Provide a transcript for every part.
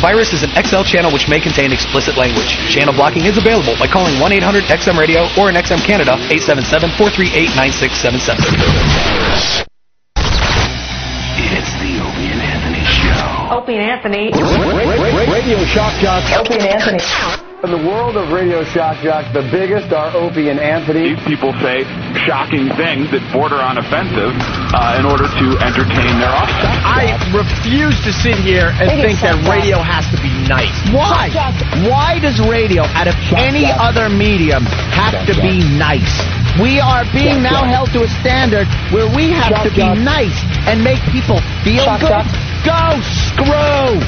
virus is an XL channel which may contain explicit language. Channel blocking is available by calling 1-800-XM-RADIO or in XM Canada, 877-438-9677. It's the Opie and Anthony Show. Opie and Anthony. Radio Shock Jocks. Opie and Anthony. In the world of Radio Shock Jocks, the biggest are Opie and Anthony. These people say shocking things that border on offensive in order to entertain their offspring. I refuse to sit here and think that radio has to be nice. Why? Why does radio, out of any other medium, have to be nice? We are being now held to a standard where we have to be nice and make people feel good. Go screw!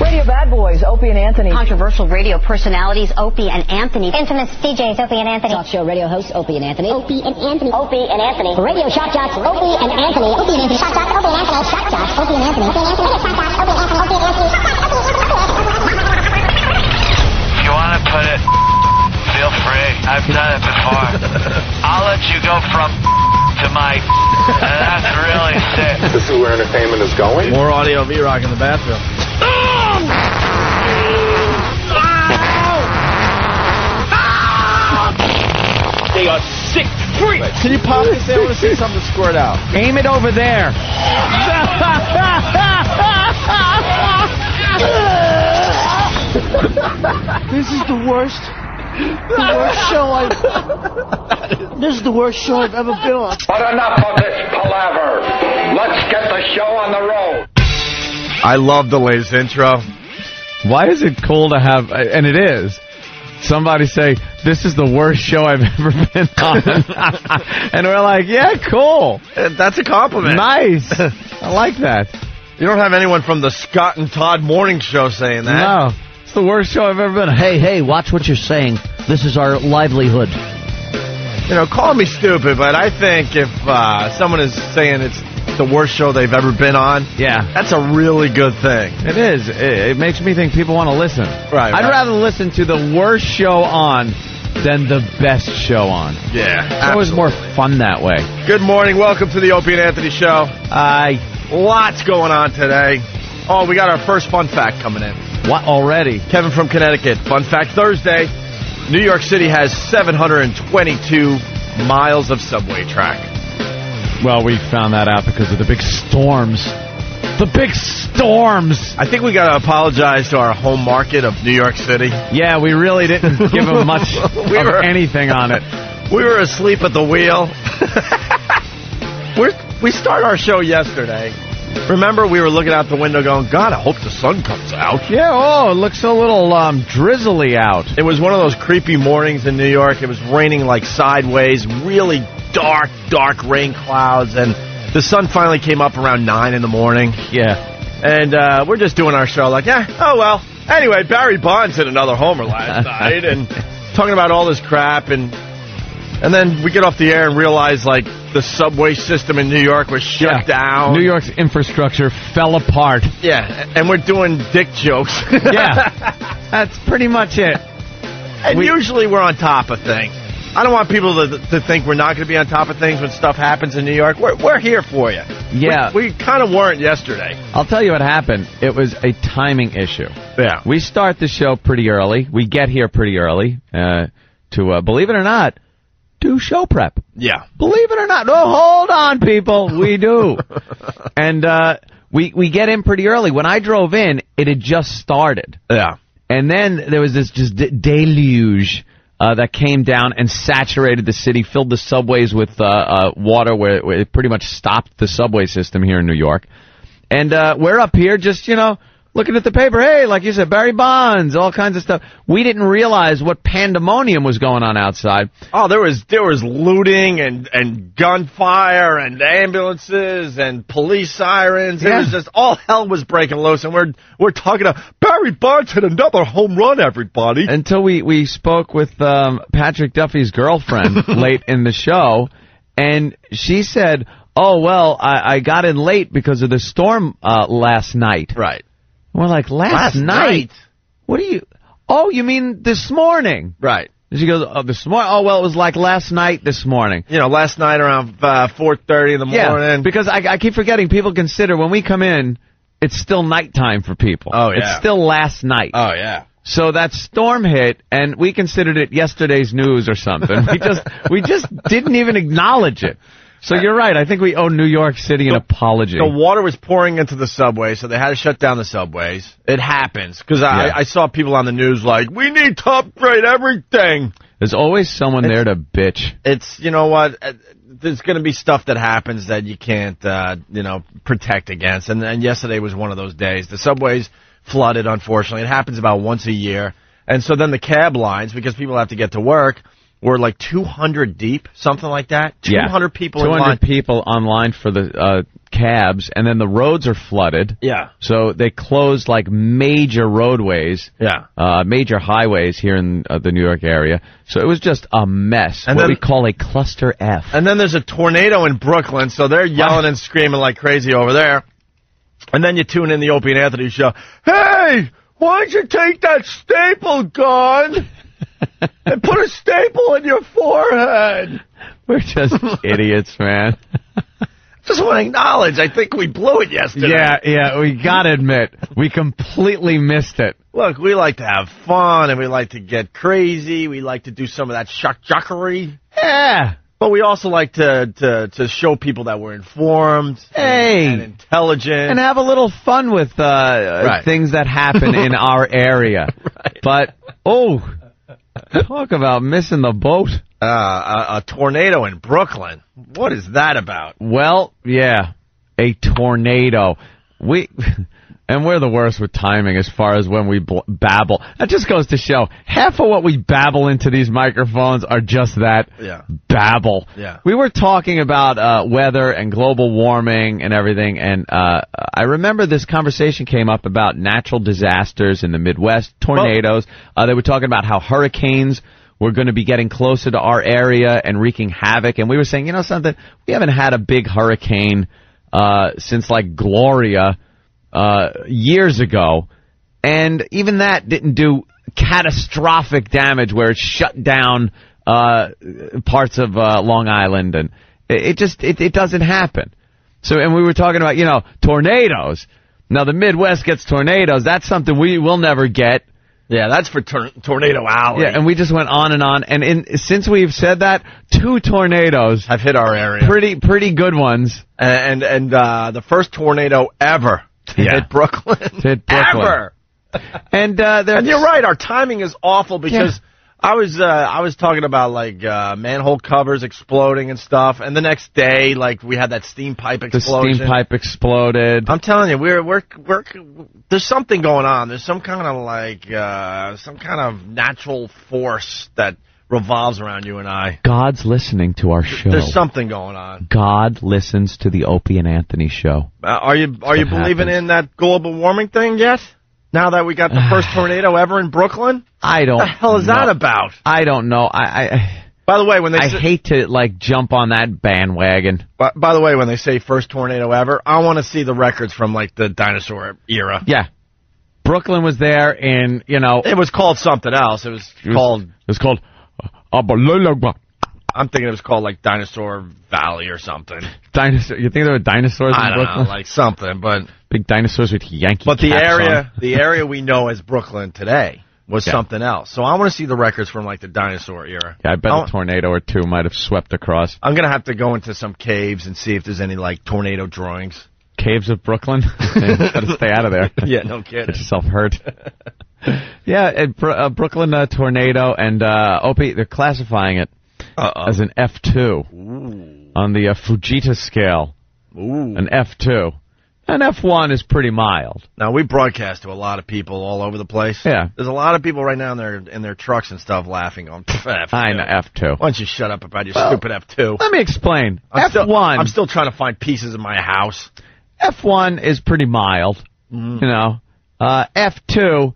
Radio Bad Boys, Opie and Anthony. Controversial radio personalities, Opie and Anthony. Infamous DJs, Opie and Anthony. Talk show radio hosts, Opie and Anthony. Opie and Anthony. Opie and Anthony. Radio Shock Jocks, Opie and Anthony. Opie and Anthony. Shock Jocks, Opie and Anthony. Shock Jocks, Opie and Anthony. Opie and Anthony. Radio Shock Jocks, Opie and Anthony. Opie and Anthony. If you want to put it, feel free. I've done it before. I'll let you go from to my, and that's really sick. This is where entertainment is going. More audio V-Rock in the bathroom. They are sick freaks. Can you pop this? I want to see something squirt out. Aim it over there. This is the worst. This is the worst show I've ever been on. But enough of this palaver. Let's get the show on the road. I love the latest intro. Why is it cool to have, and it is, somebody say, this is the worst show I've ever been on. And we're like, yeah, cool. That's a compliment. Nice. I like that. You don't have anyone from the Scott and Todd morning show saying that. No. It's the worst show I've ever been on. Hey, watch what you're saying. This is our livelihood. You know, call me stupid, but I think if someone is saying it's the worst show they've ever been on, yeah, that's a really good thing. It is. It makes me think people want to listen. Right. I'd rather listen to the worst show on than the best show on. Yeah. It's always more fun that way. Good morning. Welcome to the Opie and Anthony Show. Lots going on today. Oh, we got our first fun fact coming in. What, already? Kevin from Connecticut. Fun fact Thursday. New York City has 722 miles of subway track. Well, we found that out because of the big storms. The big storms! I think we got to apologize to our home market of New York City. Yeah, we really didn't give them much of anything on it. We were asleep at the wheel. We started our show yesterday. Remember, we were looking out the window going, God, I hope the sun comes out. Yeah, it looks a little drizzly out. It was one of those creepy mornings in New York. It was raining like sideways, really dark rain clouds, and the sun finally came up around 9 in the morning. Yeah. And we're just doing our show like, oh well. Anyway, Barry Bonds hit another homer last night, and talking about all this crap, and then we get off the air and realize, like, the subway system in New York was shut down. New York's infrastructure fell apart. Yeah, and we're doing dick jokes. Yeah, that's pretty much it. And usually we're on top of things. I don't want people to think we're not going to be on top of things when stuff happens in New York. We're here for you. Yeah. We kind of weren't yesterday. I'll tell you what happened. It was a timing issue. Yeah. We start the show pretty early. We get here pretty early to, believe it or not, do show prep. Yeah. Believe it or not. Oh, hold on, people. We do. And we get in pretty early. When I drove in, it had just started. Yeah. And then there was this just deluge that came down and saturated the city, filled the subways with water where it pretty much stopped the subway system here in New York. And we're up here just, looking at the paper. Hey, like you said, Barry Bonds, all kinds of stuff. We didn't realize what pandemonium was going on outside. Oh, there was looting and gunfire and ambulances and police sirens. Yeah. It was just all hell was breaking loose, and we're talking about Barry Bonds hit another home run, everybody. Until we spoke with Patrick Duffy's girlfriend late in the show, and she said, "Oh well, I got in late because of the storm last night." Right. We're like, last night? What do you... Oh, you mean this morning? Right. She goes, oh, this morning? Oh, well, it was like last night this morning. Last night around 4:30 in the morning. Yeah, because I keep forgetting people consider when we come in, it's still nighttime for people. Oh, yeah. It's still last night. Oh, yeah. So that storm hit, and we considered it yesterday's news or something. We just didn't even acknowledge it. So you're right. I think we owe New York City an apology. The water was pouring into the subway, so they had to shut down the subways. It happens. Because I saw people on the news like, we need to upgrade everything. There's always someone there to bitch. It's, you know what, there's going to be stuff that happens that you can't, protect against. And yesterday was one of those days. The subways flooded, unfortunately. It happens about once a year. And so then the cab lines, because people have to get to work, were like 200 deep, something like that. 200 people in line. 200 people online for the cabs, and then the roads are flooded. Yeah. So they closed like major roadways. Yeah. Major highways here in the New York area. So it was just a mess. And what then, we call a cluster F. And then there's a tornado in Brooklyn, so they're yelling and screaming like crazy over there. And then you tune in the Opie and Anthony show. Hey, why don't you take that staple gun and put a staple in your forehead? We're just idiots, man. Just want to acknowledge, I think we blew it yesterday. Yeah, we got to admit, we completely missed it. Look, we like to have fun, and we like to get crazy. We like to do some of that shuck-juckery. Yeah. But we also like to show people that we're informed and intelligent. And have a little fun with things that happen in our area. Right. But, talk about missing the boat. A tornado in Brooklyn. What is that about? Well, yeah, a tornado. And we're the worst with timing as far as when we babble. That just goes to show half of what we babble into these microphones are just that babble. Yeah. We were talking about weather and global warming and everything, and I remember this conversation came up about natural disasters in the Midwest, tornadoes. They were talking about how hurricanes were going to be getting closer to our area and wreaking havoc, and we were saying, you know something, we haven't had a big hurricane since like Gloria years ago, and even that didn't do catastrophic damage where it shut down parts of Long Island, and it doesn't happen. So, and we were talking about, tornadoes. Now the Midwest gets tornadoes. That's something we will never get. Yeah, that's for Tornado Alley. Yeah, and we just went on, and since we've said that, 2 tornadoes have hit our area. Pretty good ones. And the first tornado ever to hit Brooklyn. Ever. And you're right, our timing is awful because I was talking about like manhole covers exploding and stuff, and the next day we had that steam pipe explosion. The steam pipe exploded. I'm telling you, we're there's something going on. There's some kind of natural force that revolves around you and I. God's listening to our show. There's something going on. God listens to the Opie and Anthony show. Are you believing in that global warming thing yet? Now that we got the first tornado ever in Brooklyn? I don't know. What the hell is that about? I don't know. By the way, when I hate to jump on that bandwagon. By the way, when they say first tornado ever, I want to see the records from the dinosaur era. Yeah. Brooklyn was there in, It was called something else. It was called I'm thinking it was called Dinosaur Valley or something. Dinosaur? You think there were dinosaurs in Brooklyn? I don't know, something, but big dinosaurs with Yankee But caps the area we know as Brooklyn today was something else. So I want to see the records from the dinosaur era. Yeah, I bet a tornado or two might have swept across. I'm gonna have to go into some caves and see if there's any tornado drawings. Caves of Brooklyn? Gotta stay out of there. Yeah, no kidding. Get yourself hurt. Yeah, Brooklyn tornado, and Opie, they're classifying it as an F2 on the Fujita scale. An F2. An F1 is pretty mild. Now, we broadcast to a lot of people all over the place. Yeah. There's a lot of people right now in their trucks and stuff laughing on F2. I know, F2. Why don't you shut up about your stupid F2? Let me explain. F1. I'm still trying to find pieces of my house. F1 is pretty mild. F2...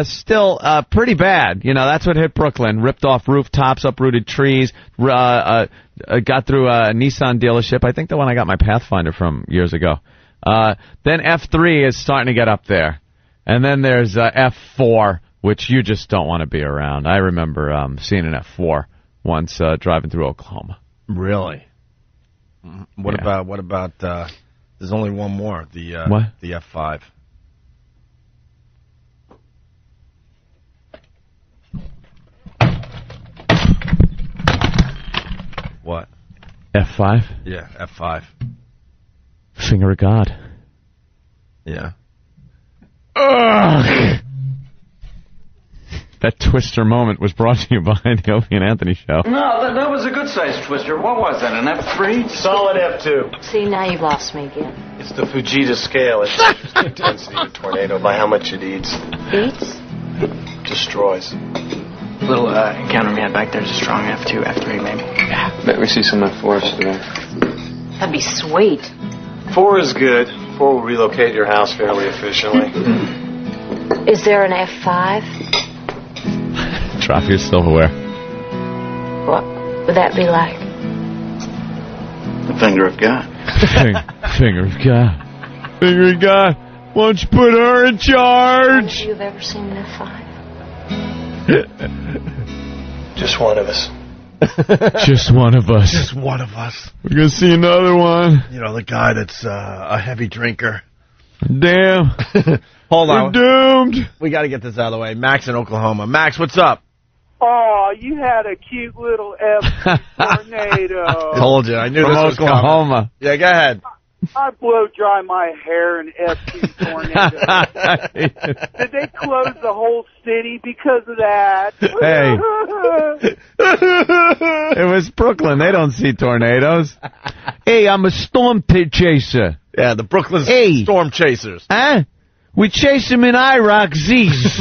still pretty bad. That's what hit Brooklyn. Ripped off rooftops, uprooted trees, got through a Nissan dealership. I think the one I got my Pathfinder from years ago. Then F3 is starting to get up there. And then there's F4, which you just don't want to be around. I remember seeing an F4 once driving through Oklahoma. Really? What about There's only one more. The what? The F5. What? F5? Yeah, F5. Finger of God. Yeah. Ugh! That twister moment was brought to you by the Opie and Anthony Show. No, that was a good-sized twister. What was that, an F3? Solid F2. See, now you've lost me again. It's the Fujita scale. It measures the intensity of a tornado by how much it eats. Eats? Destroys. Little encounter we had back there is a strong F2, F3 maybe. Yeah, bet we see some F4s today. That'd be sweet. 4 is good. 4 will relocate your house fairly efficiently. Is there an F5? Trophy is silverware. What would that be like? The finger of God. Finger of God. Finger of God. Why don't you put her in charge? Have you ever seen an F5? Just one of us. Just one of us. Just one of us. We're going to see another one. You know, the guy that's a heavy drinker. Damn. Hold on. We're doomed. We got to get this out of the way. Max in Oklahoma. Max, what's up? Oh, you had a cute little F tornado. Told you. I knew From this was Oklahoma. coming. Yeah, go ahead. I blow dry my hair in F2 tornado. Did they close the whole city because of that? Hey. It was Brooklyn. They don't see tornadoes. Hey, I'm a storm chaser. Yeah, the Brooklyn Storm Chasers. Huh? We chase him in IROC Z's.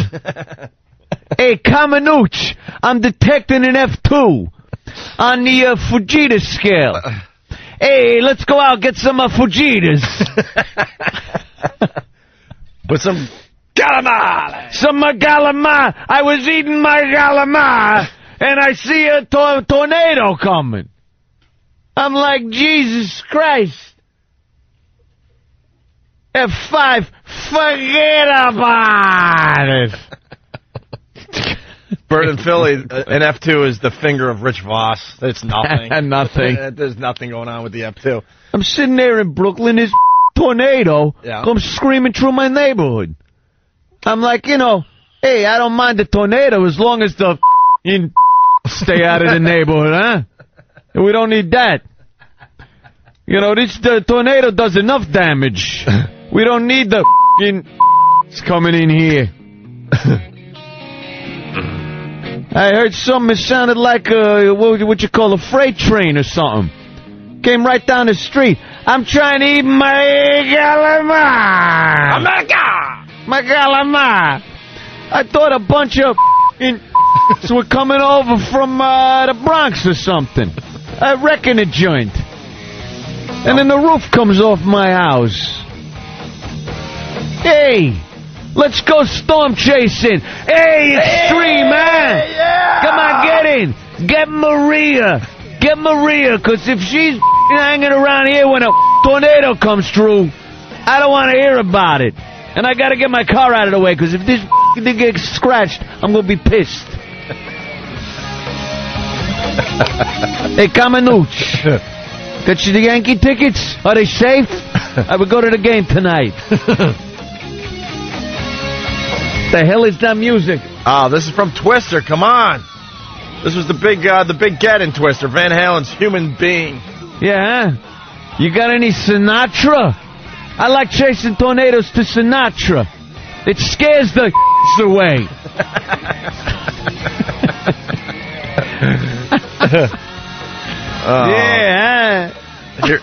Hey, Kamenuch, I'm detecting an F2 on the Fujita scale. Hey, let's go out and get some Fujitas. With some galamar. Some galamar. I was eating my galamar, and I see a tornado coming. I'm like, Jesus Christ. F5, forget about it. Bird and Philly, an F2 is the finger of Rich Voss. It's nothing. Nothing. There's nothing going on with the F2. I'm sitting there in Brooklyn, this tornado comes screaming through my neighborhood. I'm like, you know, hey, I don't mind the tornado as long as the stay out of the neighborhood, huh? We don't need that. You know, the tornado does enough damage. We don't need the it's coming in here. I heard something that sounded like what you call a freight train or something. Came right down the street. I'm trying to eat my galamar. My galamar. I thought a bunch of were coming over from the Bronx or something. I reckon a joint. And then the roof comes off my house. Hey, let's go storm chasing. Hey, Extreme, man. Yeah. Come on, get in. Get Maria. Get Maria, because if she's hanging around here when a tornado comes through, I don't want to hear about it. And I got to get my car out of the way, because if this thing gets scratched, I'm going to be pissed. Hey, Kamenuch. Got you the Yankee tickets? Are they safe? I would go to the game tonight. The hell is that music? Oh, this is from Twister. Come on. This was the big get in Twister. Van Halen's Human Being. Yeah, huh? You got any Sinatra? I like chasing tornadoes to Sinatra. It scares the away. Yeah.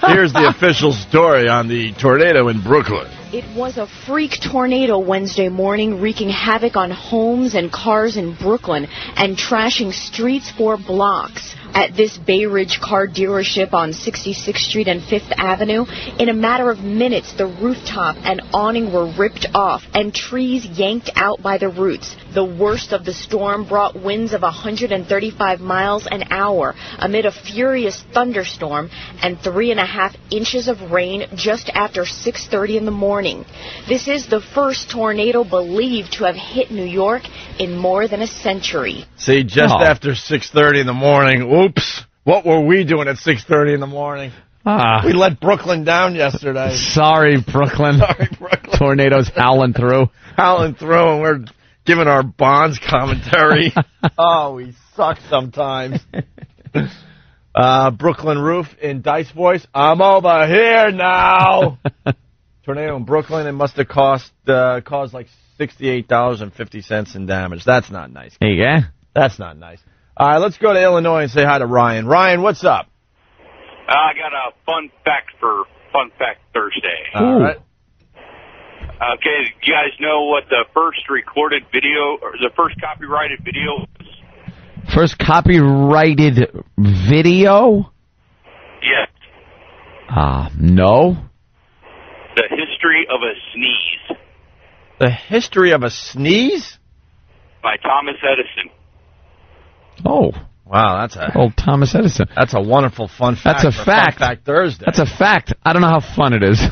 Here's the official story on the tornado in Brooklyn. It was a freak tornado Wednesday morning, wreaking havoc on homes and cars in Brooklyn and trashing streets for blocks. At this Bay Ridge car dealership on 66th Street and 5th Avenue, in a matter of minutes, the rooftop and awning were ripped off and trees yanked out by the roots. The worst of the storm brought winds of 135 miles an hour amid a furious thunderstorm and 3.5 inches of rain just after 6:30 in the morning. This is the first tornado believed to have hit New York in more than a century. See, just after 6:30 in the morning, oops, what were we doing at 6:30 in the morning? We let Brooklyn down yesterday. Sorry, Brooklyn. Tornadoes howling through. And we're giving our Bonds commentary. Oh, we suck sometimes. Brooklyn Roof in Dice voice. I'm over here now. Tornado in Brooklyn. It must have caused like $68.50 in damage. That's not nice. Hey, yeah? That's not nice. All right, let's go to Illinois and say hi to Ryan. Ryan, what's up? I got a fun fact for Fun Fact Thursday. All right. Okay, you guys know what the first recorded video, or the first copyrighted video was? First copyrighted video? Yes. No. The history of a sneeze. The history of a sneeze? By Thomas Edison. Oh. Wow, that's a... Old Thomas Edison. That's a wonderful fun fact. That's a fact. Fun Fact Thursday. That's a fact. I don't know how fun it is.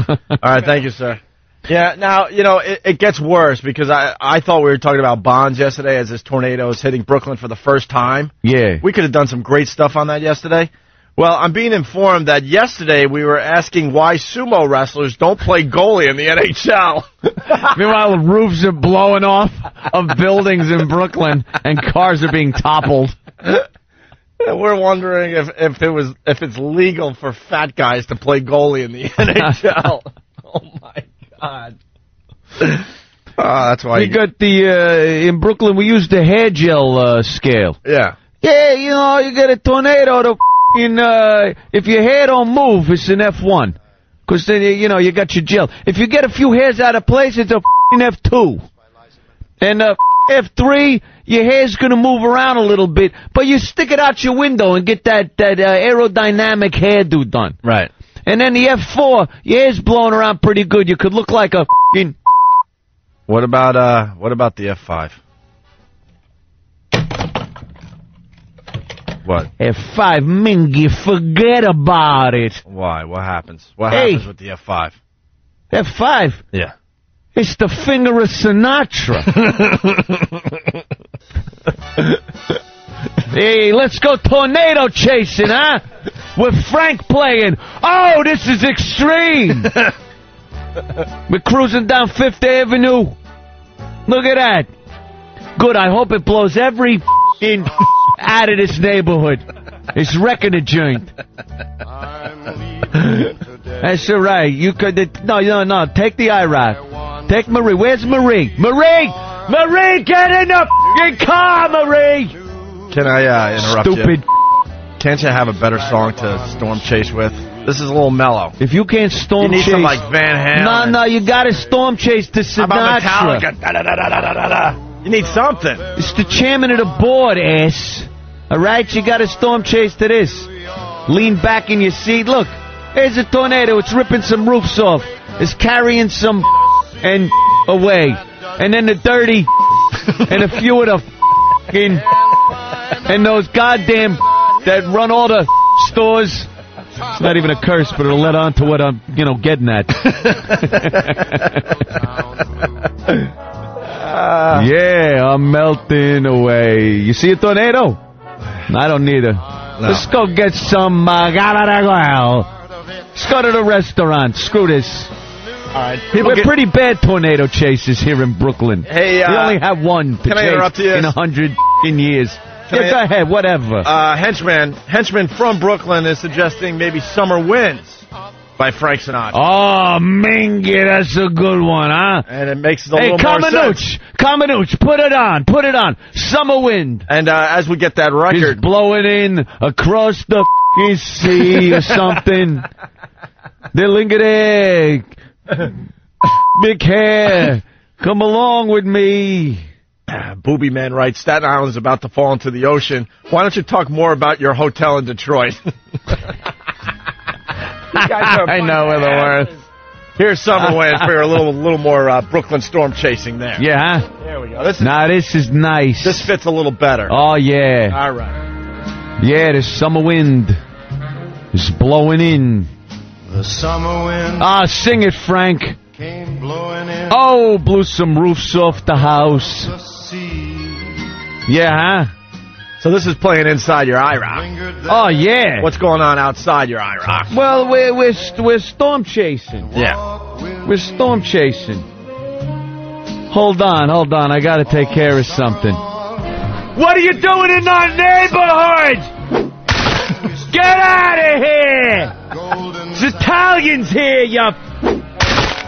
All right, thank you, sir. Yeah, now, it gets worse because I thought we were talking about Bonds yesterday as this tornado is hitting Brooklyn for the first time. Yeah. We could have done some great stuff on that yesterday. Well, I'm being informed that yesterday we were asking why sumo wrestlers don't play goalie in the NHL. Meanwhile, roofs are blowing off of buildings in Brooklyn and cars are being toppled. We're wondering if it's legal for fat guys to play goalie in the NHL. Oh my God. That's why we got in Brooklyn we use the hair gel scale. Yeah. Yeah, you get a tornado if your hair don't move, it's an F1. Because then, you got your gel. If you get a few hairs out of place, it's a F2. And F3, your hair's going to move around a little bit, but you stick it out your window and get that aerodynamic hairdo done. Right. And then the F4, your hair's blowing around pretty good. You could look like a What about the F5? What? F5, Mingy, forget about it. Why? What happens? What happens with the F5? F5? Yeah. It's the finger of Sinatra. Hey, let's go tornado chasing, huh? With Frank playing. Oh, this is extreme. We're cruising down 5th Avenue. Look at that. Good, I hope it blows every out of this neighborhood. It's wrecking a joint. That's all right. You could... No. Take the IROC. Take Marie. Where's Marie? Marie, get in the car, Marie! Can I interrupt Stupid. you? Can't you have a better song to storm chase with? This is a little mellow. If you can't storm chase... You need some like Van Halen. No, you got to storm chase to Sinatra. How about Metallica? Da-da-da-da-da-da-da. You need something. It's the chairman of the board, ass. All right, you got to storm chase to this. Lean back in your seat. Look, there's a tornado. It's ripping some roofs off. It's carrying some and away. And then the dirty and a few of the and those goddamn that run all the stores. It's not even a curse, but it'll let on to what I'm, getting at. Yeah, I'm melting away. You see a tornado? I don't need it. No. Let's go get some. Let's go to the restaurant. Screw this. All right. We're pretty bad tornado chasers here in Brooklyn. Hey, we only have one to can I interrupt you? In 100 years. Go ahead, whatever. Henchman from Brooklyn is suggesting maybe Summer Winds by Frank Sinatra. Oh, Mingy, that's a good one, huh? And it makes a little more sense. Kamenuch, put it on. Summer Wind. And as we get that record... It's blowing in across the sea or something. Dilingade. Big hair. Come along with me. Booby Man writes, Staten Island is about to fall into the ocean. Why don't you talk more about your hotel in Detroit? I know we're the worst. Here's Summer Wind for a little more Brooklyn storm chasing there. Yeah, huh? There we go. This is nice. This fits a little better. Oh, yeah. All right. Yeah, the summer wind is blowing in. The summer wind. Sing it, Frank. Came blowing in. Oh, blew some roofs off the house. The sea. Yeah, huh? So this is playing inside your IROC. Oh, yeah. What's going on outside your IROC? Well, we're storm chasing. Yeah. We're storm chasing. Hold on. I got to take care of something. What are you doing in our neighborhood? Get out of here! It's Italians here, you...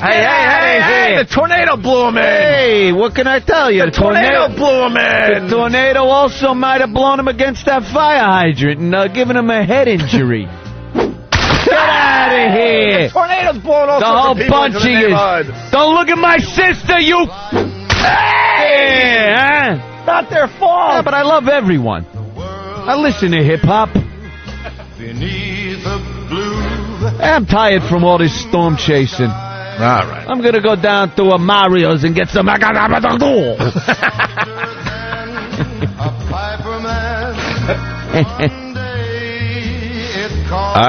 Hey, the tornado blew him in. Hey, what can I tell you? The tornado blew him in. The tornado also might have blown him against that fire hydrant and given him a head injury. Get out of here! The tornado's blowing all the sorts whole of people bunch into the of you. neighborhood. Don't look at my sister, you... Hey! Huh? Not their fault. Yeah, but I love everyone. I listen to hip-hop. I'm tired from all this storm chasing. All right. I'm going to go down to a Mario's and get some... I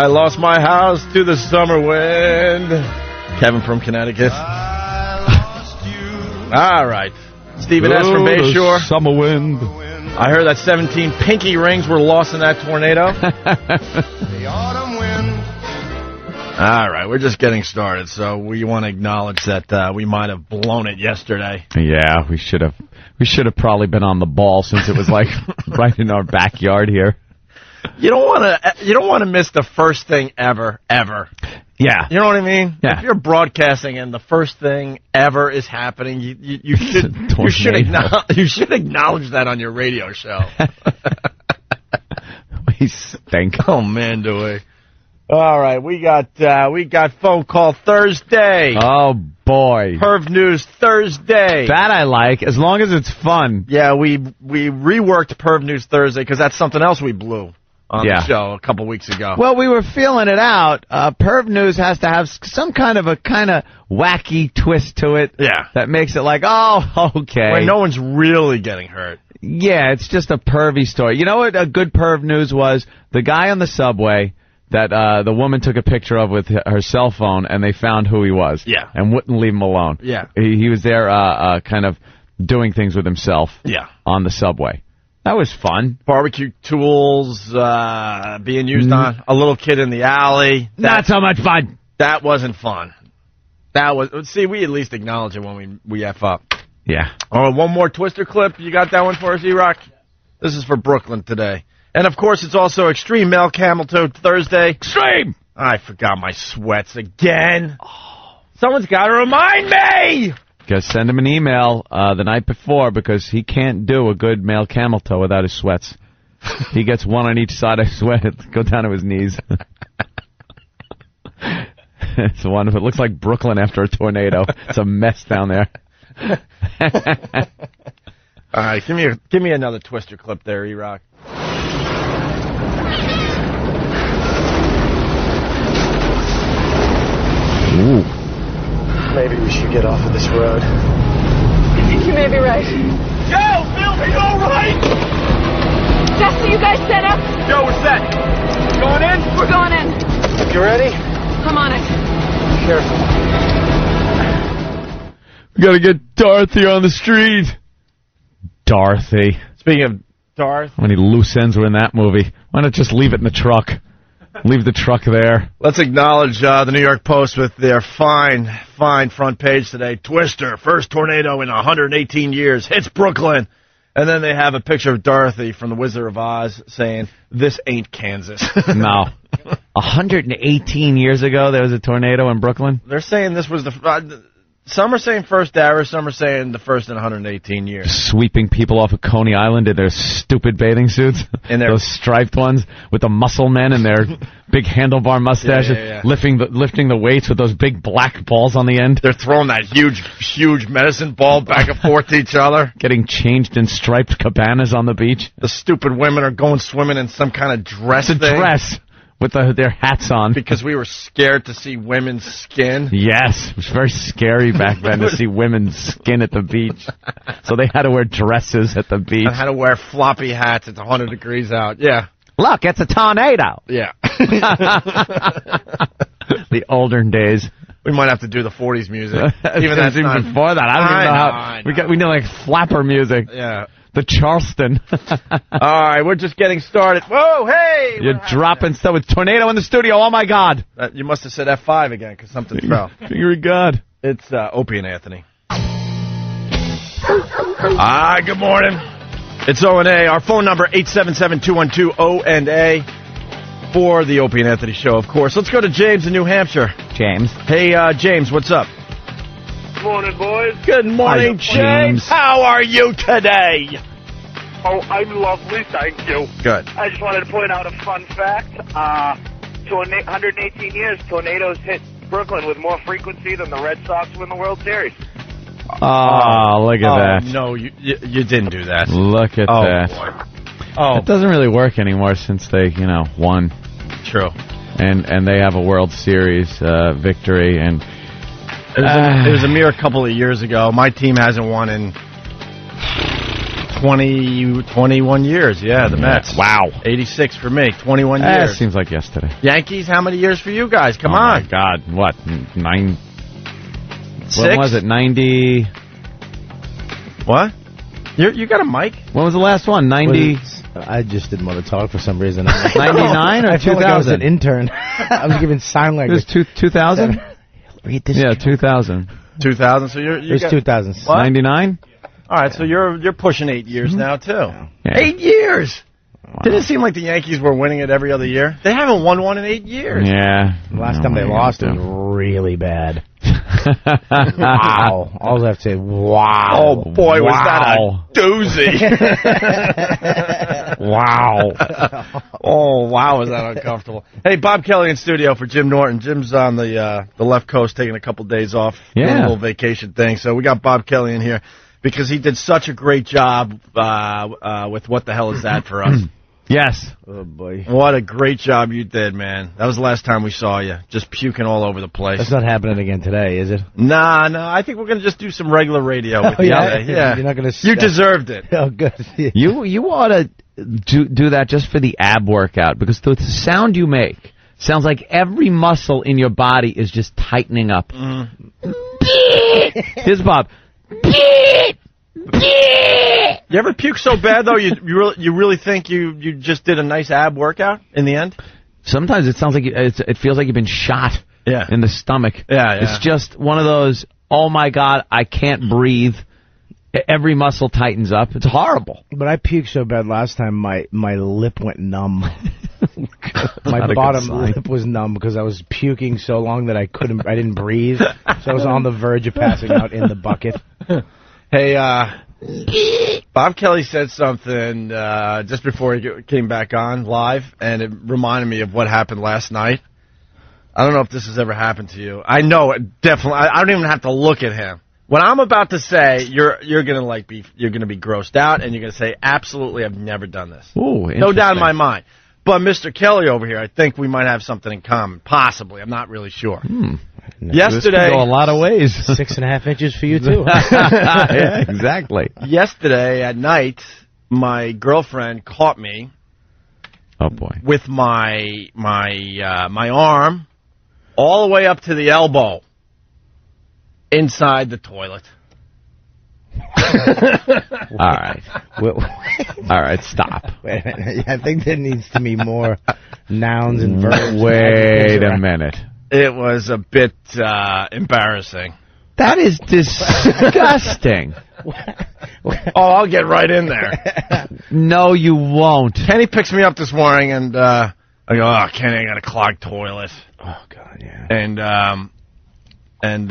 lost my house to the summer wind. Kevin from Connecticut. All right. Stephen S. from Bayshore. Summer wind. I heard that 17 pinky rings were lost in that tornado. All right, we're just getting started, so we want to acknowledge that we might have blown it yesterday. Yeah, we should have. We should have probably been on the ball since it was like right in our backyard here. You don't want to miss the first thing ever. Yeah. You know what I mean? Yeah. If you're broadcasting and the first thing ever is happening, you should acknowledge that on your radio show. We stink. Oh man, do we? All right, we got phone call Thursday. Oh boy. Perv News Thursday. That I like, as long as it's fun. Yeah, we reworked Perv News Thursday because that's something else we blew on the show a couple weeks ago. Well, we were feeling it out. Perv News has to have some kind of wacky twist to it. Yeah. That makes it like, oh, okay. Where no one's really getting hurt. Yeah, it's just a pervy story. You know what a good Perv News was? The guy on the subway that the woman took a picture of with her cell phone, and they found who he was. Yeah. And wouldn't leave him alone. Yeah. He was there kind of doing things with himself. Yeah. On the subway. That was fun. Barbecue tools being used on a little kid in the alley. Not so much fun. That wasn't fun. See, we at least acknowledge it when we F up. Yeah. Oh, one more Twister clip. You got that one for us, E-Rock? This is for Brooklyn today. And, of course, it's also Extreme Male Camel Toe Thursday. Extreme! I forgot my sweats again. Oh. Someone's got to remind me! Just send him an email the night before because he can't do a good male camel toe without his sweats. He gets one on each side of his sweat. Go down to his knees. It's wonderful. It looks like Brooklyn after a tornado. It's a mess down there. All right, give me another Twister clip there, E-Rock. Ooh. Maybe we should get off of this road. I think you may be right. Joe, Bill, are you all right? Jess, are you guys set up? Joe, we're set. Going in? We're going in. You ready? I'm on it. Careful. We gotta get Dorothy on the street. Dorothy. Speaking of Darth. How many loose ends were in that movie? Why not just leave it in the truck? Leave the truck there. Let's acknowledge the New York Post with their fine front page today. Twister, first tornado in 118 years, hits Brooklyn. And then they have a picture of Dorothy from The Wizard of Oz saying, this ain't Kansas. No. 118 years ago, there was a tornado in Brooklyn? They're saying this was some are saying first ever, some are saying the first in 118 years. Sweeping people off of Coney Island in their stupid bathing suits. In their, those striped ones with the muscle men and their big handlebar mustaches. Yeah. Lifting the weights with those big black balls on the end. They're throwing that huge medicine ball back and forth to each other. Getting changed in striped cabanas on the beach. The stupid women are going swimming in some kind of dress thing. Dress. With their hats on. Because we were scared to see women's skin. Yes. It was very scary back then to see women's skin at the beach. So they had to wear dresses at the beach. And had to wear floppy hats. It's 100 degrees out. Yeah. Look, it's a tornado. Yeah. The olden days. We might have to do the 40s music. Even before that. I don't even know how. We need like flapper music. Yeah. The Charleston. All right, we're just getting started. Whoa, hey! You're dropping stuff with tornado in the studio. Oh, my God. You must have said F5 again because something fell. Finger God. It's Opie and Anthony. Hi, good morning. It's O&A. Our phone number, 877-212-O&A for the Opie and Anthony show, of course. Let's go to James in New Hampshire. James. Hey, James, what's up? Morning, boys. Good morning, James. How are you today? Oh, I'm lovely, thank you. Good. I just wanted to point out a fun fact. 118 years, tornadoes hit Brooklyn with more frequency than the Red Sox win the World Series. Oh, look at that. No, you didn't do that. Look at that. Boy. Oh, it doesn't really work anymore since they, won. True. And they have a World Series victory. And it was a mere couple of years ago. My team hasn't won in 21 years. Yeah, the Mets. Wow. 86 for me. 21 years. It seems like yesterday. Yankees, how many years for you guys? Come on. Oh, my God. What? 9... 6? When was it? 90... What? You got a mic? When was the last one? 90... I just didn't want to talk for some reason. 99 or 2000? I feel like I was an intern. I was giving sign language. It was 2000? Read this. Yeah, 2000. 2000, so it was 2000. 99? All right, so you're pushing 8 years now, too. Yeah. 8 years! Wow. Didn't it seem like the Yankees were winning it every other year? They haven't won one in 8 years. Yeah. Last time they lost, it was really bad. Wow. All I have to say, wow. Oh, boy, was that a doozy. Wow. Oh, wow, was that uncomfortable. Hey, Bob Kelly in studio for Jim Norton. Jim's on the left coast taking a couple days off. Yeah. Doing a little vacation thing. So we got Bob Kelly in here because he did such a great job with What the Hell Is That for us. Yes. Oh, boy. What a great job you did, man. That was the last time we saw you. Just puking all over the place. That's not happening again today, is it? Nah. I think we're going to just do some regular radio with you. Yeah? Yeah. You're not going to... You deserved it. Oh, good. You ought to do that just for the ab workout, because the sound you make sounds like every muscle in your body is just tightening up. Here's Bob. You ever puke so bad though you really think you just did a nice ab workout in the end? Sometimes it sounds like it feels like you've been shot in the stomach. Yeah. It's just one of those, oh my God, I can't breathe. Every muscle tightens up. It's horrible. But I puked so bad last time my lip went numb. My bottom lip was numb because I was puking so long that I didn't breathe. So I was on the verge of passing out in the bucket. Hey, Bob Kelly said something just before he came back on live, and it reminded me of what happened last night. I don't know if this has ever happened to you. I know it definitely. I don't even have to look at him. What I'm about to say, you're gonna be grossed out, and you're gonna say, absolutely, I've never done this. Ooh, no doubt in my mind. But Mr. Kelly over here, I think we might have something in common. Possibly, I'm not really sure. Yesterday, this could go a lot of ways. 6.5 inches for you too. Yeah, exactly. Yesterday at night, my girlfriend caught me. Oh boy! With my arm all the way up to the elbow inside the toilet. All right. All right, stop. Wait a minute. I think there needs to be more nouns and verbs. Wait a minute. It was a bit embarrassing. That is disgusting. Oh, I'll get right in there. No, you won't. Kenny picks me up this morning, and I go, oh, Kenny, I got a clogged toilet. Oh, God, yeah. And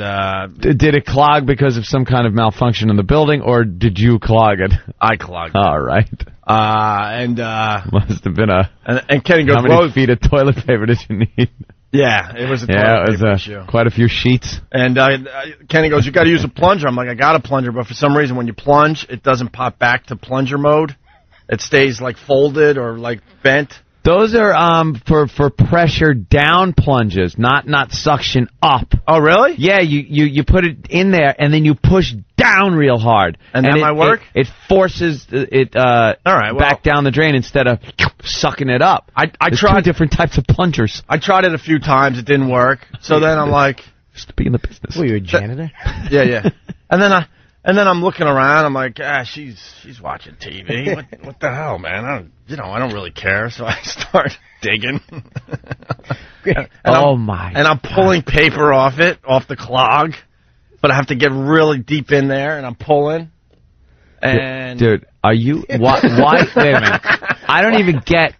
did it clog because of some kind of malfunction in the building, or did you clog it? I clogged it. All right. Must have been and Kenny goes, how many feet of toilet paper did you need? Yeah, it was a toilet paper issue. Quite a few sheets. And Kenny goes, you got to use a plunger. I'm like, I got a plunger, but for some reason when you plunge, it doesn't pop back to plunger mode. It stays like folded or like bent. Those are for pressure down plunges, not suction up. Oh, really? Yeah, you put it in there and then you push down real hard. And that might work? It forces it back down the drain instead of sucking it up. I There's tried 2 different types of plungers. I tried it a few times. It didn't work. So then I'm like, Just to be in the business. Well, you're a janitor? Yeah. And then I'm looking around. I'm like, she's watching TV. What the hell, man? I don't really care. So I start digging. And I'm pulling paper off the clog, but I have to get really deep in there, and I'm pulling. And dude, are you why? Wait a minute. I don't even get.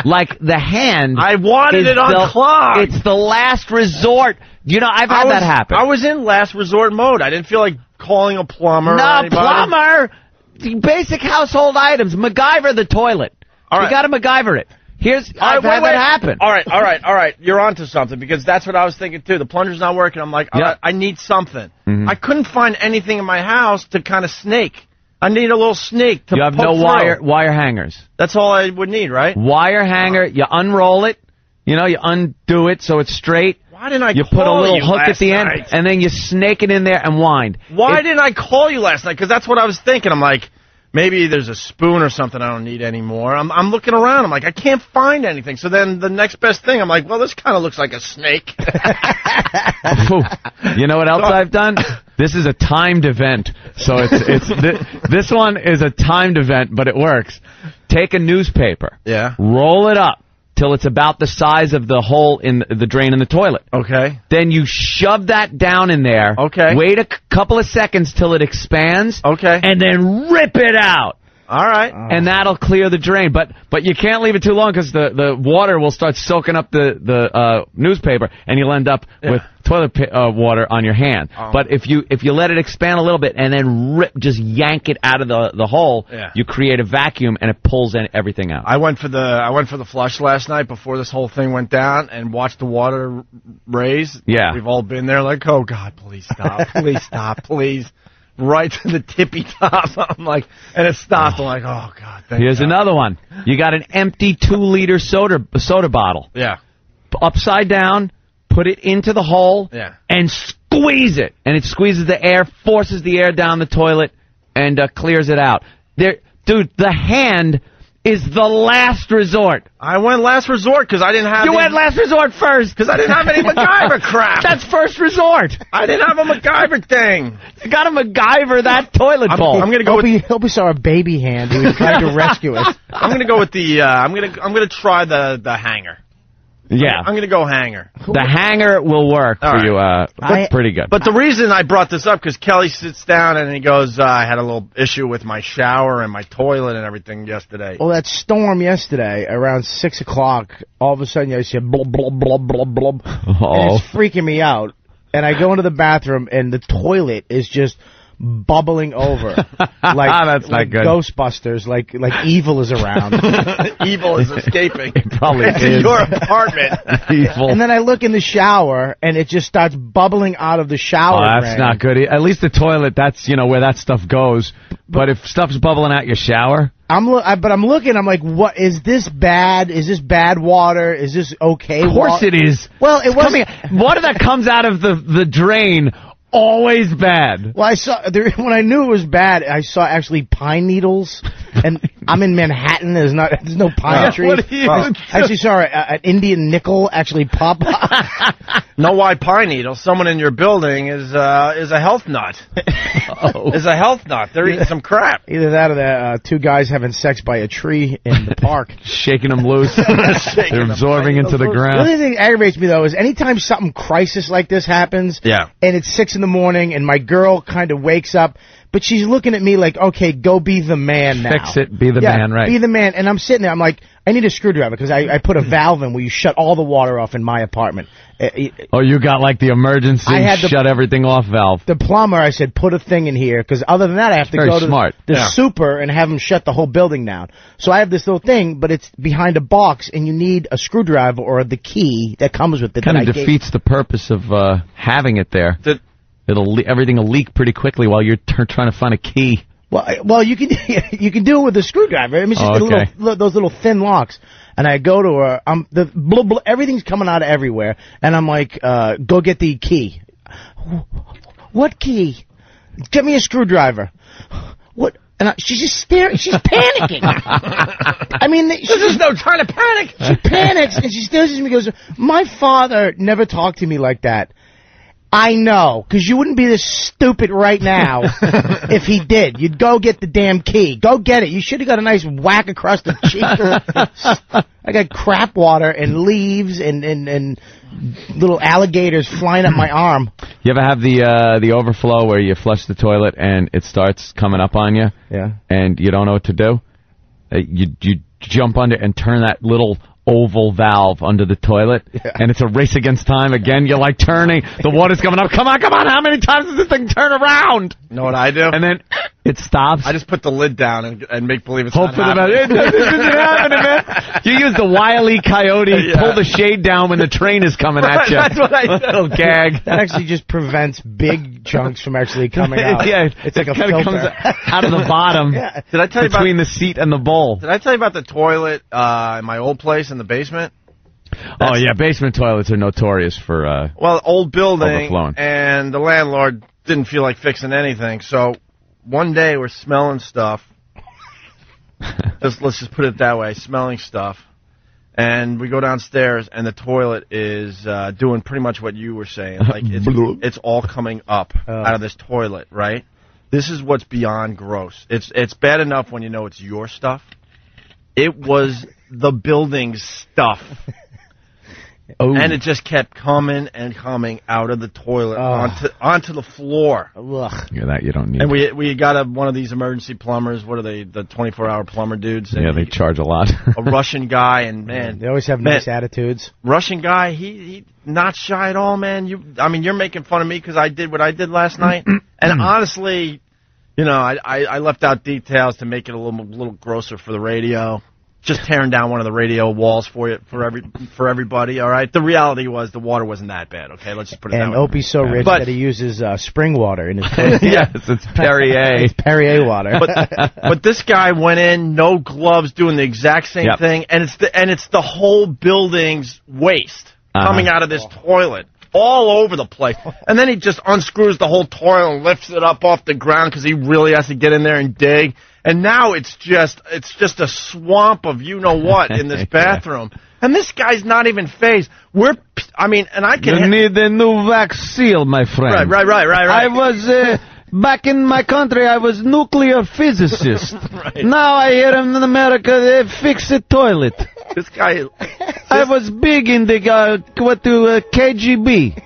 Like the hand. I wanted it unclogged. It's the last resort. You know, I've had that happen. I was in last resort mode. I didn't feel like calling a plumber. No, plumber. Basic household items. MacGyver the toilet. All right. You got to MacGyver it. I've had that happen. All right. You're onto something, because that's what I was thinking too. The plunger's not working. I'm like, all right, I need something. Mm-hmm. I couldn't find anything in my house to kind of snake. I need a little snake to. You have no wire hangers. That's all I would need, right? Wire hanger. You unroll it. You undo it so it's straight. Why didn't I You put a little hook at the end, and then you snake it in there and wind. Why didn't I call you last night? Because that's what I was thinking. I'm like, maybe there's a spoon or something I don't need anymore. I'm looking around. I'm like, I can't find anything. So then the next best thing, I'm like, well, this kind of looks like a snake. You know what else I've done? This is a timed event. So this one is a timed event, but it works. Take a newspaper. Yeah. Roll it up till it's about the size of the hole in the drain in the toilet. Okay. Then you shove that down in there. Okay. Wait a couple of seconds till it expands. Okay. And then rip it out. All right. And that'll clear the drain. But you can't leave it too long, because the water will start soaking up the newspaper, and you'll end up with toilet water on your hand. But if you let it expand a little bit and then just yank it out of the hole, you create a vacuum, and it pulls everything out. I went for the flush last night before this whole thing went down, and watched the water raise. Yeah. We've all been there like, oh God, please stop, please stop, please. Right to the tippy top. I'm like, and it stopped. I'm like, oh God. Here's another one. You got an empty 2-liter soda bottle. Yeah. Upside down, put it into the hole. Yeah. And squeeze it, and it squeezes the air, forces the air down the toilet, and clears it out. Dude, the hand is the last resort. I went last resort because I didn't have. You went last resort first because I didn't have any MacGyver crap. That's first resort. I didn't have a MacGyver thing. You got to MacGyver that toilet bowl. I'm gonna go. Hope we saw a baby hand who was trying to rescue us. I'm gonna go with the. I'm gonna try the hanger. Yeah. I'm gonna go hanger. The hanger will work for you. Pretty good. But the reason I brought this up, because Kelly sits down and he goes, I had a little issue with my shower and my toilet and everything yesterday. Well, that storm yesterday, around 6 o'clock, all of a sudden I said, blub, blub, blub, blub, blub. And it's freaking me out. And I go into the bathroom, and the toilet is just bubbling over. That's not good. Ghostbusters, like evil is around. Evil is escaping. It probably it's is. in your apartment. Evil. And then I look in the shower, and it just starts bubbling out of the shower. That's not good. At least the toilet, that's where that stuff goes. But if stuff's bubbling out your shower... I'm looking, I'm like, what, is this bad? Is this bad water? Is this okay water? Of course it is. Well, it was water that comes out of the drain, always bad. Well, when I knew it was bad, I saw actually pine needles, and I'm in Manhattan. There's no pine trees. What are you I actually saw an Indian nickel actually pop up. Know why pine needles? Someone in your building is a health nut. Is a health nut. They're eating some crap. Either that or the two guys having sex by a tree in the park. Shaking them loose. They're absorbing into the ground. The only thing that aggravates me, though, is anytime something crisis like this happens, and it's 6 in the morning, and my girl kind of wakes up, but she's looking at me like, okay, go be the man now. Fix it, be the man, right. Be the man. And I'm sitting there, I'm like, I need a screwdriver, because I put a valve in where you shut all the water off in my apartment. Oh, you got like the emergency shut everything off valve. The plumber, I said, put a thing in here, because other than that, I have to go to the super and have him shut the whole building down. So I have this little thing, but it's behind a box, and you need a screwdriver or the key that comes with it. Kind of defeats the purpose of having it there. Everything will leak pretty quickly while you're trying to find a key. Well, you can do it with a screwdriver. I mean, it's just those little thin locks. And I go to her. Everything's coming out of everywhere. And I'm like, go get the key. What key? Get me a screwdriver. What? And she's just staring. She's panicking. I mean, there's no time to panic. She panics and she stares at me and goes, "My father never talked to me like that." I know, because you wouldn't be this stupid right now if he did. You'd go get the damn key. Go get it. You should have got a nice whack across the cheek. I got crap water and leaves and little alligators flying up my arm. You ever have the overflow where you flush the toilet and it starts coming up on you? Yeah. And you don't know what to do? You jump under and turn that little oval valve under the toilet, and it's a race against time again. You're like turning, the water's coming up. Come on, how many times does this thing turn around? You know what I do? And then it stops. I just put the lid down and make believe it's Hope not for the happening. best. This isn't happening, man. You use the Wile E. Coyote, pull the shade down when the train is coming at you. That's what I do. Little gag. That actually just prevents big chunks from actually coming out. Yeah, it's like a kind of filter. comes out of the bottom. Did I tell you between the seat and the bowl? Did I tell you about the toilet in my old place in the basement? Oh, yeah, basement toilets are notorious for well, old building, overflowing. And the landlord didn't feel like fixing anything. So one day we're smelling stuff. Let's just put it that way, smelling stuff. And we go downstairs, and the toilet is doing pretty much what you were saying. Like it's all coming up out of this toilet, right? This is what's beyond gross. It's bad enough when you know it's your stuff. It was the building's stuff. Oh. And it just kept coming and coming out of the toilet onto the floor. Ugh. Yeah, that you don't need. And we got one of these emergency plumbers. What are they? The 24-hour plumber dudes. Yeah, they charge a lot. A Russian guy, and man, they always have nice attitudes. Russian guy, he not shy at all, man. You're making fun of me because I did what I did last night, and honestly, you know, I left out details to make it a little grosser for the radio. Just tearing down one of the radio walls for everybody. All right. The reality was the water wasn't that bad. Okay, let's just put it that way. And Opie's so rich that he uses spring water in his toilet. Yes, it's Perrier. It's Perrier water. But this guy went in, no gloves, doing the exact same thing, and it's the whole building's waste coming out of this toilet all over the place. And then he just unscrews the whole toilet and lifts it up off the ground because he really has to get in there and dig. And now it's just a swamp of you-know-what in this bathroom. And this guy's not even phased. And I can... You need a new wax seal, my friend. Right. I was... back in my country, I was nuclear physicist. Right. Now I hear in America they fix a toilet. This guy... I was big in the KGB.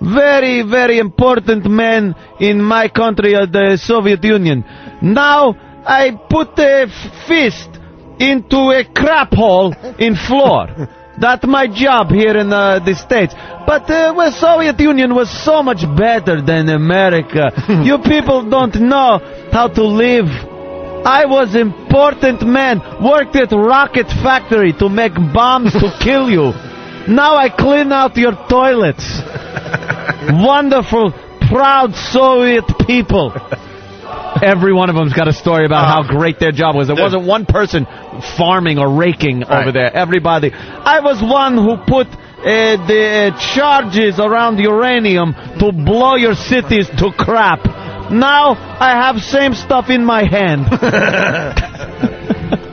Very, very important man in my country, the Soviet Union. Now I put a fist into a crap hole in floor. That's my job here in the States. But the Soviet Union was so much better than America. You people don't know how to live. I was important man, worked at rocket factory to make bombs to kill you. Now I clean out your toilets. Wonderful, proud Soviet people. Every one of them's got a story about how great their job was. There wasn't one person farming or raking over there. Everybody. I was one who put the charges around uranium to blow your cities to crap. Now I have same stuff in my hand.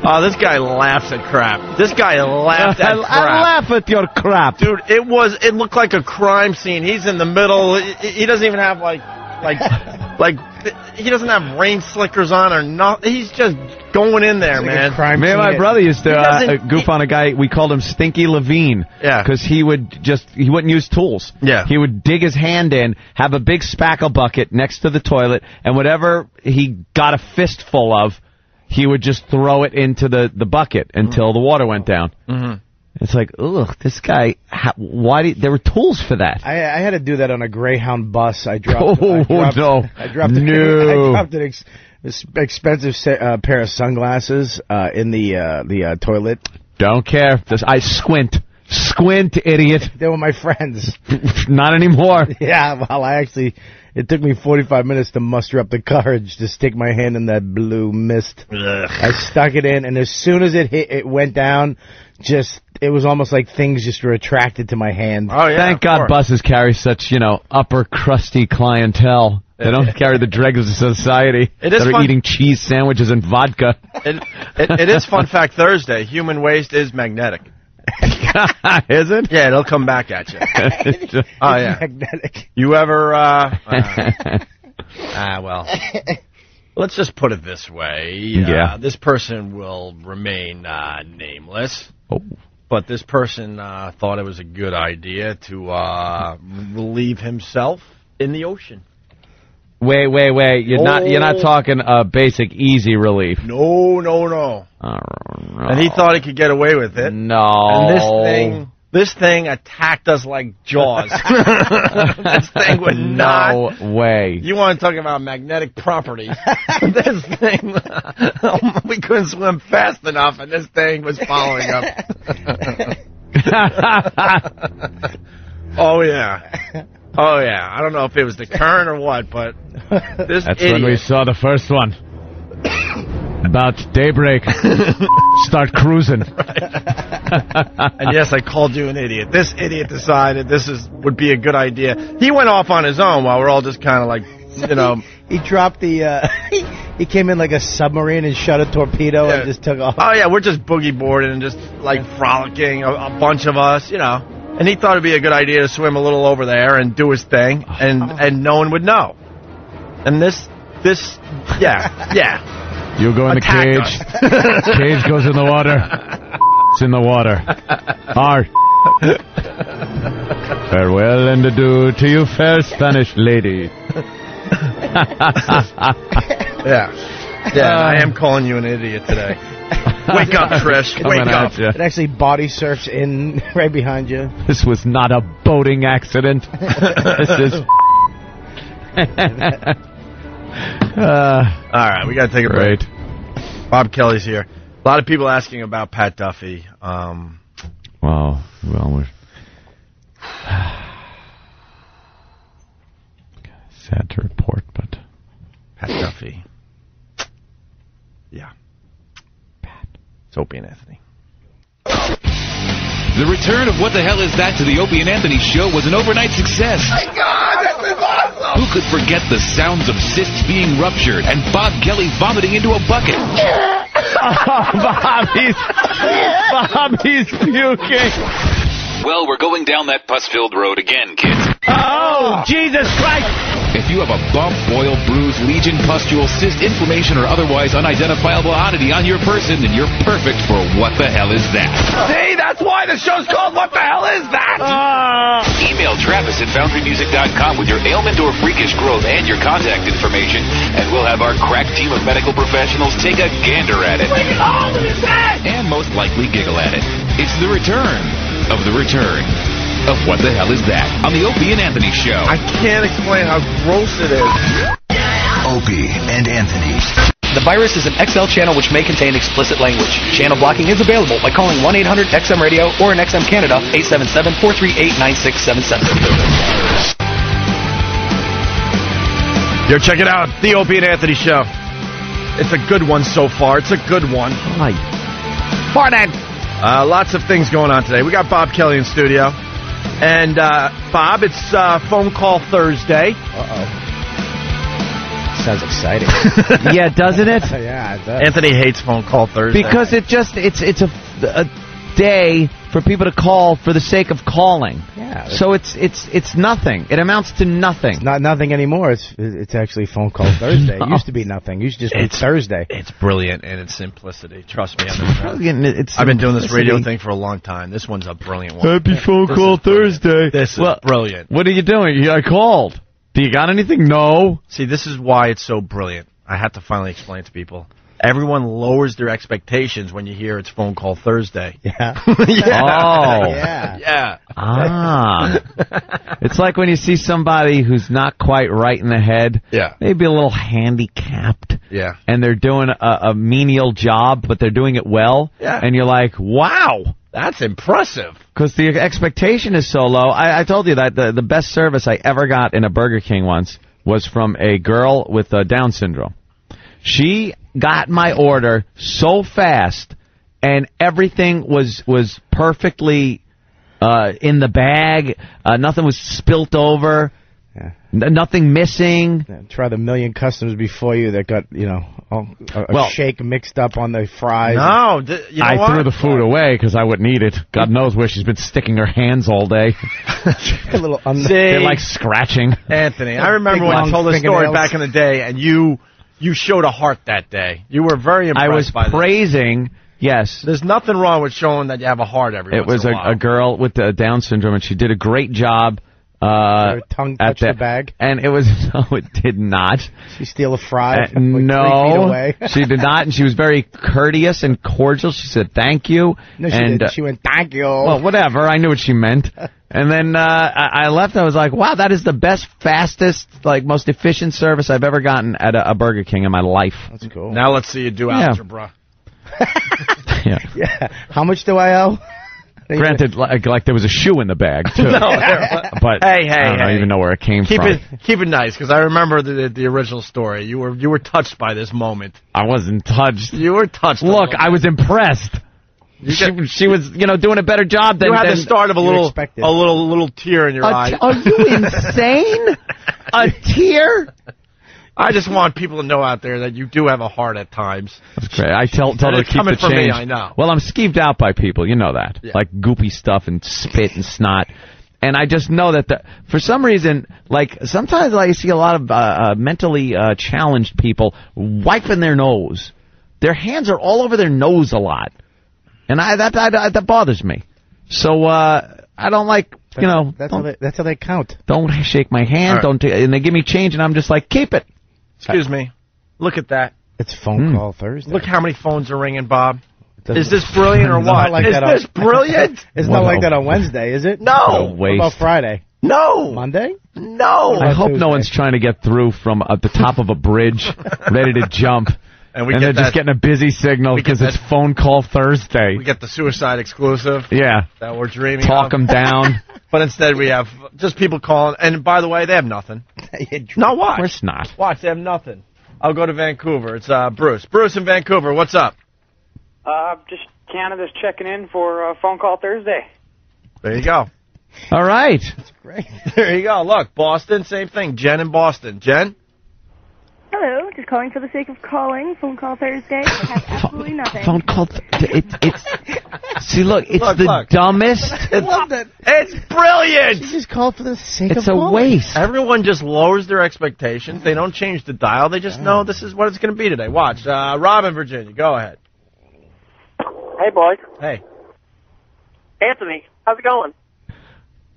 Oh, this guy laughs at crap. This guy laughed at crap. I laugh at your crap. Dude, it looked like a crime scene. He's in the middle. He doesn't even have like he doesn't have rain slickers on or nothing. He's just going in there, man. Me and my brother used to goof on a guy. We called him Stinky Levine. Yeah. Because he wouldn't use tools. Yeah. He would dig his hand in, have a big spackle bucket next to the toilet, and whatever he got a fistful of, he would just throw it into the bucket until the water went down. Mm-hmm. It's like, ugh, this guy, there were tools for that. I had to do that on a Greyhound bus. I dropped no. I dropped an expensive pair of sunglasses in the toilet. Don't care. I squint. Squint, idiot. They were my friends. Not anymore. Yeah, well, it took me 45 minutes to muster up the courage to stick my hand in that blue mist. Ugh. I stuck it in, and as soon as it went down, it was almost like things just were attracted to my hand. Oh, yeah. Thank God buses carry such, upper crusty clientele. They don't carry the dregs of society that are eating cheese sandwiches and vodka. It is Fun Fact Thursday. Human waste is magnetic. Is it? Yeah, it'll come back at you. Oh, yeah. Magnetic. You ever, well, let's just put it this way. Yeah. This person will remain nameless. Oh. But this person thought it was a good idea to relieve himself in the ocean. Wait. You're not talking basic easy relief. No. No. And he thought he could get away with it. No. And this thing attacked us like Jaws. This thing would not. No way. You want to talk about magnetic properties? This thing, we couldn't swim fast enough, and this thing was following up. Oh yeah. I don't know if it was the current or what, but this That's idiot. when we saw the first one. About daybreak. Start cruising. And yes, I called you an idiot. This idiot decided would be a good idea. He went off on his own while we're all just kind of like, He dropped the, he came in like a submarine and shot a torpedo and just took off. Oh, yeah, we're just boogie boarding and just, like, frolicking, a bunch of us, And he thought it'd be a good idea to swim a little over there and do his thing, and no one would know. And this, yeah. You go in the cage. Cage goes in the water. It's in the water. Art. Farewell and adieu to you, fair Spanish lady. Yeah, I am calling you an idiot today. Wake up, Trish. Wake up. It actually body surfs in right behind you. This was not a boating accident. This is... All right, we got to take a break. Bob Kelly's here. A lot of people asking about Pat Duffy. Well, we're... sad to report, but... Pat Duffy. Yeah. It's Opie and Anthony. The return of What the Hell Is That to the Opie and Anthony show was an overnight success. My God, this is awesome! Who could forget the sounds of cysts being ruptured and Bob Kelly vomiting into a bucket? Bobby's puking. Well, we're going down that pus-filled road again, kids. Oh, Jesus Christ! If you have a bump, boil, bruise, lesion, pustule, cyst, inflammation, or otherwise unidentifiable oddity on your person, then you're perfect for What the Hell Is That? See, that's why the show's called What the Hell Is That? Email Travis at FoundryMusic.com with your ailment or freakish growth and your contact information, and we'll have our crack team of medical professionals take a gander at it. Bring it home with his head! And most likely giggle at it. It's the return of the return of What the Hell Is That on the Opie and Anthony Show. I can't explain how gross it is. Opie and Anthony. The virus is an XL channel which may contain explicit language. Channel blocking is available by calling 1-800-XM-RADIO or in XM Canada, 877-438-9677. Yo, check it out. The Opie and Anthony Show. It's a good one so far. It's a good one. Hi. Morning. Lots of things going on today. We got Bob Kelly in studio. And, Bob, it's Phone Call Thursday. Sounds exciting. Yeah, doesn't it? Yeah, it does. Anthony hates Phone Call Thursday. Because it's a day for people to call for the sake of calling. Yeah. So it's nothing. It amounts to nothing. It's not nothing anymore. It's actually Phone Call Thursday. It used to be nothing. It used to just be Thursday. It's brilliant in its simplicity. Trust me. I've been doing this radio thing for a long time. This one's a brilliant one. Happy Phone Call Thursday. This is brilliant. What are you doing? I called. Do you got anything? No. See, this is why it's so brilliant. I have to finally explain it to people. Everyone lowers their expectations when you hear it's Phone Call Thursday. Yeah. Yeah. Oh. Yeah. Ah. It's like when you see somebody who's not quite right in the head. Yeah. Maybe a little handicapped. Yeah. And they're doing a menial job, but they're doing it well. Yeah. And you're like, wow. That's impressive. Because the expectation is so low. I told you that the best service I ever got in a Burger King once was from a girl with Down syndrome. She got my order so fast, and everything was perfectly in the bag. Nothing was spilt over. Nothing missing. Yeah, try the million customers before you that got, a shake mixed up on the fries. No, you know I threw the food away because I wouldn't eat it. God knows where she's been sticking her hands all day. A little They're like scratching. Anthony, I remember when I told this story back in the day, and you showed a heart that day. You were very impressed. I was praising. Yes. There's nothing wrong with showing that you have a heart every once in a while. It was a girl with Down syndrome, and she did a great job. Her tongue touched the bag? And it was, no, it did not. She steal a fry? No, 3 feet away. She did not, and she was very courteous and cordial. She said, thank you. No, she didn't. She went, thank you. Well, whatever. I knew what she meant. And then I left. I was like, wow, that is the best, fastest, most efficient service I've ever gotten at a Burger King in my life. That's cool. Now let's see you do algebra. Yeah. How much do I owe? Granted, like there was a shoe in the bag too. No, but I don't even know where it came from. Keep it nice, because I remember the original story. You were touched by this moment. I wasn't touched. You were touched. Look, I was impressed. She was, doing a better job than. You had the start of a little tear in your eye. Are you insane? A tear? I just want people to know out there that you do have a heart at times. That's great. I tell her to keep the change. Me, I know. Well, I'm skeeved out by people. You know that. Yeah. Like goopy stuff and spit and snot. And I just know that for some reason, sometimes I see a lot of mentally challenged people wiping their nose. Their hands are all over their nose a lot. And that bothers me. So I don't like, That's how they count. Don't shake my hand. Right. And they give me change, and I'm just like, keep it. Excuse me. Look at that. It's phone call Thursday. Look how many phones are ringing, Bob. Is this brilliant or what? Is this brilliant? It's not like that on Wednesday, is it? No. What about Friday? No. Monday? No. I hope no one's trying to get through from the top of a bridge, ready to jump. And they're just getting a busy signal because it's phone call Thursday. We get the suicide exclusive. Yeah. That we're dreaming Talk them down. But instead we have just people calling. And by the way, they have nothing. No, watch. Of course not. Watch, they have nothing. I'll go to Vancouver. It's Bruce. Bruce in Vancouver, what's up? Just Canada's checking in for phone call Thursday. There you go. All right. That's great. There you go. Look, Boston, same thing. Jen in Boston. Jen? Hello, just calling for the sake of calling. Phone call Thursday. I have absolutely nothing. Phone call. See, look, it's the dumbest. I love that. It's brilliant. She just called for the sake of calling. It's a waste. Everyone just lowers their expectations. They don't change the dial. They just know this is what it's going to be today. Watch. Rob in Virginia, go ahead. Hey, boys. Hey. Anthony, how's it going?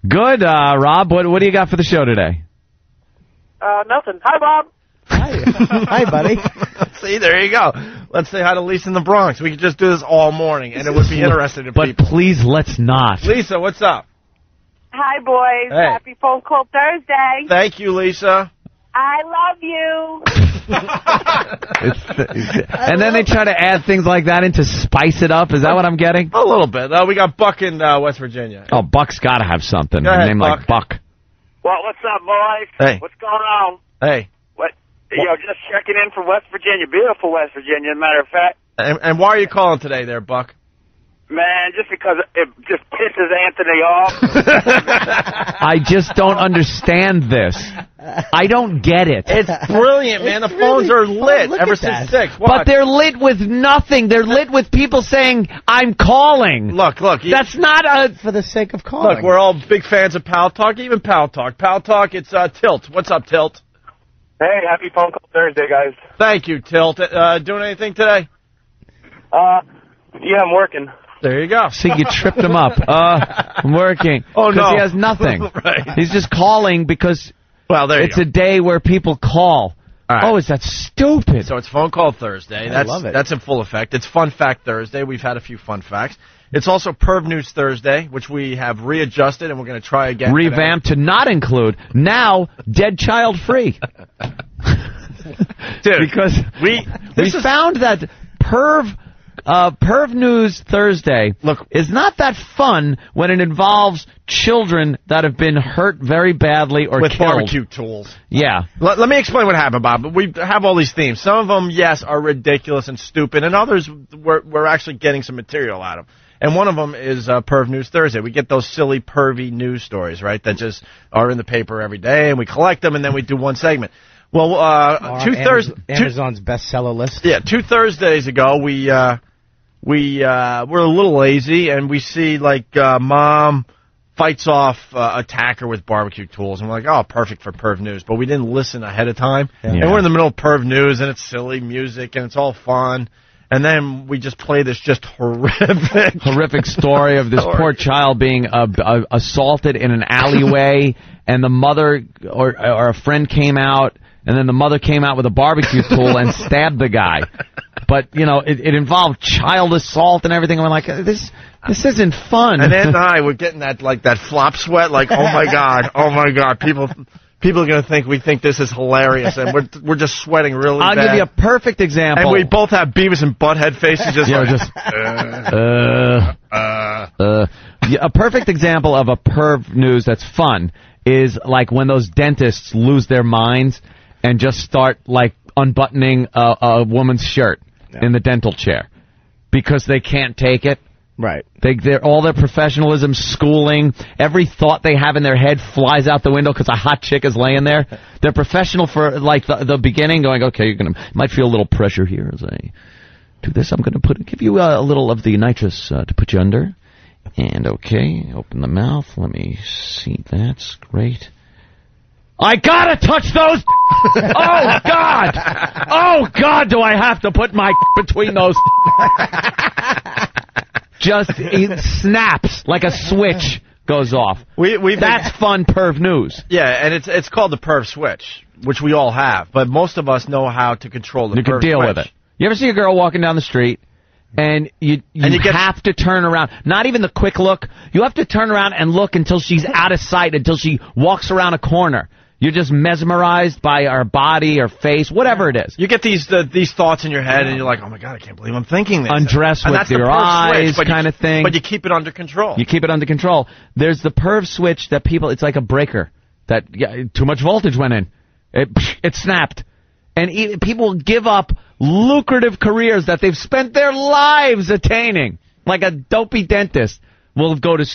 Good, Rob. What do you got for the show today? Nothing. Hi, Bob. Hi, buddy. See, there you go. Let's say hi to Lisa in the Bronx. We could just do this all morning, and it would be interesting to people. But please, let's not. Lisa, what's up? Hi, boys. Hey. Happy phone call Thursday. Thank you, Lisa. I love you. And then they try to add things like that in to spice it up. Is that what I'm getting? A little bit. We got Buck in West Virginia. Oh, Buck's got to have something. Go ahead, a name Buck. like Buck. Well, what's up, boys? Hey. What's going on? Hey. Just checking in from West Virginia. Beautiful West Virginia, as a matter of fact. And why are you calling today there, Buck? Man, just because it just pisses Anthony off. I just don't understand this. I don't get it. It's brilliant, man. The phones are lit ever since 6. Watch. But they're lit with nothing. They're lit with people saying, I'm calling. Look. That's not for the sake of calling. Look, we're all big fans of paltalk, even paltalk. Paltalk, it's Tilt. What's up, Tilt? Hey, happy phone call Thursday, guys. Thank you, Tilt. Doing anything today? Yeah, I'm working. There you go. See, you tripped him up. I'm working. Oh, no. Because he has nothing. Right. He's just calling because it's a day where people call. Right. Oh, is that stupid? So it's Phone Call Thursday. I love it. That's in full effect. It's Fun Fact Thursday. We've had a few fun facts. It's also Perv News Thursday, which we have readjusted, and we're going to try again. Revamped to not include, now, dead child free. Dude, because we found that Perv News Thursday is not that fun when it involves children that have been hurt very badly or with killed. Barbecue tools. Yeah. Let me explain what happened, Bob. We have all these themes. Some of them, yes, are ridiculous and stupid, and others we're actually getting some material out of. And one of them is Perv News Thursday. We get those silly, pervy news stories, right, that just are in the paper every day, and we collect them, and then we do one segment. Well, Amazon's bestseller list. Yeah, 2 Thursdays ago, we were a little lazy, and we see, like, mom fights off attacker with barbecue tools, and we're like, oh, perfect for Perv News. But we didn't listen ahead of time. Yeah. And we're in the middle of Perv News, and it's silly music, and it's all fun. And then we just play this just horrific story of this poor child being assaulted in an alleyway, and the mother or a friend came out, and then the mother came out with a barbecue tool and stabbed the guy. But, you know, it involved child assault and everything. And we're like, this isn't fun. And Ed and I were getting that flop sweat, like, oh my God, people are going to think we think this is hilarious, and we're just sweating really bad. I'll give you a perfect example. And we both have Beavis and Butthead faces, just a perfect example of a Perv News that's fun is like when those dentists lose their minds and just start like unbuttoning a woman's shirt in the dental chair because they can't take it. Right. They're all their professionalism, schooling, every thought they have in their head flies out the window because a hot chick is laying there. They're professional for like the beginning, going, okay, you might feel a little pressure here as I do this. I'm going to give you a little of the nitrous to put you under. And okay, open the mouth. Let me see. That's great. I gotta touch those. Oh God! Oh God! Do I have to put my between those? Just it snaps like a switch goes off. That's fun Perv News. Yeah, and it's called the Perv Switch, which we all have, but most of us know how to control the Perv Switch. You can deal with it. You ever see a girl walking down the street and you have to turn around? Not even the quick look. You have to turn around and look until she's out of sight, until she walks around a corner. You're just mesmerized by her body, her face, whatever it is. You get these thoughts in your head, and you're like, oh, my God, I can't believe I'm thinking this. Undress with your eyes kind of thing. But you keep it under control. You keep it under control. There's the Perv Switch that it's like a breaker. Too much voltage went in. It snapped. And people give up lucrative careers that they've spent their lives attaining, like a dopey dentist. Will go to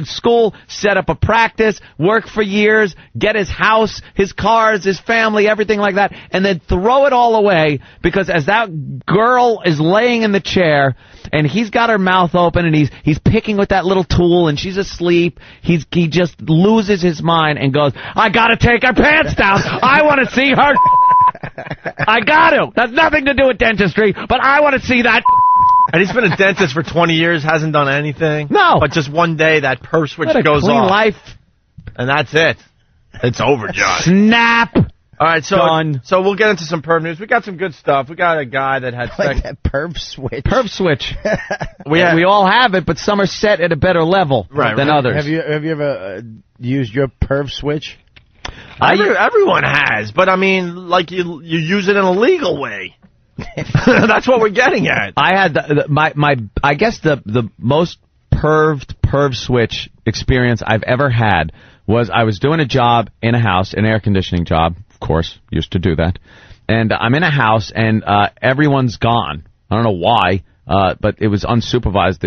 school, set up a practice, work for years, get his house, his cars, his family, everything like that, and then throw it all away because as that girl is laying in the chair and he's got her mouth open and he's picking with that little tool and she's asleep, he just loses his mind and goes, I gotta take her pants down. I want to see her. I got to. That's nothing to do with dentistry, but I want to see that. And he's been a dentist for 20 years, hasn't done anything. No. But just one day, that Perv Switch goes clean off. Life. And that's it. It's over, John. Snap. All right, so Done. So we'll get into some Perv News. We got some good stuff. We got a guy that had like that Perv Switch. Perv Switch. we all have it, but some are set at a better level than others. Have you ever used your Perv Switch? Everyone has, but I mean, like you use it in a legal way. That's what we're getting at. I had I guess the most Perv Switch experience I've ever had was I was doing a job in a house, an air conditioning job, of course, used to do that. And I'm in a house and everyone's gone. I don't know why, but it was unsupervised.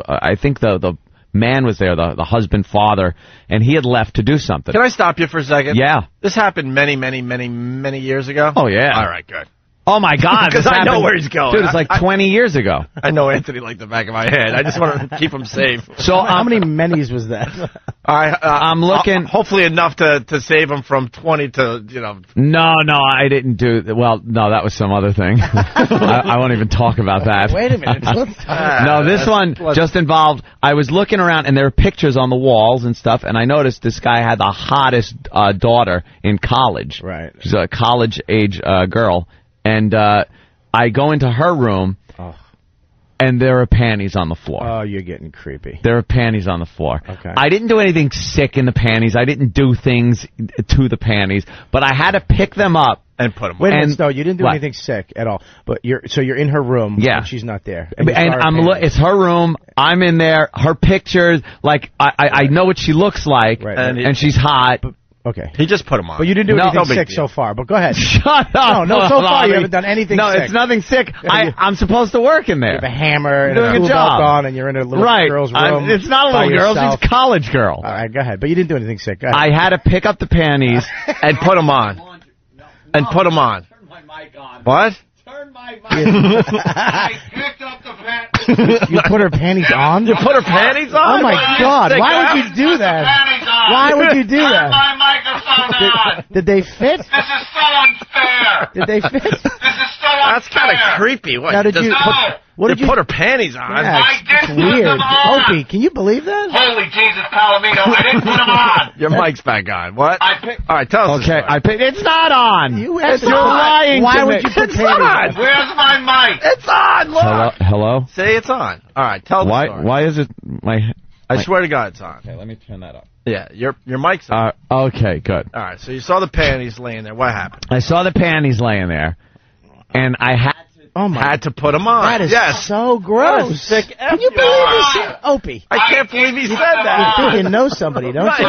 I think the man was there, the husband, father, and he had left to do something. Can I stop you for a second? Yeah. This happened many years ago. Oh, yeah. All right, good. Oh, my God. Because I know where he's going. Dude, it's like 20 years ago. I know Anthony like the back of my head. I just want to keep him safe. So how many many's was that? I'm looking. Hopefully enough to save him from 20 to, No, I didn't do. Well, no, that was some other thing. I won't even talk about that. Wait a minute. No, this one just involved. I was looking around, and there were pictures on the walls and stuff, and I noticed this guy had the hottest daughter in college. Right. She's a college-age girl. And I go into her room, and there are panties on the floor. Oh, you're getting creepy. There are panties on the floor. Okay. I didn't do anything sick in the panties. I didn't do things to the panties, but I had to pick them up and put them. Wait a minute, no, you didn't do anything sick at all. But you're in her room. Yeah. And she's not there. And it's her room. I'm in there. Her pictures. Like I know what she looks like, right. And she's hot. Okay. He just put them on. But you didn't do anything sick so far. But go ahead. Shut up. No, so far you haven't done anything sick. No, it's nothing sick. I'm supposed to work in there. You have a hammer and doing a a job on, and you're in a little girl's room. It's not a little girl. It's a college girl. All right, go ahead. But you didn't do anything sick. Go ahead. I had to pick up the panties and put them on. And put them on. Turn my mic on. What? Turn my mic. I picked up the panties. You put her panties on? You put her panties on? Oh, my God. Why would you do that? Why would you do that? Turn my microphone on. Did they fit? This is so unfair. Did they fit? This is so unfair. That's kind of creepy. What? Now, did you put her panties on? Yeah, it's weird. Opie, can you believe that? Holy Jesus, Palomino, I didn't put them on. Your mic's back on. What? All right, tell us. Okay, it's not on. You're lying. Why to would me. you put It's on. Where's my mic? It's on. Look. Hello? See, it's on. All right, tell the story. Why is it my... I swear to God it's on. Okay, let me turn that up. Yeah, your mic's on. Okay, good. All right, so you saw the panties laying there. What happened? I saw the panties laying there, and I had to put them on. That is so gross. Sick. Can you believe this? Opie. I can't believe he said that. You think you know somebody, don't you?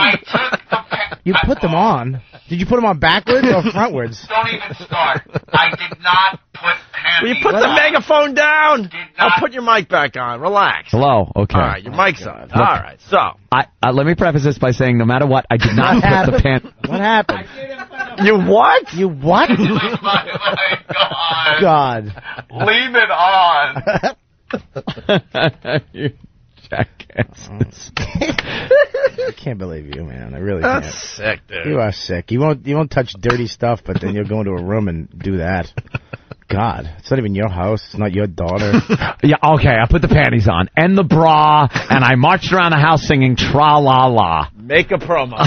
You put them on. Did you put them on backwards or frontwards? Don't even start. I did not put panties Will you put the megaphone down? I'll put your mic back on. Relax. Hello. Okay. All right, your mic's on. All right, so. Let me preface this by saying, no matter what, I did not put the pants. What happened? You what? You what? God. Leave it on. You jackasses. I can't believe you, man. I really can't. That's sick, dude. You are sick. You won't touch dirty stuff, but then you'll go into a room and do that. God, it's not even your house. It's not your daughter. Yeah, okay, I put the panties on and the bra, and I marched around the house singing tra-la-la. Make a promo. All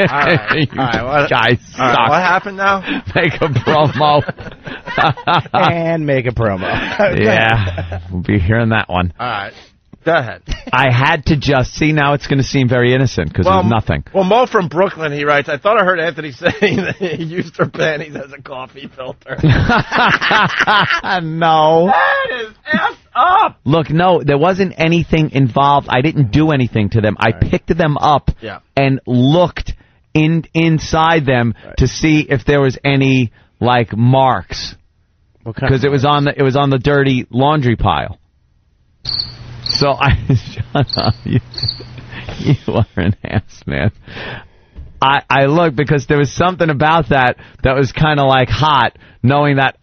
right. What, guys, all right, what happened now? Make a promo. And make a promo. Yeah, we'll be hearing that one. All right. Go ahead. I had to just see. Now it's going to seem very innocent because it was nothing. Well, Mo from Brooklyn, he writes, I thought I heard Anthony saying that he used her panties as a coffee filter. No. That is effed up. Look, no, there wasn't anything involved. I didn't do anything to them. I picked them up and looked inside them to see if there was any like marks because it was on the dirty laundry pile. So shut up. You are an ass, man. I looked because there was something about that was kind of like hot, knowing that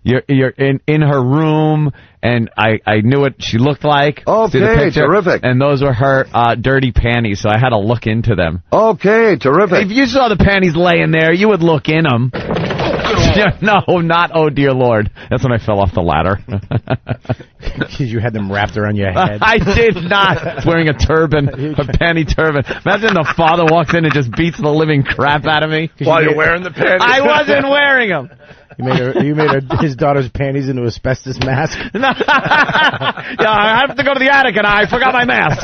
you're in her room, and I knew what she looked like. Okay, see the picture, terrific. And those were her dirty panties, so I had to look into them. Okay, terrific. If you saw the panties laying there, you would look in them. No, not oh dear Lord. That's when I fell off the ladder. Because you had them wrapped around your head. I did not. Wearing a turban, a panty turban. Imagine the father walks in and just beats the living crap out of me. While you're wearing the panties. I wasn't wearing them. You made his daughter's panties into asbestos mask. Yeah, I have to go to the attic and I forgot my mask.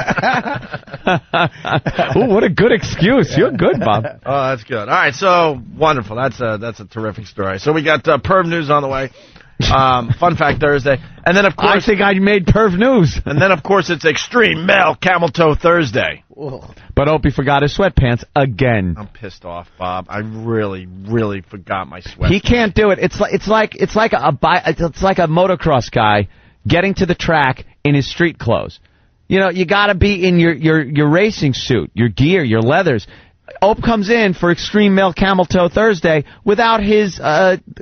Ooh, what a good excuse. You're good, Bob. Oh, that's good. All right, so wonderful. That's a terrific story. So we got perv news on the way. Fun Fact Thursday. And then, of course... I think I made perv news. And then, of course, it's Extreme Male Camel Toe Thursday. But Opie forgot his sweatpants again. I'm pissed off, Bob. I really, really forgot my sweatpants. He can't do it. It's like a motocross guy getting to the track in his street clothes. You know, you got to be in your racing suit, your gear, your leathers. Ope comes in for Extreme Male Camel Toe Thursday without his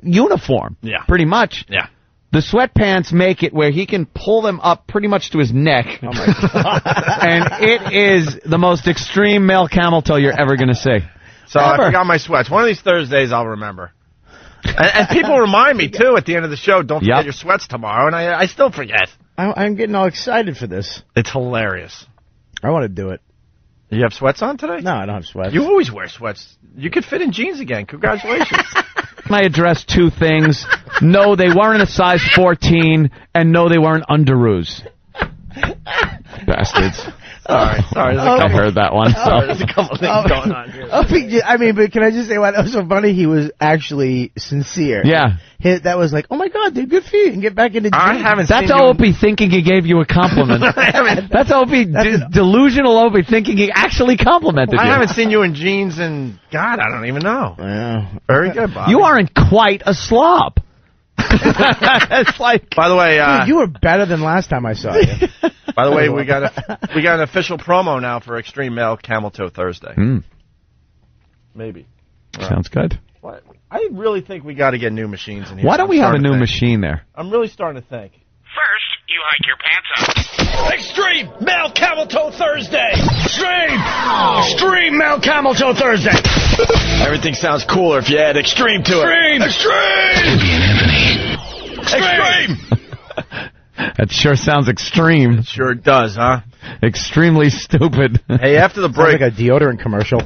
uniform. Yeah. Pretty much. Yeah. The sweatpants make it where he can pull them up pretty much to his neck. Oh my God. And it is the most extreme male camel toe you're ever going to see. So I forgot my sweats. One of these Thursdays I'll remember. And people remind me, too, at the end of the show, don't forget your sweats tomorrow, and I still forget. I'm getting all excited for this. It's hilarious. I want to do it. You have sweats on today? No, I don't have sweats. You always wear sweats. You could fit in jeans again. Congratulations. I addressed two things. No, they weren't a size 14, and no, they weren't underoos. Bastards. Sorry. I heard that one. There's a couple things going on here. I mean, but can I just say what? That was so funny. He was actually sincere. Yeah. That was like, oh my God, dude, good for you. And get back into gym. I haven't That's seen Opie thinking he gave you a compliment. That's Opie, delusional Opie thinking he actually complimented you. I haven't seen you in jeans and, God, I don't even know. Yeah. Very good, Bob. You aren't quite a slob. It's like, by the way, dude, you were better than last time I saw you. By the way, we got an official promo now for Extreme Male Camel Toe Thursday. Maybe. Sounds good. What? I really think we got to get new machines in here. Why don't we have a new machine there? I'm really starting to think. First, you hike your pants up. Extreme Male Camel Toe Thursday. Extreme Male Camel Toe Thursday. Everything sounds cooler if you add extreme to it. Extreme. That sure sounds extreme. It sure does, huh? Extremely stupid. Hey, after the break, like a deodorant commercial.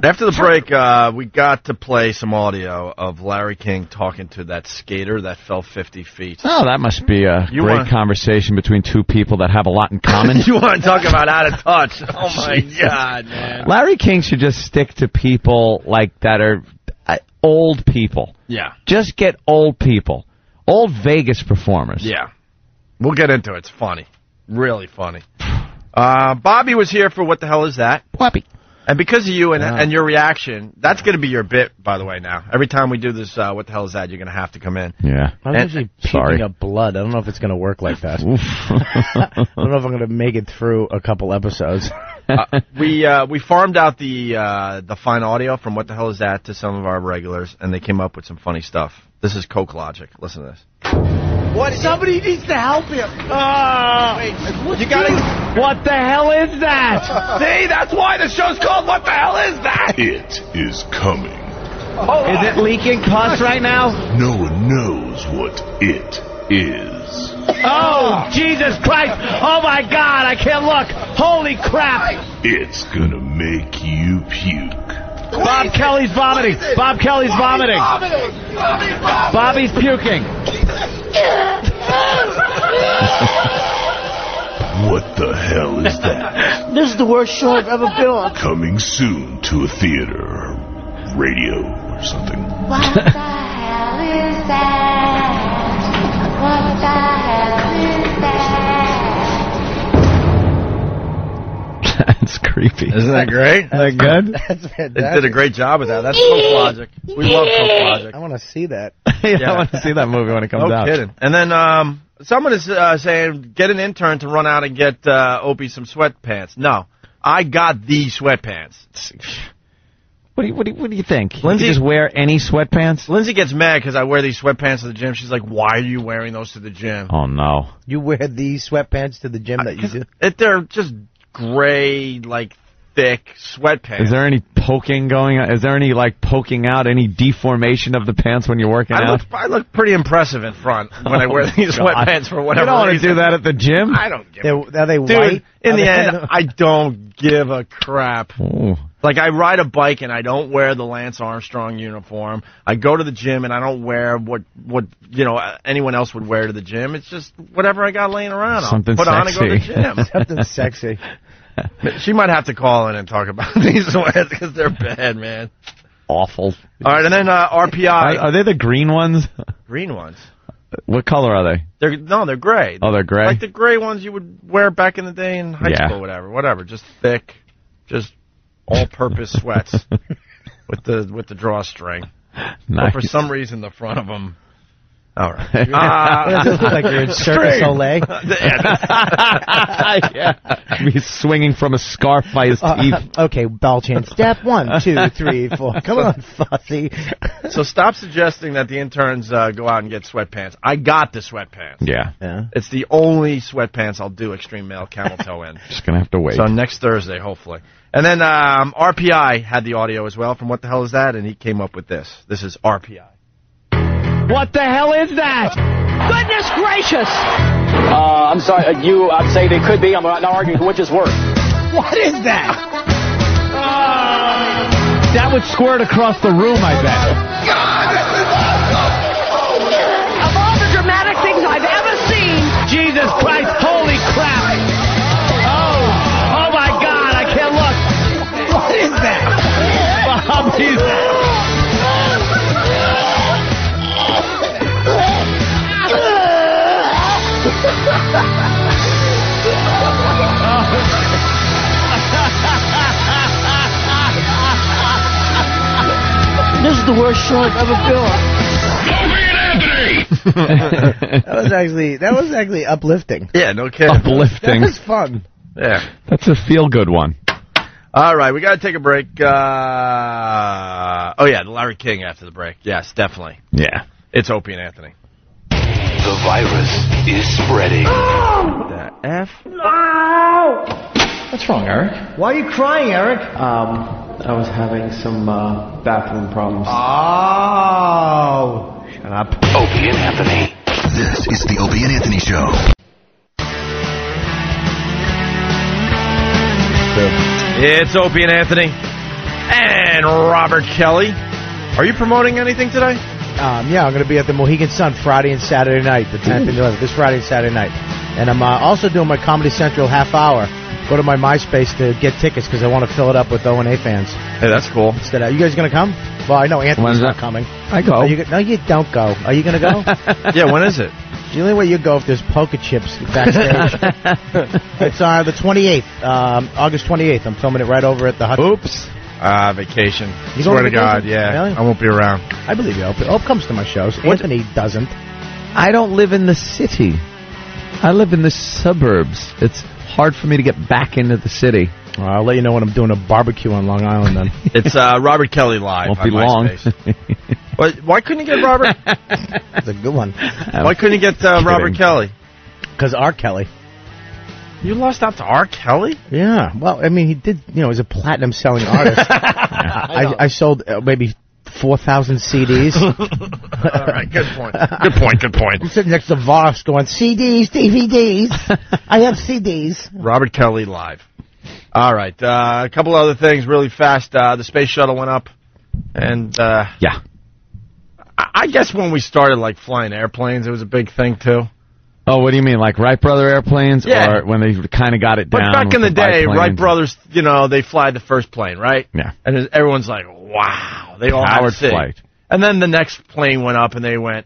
After the break, we got to play some audio of Larry King talking to that skater that fell 50 feet. Oh, that must be a great conversation between two people that have a lot in common. You want to talk about out of touch? Oh, my God, man. Larry King should just stick to people like that are old people. Yeah. Just get old people. Old Vegas performers. Yeah. We'll get into it. It's funny. Really funny. Bobby was here for What the Hell Is That? Bobby. And because of you and your reaction, that's going to be your bit, by the way, now. Every time we do this, What the Hell Is That, you're going to have to come in. Yeah. I'm usually puking up blood. I don't know if it's going to work like that. I don't know if I'm going to make it through a couple episodes. We farmed out the fine audio from What the Hell Is That to some of our regulars, and they came up with some funny stuff. This is Coke Logic. Listen to this. Somebody needs to help him. You gotta. What the hell is that? See, that's why the show's called What the Hell Is That? It is coming. Is it leaking pus right now? No one knows what it is. Oh, Jesus Christ. Oh, my God. I can't look. Holy crap. It's gonna make you puke. Bob Kelly's vomiting. Bob Kelly's vomiting. Bobby's puking. What the hell is that? This is the worst show I've ever been on. Coming soon to a theater, radio, or something. What the hell is that? What the hell is that? That's creepy. Isn't that great? Is that good? That's fantastic. They did a great job with that. That's Coke Logic. We love Coke Logic. I want to see that. I want to see that movie when it comes out. No kidding. And then someone is saying, get an intern to run out and get Opie some sweatpants. No, I got the sweatpants. What do you think? Lindsay, you just wear any sweatpants? Lindsay gets mad because I wear these sweatpants to the gym. She's like, why are you wearing those to the gym? Oh, no. You wear these sweatpants to the gym that you do? They're just gray, like, thick sweatpants. Is there any poking going on? Is there any, like, poking out, any deformation of the pants when you're working out? I look pretty impressive in front when I wear these sweatpants for whatever reason. You don't want to do that at the gym? I don't give a crap. Are they Dude, white? in the end, I don't give a crap. Ooh. Like, I ride a bike and I don't wear the Lance Armstrong uniform. I go to the gym and I don't wear what anyone else would wear to the gym. It's just whatever I got laying around. Something I'll put on and go to the sexy. gym. Something sexy. She might have to call in and talk about these sweats because they're bad, man. Awful. All right, and then RPI. Are they the green ones? Green ones. What color are they? They're gray. Oh, they're gray? Like the gray ones you would wear back in the day in high school or whatever. Just thick, just all-purpose sweats with the drawstring. Nice. But for some reason, the front of them. All right. Does it look like you're in Cirque du Soleil? Yeah. He's swinging from a scarf by his teeth. Okay, ball chain. Step 1, 2, 3, 4. Come on, Fussy. So stop suggesting that the interns go out and get sweatpants. I got the sweatpants. Yeah. It's the only sweatpants I'll do Extreme Male Camel Toe in. Just going to have to wait. So next Thursday, hopefully. And then RPI had the audio as well from What the Hell Is That? And he came up with this. This is RPI. What the hell is that? Goodness gracious! I'm sorry, I'd say they could be. I'm not arguing which is worse. What is that? That would squirt across the room, I bet. Of all the dramatic things I've ever seen... Jesus Christ, holy crap! This is the worst show I've ever been on. That was actually uplifting. Yeah, no kidding. Uplifting. That was fun. Yeah. That's a feel-good one. All right, we got to take a break. The Larry King after the break. Yes, definitely. Yeah. It's Opie and Anthony. The virus is spreading. The F? No! What's wrong, Eric? Why are you crying, Eric? I was having some bathroom problems. Oh! Shut up. Opie and Anthony. This is the Opie and Anthony Show. It's Opie and Anthony and Robert Kelly. Are you promoting anything today? Yeah, I'm going to be at the Mohegan Sun Friday and Saturday night, the 10th and 11th, this Friday and Saturday night. And I'm also doing my Comedy Central half hour. Go to my MySpace to get tickets because I want to fill it up with O&A fans. Hey, that's cool. You guys going to come? Well, I know Anthony's not coming. I go. No, you don't go. Are you going to go? Yeah, when is it? The only way you go if there's poker chips backstage. It's the 28th, August 28th. I'm filming it right over at the Hudson. Oops. Vacation. You Swear going to God, yeah. Really? I won't be around. I believe you. Ope comes to my shows. Anthony doesn't. I don't live in the city. I live in the suburbs. It's hard for me to get back into the city. Well, I'll let you know when I'm doing a barbecue on Long Island then. It's Robert Kelly Live. Won't be long. Why couldn't you get Robert? That's a good one. Why couldn't you get Robert Kelly? Because R. Kelly. You lost out to R. Kelly? Yeah. Well, I mean, he did, he's a platinum selling artist. I sold maybe 4,000 CDs. All right, good point. Good point. I'm sitting next to Voss going, CDs, DVDs. I have CDs. Robert Kelly Live. All right. A couple other things really fast. The space shuttle went up. And, yeah. I guess when we started, flying airplanes, it was a big thing, too. Oh, what do you mean, like Wright Brother airplanes? Yeah. Or when they kind of got it down? But back in the day, Wright Brothers, they fly the first plane, right? Yeah. And everyone's like, wow. They all Powered had flight. And then the next plane went up, and they went,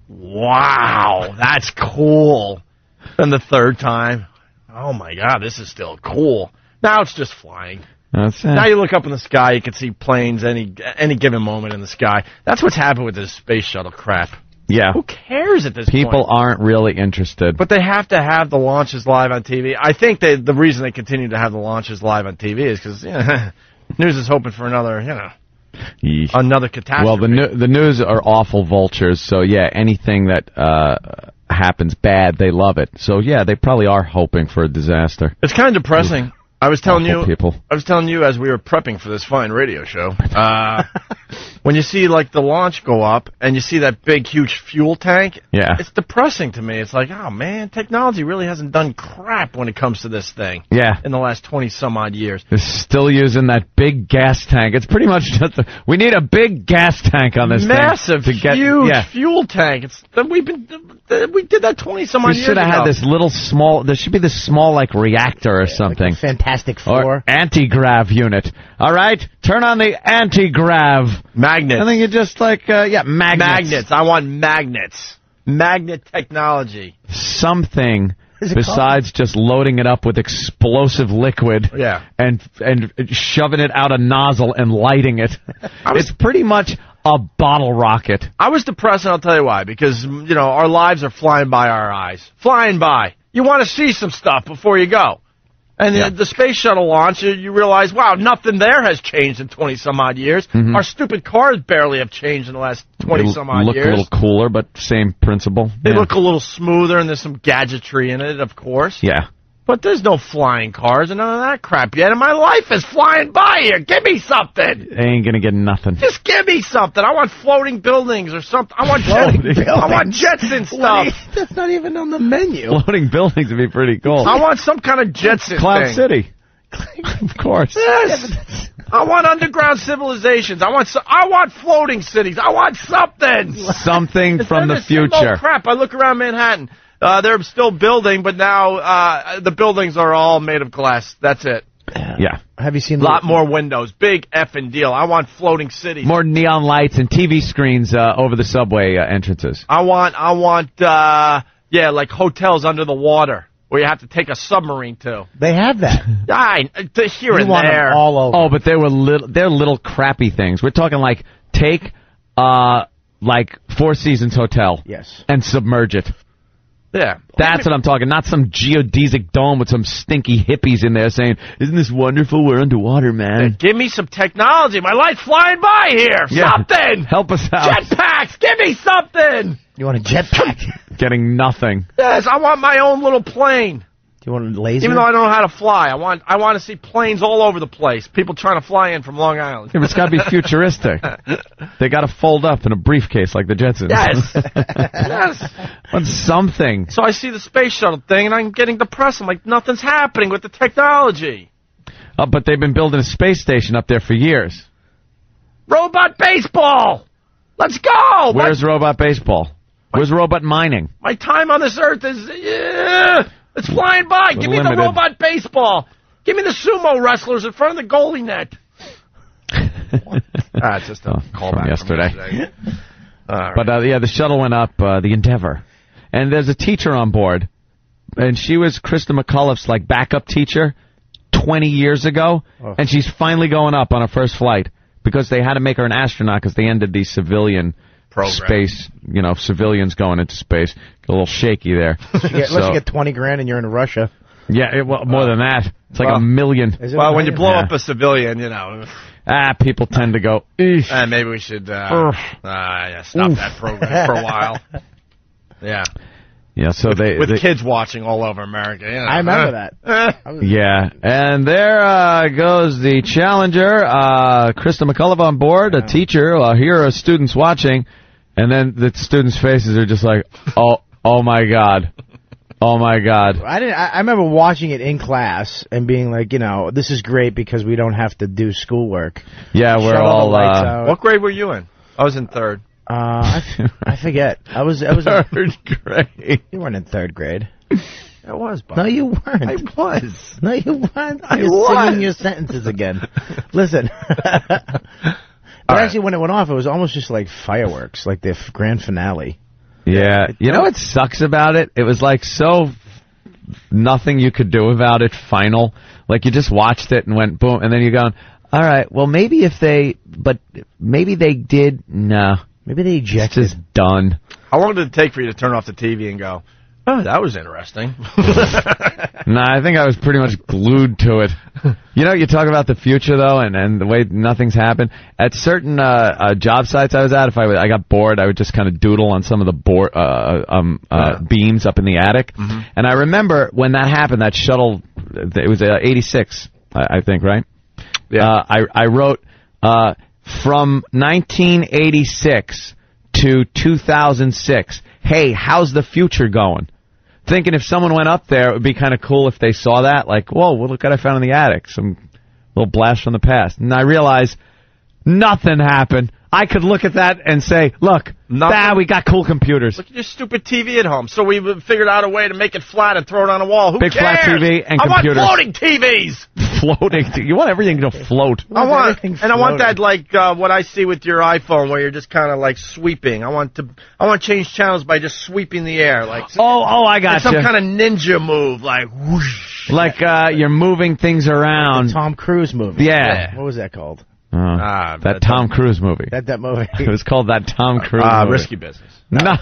wow, that's cool. Then the third time, oh, my God, this is still cool. Now it's just flying. That's it. Now you look up in the sky, you can see planes any given moment in the sky. That's what's happened with this space shuttle crap. Yeah. Who cares at this point? People aren't really interested. But they have to have the launches live on TV. I think the reason they continue to have the launches live on TV is because news is hoping for another catastrophe. Well, the news are awful vultures, so yeah, anything that happens bad, they love it. So yeah, they probably are hoping for a disaster. It's kind of depressing. I was telling you as we were prepping for this fine radio show, when you see the launch go up and you see that big huge fuel tank, it's depressing to me. It's like, oh man, technology really hasn't done crap when it comes to this thing. Yeah. In the last 20 some odd years. They're still using that big gas tank. It's pretty much just we need a big gas tank on this massive, thing. Huge fuel tank. We did that 20 some odd years ago. We should have had this little small, there should be this small reactor or something. Fantastic Four. Or anti-grav unit. All right? Turn on the anti-grav. Magnets. I think you just magnets. Magnets. I want magnets. Magnet technology. Something besides just loading it up with explosive liquid and shoving it out a nozzle and lighting it. It's pretty much a bottle rocket. I was depressed, and I'll tell you why. Because, our lives are flying by our eyes. Flying by. You want to see some stuff before you go. And the space shuttle launch, you realize, wow, nothing there has changed in 20-some-odd years. Mm-hmm. Our stupid cars barely have changed in the last 20-some-odd years. They look a little cooler, but same principle. They look a little smoother, and there's some gadgetry in it, of course. Yeah. But there's no flying cars and none of that crap yet, and my life is flying by here. Give me something. They ain't going to get nothing. Just give me something. I want floating buildings or something. I want jets and stuff. That's not even on the menu. Floating buildings would be pretty cool. I want some kind of Jetson Cloud thing. City. Of course. Yes. I want underground civilizations. I want floating cities. I want something. Something from the future. Crap. I look around Manhattan. They're still building, but now the buildings are all made of glass. That's it. Yeah. Have you seen a lot more windows? Big effing deal. I want floating cities. More neon lights and TV screens over the subway entrances. I want Yeah, like hotels under the water where you have to take a submarine to. They have that. Here and want there. them all over. Oh, but they're little crappy things. We're talking like take like Four Seasons Hotel. Yes. And submerge it. Yeah. That's what I'm talking. Not some geodesic dome with some stinky hippies in there saying, "Isn't this wonderful? We're underwater, man." Give me some technology. My light's flying by here. Yeah. Something. Help us out. Jetpacks. Give me something. You want a jetpack? Getting nothing. Yes, I want my own little plane. Do you want a laser? Even though I don't know how to fly, I want to see planes all over the place. People trying to fly in from Long Island. Yeah, but it's got to be futuristic. They got to fold up in a briefcase like the Jetsons. Yes. Yes. Want something. So I see the space shuttle thing, and I'm getting depressed. I'm like, nothing's happening with the technology. Oh, but they've been building a space station up there for years. Robot baseball. Let's go. Where's robot baseball? Where's robot mining? My time on this earth is... it's flying by. Give me the robot baseball. Give me the sumo wrestlers in front of the goalie net. It's just a callback from yesterday. Right. But the shuttle went up, the Endeavour, and there's a teacher on board, and she was Krista McCullough's like backup teacher 20 years ago, and she's finally going up on her first flight because they had to make her an astronaut because they ended the civilian space, civilians going into space. A little shaky there. Unless you get 20 grand and you're in Russia. Yeah, more than that. It's like $1 million. Well, when you blow up a civilian, people tend to go, eesh. Maybe we should stop that program for a while. Yeah. Yeah, so with kids watching all over America. I remember that. Yeah, and there goes the Challenger, Krista McCullough on board, a teacher. Here are students watching, and then the students' faces are just like, oh my God. Oh my God! I remember watching it in class and being like, this is great because we don't have to do schoolwork. Yeah, we're all. What grade were you in? I was in third. I forget. I was third grade. You weren't in third grade. I was, Bob. No, you weren't. I was. No, you weren't. I You're was. singing your sentences again. Listen. Actually, when it went off, it was almost just like fireworks, like the grand finale. Yeah. You know what sucks about it? It was like so nothing you could do about it final. Like you just watched it and went boom, and then you're going, all right, well, maybe they did. No. Maybe they ejected. It's just done. How long did it take for you to turn off the TV and go, oh, that was interesting? Nah, I think I was pretty much glued to it. You talk about the future, though, and the way nothing's happened. At certain job sites I was at, if I got bored, I would just kind of doodle on some of the beams up in the attic. Mm-hmm. And I remember when that happened, that shuttle, it was 86, I think, right? Yeah. I wrote, from 1986 to 2006, hey, how's the future going? Thinking if someone went up there, it would be kind of cool if they saw that. Like, whoa, look what I found in the attic. Some little blast from the past. And I realized nothing happened. I could look at that and say, look, we got cool computers. Look at your stupid TV at home. So we figured out a way to make it flat and throw it on a wall. Who Big cares? flat TV and computers. I want floating TVs. Floating. You want everything to float. I want that like what I see with your iPhone, where you're just kind of like sweeping. I want to change channels by just sweeping the air, like I got some kind of ninja move, like whoosh. Like you're moving things around. The Tom Cruise movie. Yeah. What was that called? That Tom Cruise movie. That movie. It was called that Tom Cruise movie. Risky Business. No,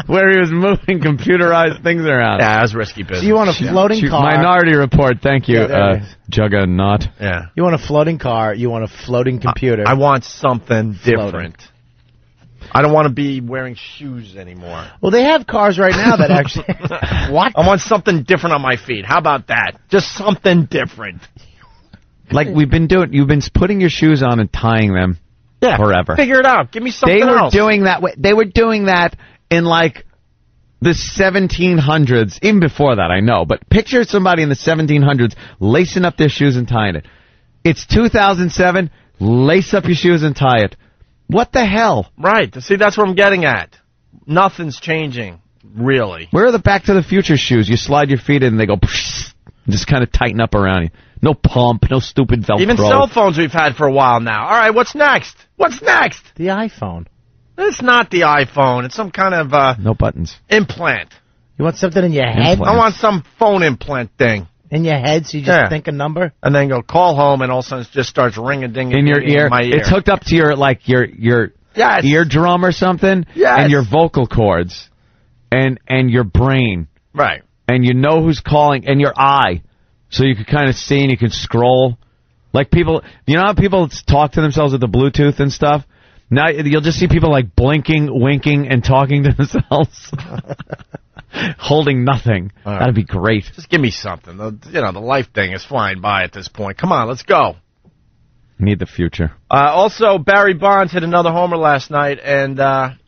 where he was moving computerized things around. Yeah, that was Risky Business. So you want a floating car? Minority Report, thank you, Juggernaut. Yeah. You want a floating car, you want a floating computer. I want something different. I don't want to be wearing shoes anymore. Well, they have cars right now that actually... What? I want something different on my feet. How about that? Just something different. Like you've been putting your shoes on and tying them forever. Figure it out. Give me something else. They were doing that in like the 1700s, even before that, I know. But picture somebody in the 1700s lacing up their shoes and tying it. It's 2007. Lace up your shoes and tie it. What the hell? Right. See, that's what I'm getting at. Nothing's changing, really. Where are the Back to the Future shoes? You slide your feet in and they go just kind of tighten up around you. No pump, no stupid Velcro. Even cell phones we've had for a while now. All right, what's next? What's next? The iPhone. It's not the iPhone. It's some kind of no buttons implant. You want something in your head? I want some phone implant thing. In your head, so you just think a number? And then go call home, and all of a sudden it just starts ring-a-ding in your ear. In my ear. It's hooked up to your eardrum or something, and your vocal cords, and your brain, right? And you know who's calling, and your eye, so you can kind of see and you can scroll. Like people, you know how people talk to themselves with the Bluetooth and stuff. Now you'll just see people like blinking, winking, and talking to themselves. Holding nothing. Right. That'd be great. Just give me something. The life thing is flying by at this point. Come on, let's go. Need the future. Also, Barry Bonds hit another homer last night, and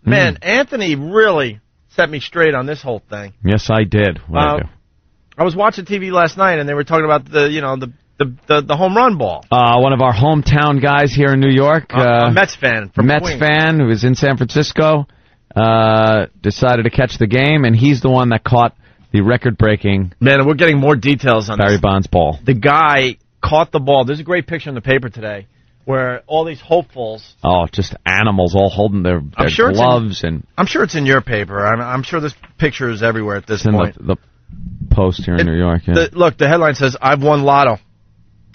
man, Anthony really set me straight on this whole thing. Yes, I did. I was watching TV last night, and they were talking about the home run ball. One of our hometown guys here in New York. A Mets fan from Queens. Fan who was in San Francisco. Decided to catch the game, and he's the one that caught the record-breaking. Man, we're getting more details on Barry Bonds ball. The guy caught the ball. There's a great picture in the paper today where all these hopefuls. Oh, just animals all holding their gloves and. I'm sure it's in your paper. I'm sure this picture is everywhere at this point. The Post here in New York. Yeah. Look, the headline says, "I've won Lotto."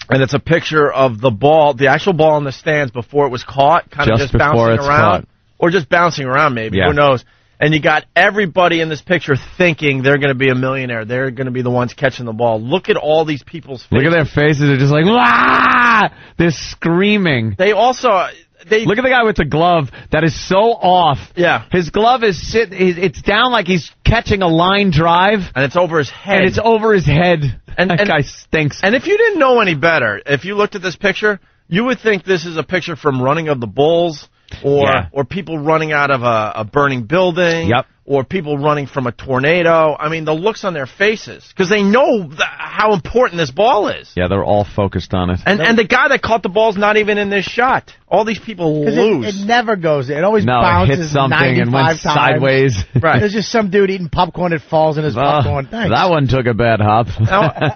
And it's a picture of the ball, the actual ball in the stands before it was caught, kind of just bouncing around. Caught. Or just bouncing around, maybe. Who knows? And you got everybody in this picture thinking they're going to be a millionaire. They're going to be the ones catching the ball. Look at all these people's faces. Look at their faces. They're just like, "Wah!" They're screaming. They also... Look at the guy with the glove that is so off. Yeah. His glove is it's down like he's catching a line drive. And it's over his head. And it's over his head. And that guy stinks. And if you didn't know any better, if you looked at this picture, you would think this is a picture from Running of the Bulls or people running out of a burning building. Yep. Or people running from a tornado. I mean, the looks on their faces. Because they know how important this ball is. Yeah, they're all focused on it. And the guy that caught the ball's not even in this shot. All these people lose. It never goes. It always bounces it hit something and went times. sideways. Right. There's just some dude eating popcorn that falls in his popcorn. Thanks. That one took a bad hop.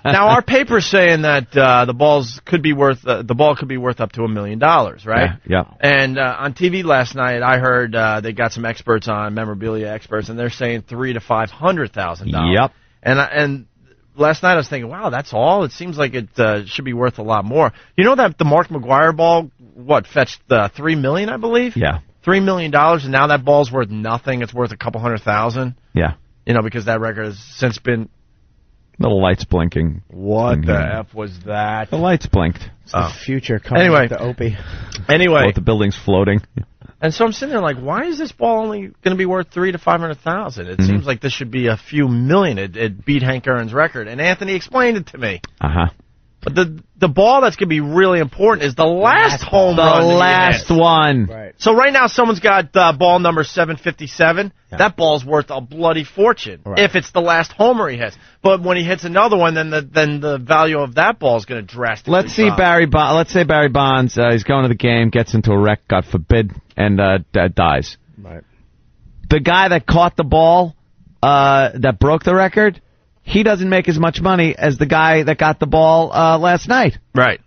Now our paper's saying that the ball could be worth up to $1 million, right? Yeah. And on TV last night, I heard they got some experts on, memorabilia experts, and they're saying $300,000 to $500,000. Yep. And last night I was thinking, wow, that's all? It seems like it should be worth a lot more. You know that the Mark McGwire ball, fetched $3 million, I believe? Yeah. $3 million, and now that ball's worth nothing. It's worth a couple $100,000. Yeah. Because that record has since been... Little lights blinking. What the F was that? The lights blinked. It's the future coming with the Opie. Anyway. Both the buildings floating. And so I'm sitting there like, why is this ball only going to be worth $300,000 to $500,000? It seems like this should be a few million. It beat Hank Aaron's record. And Anthony explained it to me. Uh-huh. But the ball that's going to be really important is the last home run. The last one. Right. So right now someone's got ball number 757. Yeah. That ball's worth a bloody fortune if it's the last homer he hits. But when he hits another one, then the value of that ball is going to drastically Let's say Barry Bonds, he's going to the game, gets into a wreck, God forbid, and dies. Right. The guy that caught the ball that broke the record, he doesn't make as much money as the guy that got the ball last night. Right.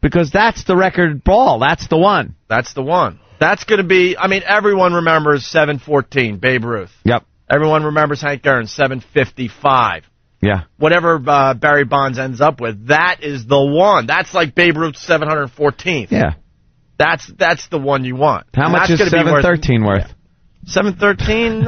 Because that's the record ball. That's the one. That's the one. That's going to be, everyone remembers 714, Babe Ruth. Yep. Everyone remembers Hank Aaron, 755. Yeah. Whatever Barry Bonds ends up with, that is the one. That's like Babe Ruth's 714th. Yeah. That's the one you want. How much is 713 worth? 713?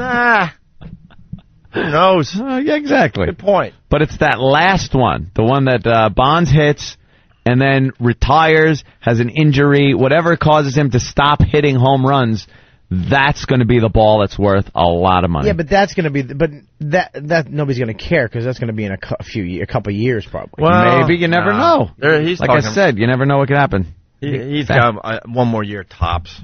Who knows? Yeah, exactly. Good point. But it's that last one, the one that Bonds hits and then retires, has an injury, whatever causes him to stop hitting home runs, that's going to be the ball that's worth a lot of money. Yeah, but that's going to be, that nobody's going to care because that's going to be in a couple of years probably. Well, maybe you never know. Like I said, you never know what could happen. He's got one more year tops.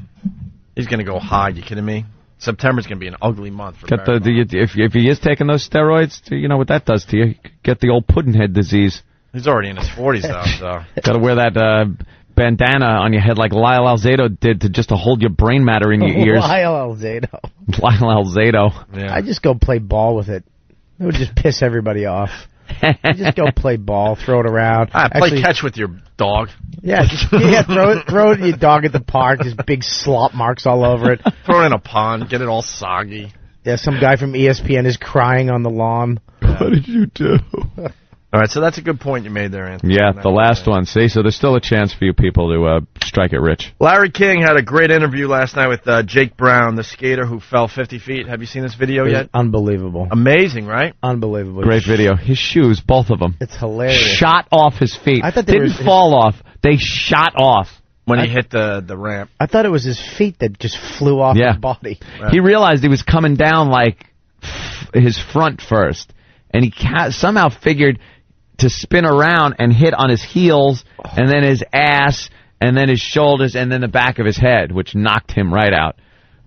He's going to go high. You kidding me? September's going to be an ugly month for Barry Bonds. If he is taking those steroids, you know what that does to you. You get the old puddinhead disease. He's already in his 40s, though. So. Got to wear that bandana on your head like Lyle Alzado did to hold your brain matter in your ears. Lyle Alzado. Lyle Alzado. Yeah. I'd just go play ball with it. It would just piss everybody off. You just go play ball, throw it around. Play catch with your dog. Yeah, throw your dog at the park. There's big slop marks all over it. Throw it in a pond, get it all soggy. Yeah, some guy from ESPN is crying on the lawn. What did you do? All right, so that's a good point you made there, Anthony. Yeah, the last one. See, so there's still a chance for you people to strike it rich. Larry King had a great interview last night with Jake Brown, the skater who fell 50 feet. Have you seen this video yet? Unbelievable. Amazing, right? Unbelievable. Great video. His shoes, both of them. It's hilarious. Shot off his feet. I thought they didn't fall off. They shot off. When he hit the ramp. I thought it was his feet that just flew off his body. Right. He realized he was coming down like his front first. And he somehow figured to spin around and hit on his heels, and then his ass, and then his shoulders, and then the back of his head, which knocked him right out.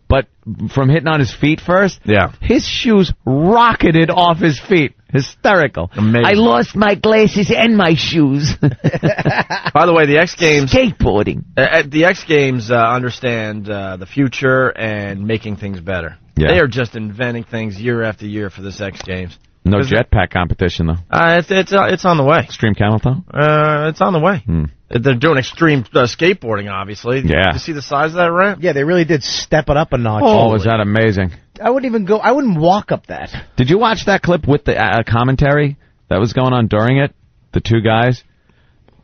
But from hitting on his feet first, his shoes rocketed off his feet. Hysterical. Amazing. I lost my glasses and my shoes. By the way, the X Games... Skateboarding. The X Games understand the future and making things better. Yeah. They are just inventing things year after year for this X Games. No jetpack competition, though. It's on the way. Extreme camel toe? It's on the way. They're doing extreme skateboarding, obviously. Yeah. Did you see the size of that ramp? Yeah, they really did step it up a notch. Oh, was that amazing? I wouldn't walk up that. Did you watch that clip with the commentary that was going on during it? The two guys?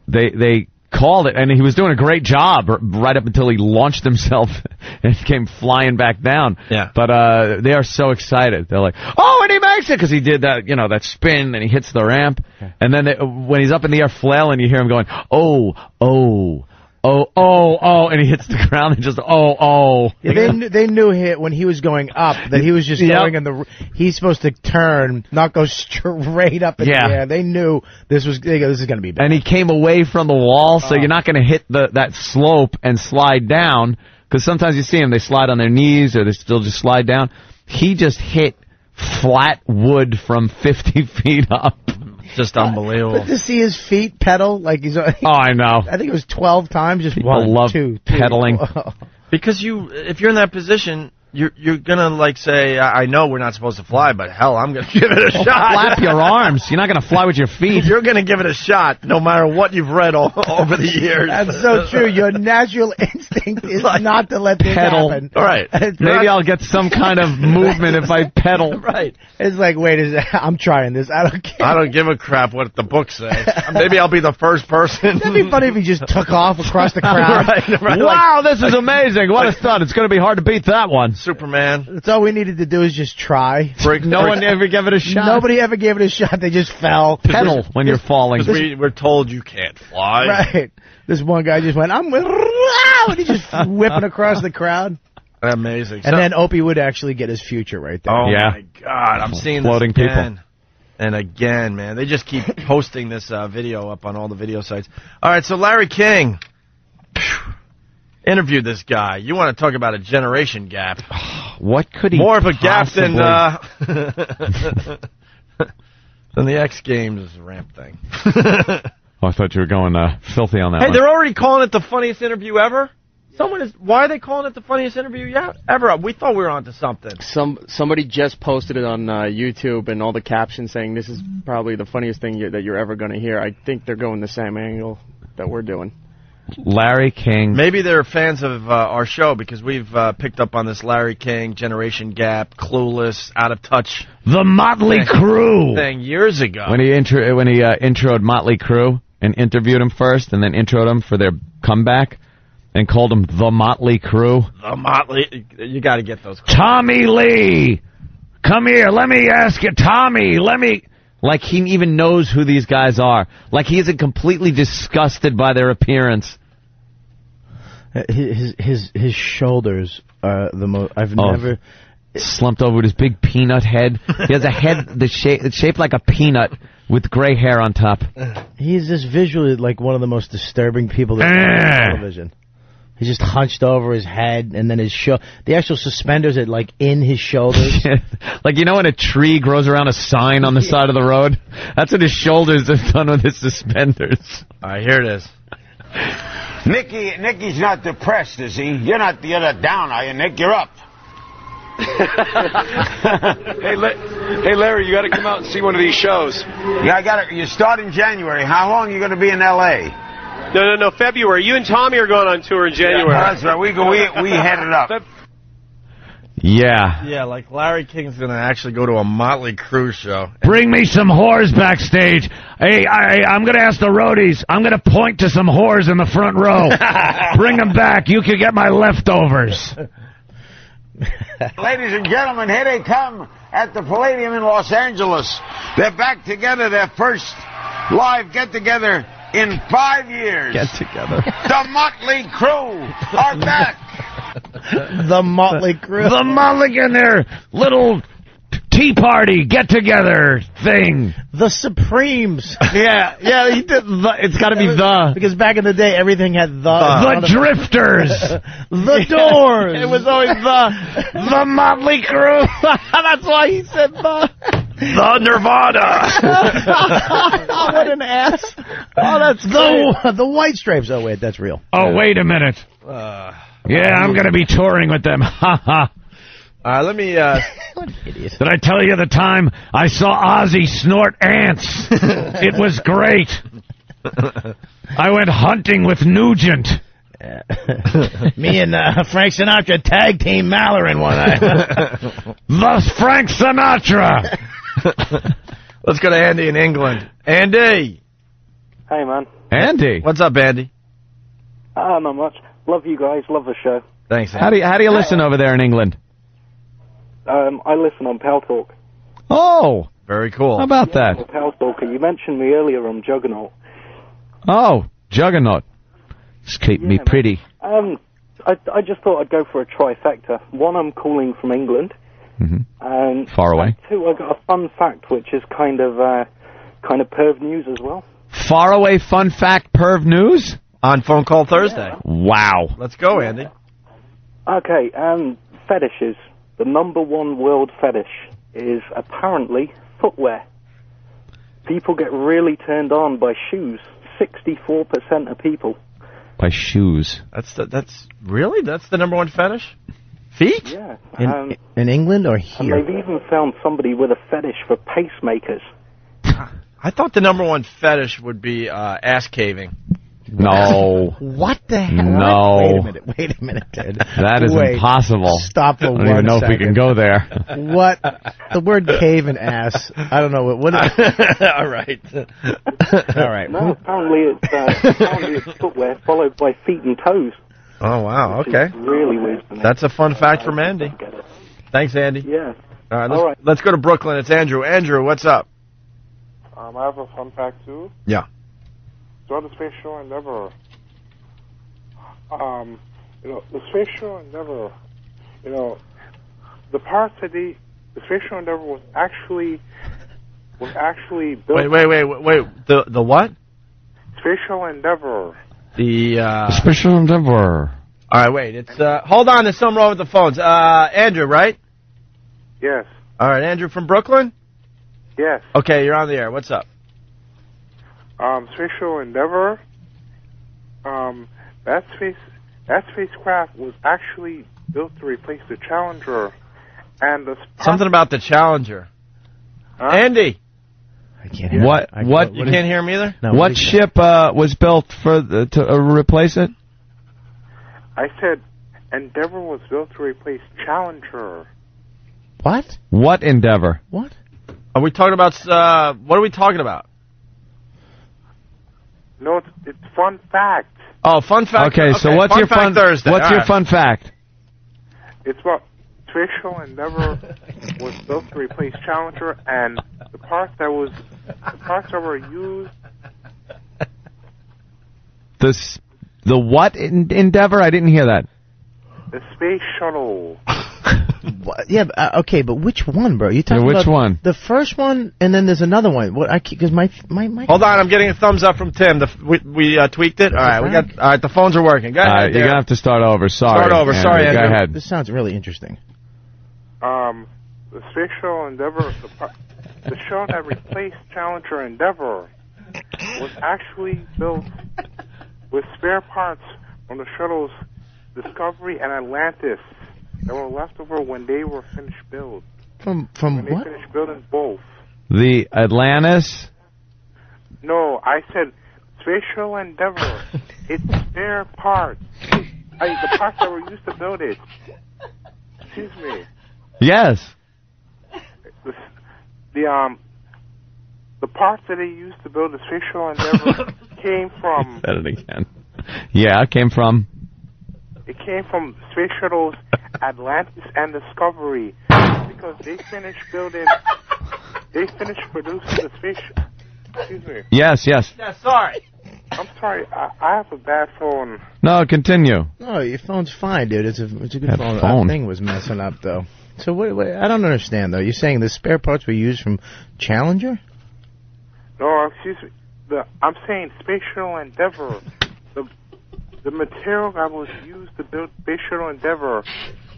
They called it, and he was doing a great job right up until he launched himself and came flying back down. Yeah. But they are so excited. They're like, oh, and he makes it, because he did that, that spin, and he hits the ramp. Okay. And then when he's up in the air flailing, you hear him going, oh, and he hits the ground and just, Yeah, they knew when he was going up that he was just going in he's supposed to turn, not go straight up in the air. They knew this is going to be bad. And he came away from the wall, so you're not going to hit that slope and slide down, because sometimes you see them, they slide on their knees or they still just slide down. He just hit flat wood from 50 feet up. Just unbelievable. But to see his feet pedal like he's... I know. I think it was 12 times. Just People love pedaling. Because if you're in that position, you're gonna say, I know we're not supposed to fly, but hell, I'm gonna give it a shot. Flap your arms. You're not gonna fly with your feet. You're gonna give it a shot, no matter what you've read over the years. That's so true. Your natural instinct is not to let this pedal. happen. All right. Maybe I'll get some kind of movement if I pedal. Right. It's like, I'm trying this. I don't care. I don't give a crap what the books say. Maybe I'll be the first person. That'd be funny if he just took off across the crowd. Right. Wow, this is amazing. What a stunt. It's going to be hard to beat that one. Superman. That's all we needed to do is just try. No one ever gave it a shot. Nobody ever gave it a shot. They just fell. Pedal when you're falling. We're told you can't fly. Right. This one guy just went, and he just whipping across the crowd. Amazing. And then Opie would actually get his future right there. Oh, my God. I'm seeing floating this again. People. And again, man. They just keep posting this video up on all the video sites. All right, so Larry King interviewed this guy. You want to talk about a generation gap. What could he More of a gap than than the X Games ramp thing. I thought you were going filthy on that one. Hey, they're already calling it the funniest interview ever? Why are they calling it the funniest interview ever? We thought we were onto something. Somebody just posted it on YouTube, and all the captions saying this is probably the funniest thing that you're ever going to hear. I think they're going the same angle that we're doing. Larry King. Maybe they're fans of our show, because we've picked up on this Larry King, generation gap, clueless, out of touch. The Motley Crue thing years ago. When he introed Motley Crue and interviewed him first, and then introed him for their comeback, and called him the Motley Crue. The Motley. You got to get those. Tommy Lee, come here. Let me ask you, Tommy. Like he even knows who these guys are. Like he isn't completely disgusted by their appearance. His shoulders are the most. I've never slumped over with his big peanut head. He has a head that's shaped like a peanut with gray hair on top. He's just visually like one of the most disturbing people that's on television. He's just hunched over his head, and then the actual suspenders are like in his shoulders. Like, when a tree grows around a sign on the side of the road? That's what his shoulders have done with his suspenders. All right, here it is. Nicky's not depressed, is he? You're not the other down, are you, Nick? You're up. Hey, Larry, you got to come out and see one of these shows. Yeah, I got it. You start in January. How long are you going to be in L.A.? No, February. You and Tommy are going on tour in January. Yeah, that's right. We headed up. Yeah. Yeah, like Larry King's going to actually go to a Motley Crue show. Bring me some whores backstage. Hey, I'm going to ask the roadies. I'm going to point to some whores in the front row. Bring them back. You can get my leftovers. Ladies and gentlemen, here they come at the Palladium in Los Angeles. They're back together, their first live get-together in 5 years. Get together. The Motley Crue are back. The Motley Crue. The Motley and their little tea party get-together thing. The Supremes. Yeah, he did. It's got to be the. Because back in the day, everything had the. The Drifters. The Doors. It was always the Motley Crue. That's why he said the. The Nirvana. What an ass. Oh, that's the White Stripes. Oh, wait, that's real. Oh, wait a minute. Yeah, I'm going to be touring with them. Ha ha. All right, let me... What an idiot. Did I tell you the time I saw Ozzy snort ants? It was great. I went hunting with Nugent. Me and Frank Sinatra tag team Mallorin one night. The Frank Sinatra. Let's go to Andy in England. Andy. Hey, man. Andy. What's up, Andy? Not much. Love you guys. Love the show. Thanks, Andy. How do you listen over there in England? I listen on paltalk. Oh. Very cool. How about that? Paltalk. You mentioned me earlier on Juggernaut. Oh, Juggernaut. Just keep me pretty. I just thought I'd go for a trifecta. One, I'm calling from England. Mm-hmm. Far away. Two, I got a fun fact, which is kind of perv news as well. Far away fun fact perv news? On Phone Call Thursday. Yeah. Wow. Let's go, Andy. Okay, fetishes. The #1 world fetish is apparently footwear. People get really turned on by shoes. 64% of people. By shoes. That's the #1 fetish? Feet? Yeah. In England or here? And they've even found somebody with a fetish for pacemakers. I thought the #1 fetish would be ass caving. No. What the hell? No. Wait a minute, Ted. That is impossible. Stop for I 1 don't even know second. if we can go there. What? The word cave and ass. I don't know. What All right. All right. No, apparently it's footwear followed by feet and toes. Oh, wow. Okay. Really weird for me. That's a fun fact from Andy. Thanks, Andy. Yeah. All right. Let's go to Brooklyn. It's Andrew. Andrew, what's up? I have a fun fact, too. Yeah. So the Space Shuttle Endeavour, the Space Shuttle Endeavour, the parts that the Space Shuttle Endeavour was actually built. Wait. The what? Space Shuttle Endeavour. The Special Endeavour. All right, wait. It's hold on. There's something wrong with the phones. Andrew, right? Yes. All right, Andrew from Brooklyn. Yes. Okay, you're on the air. What's up? Space Shuttle Endeavour. That spacecraft was actually built to replace the Challenger, and Something about the Challenger. Huh? Andy. I can't hear. What? You can't hear him either. No, what ship was built to replace it? I said Endeavour was built to replace Challenger. What? What Endeavor? What? Are we talking about? What are we talking about? No, it's fun fact. Oh, fun fact. Okay, so what's your fun Thursday? What's your fun fact? It's about Space Shuttle Endeavour was built to replace Challenger, and the parts that were used. The what Endeavor? I didn't hear that. The Space Shuttle. Yeah, okay, but which one, bro? You talking which about one? The first one, and then there's another one. What? Because my. Hold on, I'm getting a thumbs up from Tim. We tweaked it. All right, we got. All right, the phones are working. Go ahead. You're gonna have to start over. Sorry. Start over. Sorry, Andrew. Andrew. Go ahead. This sounds really interesting. The Space Shuttle Endeavour, the shuttle that replaced Challenger Endeavour, was actually built with spare parts from the shuttles Discovery and Atlantis. that were left over when they were finished build. From when what? They finished building both. The Atlantis? No, I said Shuttle Endeavour. It's spare parts. The parts that were used to build it. Excuse me. Yes. The parts that they used to build the Shuttle Endeavour came from. Said it again. Yeah, it came from. It came from Space Shuttles Atlantis and Discovery because they finished building. They finished producing the space. Excuse me. Yes. Yeah, sorry. I'm sorry. I have a bad phone. No, continue. No, your phone's fine, dude. It's a good That phone. phone. That thing was messing up, though. So what, I don't understand, though. You're saying the spare parts were used from Challenger? No, excuse me. I'm saying Space Shuttle Endeavour. The material that was used to build Space Shuttle Endeavour.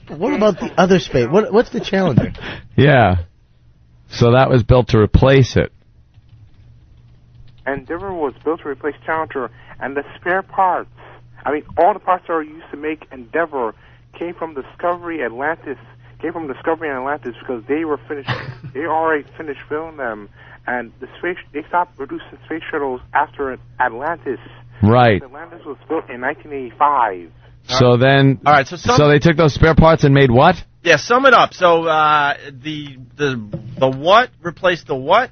What about the other space? What's the Challenger? Yeah. So that was built to replace it. Endeavour was built to replace Challenger, and the spare parts, I mean, all the parts that are used to make Endeavour came from Discovery and Atlantis because they were finished, they already finished building them, and they stopped producing space shuttles after Atlantis. Right. Atlantis was built in 1985. So then, all right. So they took those spare parts and made what? Yeah, sum it up. So the what replaced the what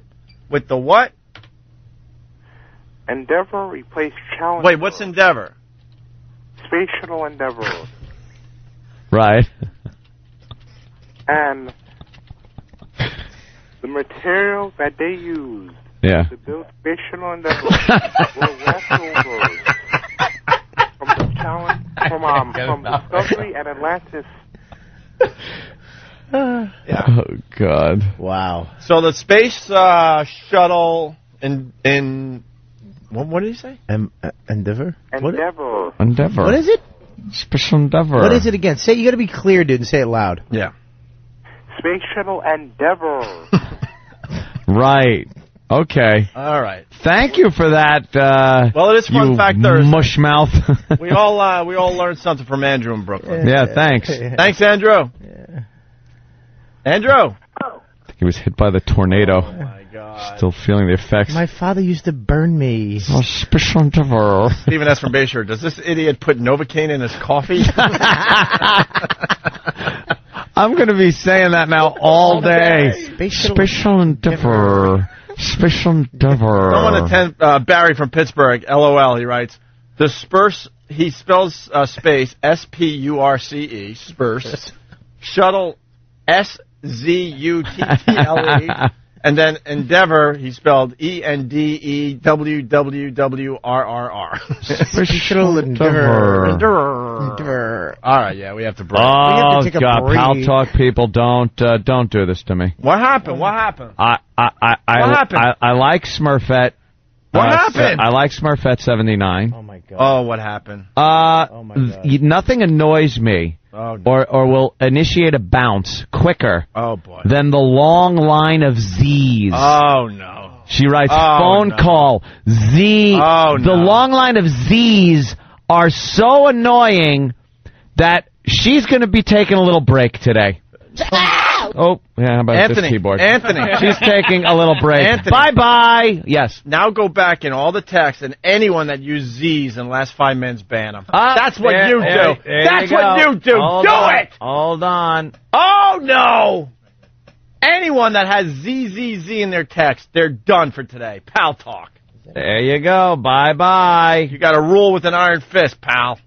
with the what? Endeavour replaced Challenger. Wait, what's Endeavour? Space Shuttle Endeavour. Right. And the material that they used to build Space Shuttle Endeavour were leftovers from Discovery and Atlantis. Yeah. Oh God. Wow. So the space shuttle in what did he say? Endeavour. Endeavour. Endeavour. What is it? Special Endeavour. What is it again? Say, you got to be clear, dude, and say it loud. Yeah. Space Shuttle Endeavour. Right. Okay. All right. Thank you for that. Well, it is Fun Fact Thursday. Mush mouth. we all learned something from Andrew in Brooklyn. Yeah. Thanks. Thanks, Andrew. Yeah. Andrew. He was hit by the tornado. Oh my God. Still feeling the effects. My father used to burn me. Oh, Special Endeavour. Stephen S. from Bayshore. Does this idiot put Novocaine in his coffee? I'm going to be saying that now all day. Special Endeavour. Special Endeavour. Someone attend Barry from Pittsburgh. LOL. He writes, he spells space S-P-U-R-C-E. Spurce. Shuttle SZUTTLE. And then Endeavour, he spelled ENDEWWWRRR. Special Endeavour. All right, yeah, we have to break. Oh, we have to take a God, break. Pal Talk people, don't do this to me. What happened? What happened? I like Smurfette. What happened? I like Smurfette 79. Oh my God. Oh, what happened? Oh my God. Nothing annoys me. Oh, or will initiate a bounce quicker than the long line of Z's. Oh, no. She writes, phone call, Z. The long line of Z's are so annoying that she's going to be taking a little break today. Oh, yeah, how about this keyboard? Anthony. She's taking a little break. Bye-bye. Yes. Now go back in all the texts, and anyone that used Z's in the last 5 minutes, ban them. That's what you do. That's what you do. Do it. Hold on. Oh, no. Anyone that has ZZZ in their text, they're done for today. Pal Talk. There you go. Bye-bye. You got to rule with an iron fist, pal.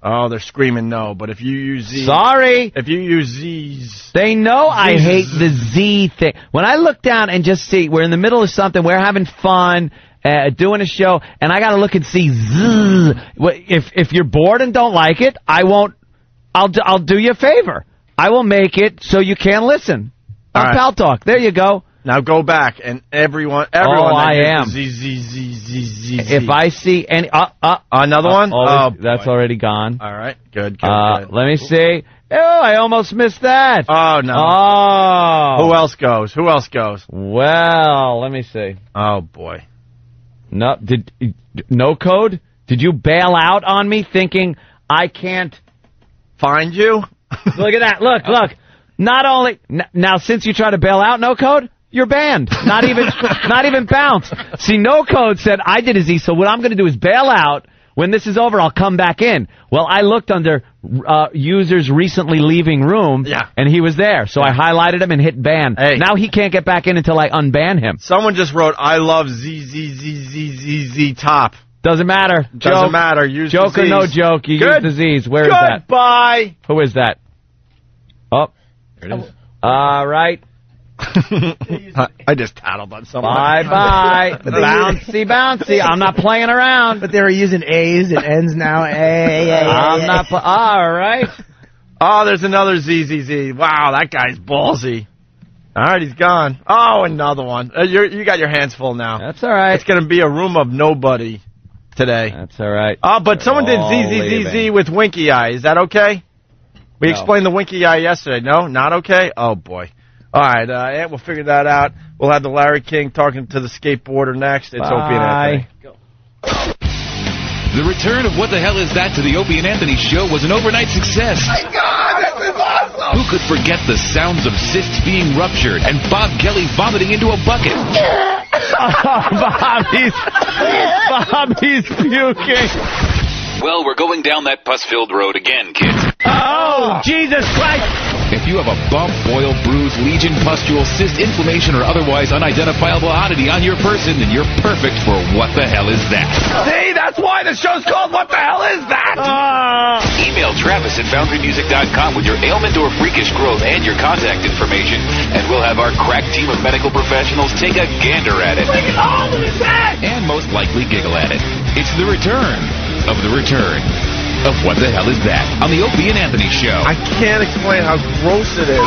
Oh, they're screaming no, but if you use Z... Sorry. If you use Z's... They know I hate the Z thing. When I look down and just see, we're in the middle of something, we're having fun, doing a show, and I got to look and see Z. If you're bored and don't like it, I won't... I'll do you a favor. I will make it so you can listen on Pal Talk. There you go. Now go back, and everyone I am. Z. If I see any... another one? That's already gone. All right, good. Let me see. Oh, I almost missed that. Oh, no. Oh. Who else goes? Well, let me see. Oh, boy. No code? Did you bail out on me thinking I can't Find you? Look at that. Look. Not only now, since you try to bail out, No Code, you're banned. Not even bounce. See, No Code said I did a Z, so what I'm going to do is bail out. When this is over, I'll come back in. Well, I looked under users recently leaving room, and he was there. So I highlighted him and hit ban. Hey. Now he can't get back in until I unban him. Someone just wrote, I love ZZZZZZ top. Doesn't matter. Doesn't matter. Use joke the Z's. or no joke, you use the Z's. Where is that? Goodbye. Who is that? Oh. There it is. All right. I just tattled on someone. Bye-bye. Bouncy. I'm not playing around. But they were using A's and N's now. I'm not. All right. Oh, there's another ZZZ. Wow, that guy's ballsy. All right, he's gone. Oh, another one. You got your hands full now. That's all right. It's going to be a room of nobody today. That's all right. Oh, but someone did ZZZZ with winky eye. Is that okay? We explained the winky eye yesterday. No? Not okay? Oh, boy. All right, yeah, we'll figure that out. We'll have the Larry King talking to the skateboarder next. It's Opie and Anthony. Go. The return of What the Hell Is That to the Opie and Anthony show was an overnight success. My God, this is awesome! Who could forget the sounds of cysts being ruptured and Bob Kelly vomiting into a bucket? Bobby's puking. Well, we're going down that pus-filled road again, kids. Oh, Jesus Christ! If you have a bump, boil, bruise, lesion, pustule, cyst, inflammation, or otherwise unidentifiable oddity on your person, then you're perfect for What the Hell Is That? See, that's why the show's called What the Hell Is That? Email Travis at FoundryMusic.com with your ailment or freakish growth and your contact information, and we'll have our crack team of medical professionals take a gander at it. Bring it home to the set! And most likely giggle at it. It's the return of the return of What the Hell Is That on the Opie and Anthony Show. I can't explain how gross it is.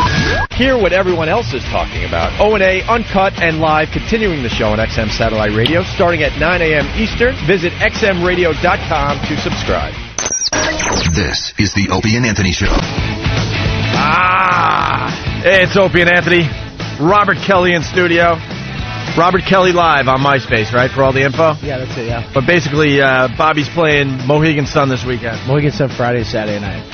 Hear what everyone else is talking about. O&A, uncut and live, continuing the show on XM Satellite Radio, starting at 9 a.m. Eastern. Visit xmradio.com to subscribe. This is the Opie and Anthony Show. Hey, it's Opie and Anthony. Robert Kelly in studio. Robert Kelly Live on MySpace, right, for all the info? Yeah, that's it, yeah. But basically, Bobby's playing Mohegan Sun this weekend. Mohegan Sun Friday, Saturday night.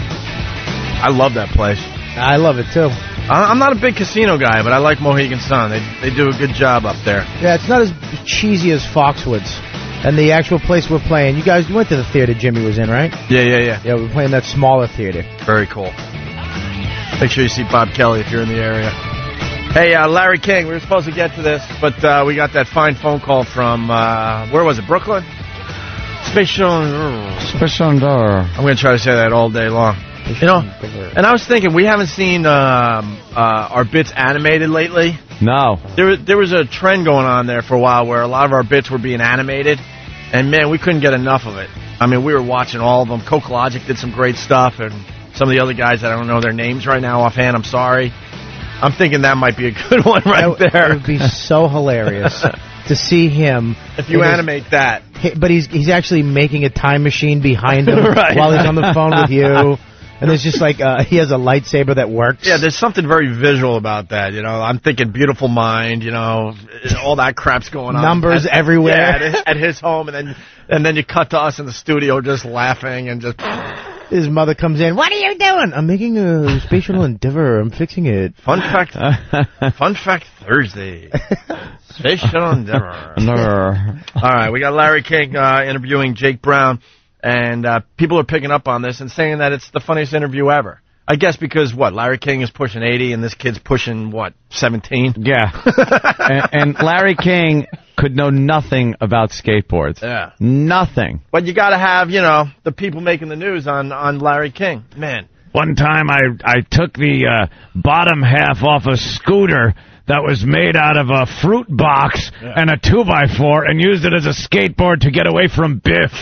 I love that place. I love it, too. I'm not a big casino guy, but I like Mohegan Sun. They do a good job up there. Yeah, it's not as cheesy as Foxwoods. And the actual place we're playing, you went to the theater Jimmy was in, right? Yeah. Yeah, we're playing that smaller theater. Very cool. Make sure you see Bob Kelly if you're in the area. Hey, Larry King, we were supposed to get to this, but we got that fine phone call from, where was it, Brooklyn? Special Endeavour. I'm going to try to say that all day long. You know, and I was thinking, we haven't seen our bits animated lately. No. There was a trend going on there for a while where a lot of our bits were being animated, and, man, we couldn't get enough of it. I mean, we were watching all of them. Coke Logic did some great stuff, and some of the other guys that I don't know their names right now offhand, I'm sorry. I'm thinking that might be a good one there. It would be so hilarious to see him. If you animate that. But he's actually making a time machine behind him while he's on the phone with you. And there's just like, he has a lightsaber that works. Yeah, there's something very visual about that, you know. I'm thinking Beautiful Mind, you know, all that crap's going on. Numbers everywhere. Yeah, at his home, and then you cut to us in the studio just laughing and just... His mother comes in. What are you doing? I'm making a Shuttle Endeavour. I'm fixing it. Fun fact Thursday. Shuttle Endeavour. All right, we got Larry King interviewing Jake Brown, and people are picking up on this and saying that it's the funniest interview ever. I guess because, Larry King is pushing 80 and this kid's pushing, 17? Yeah. and Larry King could know nothing about skateboards. Yeah. Nothing. But you got to have, the people making the news on Larry King. Man. One time I took the bottom half off a scooter that was made out of a fruit box and a 2x4 and used it as a skateboard to get away from Biff.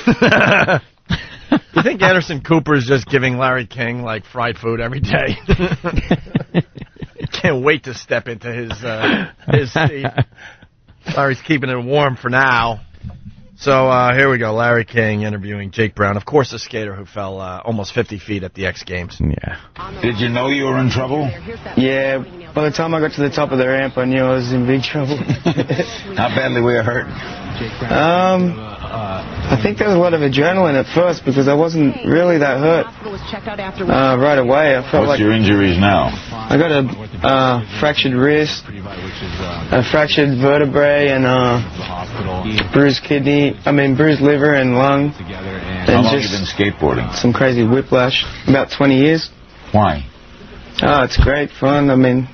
You think Anderson Cooper is just giving Larry King, fried food every day? Can't wait to step into his seat. Larry's keeping it warm for now. So here we go. Larry King interviewing Jake Brown. Of course, a skater who fell almost 50 feet at the X Games. Yeah. Did you know you were in trouble? Yeah. By the time I got to the top of the ramp, I knew I was in big trouble. How badly were you hurt? I think there was a lot of adrenaline at first because I wasn't really that hurt right away. I felt What's your injuries now? I got a fractured wrist, a fractured vertebrae, and bruised bruised liver and lung. How long have you been skateboarding? Some crazy whiplash. About 20 years. Why? Oh, it's great fun. I mean,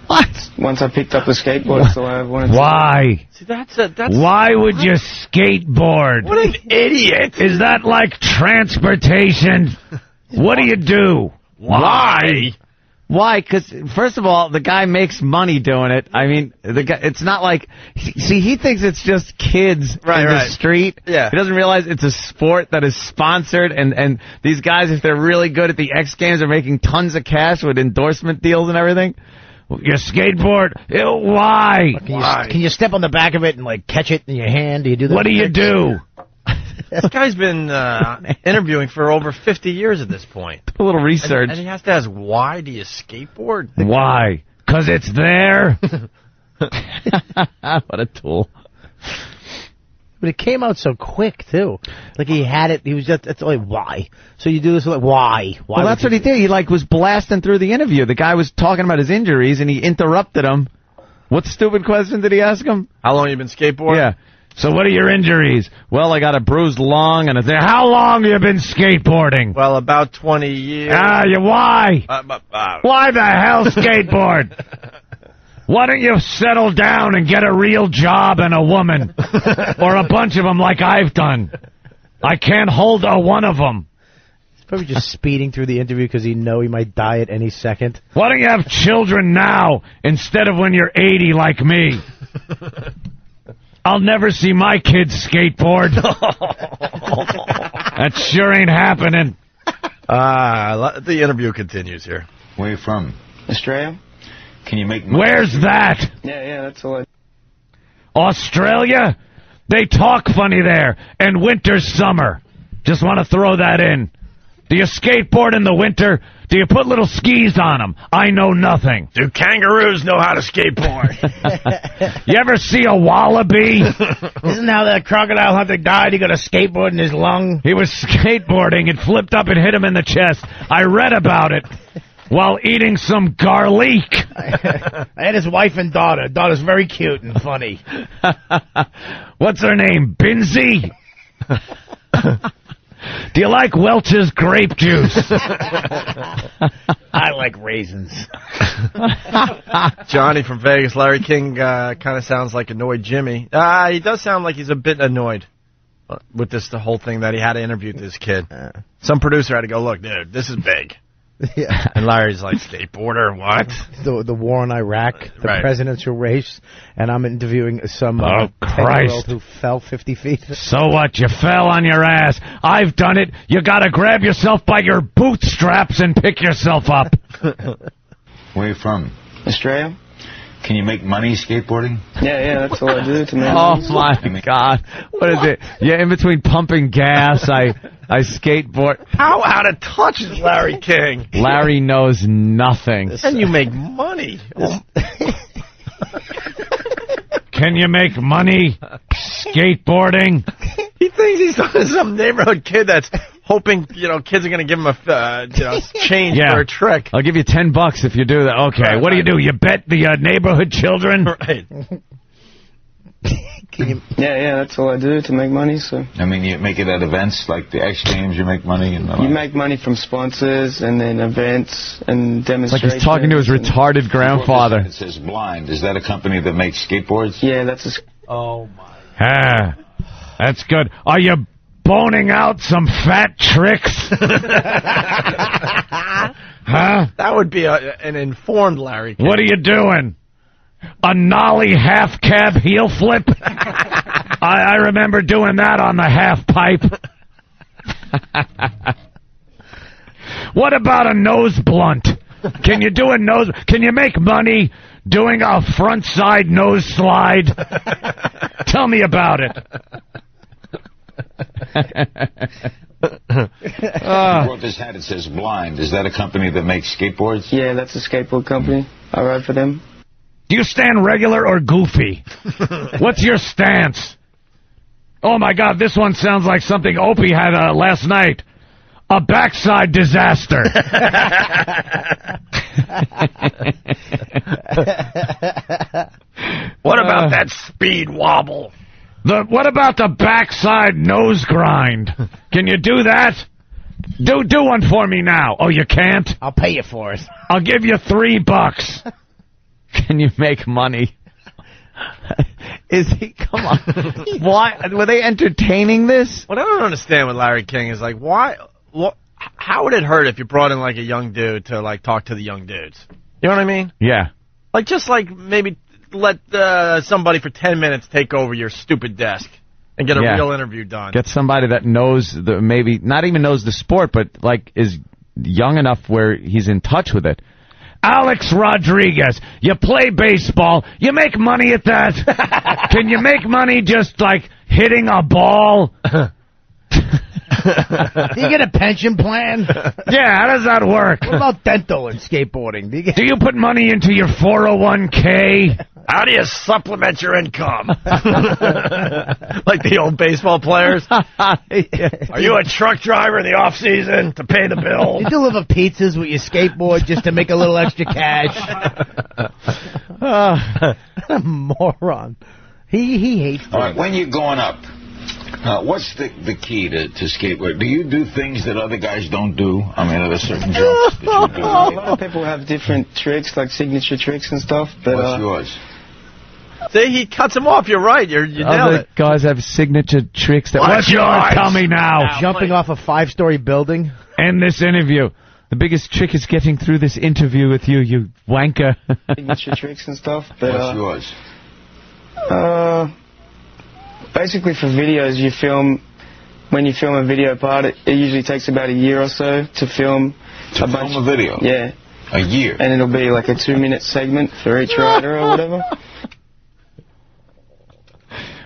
once I picked up the skateboard, that's the way I've wanted to. Why? See, that's Why would you skateboard? What an idiot! Is that like transportation? What do you do? Why? Why? Because, first of all, the guy makes money doing it. I mean, the guy, it's not like... See, he thinks it's just kids in the street. Yeah. He doesn't realize it's a sport that is sponsored, and these guys, if they're really good at the X Games, are making tons of cash with endorsement deals and everything. Your skateboard? Why? Can you step on the back of it and, like, catch it in your hand? Do you do that? What do you do? This guy's been interviewing for over 50 years at this point. A little research. And he has to ask, why do you skateboard? Why? 'Cause it's there? What a tool. But it came out so quick, too. Like, he had it, he was just, it's like, why? So you do this, like, why? Well, that's what he did. He, like, was blasting through the interview. The guy was talking about his injuries, and he interrupted him. What stupid question did he ask him? How long have you been skateboarding? Yeah. So what are your injuries? Well, I got a bruised lung and how long have you been skateboarding? Well, about 20 years. Why? Why the hell skateboard? Why don't you settle down and get a real job and a woman? Or a bunch of them like I've done. I can't hold one of them. He's probably just speeding through the interview because he might die at any second. Why don't you have children now instead of when you're 80 like me? I'll never see my kids skateboard. That sure ain't happening. The interview continues here. Where are you from? Australia. Can you make money? Where's that? Yeah, that's all. Australia? They talk funny there. And winter's summer. Just want to throw that in. Do you skateboard in the winter? Do you put little skis on them? I know nothing. Do kangaroos know how to skateboard? You ever see a wallaby? Isn't how that crocodile hunter died? He got a skateboard in his lung. He was skateboarding. It flipped up and hit him in the chest. I read about it while eating some garlic. I had his wife and daughter. Daughter's very cute and funny. What's her name? Binsey? Do you like Welch's grape juice? I like raisins. Johnny from Vegas. Larry King kind of sounds like annoyed Jimmy. He does sound like he's a bit annoyed with the whole thing that he had to interview this kid. Some producer had to go, look, dude, this is big. Yeah. And Larry's like, skateboarder, what? The war in Iraq, the presidential race, and I'm interviewing some oh, 10-year-old who fell 50 feet. So what? You fell on your ass. I've done it. You gotta grab yourself by your bootstraps and pick yourself up. Where are you from? Australia. Can you make money skateboarding? Yeah, that's all I do to make money. Oh, my God. What is it? Yeah, in between pumping gas, I skateboard. How out of touch is Larry King? Larry knows nothing. And you make money. Can you make money skateboarding? He thinks he's some neighborhood kid that's hoping, kids are going to give him a, change for a trick. I'll give you $10 if you do that. Okay, what do? You bet the neighborhood children? Right. Yeah, that's all I do to make money. So I mean, you make it at events like the X Games. You make money, and you make money from sponsors and then events and demonstrations. Like he's talking to his retarded grandfather. It says Blind. Is that a company that makes skateboards? Yeah, that's Oh my. That's good. Are you boning out some fat tricks? Huh? That would be an informed Larry King. What are you doing? A nollie half cab heel flip? I remember doing that on the half pipe. What about a nose blunt? Can you do a nose? Can you make money doing a front side nose slide? Tell me about it. I brought this hat. It says Blind. Is that a company that makes skateboards? Yeah, that's a skateboard company. I ride for them. Do you stand regular or goofy? What's your stance? Oh, my God, this one sounds like something Opie had last night. A backside disaster. What about that speed wobble? What about the backside nose grind? Can you do that? Do one for me now. Oh, you can't? I'll pay you for it. I'll give you $3. Can you make money? Is he? Come on. Why were they entertaining this? What I don't understand with Larry King is like, why? How would it hurt if you brought in like a young dude to like talk to the young dudes? You know what I mean? Yeah. Like just like maybe let somebody for 10 minutes take over your stupid desk and get a real interview done. Get somebody that knows maybe not even knows the sport, but like is young enough where he's in touch with it. Alex Rodriguez, you play baseball, you make money at that. Can you make money just like hitting a ball? Do you get a pension plan? Yeah, how does that work? What about dental and skateboarding? Do you put money into your 401k? How do you supplement your income? Like the old baseball players? Are you a truck driver in the off season to pay the bill? You deliver pizzas with your skateboard just to make a little extra cash. A moron. He hates All right, when you're going up, what's the key to skateboard? Do you do things that other guys don't do? I mean, are there certain jumps that you do? A lot of people have different tricks, like signature tricks and stuff. But, what's yours? See, he cuts him off. You're right. You nailed Other it. guys have signature tricks that. What's yours? Tell me now. Jumping off a 5-story building. End this interview. The biggest trick is getting through this interview with you, you wanker. Signature tricks and stuff. But, what's yours? Basically for videos, when you film a video part, it usually takes about a year or so to film a video? Yeah. A year? And it'll be like a 2-minute segment for each rider or whatever.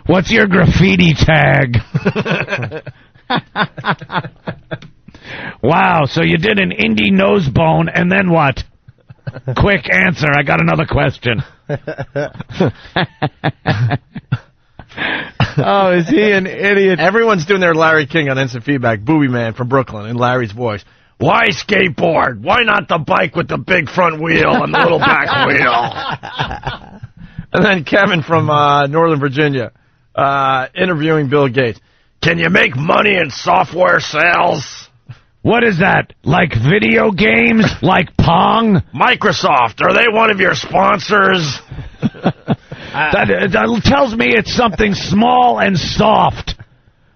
What's your graffiti tag? Wow, so you did an indie nose bone and then what? Quick answer, I got another question. Oh, is he an idiot? Everyone's doing their Larry King on Instant Feedback. Booby Man from Brooklyn in Larry's voice. Why skateboard? Why not the bike with the big front wheel and the little back wheel? And then Kevin from Northern Virginia interviewing Bill Gates. Can you make money in software sales? What is that? Like video games? Like Pong? Microsoft, are they one of your sponsors? That tells me it's something small and soft.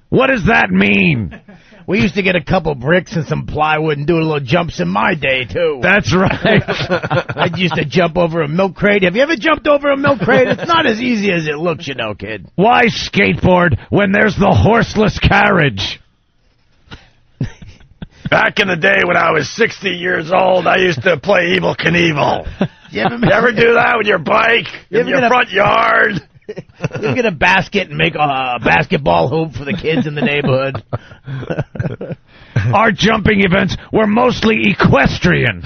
What does that mean? We used to get a couple bricks and some plywood and do little jumps in my day, too. That's right. I used to jump over a milk crate. Have you ever jumped over a milk crate? It's not as easy as it looks, you know, kid. Why skateboard when there's the horseless carriage? Back in the day when I was 60 years old, I used to play Evel Knievel. You ever do that with your bike in your front yard? You get a basket and make a basketball hoop for the kids in the neighborhood. Our jumping events were mostly equestrian.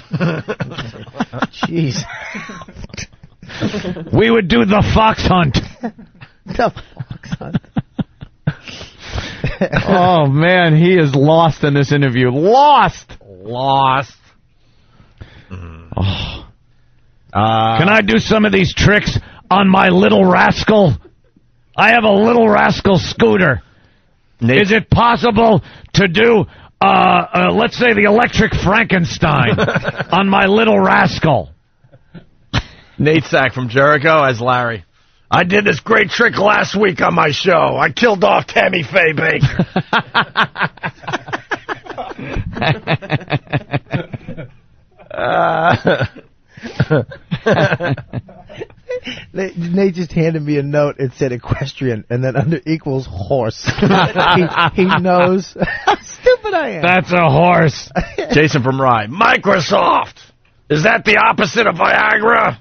Jeez. We would do the fox hunt. The fox hunt. Oh, man, he is lost in this interview. Lost! Oh. Can I do some of these tricks on my little rascal? I have a little rascal scooter. Is it possible to do, let's say, the electric Frankenstein on my little rascal? Nate Sack from Jericho as Larry. I did this great trick last week on my show. I killed off Tammy Faye Baker. Nate just handed me a note. It said equestrian, and then under equals horse. he knows how stupid I am. That's a horse. Jason from Rye. Microsoft. Is that the opposite of Viagra?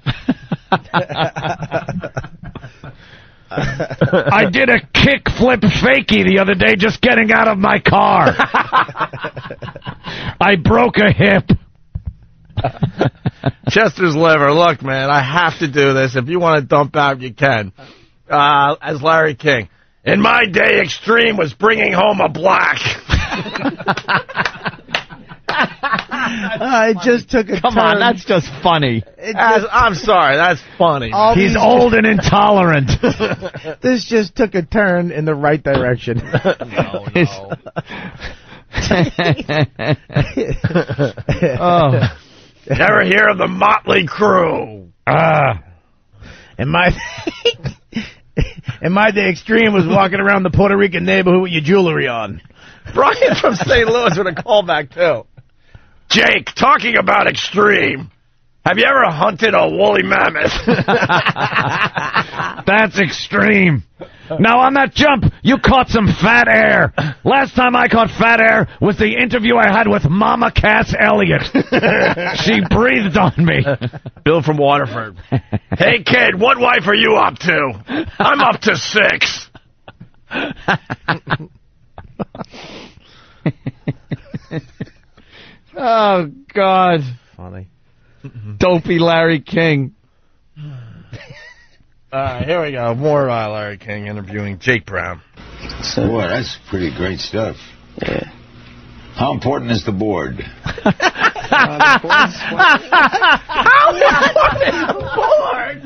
I did a kick-flip fakie the other day just getting out of my car. I broke a hip. Chester's liver. Look, man, I have to do this. If you want to dump out, you can. As Larry King. In my day, extreme was bringing home a black. It just took a turn. Come on, that's just funny. I'm sorry, that's funny. He's old and intolerant. This just took a turn in the right direction. No. Never hear of the Motley Crew? In my day, extreme was walking around the Puerto Rican neighborhood with your jewelry on. Brian from St. Louis with a callback, too. Jake, talking about extreme. Have you ever hunted a woolly mammoth? That's extreme. Now, on that jump, you caught some fat air. Last time I caught fat air was the interview I had with Mama Cass Elliott. She breathed on me. Bill from Waterford. Hey, kid, what wife are you up to? I'm up to 6. Oh, God. Funny. Dopey Larry King. All right, here we go. More Larry King interviewing Jake Brown. So what? That's pretty great stuff. Yeah. How important is the board? How important is the board?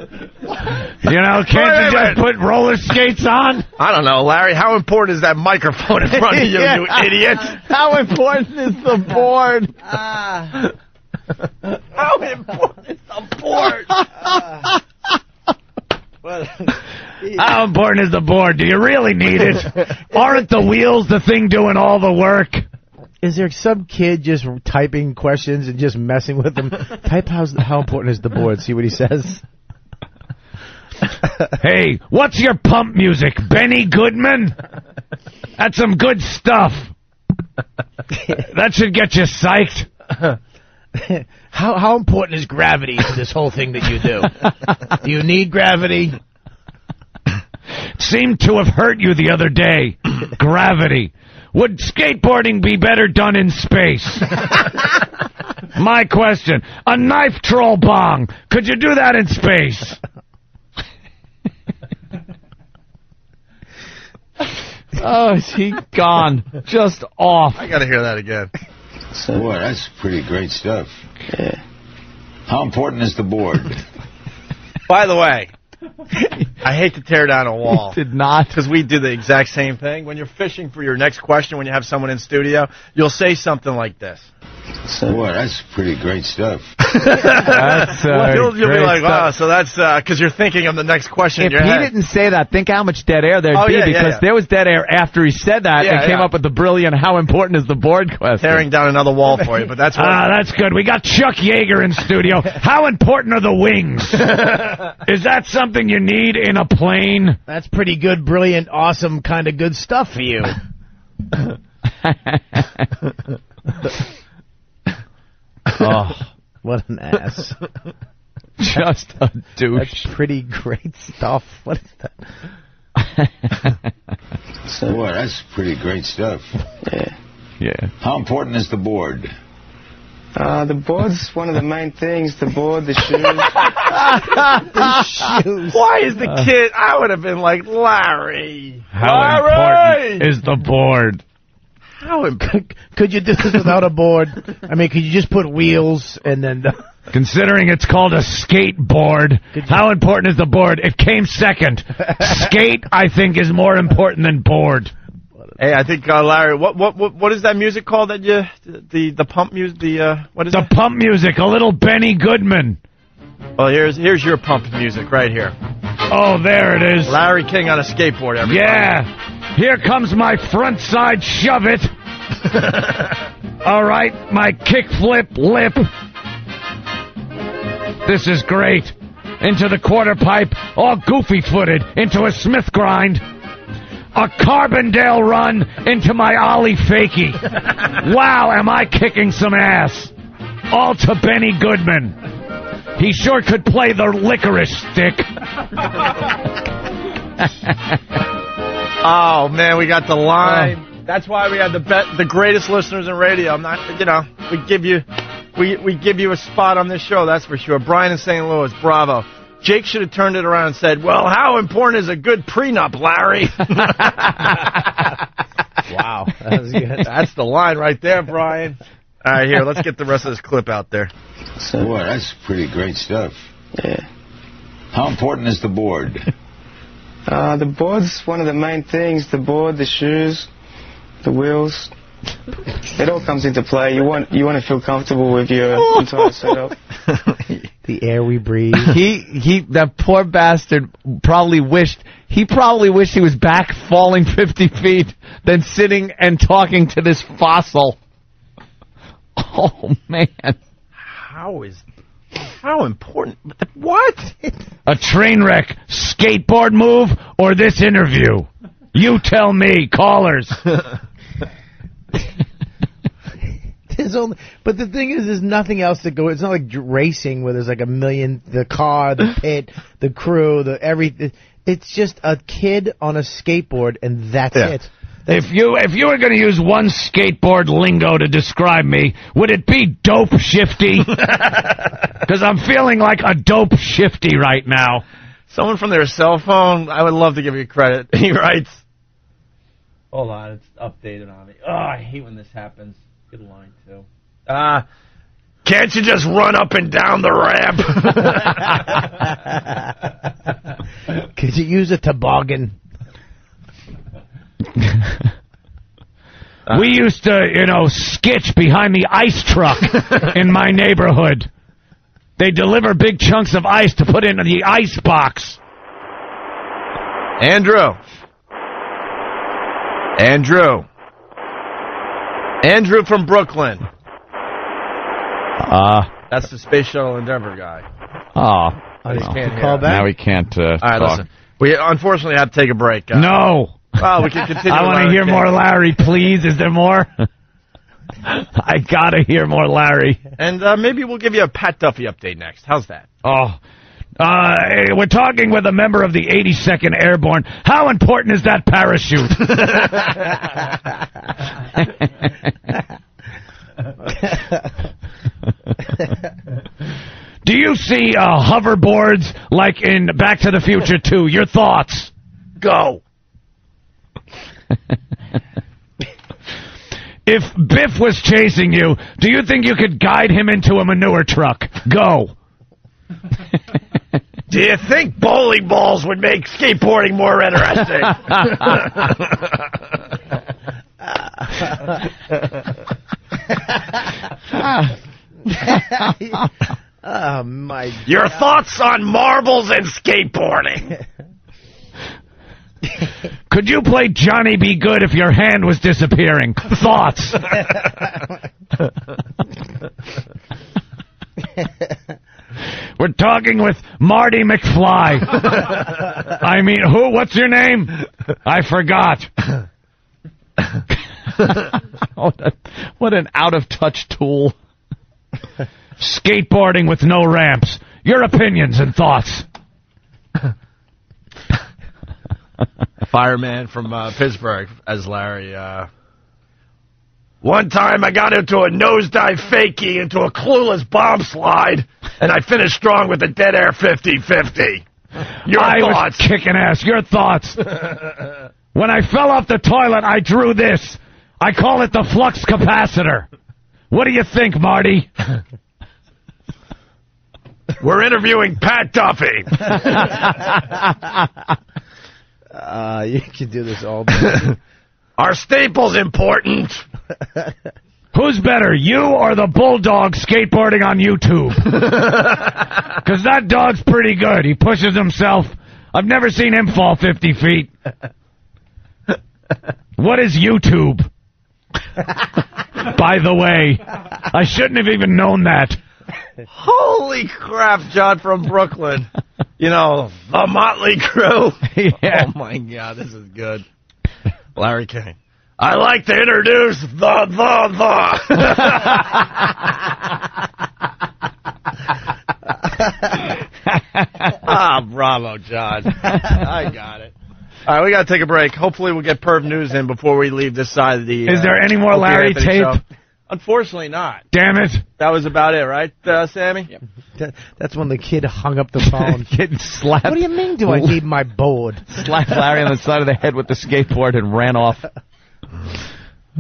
You know, can't you just put roller skates on? I don't know, Larry. How important is that microphone in front of you, you idiot? How important is the board? How important is the board? How important is the board? Do you really need it? Aren't the wheels the thing doing all the work? Is there some kid just typing questions and just messing with them? Type how important is the board? See what he says. Hey, what's your pump music, Benny Goodman? That's some good stuff. That should get you psyched. How important is gravity to this whole thing that you do? Do you need gravity? Seemed to have hurt you the other day. Gravity. Would skateboarding be better done in space? My question. A knife troll bong. Could you do that in space? Oh, is he gone? Just off. I got to hear that again. So what? That's pretty great stuff. Yeah. How important is the board? By the way, I hate to tear down a wall. He did not. Because we do the exact same thing. When you're fishing for your next question, when you have someone in studio, you'll say something like this. So what? That's pretty great stuff. That's you'll be like, wow, stuff. so that's because you're thinking of the next question in If your he head. didn't say that, think how much dead air there'd be, because there was dead air after he said that and came up with the brilliant "how important is the board" question. Tearing down another wall for you, but that's what that's good. We got Chuck Yeager in studio. How important are the wings? Is that something you need in a plane? That's pretty good, brilliant, awesome, kind of good stuff for you. Oh, what an ass. Just a douche. That's pretty great stuff. What is that? So what? That's pretty great stuff. Yeah. Yeah. How important is the board? The board's one of the main things. The board, the shoes. The shoes. Why is the kid? I would have been like, Larry. How important is the board? How could you do this without a board? I mean, could you just put wheels and then... Considering it's called a skateboard, how important is the board? It came second. Skate, I think, is more important than board. Hey, I think Larry, what is that music called that you the pump music? What is the pump music? A little Benny Goodman. Well, here's your pump music right here. Oh, there it is. Larry King on a skateboard. Everybody. Yeah. Here comes my front side shove it. All right, my kickflip lip. This is great. Into the quarter pipe, all goofy-footed, into a Smith grind. A Carbondale run into my Ollie fakie. Wow, am I kicking some ass. All to Benny Goodman. He sure could play the licorice stick. Oh, man, we got the line. That's why we had the greatest listeners in radio. I'm not, we give you a spot on this show, that's for sure. Brian in St. Louis, bravo. Jake should have turned it around and said, well, how important is a good prenup, Larry? Wow. That was good. That's the line right there, Brian. All right, here, let's get the rest of this clip out there. Boy, that's pretty great stuff. Yeah. How important is the board? The board's one of the main things. The board, the shoes, the wheels. It all comes into play. You want to feel comfortable with your entire setup. The air we breathe. That poor bastard probably wished he was back falling 50 feet than sitting and talking to this fossil. Oh, man. How important? What? A train wreck, skateboard move, or this interview? You tell me, callers. But the thing is, there's nothing else to go. It's not like racing where there's like a million, the car, the pit, the crew, the everything. It's just a kid on a skateboard, and that's it. If you were going to use one skateboard lingo to describe me, would it be dope shifty? Because I'm feeling like a dope shifty right now. Someone from their cell phone, I would love to give you credit. He writes, hold on, it's updated on me. Oh, I hate when this happens. Good line, too. Can't you just run up and down the ramp? Could you use a toboggan? We used to, skitch behind the ice truck in my neighborhood. They deliver big chunks of ice to put into the ice box. Andrew from Brooklyn. That's the Space Shuttle Endeavour guy. Now we can't All right, talk. listen. We unfortunately have to take a break. No. Well, we can continue. I want to hear more Larry, please. Is there more? I got to hear more Larry. And maybe we'll give you a Pat Duffy update next. How's that? We're talking with a member of the 82nd Airborne. How important is that parachute? Do you see hoverboards like in Back to the Future 2? Your thoughts? Go. If Biff was chasing you, do you think you could guide him into a manure truck? Go. Do you think bowling balls would make skateboarding more interesting? Oh, my God. Your thoughts on marbles and skateboarding? Could you play Johnny Be Good if your hand was disappearing? Thoughts? We're talking with Marty McFly. I mean, who? What's your name? I forgot. What an out-of-touch tool. Skateboarding with no ramps. Your opinions and thoughts. Fireman from Pittsburgh as Larry. One time I got into a nosedive fakie into a clueless bomb slide, and I finished strong with a dead air 50-50. Your thoughts? Was kicking ass. Your thoughts? When I fell off the toilet, I drew this. I call it the flux capacitor. What do you think, Marty? We're interviewing Pat Duffy. You can do this all day. Are staples important? Who's better, you or the bulldog skateboarding on YouTube? Because that dog's pretty good. He pushes himself. I've never seen him fall 50 feet. What is YouTube? By the way, I shouldn't have even known that. Holy crap, John from Brooklyn. You know, the Motley Crew. Yeah. Oh, my God, this is good. Larry King. I'd like to introduce the. Bravo, John. I got it. All right, we got to take a break. Hopefully we'll get perv news in before we leave this side of the... Is there any more Opie Larry Anthony tape? Show. Unfortunately not. Damn it. That was about it, right, Sammy? Yep. That's when the kid hung up the phone. Kid slapped. What do you mean, do I need my board? Slapped Larry on the side of the head with the skateboard and ran off.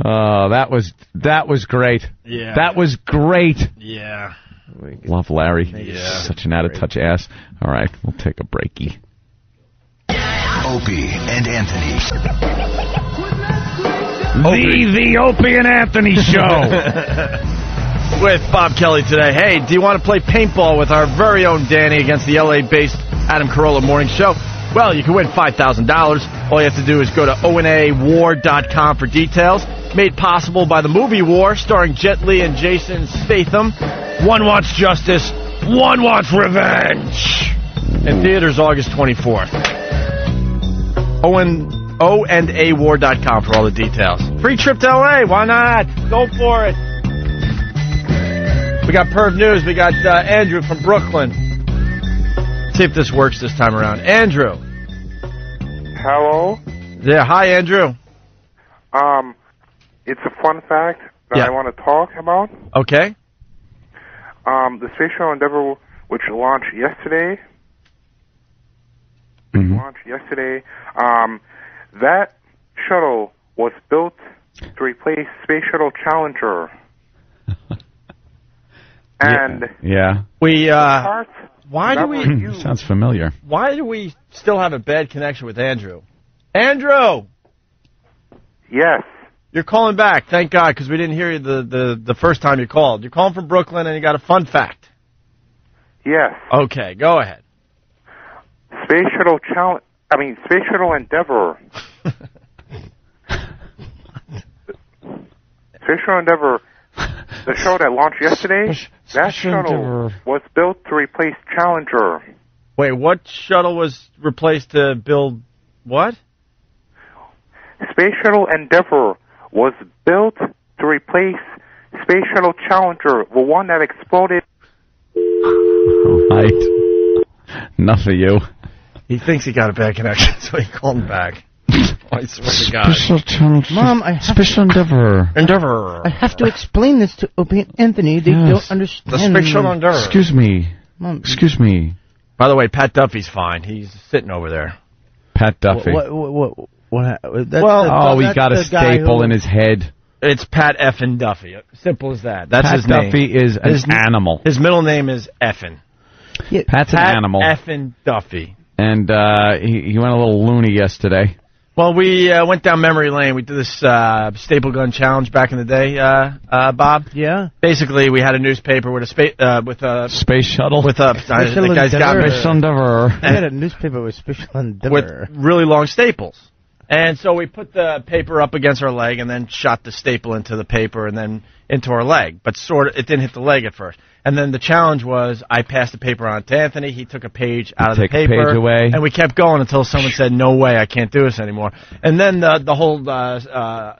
Oh, that was great. Yeah. That was great. Yeah. Love Larry. Yeah. Such an out-of-touch ass. All right, we'll take a breaky. Opie and Anthony. The Opie and Anthony Show. With Bob Kelly today. Hey, do you want to play paintball with our very own Danny against the LA-based Adam Carolla Morning Show? Well, you can win $5,000. All you have to do is go to onawar.com for details. Made possible by the movie War, starring Jet Li and Jason Statham. One wants justice, one wants revenge. In theaters August 24th. onawar.com for all the details. Free trip to LA, why not? Go for it. We got perv news. We got Andrew from Brooklyn. See if this works this time around. Andrew. Hello? Yeah, hi, Andrew. It's a fun fact that I want to talk about. Okay. The Space Shuttle Endeavour, which launched yesterday. That shuttle was built to replace Space Shuttle Challenger. And yeah. We why do we sounds familiar. Why do we still have a bad connection with Andrew? Andrew. Yes. You're calling back. Thank God, because we didn't hear you the first time you called. You're calling from Brooklyn and you got a fun fact. Yes. Okay, go ahead. Space Shuttle Endeavour. Space Shuttle Endeavour, the show that launched yesterday, that shuttle was built to replace Challenger. Wait, what shuttle was replaced to build what? Space Shuttle Endeavour was built to replace Space Shuttle Challenger, the one that exploded. Right. Enough of you. He thinks he got a bad connection, so he called him back. I swear to God. Mom, I have Special Endeavour. I have to explain this to Opie and Anthony. They don't understand. The Space Shuttle Endeavour. Excuse me. Mom, Excuse me. By the way, Pat Duffy's fine. He's sitting over there. Pat Duffy. What he got a staple in his head. It's Pat Effin Duffy. Simple as that. That's Pat his name. Duffy is an animal. His middle name is Effin. Yeah, Pat's an animal. Effin Duffy. And he went a little loony yesterday. Well, we went down memory lane. We did this staple gun challenge back in the day, Bob. Yeah. Basically, we had a newspaper with a space shuttle. With a the guy's got me. Special Endeavour. I had a newspaper with Special Endeavour. With really long staples. And so we put the paper up against our leg and then shot the staple into the paper and then into our leg. But it didn't hit the leg at first. And then the challenge was I passed the paper on to Anthony. He took a page out of the paper. Take a page away. And we kept going until someone said, no way, I can't do this anymore. And then the whole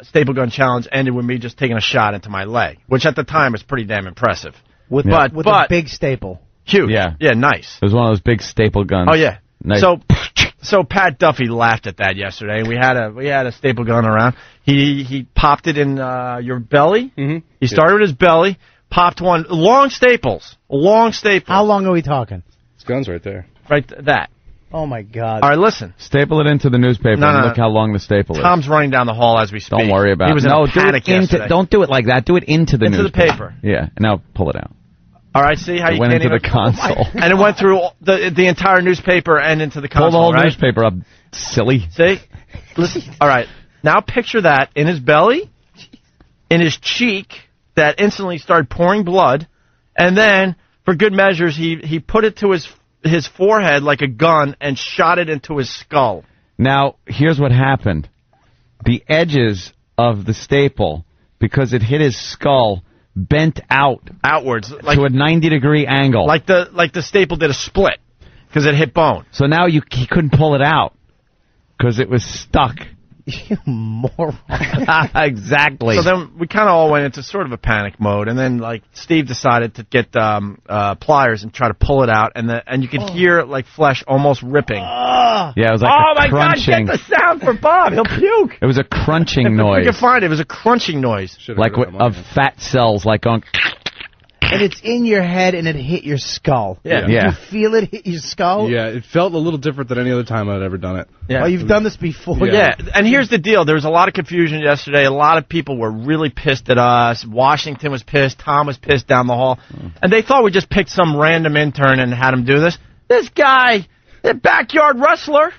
staple gun challenge ended with me just taking a shot into my leg, which at the time was pretty damn impressive. With a big staple. Huge. Yeah. Yeah, nice. It was one of those big staple guns. Oh, yeah. Nice. So Pat Duffy laughed at that yesterday. We had a staple gun around. He popped it in your belly. Mm-hmm. He started with his belly, popped one long staples. How long are we talking? His gun's right there. Right, that. Oh my God! All right, listen. Staple it into the newspaper and look how long the staple is. Tom's running down the hall as we speak. Don't worry about it. He was in a panic yesterday. Don't do it like that. Do it into the newspaper. Into the paper. Yeah. Now pull it out. All right, see how it you went can't into even... the console. And it went through the entire newspaper and into the console, Pull the whole right? newspaper up, silly. See? Listen. All right. Now picture that in his belly, in his cheek, that instantly started pouring blood, and then, for good measures, he put it to his forehead like a gun and shot it into his skull. Now, here's what happened. The edges of the staple, because it hit his skull, bent outwards to a 90-degree angle, like the staple did a split because it hit bone. So now he couldn't pull it out because it was stuck You moron. Exactly. So then we kind of all went into sort of a panic mode, and then like Steve decided to get pliers and try to pull it out, and you could hear like flesh almost ripping. Yeah, it was like oh a my crunching. God! Get the sound for Bob. He'll puke. It was a crunching noise. You can find it. It was a crunching noise, like of fat cells, like on. And it's in your head, and it hit your skull. Yeah. Did you feel it hit your skull? Yeah, it felt a little different than any other time I'd ever done it. Yeah. Oh, you've done this before? Yeah, and here's the deal. There was a lot of confusion yesterday. A lot of people were really pissed at us. Washington was pissed. Tom was pissed down the hall. And they thought we just picked some random intern and had him do this. This guy, the backyard wrestler,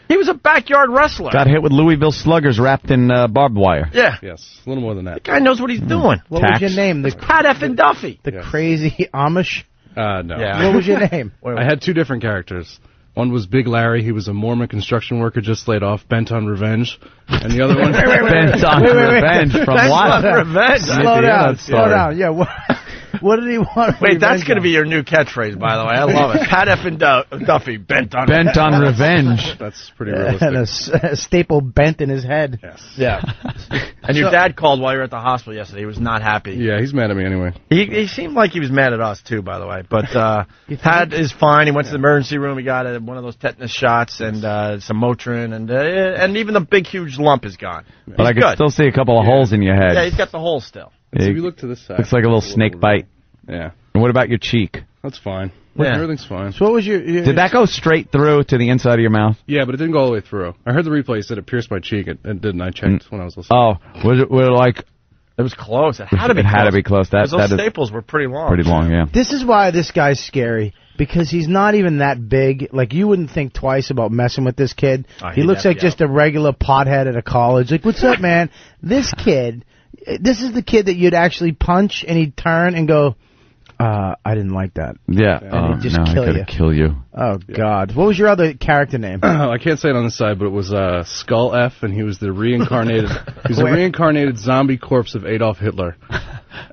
he was a backyard wrestler. Got hit with Louisville sluggers wrapped in barbed wire. Yeah. Yes, a little more than that. The guy knows what he's doing. What was your name? It's Pat effing Duffy. The crazy Amish? No. Yeah. What was your name? I had two different characters. One was Big Larry. He was a Mormon construction worker just laid off, bent on revenge. And the other one... Bent on revenge from what? Revenge. Slow down. Yeah, what did he want? Wait, that's going to be your new catchpridge, by the way. I love it. Pat effing Duffy, bent on revenge. That's pretty realistic. And a staple bent in his head. Yes. Yeah. And your dad called while you were at the hospital yesterday. He was not happy. Yeah, he's mad at me anyway. He seemed like he was mad at us, too, by the way. But Pat is fine. He went to the emergency room. He got one of those tetanus shots and some Motrin. And even the big, huge lump is gone. But I can still see a couple of holes in your head. Yeah, he's got the hole still. So if you look to this side. Looks like a little snake bite. Yeah. And what about your cheek? That's fine. Yeah. Everything's fine. So what was your... Did that go straight through to the inside of your mouth? Yeah, but it didn't go all the way through. I heard the replay said it pierced my cheek. It didn't. I checked when I was listening. Oh, was it like... It was close. It had to be close. It had to be close. Those staples were pretty long. Pretty long, yeah. This is why this guy's scary. Because he's not even that big. Like, you wouldn't think twice about messing with this kid. He looks like just a regular pothead at a college. Like, what's up, man? This kid... This is the kid that you'd actually punch and he'd turn and go, I didn't like that. Yeah. And he'd just kill you. Oh, God. What was your other character name? I can't say it on this side, but it was Skull F, and he was the reincarnated... he was a reincarnated zombie corpse of Adolf Hitler.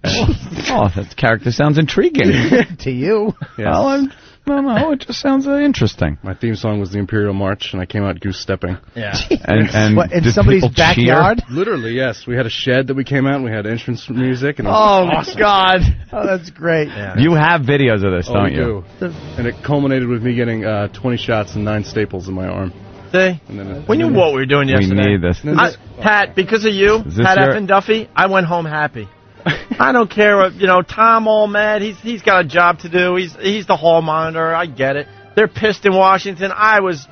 That character sounds intriguing. To you? Yes. Well, it just sounds interesting. My theme song was the Imperial March, and I came out goose stepping. Yeah. And what, in did somebody's people backyard? cheer? Literally, yes. We had a shed that we came out, and we had entrance music. And it was awesome. God. Oh, that's great. Yeah. You have videos of this, don't you? Do. And it culminated with me getting 20 shots and 9 staples in my arm. See? We knew what we were doing yesterday. We need this. Pat, because of you, Pat effing Duffy, I went home happy. I don't care what, Tom all mad. He's got a job to do. He's the hall monitor. I get it. They're pissed in Washington. I was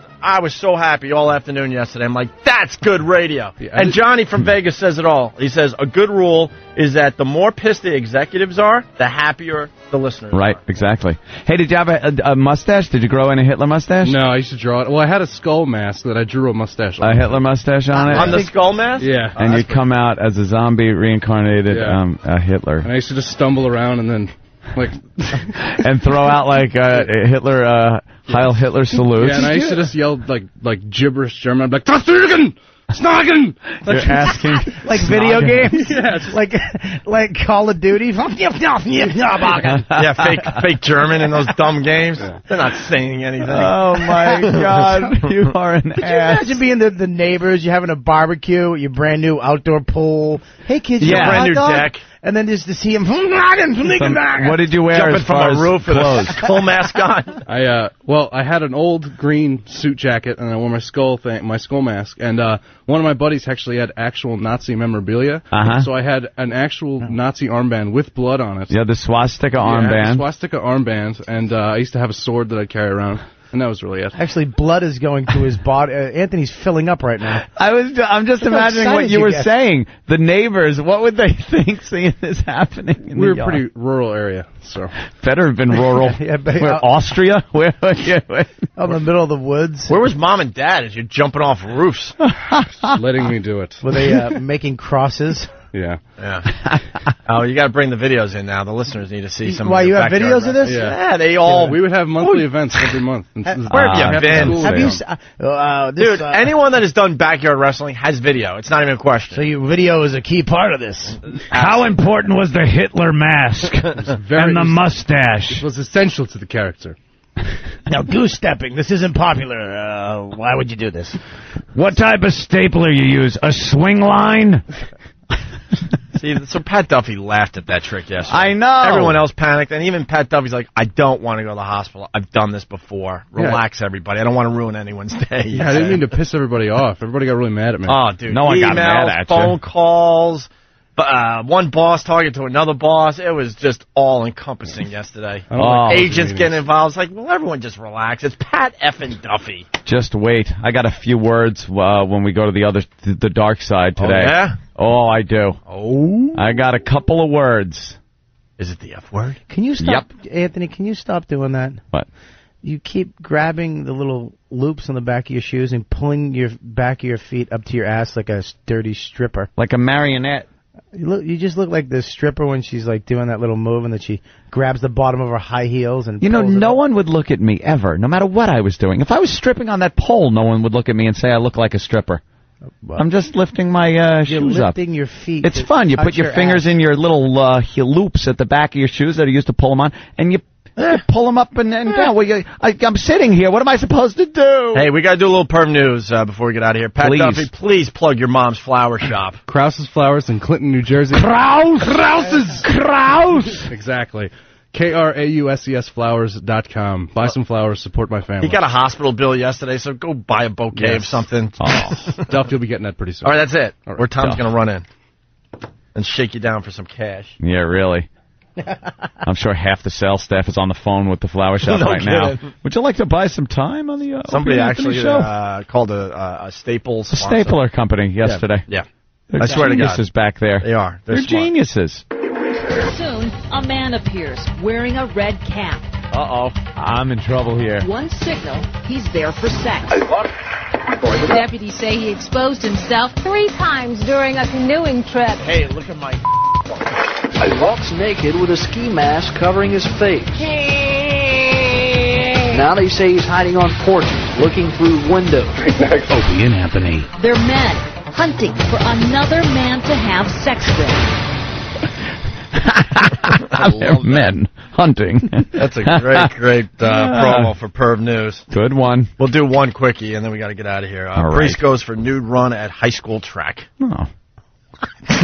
so happy all afternoon yesterday. I'm like, that's good radio. Yeah, and Johnny from Vegas says it all. He says a good rule is that the more pissed the executives are, the happier the listeners Right, are. Exactly. Hey, did you have a mustache? Did you grow in a Hitler mustache? No, I used to draw it. Well, I had a skull mask that I drew a mustache on. A Hitler mustache on it? On the skull mask? Yeah. And you'd come out as a zombie reincarnated Hitler. And I used to just stumble around and then, and throw out, Hitler, Heil Hitler salutes. Yeah, and I used to just yell, like gibberish German. I'd be like, Tastigen! Snagen! You're asking... Like video games? Yes. Like Call of Duty? Yeah, fake German in those dumb games. Yeah. They're not saying anything. Oh, my God. You are an Could ass. you imagine being the neighbors, you're having a barbecue, your brand new outdoor pool. Hey, kids, you brand new deck. And then just to see him... What did you wear Jumping as far from a as roof with clothes? a skull mask on? I had an old green suit jacket, and I wore my skull mask, and one of my buddies actually had actual Nazi memorabilia, so I had an actual Nazi armband with blood on it. Yeah, the swastika armband. The swastika armband, and I used to have a sword that I'd carry around. And that was really it. Actually, blood is going to his body. Anthony's filling up right now. I'm just imagining what you were saying. The neighbors, what would they think seeing this happening in We're the a pretty rural area, so. Better have been rural. Where, Austria? Where? Out in the middle of the woods. Where was Mom and Dad as you're jumping off roofs? Letting me do it. Were they making crosses? Yeah. Oh, you got to bring the videos in now. The listeners need to see some. Why, you have videos of this? Yeah, they all. We would have monthly events every month. Where have you been? Have you, dude, anyone that has done backyard wrestling has video. It's not even a question. So your video is a key part of this. How important was the Hitler mask and the mustache? It was essential to the character. Now, goose stepping. This isn't popular. Why would you do this? What type of stapler you use? A swing line? See, so Pat Duffy laughed at that trick yesterday. I know. Everyone else panicked, and even Pat Duffy's like, I don't want to go to the hospital. I've done this before. Relax, everybody. I don't want to ruin anyone's day. Yeah, I didn't mean to piss everybody off. Everybody got really mad at me. Oh, dude. No one got mad at you. Phone calls, one boss talking to another boss. It was just all-encompassing yesterday. Agents getting involved. It's like, well, everyone just relax. It's Pat effing Duffy. Just wait. I got a few words when we go to the dark side today. Oh, yeah? Oh, I do. Oh? I got a couple of words. Is it the F word? Can you stop, Anthony, can you stop doing that? What? You keep grabbing the little loops on the back of your shoes and pulling your back of your feet up to your ass like a dirty stripper. Like a marionette. You just look like the stripper when she's like doing that little move and then she grabs the bottom of her high heels and no one would look at me ever, no matter what I was doing. If I was stripping on that pole, no one would look at me and say I look like a stripper. Well, I'm just lifting my shoes up. You're lifting your feet. It's fun. You put your fingers in your little loops at the back of your shoes that are used to pull them on, and you pull them up and down. Well, I'm sitting here. What am I supposed to do? Hey, we got to do a little perm news before we get out of here. Pat Duffy, please plug your mom's flower shop. Krause's Flowers in Clinton, New Jersey. Krause! Exactly. KRAUSESflowers.com. Buy some flowers, support my family. He got a hospital bill yesterday, so go buy a bouquet of something. Duff, you'll be getting that pretty soon. All right, that's it. Or Tom's going to run in and shake you down for some cash. Yeah, really. I'm sure half the sales staff is on the phone with the flower shop now. Would you like to buy some time on the Somebody Opie actually show? called a Staples. A stapler company yesterday. Yeah. They're I swear to God. geniuses back there. They are. They're smart. Geniuses. Soon, a man appears wearing a red cap. Uh-oh. I'm in trouble here. One signal, he's there for sex. Deputies say he exposed himself 3 times during a canoeing trip. Hey, look at my... He walks naked with a ski mask covering his face. Now they say he's hiding on porches, looking through windows. Opie and Anthony. They're men hunting for another man to have sex with. They're men hunting. That's a great promo for Perv News. Good one. We'll do one quickie, and then we got to get out of here. Priest goes for nude run at high school track. Oh.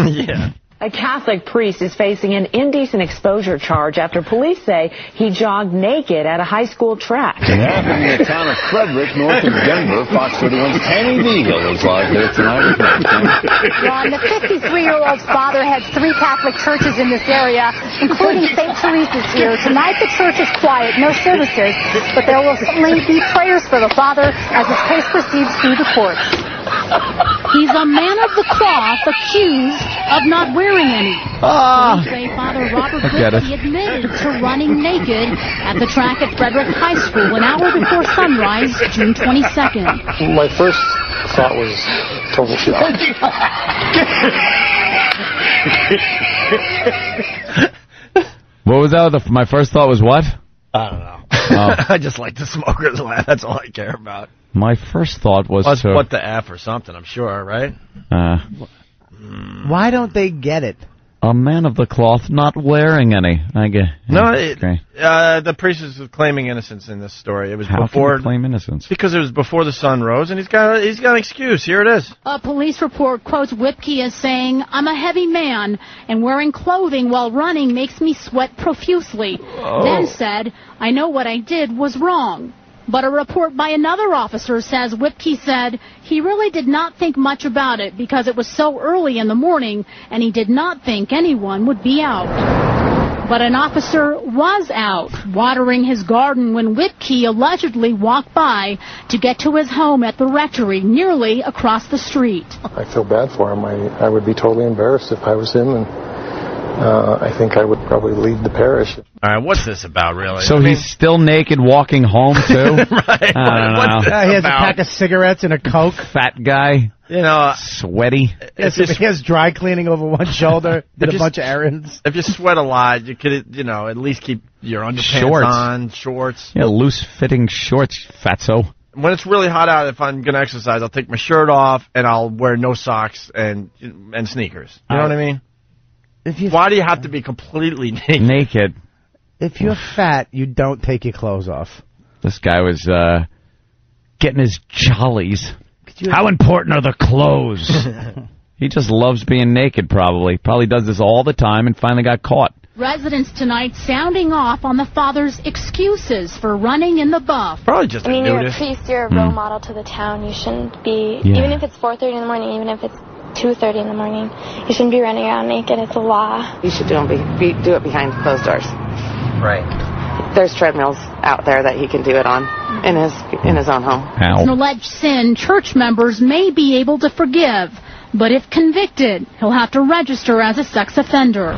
Yeah. A Catholic priest is facing an indecent exposure charge after police say he jogged naked at a high school track. It happened in the town of Frederick, north of Denver. Fox 31's Tammy Beagle is live there tonight. Ron, the 53-year-old's father heads 3 Catholic churches in this area, including St. Teresa's here. Tonight the church is quiet, no services, but there will certainly be prayers for the father as his case proceeds through the courts. He's a man of the cloth accused of not wearing any. Police say Father Robert Whiskey admitted to running naked at the track at Frederick High School an hour before sunrise, June 22nd. My first thought was total shock. What was that? My first thought was what? I don't know. I just like the smokers laugh. That's all I care about. My first thought was what the F or something, I'm sure, right? Why don't they get it? A man of the cloth not wearing any. I guess. No, the priest is claiming innocence in this story. It was before. Can he claim innocence? Because it was before the sun rose, and he's got an excuse. Here it is. A police report quotes Whiskey as saying, "I'm a heavy man, and wearing clothing while running makes me sweat profusely." Then said, "I know what I did was wrong." But a report by another officer says Whiskey said he really did not think much about it because it was so early in the morning and he did not think anyone would be out. But an officer was out watering his garden when Whiskey allegedly walked by to get to his home at the rectory nearly across the street. I feel bad for him. I would be totally embarrassed if I was him, and I think I would probably leave the parish. All right, what's this about, really? So he's still naked walking home, too? Right. I don't know. He has a pack of cigarettes and a Coke. Fat guy. You know, sweaty. He has dry cleaning over one shoulder, did a bunch of errands. If you sweat a lot, you could, at least keep your underpants on, shorts. Yeah, loose-fitting shorts, fatso. When it's really hot out, if I'm going to exercise, I'll take my shirt off and I'll wear no socks and sneakers. You know what I mean? Why do you have to be completely naked? Naked. If you're fat, you don't take your clothes off. This guy was getting his jollies. How important are the clothes? He just loves being naked, probably. Probably does this all the time and finally got caught. Residents tonight sounding off on the father's excuses for running in the buff. Probably just you're a priest, you're a role model to the town. You shouldn't be, even if it's 4:30 in the morning, even if it's 2:30 in the morning, you shouldn't be running around naked. It's a law. You should do it behind closed doors. Right. There's treadmills out there that he can do it on in his own home. It's an alleged sin church members may be able to forgive, but if convicted, he'll have to register as a sex offender.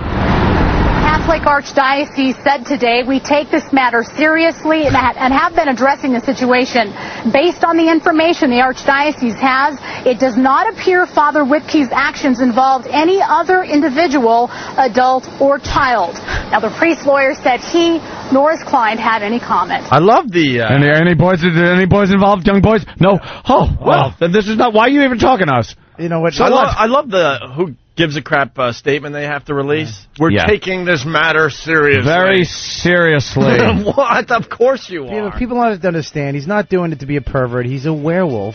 Catholic Archdiocese said today, we take this matter seriously and have been addressing the situation. Based on the information the Archdiocese has, it does not appear Father Whipke's actions involved any other individual, adult, or child. Now, the priest's lawyer said he nor his client had any comment. I love the... Any boys involved, young boys? No. Oh, well, then this is not... Why are you even talking to us? You know what? So I love the... Who gives a crap statement they have to release. We're taking this matter seriously. Very seriously. What? Of course you are. People don't have to understand. He's not doing it to be a pervert. He's a werewolf.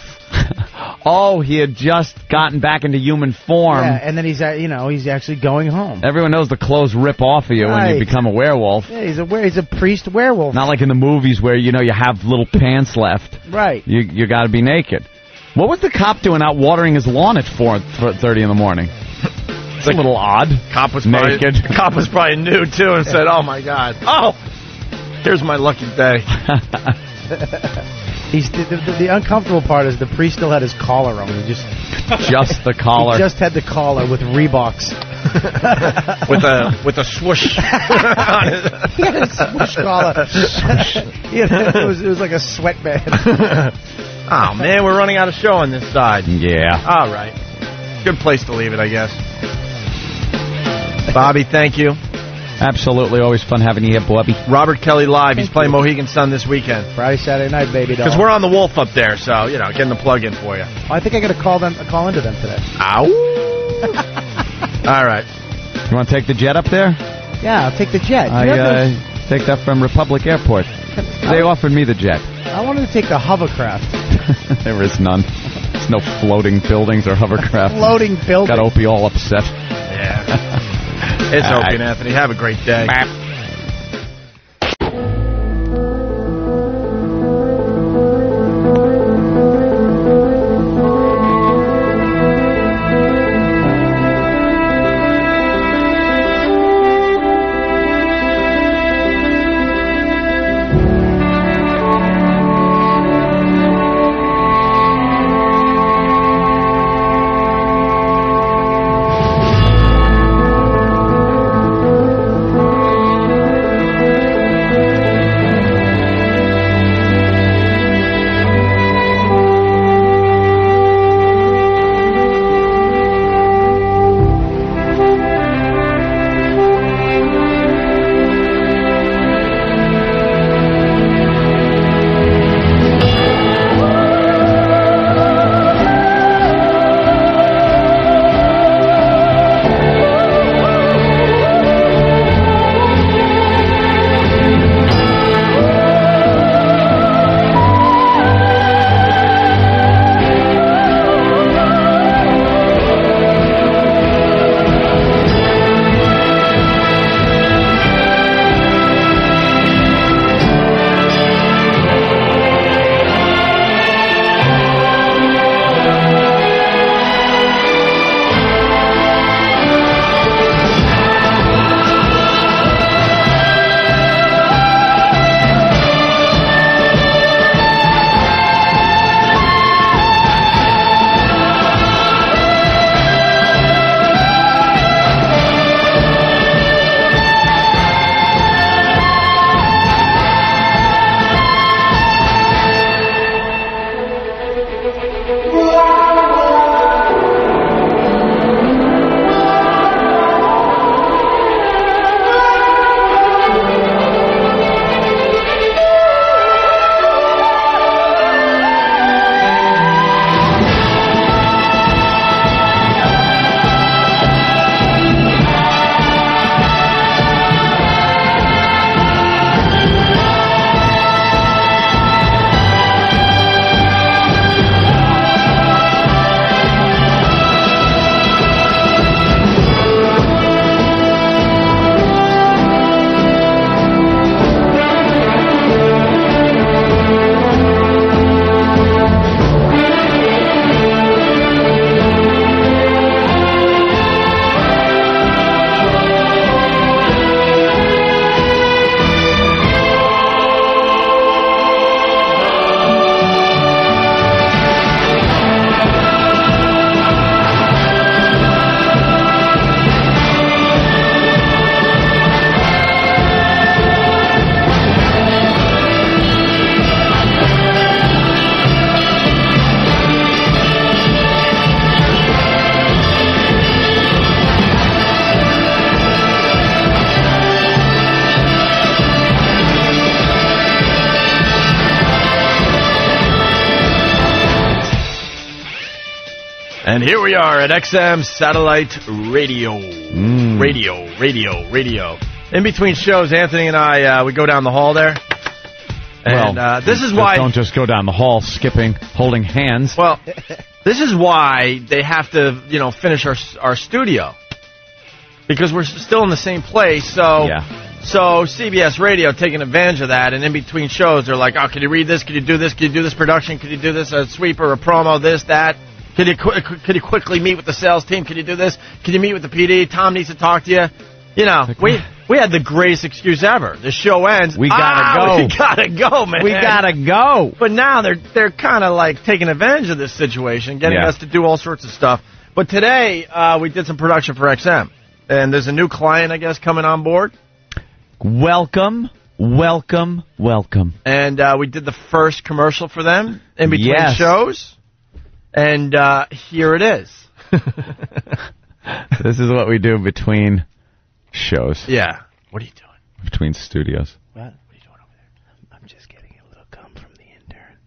Oh, he had just gotten back into human form. Yeah, and then he's actually going home. Everyone knows the clothes rip off of you when you become a werewolf. Yeah, he's a priest werewolf. Not like in the movies where you have little pants left. Right. You got to be naked. What was the cop doing out watering his lawn at 4:30 in the morning? It's a little odd. Cop was naked. The cop was probably new too and said, "Oh my God! Oh, here's my lucky day." The uncomfortable part is the priest still had his collar on. He just the collar. He just had the collar with Reeboks. with a swoosh. He had a swoosh collar. It was like a sweatband. Oh man, we're running out of show on this side. Yeah. All right. Good place to leave it, I guess. Bobby, thank you. Absolutely, always fun having you here, Bobby. Robert Kelly live. He's playing Mohegan Sun this weekend. Friday, Saturday night, baby doll. Because we're on the Wolf up there, so getting the plug in for you. I think I got to call into them today. Ow! All right. You want to take the jet up there? Yeah, I'll take the jet. Take that from Republic Airport. They offered me the jet. I wanted to take the hovercraft. There is none. There's no floating buildings or hovercraft. Floating buildings. Got Opie all upset. Yeah. It's Opie and Anthony. Have a great day. And here we are at XM Satellite Radio. Radio. In between shows, Anthony and I, we go down the hall there. And this is why... Don't just go down the hall skipping, holding hands. Well, this is why they have to, finish our studio. Because we're still in the same place, so... Yeah. So CBS Radio taking advantage of that, and in between shows, they're like, oh, can you read this? Can you do this? Can you do this production? Can you do this? A sweeper, a promo, this, that? Could you quickly meet with the sales team? Can you do this? Can you meet with the PD? Tom needs to talk to you. We had the greatest excuse ever. The show ends. We gotta go. We gotta go, man. We gotta go. But now they're kind of like taking advantage of this situation, getting us to do all sorts of stuff. But today, we did some production for XM. And there's a new client, I guess, coming on board. Welcome. And we did the first commercial for them in between shows. And here it is. This is what we do between shows. Yeah. What are you doing? Between studios. What? What are you doing over there? I'm just getting a little cum from the intern.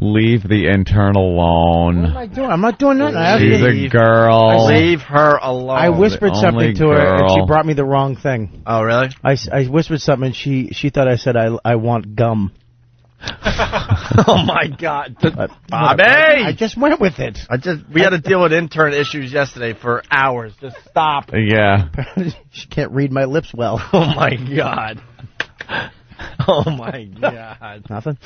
Leave the intern alone. What am I doing? I'm not doing nothing. She's a girl. Leave her alone. I whispered something to her, and she brought me the wrong thing. Oh, really? I whispered something, and she thought I said I want gum. Oh, my God. Bobby! I just went with it. We had to deal with intern issues yesterday for hours. Just stop. Yeah. She can't read my lips well. Oh, my God. Oh, my God. Nothing?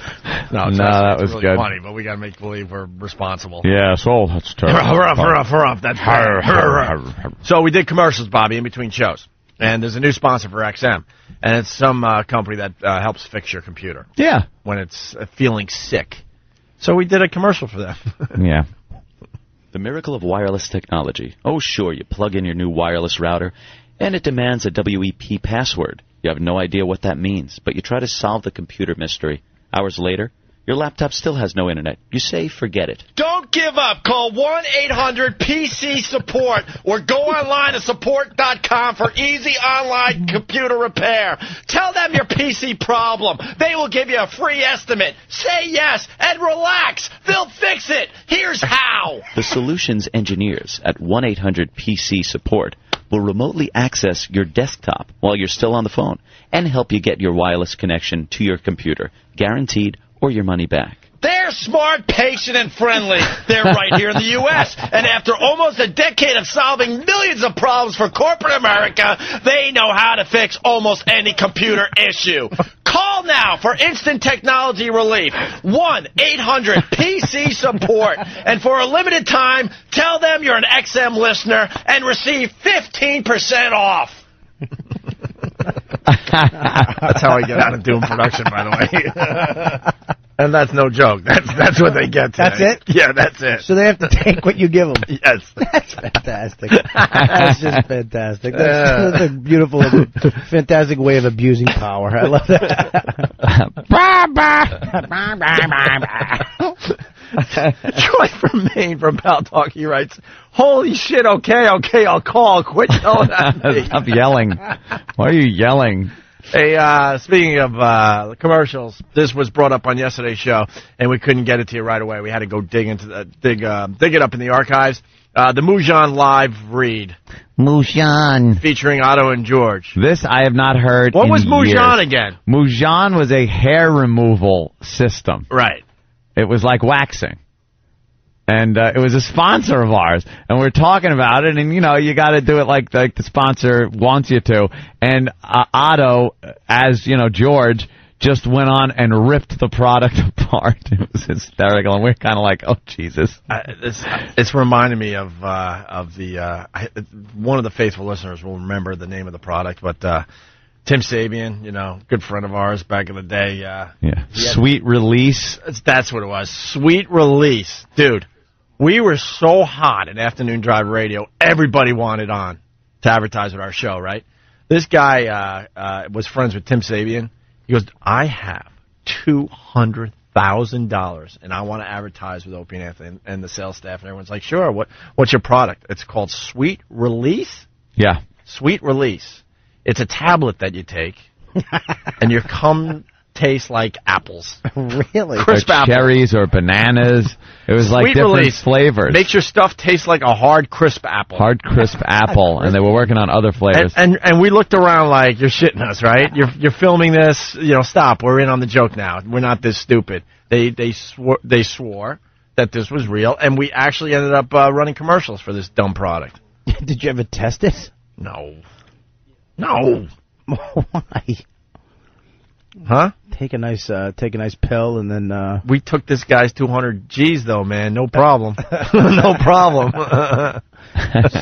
No, that was really good. Funny, but we got to make believe we're responsible. Yeah, so that's terrible. Hurrah. That's bad. So we did commercials, Bobby, in between shows. And there's a new sponsor for XM. And it's some company that helps fix your computer. Yeah. When it's feeling sick. So we did a commercial for them. Yeah. The miracle of wireless technology. Oh, sure, you plug in your new wireless router, and it demands a WEP password. You have no idea what that means, but you try to solve the computer mystery. Hours later, your laptop still has no internet. You say forget it. Don't give up. Call 1-800-PC-SUPPORT or go online to support.com for easy online computer repair. Tell them your PC problem. They will give you a free estimate. Say yes and relax. They'll fix it. Here's how. The solutions engineers at 1-800-PC-SUPPORT will remotely access your desktop while you're still on the phone and help you get your wireless connection to your computer. Guaranteed or your money back. They're smart, patient, and friendly. They're right here in the U.S. And after almost a decade of solving millions of problems for corporate America, they know how to fix almost any computer issue. Call now for instant technology relief. 1-800-PC-SUPPORT. And for a limited time, tell them you're an XM listener and receive 15% off. That's how I get out of doing production, by the way. And that's no joke. That's what they get today. That's it? Yeah, that's it. So they have to take what you give them. Yes. That's fantastic. That's just fantastic. That's a beautiful, fantastic way of abusing power. I love that. Troy from Maine from paltalk, he writes, holy shit, okay, I'll call. Quit yelling at me. Stop yelling. Why are you yelling? Hey, speaking of commercials, this was brought up on yesterday's show, and we couldn't get it to you right away. We had to go dig it up in the archives. The Mujan live read. Mujan. Featuring Otto and George. This I have not heard. What was Mujan again? Mujan was a hair removal system. Right. It was like waxing. And it was a sponsor of ours. And we're talking about it, and, you got to do it like the sponsor wants you to. And Otto, as, George, just went on and ripped the product apart. It was hysterical, and we're kind of like, oh, Jesus. It's reminding me of the one of the faithful listeners will remember the name of the product, but Tim Sabian, good friend of ours back in the day. Yeah. Sweet Release. That's what it was. Sweet Release. Dude, we were so hot in Afternoon Drive Radio, everybody wanted on to advertise with our show, right? This guy was friends with Tim Sabian. He goes, I have $200,000, and I want to advertise with Opie and Anthony, and the sales staff, and everyone's like, sure, what's your product? It's called Sweet Release? Yeah. Sweet Release. It's a tablet that you take, and your cum taste like apples. Really? Crisp or apples. cherries or bananas. It was like Sweet different release. flavors. Makes your stuff taste like a hard, crisp apple. Hard, crisp apple, and they were working on other flavors. And we looked around like, you're shitting us, right? You're filming this. Stop. We're in on the joke now. We're not this stupid. They swore that this was real, and we actually ended up running commercials for this dumb product. Did you ever test it? No. Why? Huh? Take a nice pill and then. We took this guy's 200 G's though, man. No problem. No problem.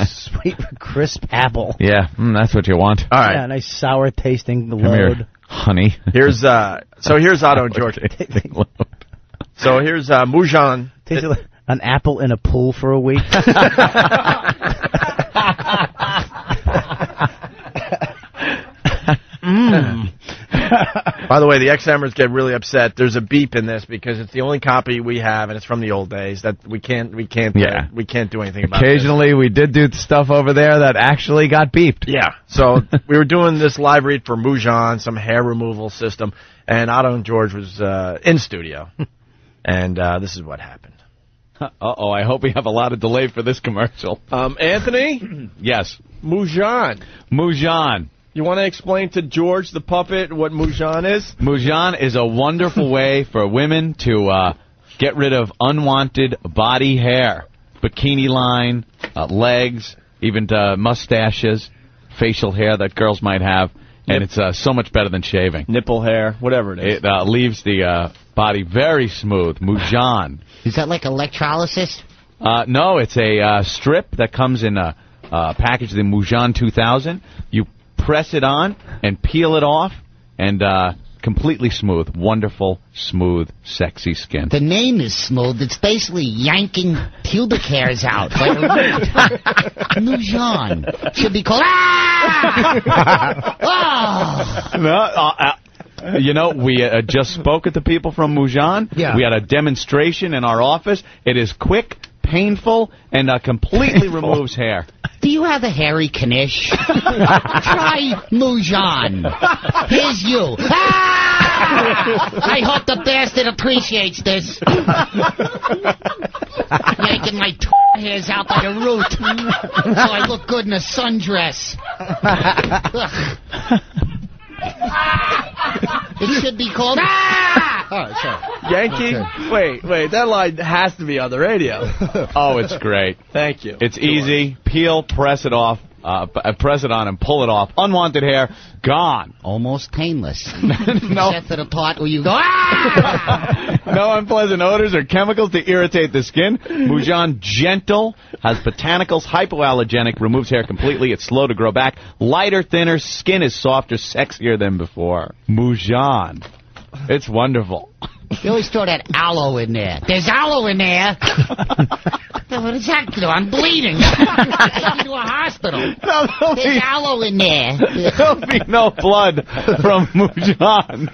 Sweet crisp apple. Yeah, that's what you want. All right. Yeah, nice sour tasting load. Come here, honey. Here's Otto and George. So here's Mujan. Tasted like an apple in a pool for a week. By the way, the XMers get really upset. There's a beep in this because it's the only copy we have, and it's from the old days that we can't do anything about. Occasionally, we did do stuff over there that actually got beeped. Yeah. So we were doing this live read for Mujan, some hair removal system, and Otto and George was in studio, and this is what happened. Uh-oh, I hope we have a lot of delay for this commercial. Anthony? Yes. Mujan. You want to explain to George the puppet what Mujan is? Mujan is a wonderful way for women to get rid of unwanted body hair. Bikini line, legs, even mustaches, facial hair that girls might have. And it's so much better than shaving. Nipple hair, whatever it is. It leaves the body very smooth. Mujan. Is that like electrolysis? No, it's a strip that comes in a package, the Mujan 2000. You press it on and peel it off, and completely smooth. Wonderful, smooth, sexy skin. The name is smooth. It's basically yanking pubic hairs out. Mujan. Should be called... We just spoke with the people from Mujan. Yeah. We had a demonstration in our office. It is quick, painful, and completely removes hair. Do you have a hairy Knish? Try Mujan. Here's you. I hope the bastard appreciates this. Yanking my hairs out by the root so I look good in a sundress. It should be called... Yanking? Okay. Wait, that line has to be on the radio. Oh, it's great. Thank you. It's easy. Peel, press it off, press it on and pull it off. Unwanted hair, gone. Almost painless. No. Except for the part where you go, No unpleasant odors or chemicals to irritate the skin. Mujan gentle, has botanicals, hypoallergenic, removes hair completely. It's slow to grow back. Lighter, thinner, skin is softer, sexier than before. Mujan. It's wonderful. You always throw that aloe in there. There's aloe in there. What does that do? I'm bleeding. Take me to a hospital. There's aloe in there. There'll be no blood from Mujan.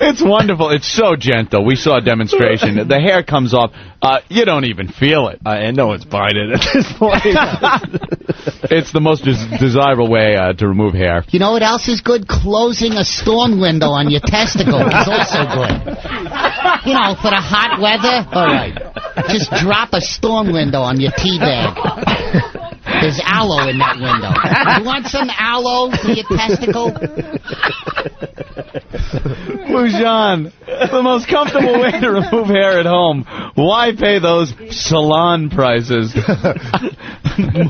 It's wonderful. It's so gentle. We saw a demonstration. The hair comes off. You don't even feel it. And no one's buying it at this point. It's the most desirable way to remove hair. You know what else is good? Closing a storm window on your testicle is also good. You know, for the hot weather. All right. Just drop a storm window on your tea bag. There's aloe in that window. You want some aloe for your testicle? Mujan, the most comfortable way to remove hair at home. Why pay those salon prices?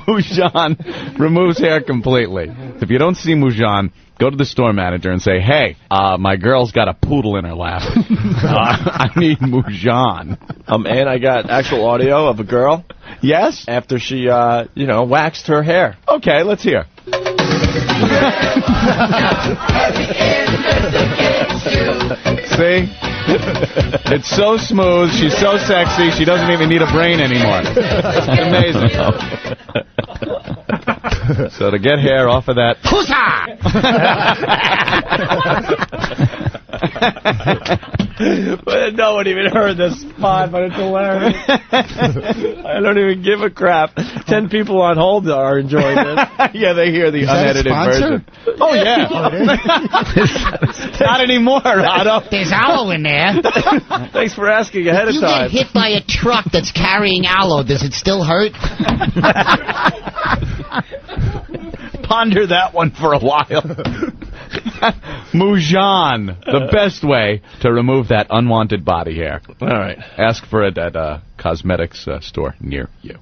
Mujan removes hair completely. If you don't see Mujan, go to the store manager and say, hey, my girl's got a poodle in her lap. I need Mujan. And I got actual audio of a girl. Yes? After she, waxed her hair. Okay, let's hear. See? It's so smooth. She's so sexy. She doesn't even need a brain anymore. It's amazing. So to get hair off of that... But no one even heard the spot, but it's hilarious. I don't even give a crap. 10 people on hold are enjoying this. Yeah, they hear the unedited version. Oh, yeah. Not anymore, Otto. There's aloe in there. Thanks for asking ahead of time. If you get hit by a truck that's carrying aloe, does it still hurt? Ponder that one for a while. Mujan, the best way to remove that unwanted body hair. All right. Ask for it at a cosmetics store near you.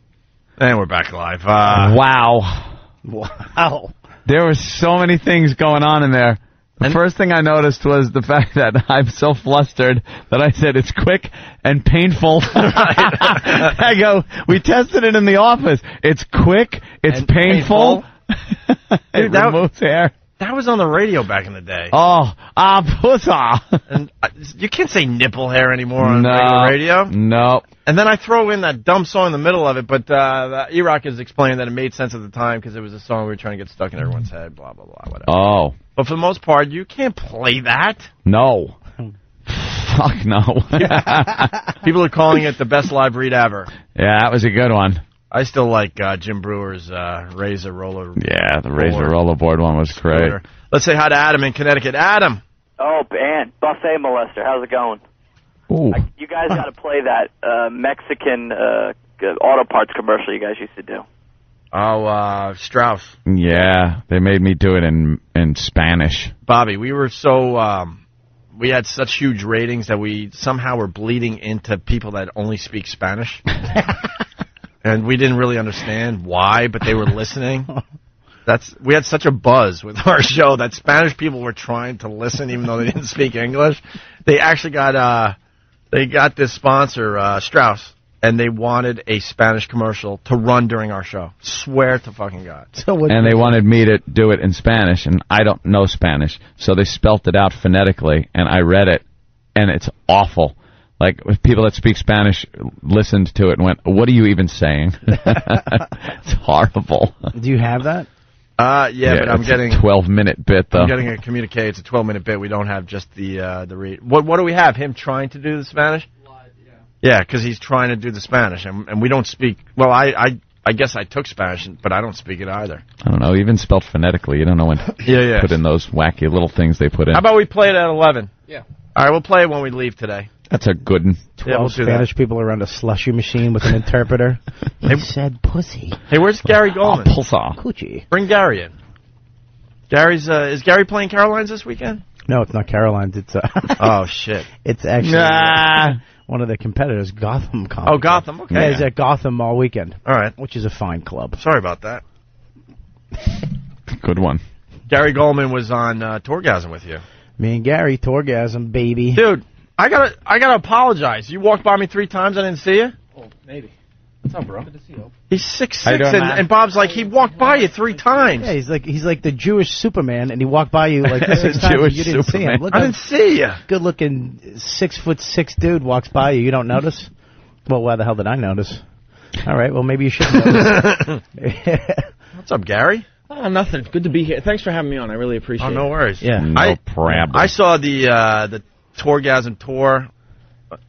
And we're back live. Wow. Wow. There were so many things going on in there. The first thing I noticed was the fact that I'm so flustered that I said it's quick and painful. I go, we tested it in the office. It's quick, it's painful. It removes hair. That was on the radio back in the day. Oh, pussa. And you can't say nipple hair anymore on regular radio. No. And then I throw in that dumb song in the middle of it, but E-Rock has explained that it made sense at the time because it was a song we were trying to get stuck in everyone's head, blah, blah, blah, whatever. Oh. But for the most part, you can't play that. No. Fuck no. People are calling it the best live read ever. Yeah, that was a good one. I still like Jim Brewer's Razor Roller. Yeah, the Razor Rollerboard one was great. Let's say hi to Adam in Connecticut. Adam. Oh, man. Buffet molester. How's it going? Ooh. You guys got to play that Mexican auto parts commercial you guys used to do. Oh, Strauss. Yeah, they made me do it in Spanish. Bobby, we were so... we had such huge ratings that we somehow were bleeding into people that only speak Spanish. And we didn't really understand why, but they were listening. We had such a buzz with our show that Spanish people were trying to listen even though they didn't speak English. They actually got this sponsor, Strauss, and they wanted a Spanish commercial to run during our show. Swear to fucking God. And they wanted me to do it in Spanish, and I don't know Spanish, so they spelt it out phonetically, and I read it, and it's awful. Like, people that speak Spanish listened to it and went, what are you even saying? It's horrible. Do you have that? Yeah, but I'm getting... 12-minute bit, though. I'm getting a communique. It's a 12-minute bit. We don't have just the read. What do we have? Him trying to do the Spanish? Live, yeah. Yeah, because he's trying to do the Spanish, and we don't speak... Well, I guess I took Spanish, but I don't speak it either. I don't know. Even spelled phonetically. You don't know when to put in those wacky little things they put in. How about we play it at 11? Yeah. All right, we'll play it when we leave today. That's a good one. 12 Spanish people around a slushy machine with an interpreter. He said pussy. Hey, where's Gary Goldman? Coochie. Bring Gary in. Is Gary playing Caroline's this weekend? No, it's not Caroline's. It's oh shit. It's actually one of the competitors, Gotham. Oh, Gotham. Okay. Yeah, he's at Gotham all weekend. All right, which is a fine club. Sorry about that. Good one. Gary Goldman was on Tourgasm with you. Me and Gary, Tourgasm, baby. Dude, I gotta apologize. You walked by me 3 times. I didn't see you. Oh, maybe. What's up, bro? Good to see you. He's 6'6", and Bob's like, he walked by you 3 times. Yeah, he's like the Jewish Superman, and he walked by you like 6 times. Jewish You didn't see him. I didn't see you. Good looking 6'6" dude walks by you. You don't notice? Well, why the hell did I notice? All right, well maybe you should notice. What's up, Gary? Oh, nothing. Good to be here. Thanks for having me on. I really appreciate it. Oh, no worries. Yeah. No problem. I saw the Tourgasm tour.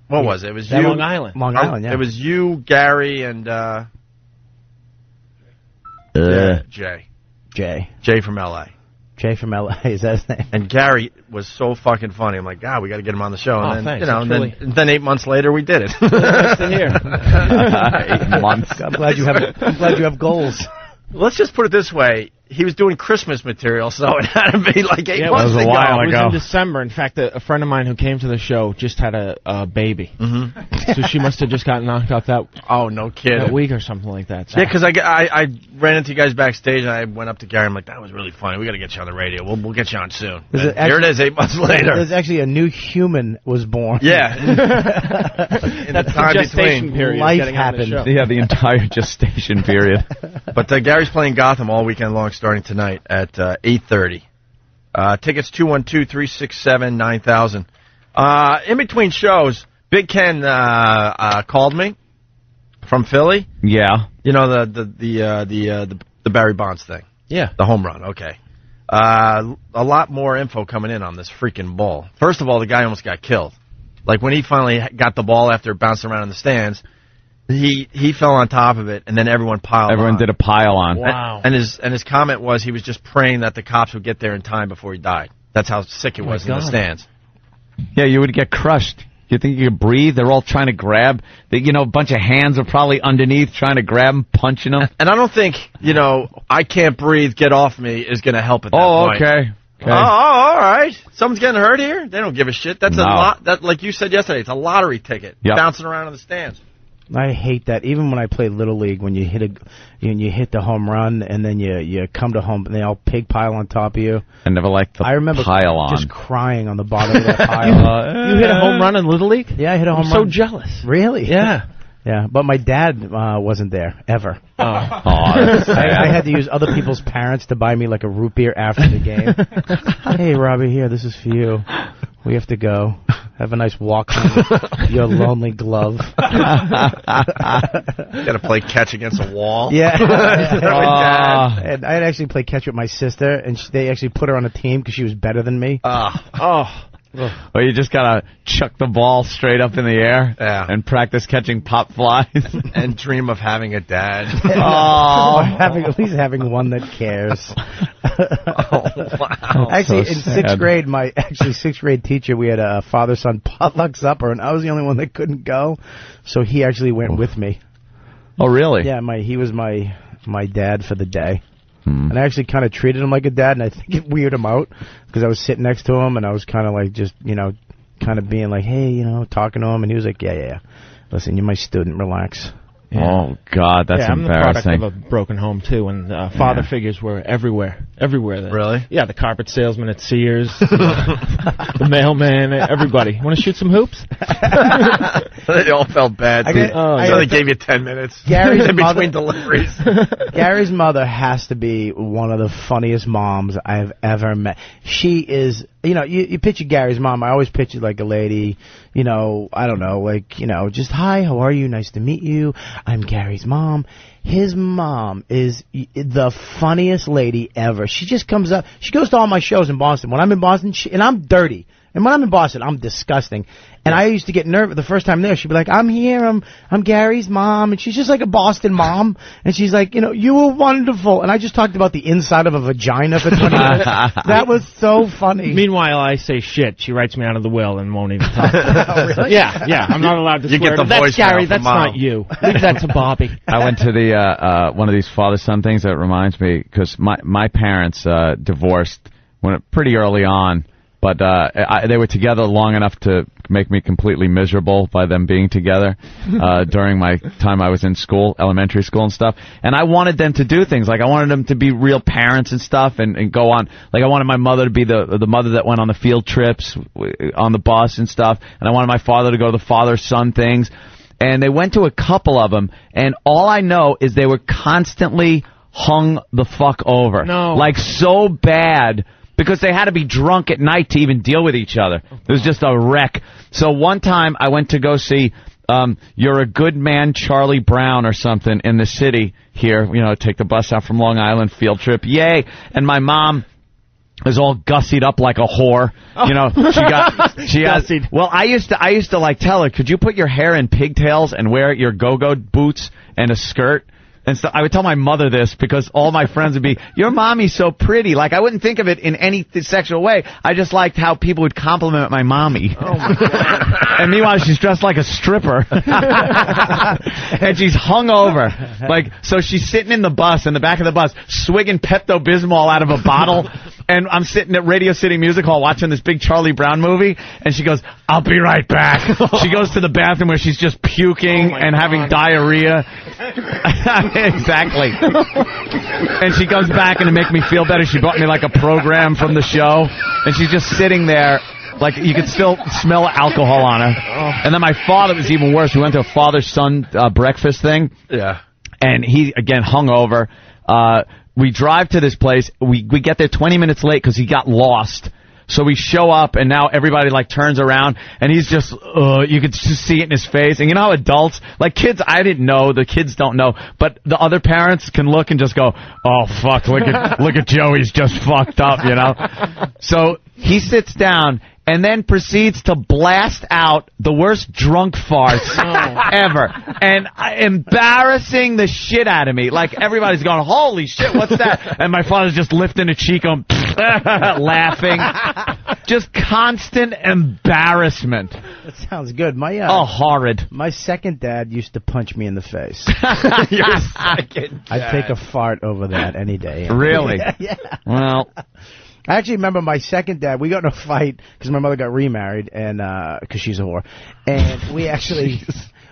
What was it? It was you. Long Island. Long Island, yeah. It was you, Gary, and Jay. Jay from L.A. Jay from L.A. Is that his name? And Gary was so fucking funny. I'm like, God, we got to get him on the show. And then, thanks. and then 8 months later, we did it. Nice to hear. 8 months. I'm glad you have goals. Let's just put it this way. He was doing Christmas material, so it had to be like 8 months ago. It was in December. In fact, a friend of mine who came to the show just had a baby. Mm-hmm. So she must have just gotten knocked out no kidding. that week or something like that. So. Yeah, because I ran into you guys backstage, and I went up to Gary. I'm like, that was really funny. We got to get you on the radio. We'll get you on soon. Here it is, 8 months later. There's actually a new human was born. Yeah. That's the gestation period. Life happened. Yeah, the entire gestation period. But Gary's playing Gotham all weekend long, starting tonight at 8:30. Tickets 212-367-9000. In between shows, Big Ken called me from Philly. Yeah. You know the Barry Bonds thing. Yeah. The home run. Okay. A lot more info coming in on this freaking ball. First of all, the guy almost got killed. Like, when he finally got the ball after bouncing around in the stands, he fell on top of it, and then everyone piled on. Everyone did a pile on. Wow. And his comment was he was just praying that the cops would get there in time before he died. That's how sick it was in the stands. Yeah, you would get crushed. You think you could breathe? They're all trying to grab. A bunch of hands are probably underneath trying to grab them, punching them. And I don't think, I can't breathe, get off me is going to help at that point. Okay. Oh, all right. Someone's getting hurt here? They don't give a shit. That's a lot. That, like you said yesterday, it's a lottery ticket bouncing around in the stands. I hate that. Even when I play Little League, when you hit the home run and then you come to home and they all pig pile on top of you. I never liked the I remember pile on. just crying on the bottom of that pile. You hit a home run in Little League? Yeah, I hit a home I'm run. so jealous. Really? Yeah. Yeah, but my dad wasn't there, ever. I had to use other people's parents to buy me like a root beer after the game. Hey, Robbie, here, this is for you. We have to go. Have a nice walk with your lonely glove. Got to play catch against a wall. Yeah. And I'd actually play catch with my sister, and they actually put her on a team because she was better than me. Or you just gotta chuck the ball straight up in the air and practice catching pop flies and dream of having a dad. At least having one that cares. Wow. Actually, So in sad. sixth grade teacher, we had a father-son potluck supper, and I was the only one that couldn't go, so he actually went with me. Oh, really? Yeah, he was my dad for the day. And I actually kind of treated him like a dad, and I think it weirded him out because I was sitting next to him, and I was kind of like just, kind of being like, hey, talking to him, and he was like, yeah. Listen, you're my student, relax. Yeah. Oh, God, that's I'm embarrassing. the product of a broken home, too, and father figures were everywhere. Everywhere. Really? Yeah, the carpet salesman at Sears, the mailman, everybody. Want to shoot some hoops? They all felt bad. So they gave you 10 minutes in between deliveries. Gary's mother has to be one of the funniest moms I've ever met. She is, you picture Gary's mom. I always picture like a lady, I don't know, just, hi, how are you? Nice to meet you. I'm Gary's mom. His mom is the funniest lady ever. She just comes up. She goes to all my shows in Boston. When I'm in Boston, and I'm dirty. And when I'm in Boston, I'm disgusting. And I used to get nervous the first time there. She'd be like, I'm here. I'm Gary's mom. And she's just like a Boston mom. And she's like, you were wonderful. And I just talked about the inside of a vagina for 20 minutes. That was so funny. Meanwhile, I say shit. She writes me out of the will and won't even talk. Oh, really? Yeah. I'm not allowed to You swear. get the That's voicemail Gary. from That's Mom. not you. Leave that to Bobby. I went to the one of these father-son things that reminds me, because my parents divorced pretty early on, but they were together long enough to make me completely miserable by them being together during my time I was in school, elementary school and stuff. And I wanted them to do things. Like, I wanted them to be real parents and stuff and go on. Like, I wanted my mother to be the mother that went on the field trips on the bus and stuff. And I wanted my father to go to the father-son things. And they went to a couple of them, and all I know is they were constantly hung the fuck over. No. Like, so bad, because they had to be drunk at night to even deal with each other. It was just a wreck. So one time I went to go see You're a Good Man, Charlie Brown or something in the city here. Take the bus out from Long Island, field trip. Yay. And my mom was all gussied up like a whore. She got. Well, I used to like tell her, could you put your hair in pigtails and wear your go-go boots and a skirt? And so I would tell my mother this because all my friends would be, your mommy's so pretty. Like, I wouldn't think of it in any sexual way. I just liked how people would compliment my mommy. Oh, my God. And meanwhile, she's dressed like a stripper. And she's hungover. Like, so she's sitting in the bus, in the back of the bus, swigging Pepto-Bismol out of a bottle. And I'm sitting at Radio City Music Hall watching this big Charlie Brown movie. And she goes, I'll be right back. She goes to the bathroom where she's just puking and having diarrhea. Exactly. And she comes back, and to make me feel better, she brought me like a program from the show, and she's just sitting there, like you could still smell alcohol on her. And then my father was even worse. We went to a father-son breakfast thing. Yeah. And he, again, hungover. We drive to this place. We get there 20 minutes late because he got lost. So we show up, and now everybody, like, turns around, and he's just, you could just see it in his face. And you know how adults, like kids, I didn't know, the kids don't know, but the other parents can look and just go, oh, fuck, look at Joey's just fucked up, you know? So he sits down and then proceeds to blast out the worst drunk farts ever. And embarrassing the shit out of me. Like, everybody's going, holy shit, what's that? And my father's just lifting a cheek on, laughing. Just constant embarrassment. That sounds good. Horrid. My second dad used to punch me in the face. Your second dad. I'd take a fart over that any day. Really? Yeah. Well, I actually remember my second dad. We got in a fight because my mother got remarried, and because she's a whore. And we actually,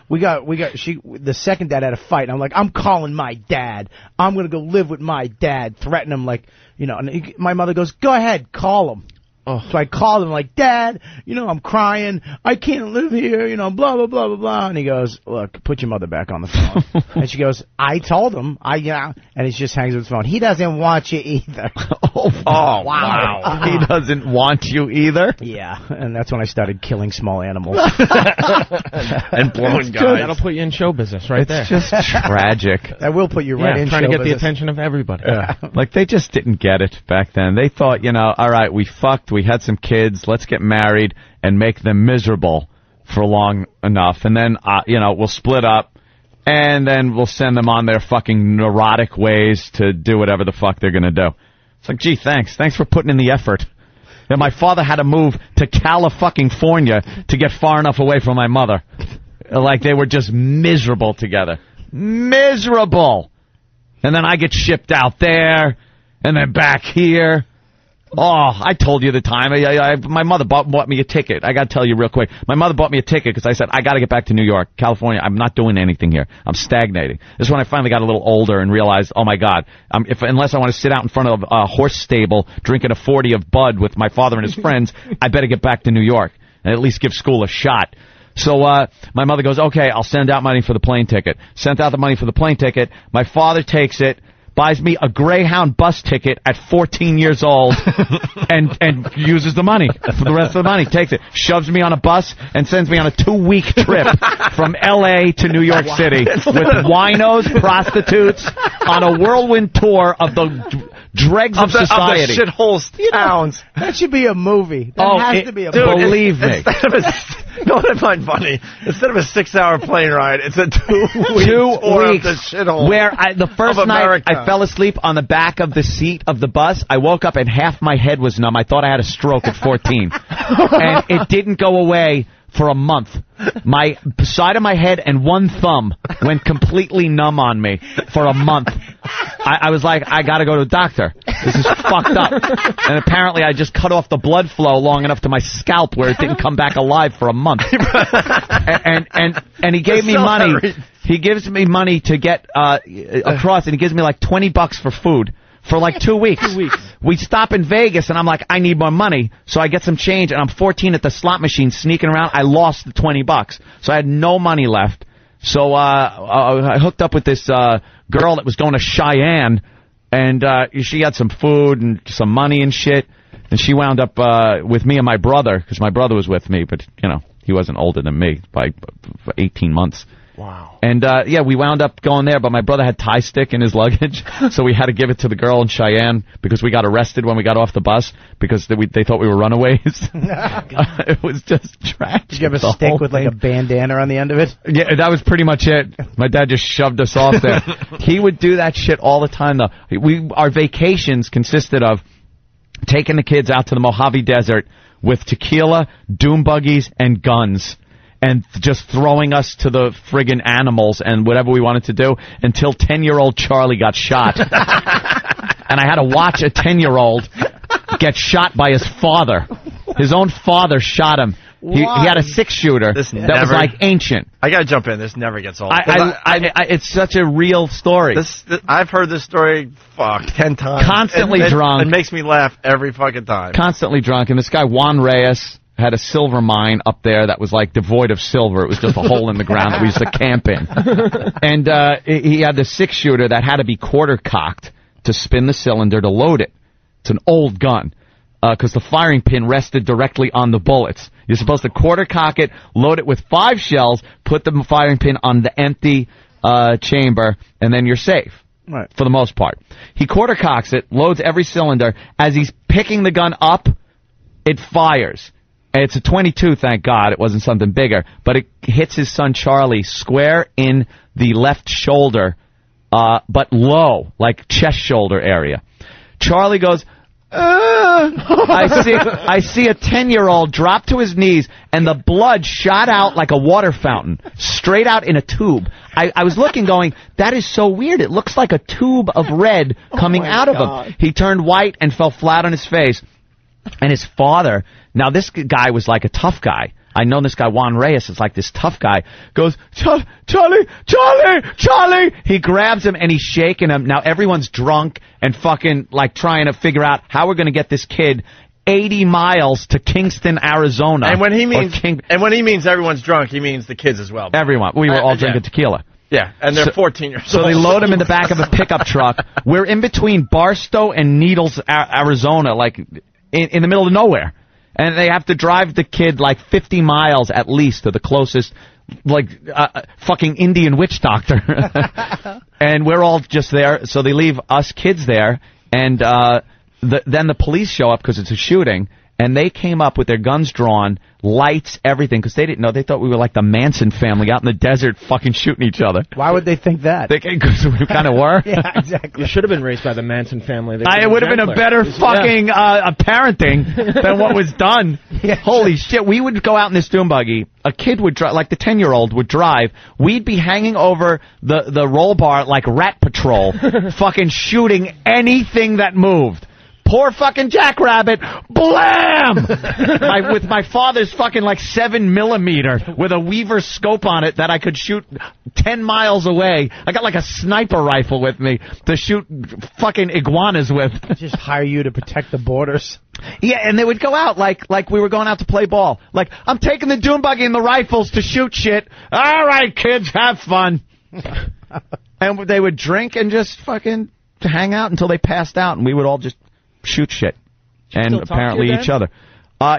the second dad had a fight. And I'm like, I'm calling my dad. I'm gonna go live with my dad. Threaten him, like, you know. And my mother goes, go ahead, call him. So I called him, like, Dad, you know, I'm crying. I can't live here, you know, blah, blah, blah, blah, blah. And he goes, look, put your mother back on the phone. And she goes, I told him. And he just hangs up his phone. He doesn't want you either. Oh, wow. He doesn't want you either? Yeah. And that's when I started killing small animals. And blowing guys. That'll put you in show business right there. It's just tragic. That will put you right in show trying to get business. the attention of everybody. Like, they just didn't get it back then. They thought, you know, all right, we fucked, we had some kids, let's get married and make them miserable for long enough, and then, you know, we'll split up, and then we'll send them on their fucking neurotic ways to do whatever the fuck they're gonna do. It's like, gee, thanks for putting in the effort. And my father had to move to California to get far enough away from my mother. Like, they were just miserable together. Miserable! And then I get shipped out there, and then back here. Oh, I told you the time. My mother bought me a ticket. I got to tell you real quick. My mother bought me a ticket because I said, I got to get back to New York, California. I'm not doing anything here. I'm stagnating. This is when I finally got a little older and realized, oh, my God, unless I want to sit out in front of a horse stable drinking a 40 of Bud with my father and his friends, I better get back to New York and at least give school a shot. So my mother goes, okay, I'll send out money for the plane ticket. Sent out the money for the plane ticket. My father takes it, buys me a Greyhound bus ticket at 14 years old, and uses the money for the rest of the money. Takes it, shoves me on a bus, and sends me on a 2-week trip from L.A. to New York City with winos, prostitutes, on a whirlwind tour of the dregs of society. Of the shitholes towns. That should be a movie. That has to be a movie. Believe me. You know what I find funny? Instead of a 6-hour plane ride, it's a 2-week tour of the shithole. Where the first night I fell asleep on the back of the seat of the bus. I woke up and half my head was numb. I thought I had a stroke at 14. And it didn't go away for a month. My side of my head and one thumb went completely numb on me for a month. I was like, I got to go to a doctor. This is fucked up. And apparently I just cut off the blood flow long enough to my scalp where it didn't come back alive for a month. And he gave me money. He gives me money to get across, and he gives me like $20 for food. For like 2 weeks. 2 weeks. We stop in Vegas, and I'm like, I need more money. So I get some change, and I'm 14 at the slot machine sneaking around. I lost the $20. So I had no money left. So I hooked up with this girl that was going to Cheyenne, and she had some food and some money and shit. And she wound up with me and my brother, because my brother was with me, but, you know, he wasn't older than me by 18 months. Wow. And, yeah, we wound up going there, but my brother had tie stick in his luggage, so we had to give it to the girl in Cheyenne because we got arrested when we got off the bus because they thought we were runaways. It was just tragic. Did you have a stick with, like, a bandana on the end of it? Yeah, that was pretty much it. My dad just shoved us off there. He would do that shit all the time, though. Our vacations consisted of taking the kids out to the Mojave Desert with tequila, doom buggies, and guns. And just throwing us to the friggin' animals and whatever we wanted to do until 10-year-old Charlie got shot. And I had to watch a 10-year-old get shot by his father. His own father shot him. He had a 6-shooter that was like ancient. I gotta jump in. This never gets old. It's such a real story. I've heard this story 10 times. Constantly drunk. It makes me laugh every fucking time. Constantly drunk. And this guy Juan Reyes had a silver mine up there that was like devoid of silver. It was just a hole in the ground that we used to camp in. And he had the 6-shooter that had to be quarter-cocked to spin the cylinder to load it. It's an old gun. because the firing pin rested directly on the bullets. You're supposed to quarter cock it, load it with 5 shells, put the firing pin on the empty chamber, and then you're safe. Right. For the most part. He quarter cocks it, loads every cylinder. As he's picking the gun up, it fires. And it's a .22, thank God. It wasn't something bigger. But it hits his son Charlie square in the left shoulder, but low, like chest shoulder area. Charlie goes, I see a 10-year-old drop to his knees, and the blood shot out like a water fountain, straight out in a tube. I was looking going, that is so weird. It looks like a tube of red coming out of him. He turned white and fell flat on his face. And his father, now this guy was like a tough guy. I know this guy, Juan Reyes, is like this tough guy. Goes, Charlie! He grabs him and he's shaking him. Now everyone's drunk and fucking like trying to figure out how we're going to get this kid 80 miles to Kingston, Arizona. And when he means everyone's drunk, he means the kids as well. Everyone. We were all drinking tequila. Yeah, and they're 14 years old. So they load him in the back of a pickup truck. We're in between Barstow and Needles, Arizona, like in the middle of nowhere. And they have to drive the kid like 50 miles at least to the closest, like, fucking Indian witch doctor. And we're all just there, so they leave us kids there, and then the police show up because it's a shooting, and they came up with their guns drawn, lights, everything, because they didn't know. They thought we were like the Manson family out in the desert fucking shooting each other. Why would they think that? Because we kind of were. Yeah, exactly. You should have been raised by the Manson family. It would have been a better fucking parenting than what was done. Yeah. Holy shit. We would go out in this dune buggy. A kid would drive, like the 10-year-old would drive. We'd be hanging over the roll bar like Rat Patrol, fucking shooting anything that moved. Poor fucking jackrabbit, blam! With my father's fucking like 7mm with a Weaver scope on it that I could shoot 10 miles away. I got like a sniper rifle with me to shoot fucking iguanas with. Just hire you to protect the borders. Yeah, and they would go out like we were going out to play ball. Like, I'm taking the dune buggy and the rifles to shoot shit. All right, kids, have fun. And they would drink and just fucking hang out until they passed out, and we would all just shoot shit, and apparently each other.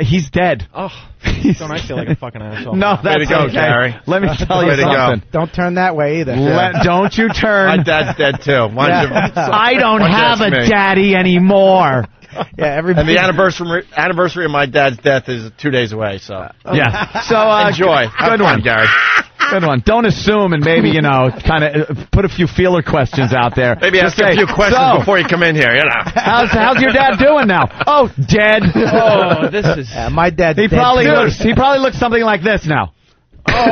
He's dead. Oh, don't I feel like a fucking asshole? No, that's way to go, okay. Gary. Let me tell you something. Don't turn that way either. Don't you turn. My dad's dead too. I don't have a daddy anymore. Yeah, and the anniversary of my dad's death is 2 days away. So yeah. So enjoy. Good one, Gary. Good one. Don't assume, and maybe, kind of put a few feeler questions out there. Maybe ask a few questions before you come in here, How's your dad doing now? Oh, dead. Oh, this is... my dad. He probably looks something like this now. Oh,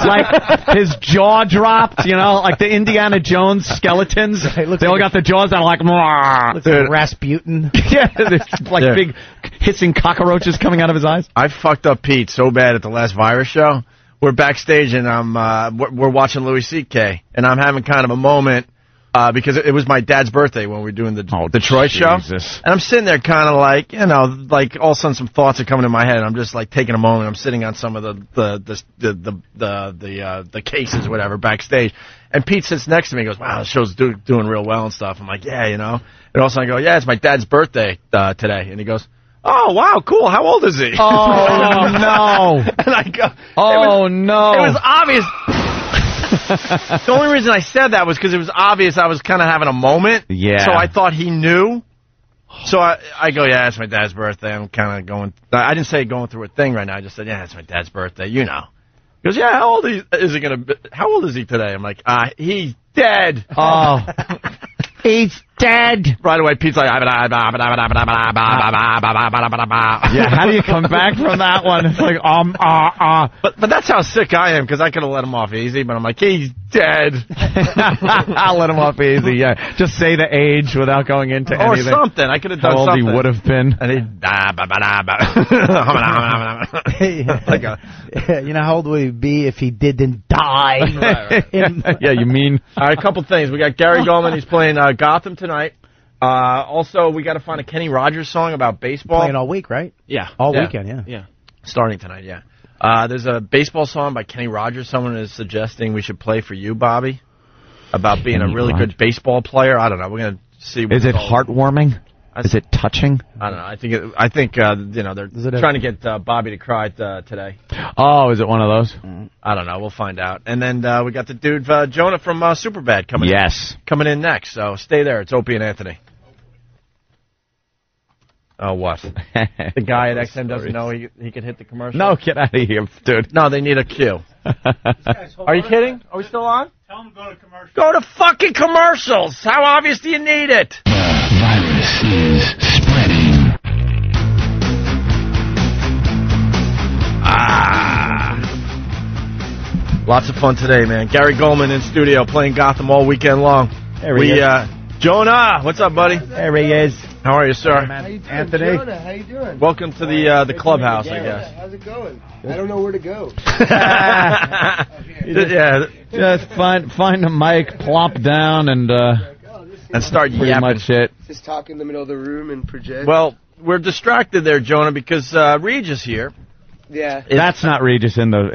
like his jaw dropped, like the Indiana Jones skeletons. They all got the jaws that are like, looks like Rasputin. Yeah, like big hissing cockroaches coming out of his eyes. I fucked up Pete so bad at the last virus show. We're backstage and we're watching Louis C.K. and I'm having kind of a moment because it was my dad's birthday when we were doing the Detroit show. And I'm sitting there kind of like, like all of a sudden some thoughts are coming in my head. And I'm just like taking a moment. I'm sitting on some of the cases, whatever, backstage. And Pete sits next to me and goes, "Wow, the show's doing real well and stuff." I'm like, "Yeah, And all of a sudden I go, "Yeah, it's my dad's birthday today." And he goes, "Oh, wow, cool. How old is he?" Oh, no. And I go, no. It was obvious. The only reason I said that was because it was obvious I was kind of having a moment. Yeah. So I thought he knew. So I go, "Yeah, it's my dad's birthday." I'm kind of going, I didn't say going through a thing right now. I just said, "Yeah, it's my dad's birthday. He goes, "Yeah, how old is he going to be? How old is he today?" I'm like, "He's dead." Oh. He's dead. Right away, Pete's like, yeah, how do you come back from that one? It's like, But that's how sick I am, because I could have let him off easy, but I'm like, he's dead. I'll let him off easy, yeah. Just say the age without going into anything. Or something. I could have done something. How old he would have been. And he'd, how old would he be if he didn't die? Right. Yeah, you mean. All right, a couple things. We got Gary Gulman. He's playing Gotham tonight. Also, we got to find a Kenny Rogers song about baseball. Playing all week, right? Yeah. All weekend, yeah. Starting tonight, yeah. There's a baseball song by Kenny Rogers. Someone is suggesting we should play for you, Bobby, about being a really good baseball player. I don't know. We're going to see. Is it heartwarming? Is it touching? I don't know. I think you know, they're trying to get Bobby to cry today. Oh, is it one of those? I don't know. We'll find out. And then we got the dude Jonah from Superbad coming in. Yes. Coming in next. So stay there. It's Opie and Anthony. Oh, what? The guy at XM doesn't know he could hit the commercial? No, get out of here, dude. No, they need a cue. Are you kidding? Are we still on? Tell him to go to commercial. Go to fucking commercials! How obvious do you need it? The virus is spreading. Lots of fun today, man. Gary Gulman in studio playing Gotham all weekend long. There he is. Jonah, what's up, buddy? There he is. How are you, sir? Anthony. Jonah, how you doing? Welcome to the clubhouse, I guess. How's it going? I don't know where to go. Just find a mic, plop down, and start pretty yapping. much it. Just talk in the middle of the room and project. Well, we're distracted there, Jonah, because Regis here. Yeah. That's not Regis in the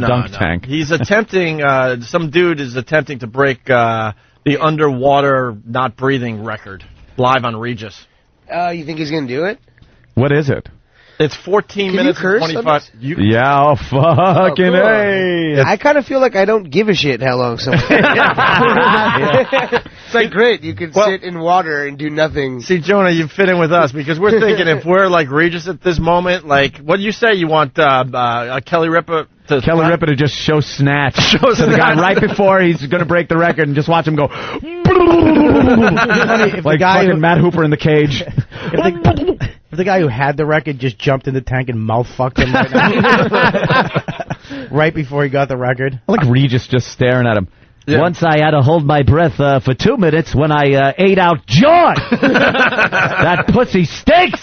dunk tank. He's attempting. Some dude is attempting to break the underwater not breathing record live on Regis. You think he's gonna do it? What is it? It's 14 minutes and 25. Yeah, fucking hey. I kind of feel like I don't give a shit how long someone. It's like great. You can sit in water and do nothing. See, Jonah, you fit in with us because we're thinking if we're like Regis at this moment, like, what do you say? You want Kelly Ripa to just show snatch to the guy right before he's going to break the record and just watch him go. Like fucking Matt Hooper in the cage. If the guy who had the record just jumped in the tank and mouth fucked him right now, right before he got the record. I like Regis just staring at him. Yeah. Once I had to hold my breath for 2 minutes when I ate out John. That pussy stinks.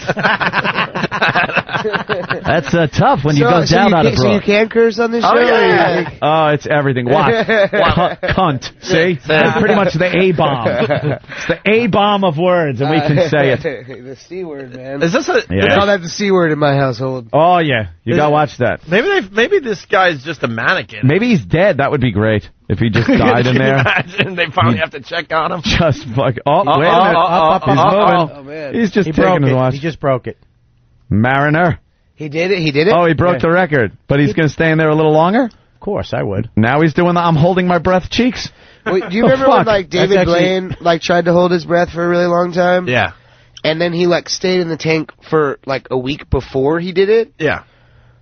That's tough when you go down on a So you can curse on this show? Yeah. Oh, it's everything. Watch. Cunt. See? That's pretty much the A-bomb. It's the A-bomb of words, and we can say it. The C word, man. Is this a? They call that the C word in my household. Oh, yeah. You gotta watch that. Maybe this guy's just a mannequin. Maybe he's dead. That would be great. If he just died in there. Imagine they finally have to check on him. Just fuck. Oh, wait a minute. Up, he's moving. Oh, man. He's just taking his watch. He just broke it. Mariner. He did it? He did it? Oh, he broke the record. But he's going to stay in there a little longer? Of course, I would. Now he's doing the I'm holding my breath cheeks. Wait, do you remember when, like, David Blaine, like, tried to hold his breath for a really long time? Yeah. And then he, like, stayed in the tank for, like, a week before he did it? Yeah.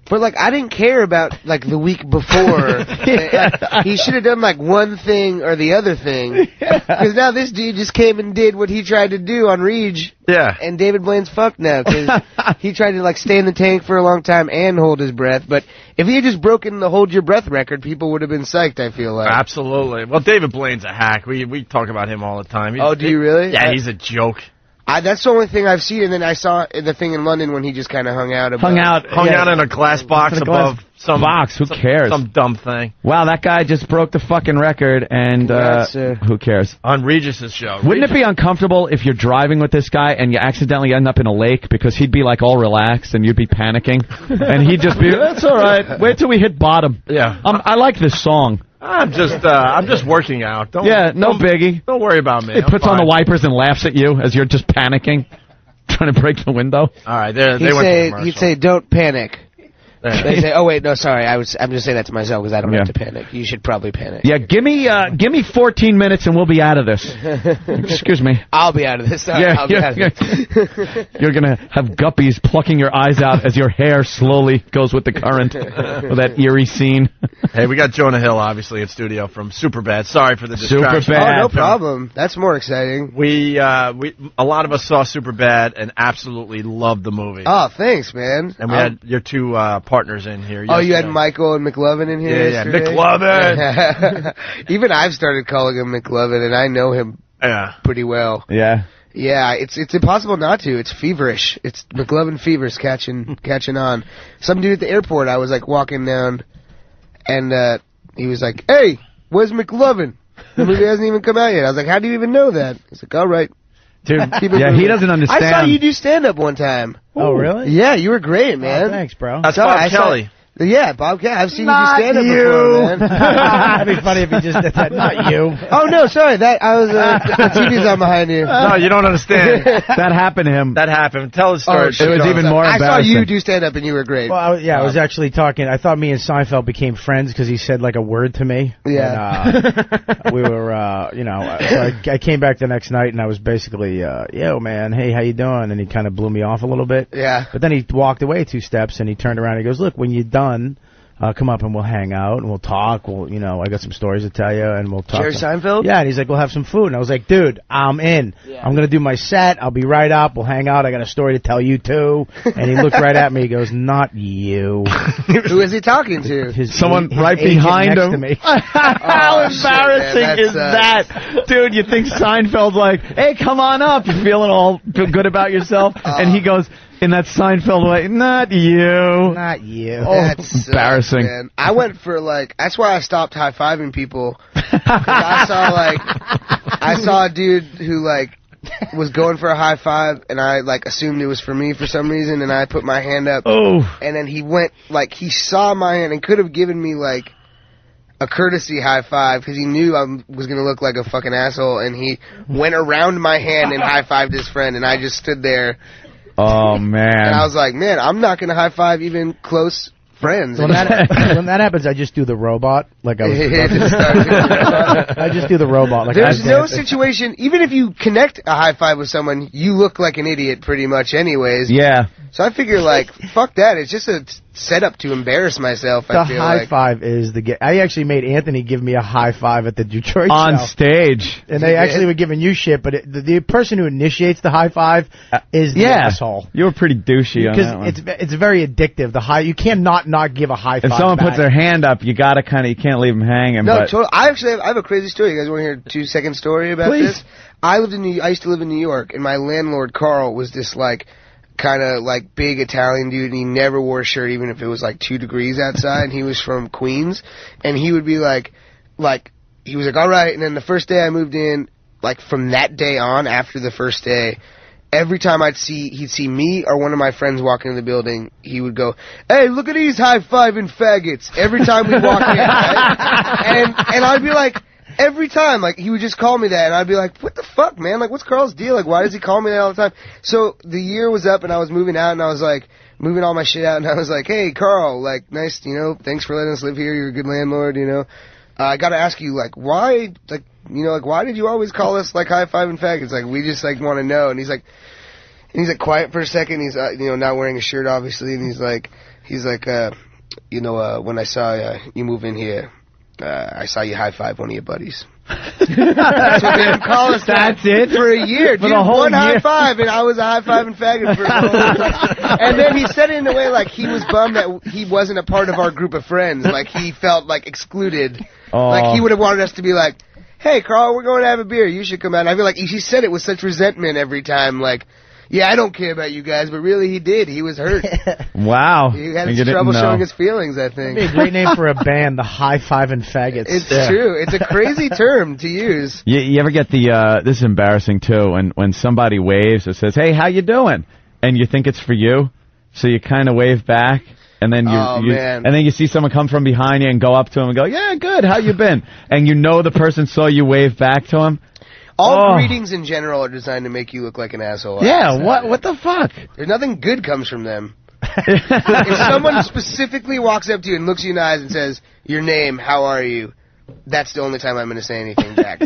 But, like, I didn't care about, like, the week before. He should have done, like, one thing or the other thing. Because now this dude just came and did what he tried to do on Reg. Yeah. And David Blaine's fucked now because he tried to, like, stay in the tank for a long time and hold his breath. But if he had just broken the hold your breath record, people would have been psyched, I feel like. Absolutely. Well, David Blaine's a hack. We talk about him all the time. Do you really? Yeah, he's a joke. That's the only thing I've seen, and then I saw the thing in London when he just kind of hung out Hung out in a glass box above some box. Who cares? Some dumb thing. Wow, that guy just broke the fucking record, and who cares? On Regis's show. Wouldn't it be uncomfortable if you're driving with this guy and you accidentally end up in a lake because he'd be like all relaxed and you'd be panicking, and he'd just be, that's all right. Wait till we hit bottom. Yeah. I like this song. I'm just working out. No biggie. Don't worry about me. He puts on the wipers and laughs at you as you're just panicking, trying to break the window. All right, they went to commercial. He'd say, "Don't panic." They say, "Oh wait, no, sorry. I'm just saying that to myself because I don't have to panic. You should probably panic." Yeah, give me 14 minutes and we'll be out of this. Excuse me. I'll be out of this. I'll be out of this. You're gonna have guppies plucking your eyes out as your hair slowly goes with the current. With that eerie scene. Hey, we got Jonah Hill obviously in studio from Superbad. Sorry for the distraction. Superbad. Oh, no problem. That's more exciting. We a lot of us saw Superbad and absolutely loved the movie. Oh, thanks, man. And we had your two partners in here. Oh, you had Michael and McLovin in here yesterday? McLovin! Even I've started calling him McLovin, and I know him pretty well. Yeah. Yeah, it's impossible not to. It's feverish. It's McLovin fever's catching on. Some dude at the airport, I was like walking down, and he was like, "Hey, where's McLovin? The movie hasn't even come out yet." I was like, "How do you even know that?" He's like, "All right." Dude, yeah, he doesn't understand. I saw you do stand-up one time. Oh, really? Yeah, you were great, man. Oh, thanks, bro. That's Bob Kelly. Yeah, Bobcat. I've seen Not you do stand-up you. before, man. That'd be funny if you just did that. Not you. Oh, no, sorry. That I was the TV's on behind you. No, you don't understand. That happened to him. That happened. Tell the story. It was even more I embarrassing. saw you do stand-up, and you were great. Well, I was actually talking. I thought me and Seinfeld became friends because he said like a word to me. Yeah. And, we were, so I came back the next night and I was basically, yo, man, hey, how you doing? And he kind of blew me off a little bit. Yeah. But then he walked away 2 steps and he turned around and he goes, look, when you're done, come up and we'll hang out and we'll talk. I got some stories to tell you and we'll talk. Jerry Seinfeld? Yeah, and he's like, we'll have some food. And I was like, dude, I'm in. Yeah. I'm going to do my set. I'll be right up. We'll hang out. I got a story to tell you, too. And he looked right at me. He goes, not you. Who is he talking to? Someone his right agent behind next him. To me. How embarrassing man, is that? Dude, you think Seinfeld's like, hey, come on up. You're feeling all good about yourself. And he goes, in that Seinfeld way, not you. Not you. Oh, That's embarrassing. Man. I went for that's why I stopped high-fiving people. 'Cause I saw a dude who was going for a high five, and I assumed it was for me for some reason, and I put my hand up. Oh. And then he went he saw my hand and could have given me a courtesy high five because he knew I was gonna look like a fucking asshole, and he went around my hand and high fived his friend, and I just stood there. Oh man! And I was like, man, I'm not gonna high five even close friends. When that happens, I just do the robot. I just do the robot. There's no situation, even if you connect a high five with someone, you look like an idiot pretty much anyways. Yeah. So I figure fuck that. It's just a setup to embarrass myself. The high five is I actually made Anthony give me a high five at the Detroit show. On stage. And they actually were giving you shit, but the person who initiates the high five is the asshole. You were pretty douchey on that one. Because it's very addictive. You can't not give a high five. If someone back. puts their hand up, you gotta you can't leave them hanging. No, totally. I have a crazy story. You guys want to hear a 2-second story about this? I used to live in New York, and my landlord Carl was this kind of big Italian dude, and he never wore a shirt even if it was 2 degrees outside, and he was from Queens, and he would be he was all right, and then the first day I moved in, from that day on, after the first day, every time he'd see me or one of my friends walking in the building, he would go, hey, look at these high-fiving faggots, every time we walk in, right? And I'd be every time, he would just call me that, and I'd be like, what the fuck, man? What's Carl's deal? Why does he call me that all the time? So the year was up, and I was moving out, and I was moving all my shit out, and I was like, hey, Carl, nice, thanks for letting us live here. You're a good landlord, I gotta ask you, why, why did you always call us, high-fiving faggots? We just, want to know. And he's quiet for a second. He's, not wearing a shirt, obviously, and he's like, when I saw you move in here, I saw you high-five one of your buddies. That's what they would call us. That's it? For a year. For the whole one year. high-five, and I was a high-fiving faggot for a whole time. And then he said it in a way he was bummed that he wasn't a part of our group of friends. He felt, excluded. Oh. He would have wanted us to be hey, Carl, we're going to have a beer. You should come out. And I feel he said it with such resentment every time, yeah, I don't care about you guys, but really he did. He was hurt. Wow. He had trouble showing his feelings, I think. That'd be a great name for a band, the High-Fiving Faggots. It's true. It's a crazy term to use. You ever get this is embarrassing, too, when somebody waves or says, hey, how you doing? And you think it's for you, so you kind of wave back. And then and then you see someone come from behind you and go up to him and go, yeah, good, how you been? And the person saw you wave back to him. All greetings in general are designed to make you look like an asshole. Yeah, what the fuck? There's nothing good comes from them. If someone specifically walks up to you and looks you in the eyes and says, your name, how are you? That's the only time I'm going to say anything back.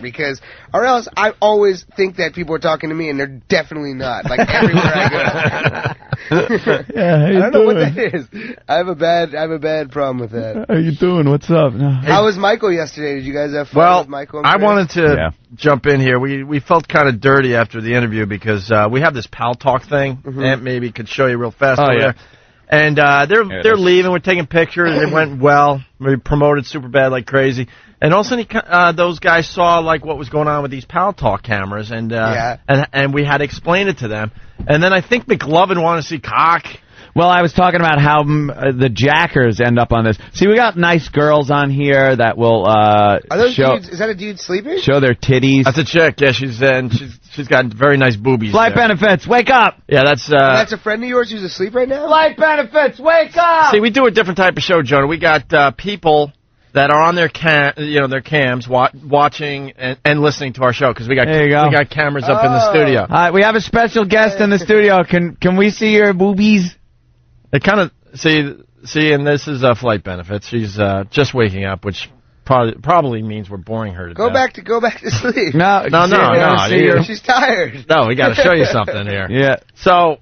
Or else I always think that people are talking to me, and they're definitely not. Everywhere I go. Yeah, I don't know what that is. I have a bad problem with that. How you doing? What's up? No. How was Michael yesterday? Did you guys have fun with Michael? I wanted to jump in here. We felt kind of dirty after the interview because we have this paltalk thing. Aunt maybe could show you real fast over there. And they're leaving. We're taking pictures. It went well. We promoted Superbad like crazy. And all of a sudden, those guys saw what was going on with these paltalk cameras, and we had to explain it to them. And then I think McLovin wanted to see cock. Well, I was talking about how the jackers end up on this. See, we got nice girls on here that will Are those show. dudes, is that a dude sleeping? Show their titties. That's a chick. Yeah, she's got very nice boobies. Flight benefits, wake up! Yeah, that's That's a friend of yours who's asleep right now? Flight benefits, wake up! See, we do a different type of show, Jonah. We got people that are on their their cams watching and listening to our show because we got cameras up in the studio. We have a special guest in the studio. Can we see your boobies? They kind of see, and this is flight benefits. She's just waking up, which probably means we're boring her to Go death. back to sleep. No. She's tired. No, we got to show you something here. Yeah. So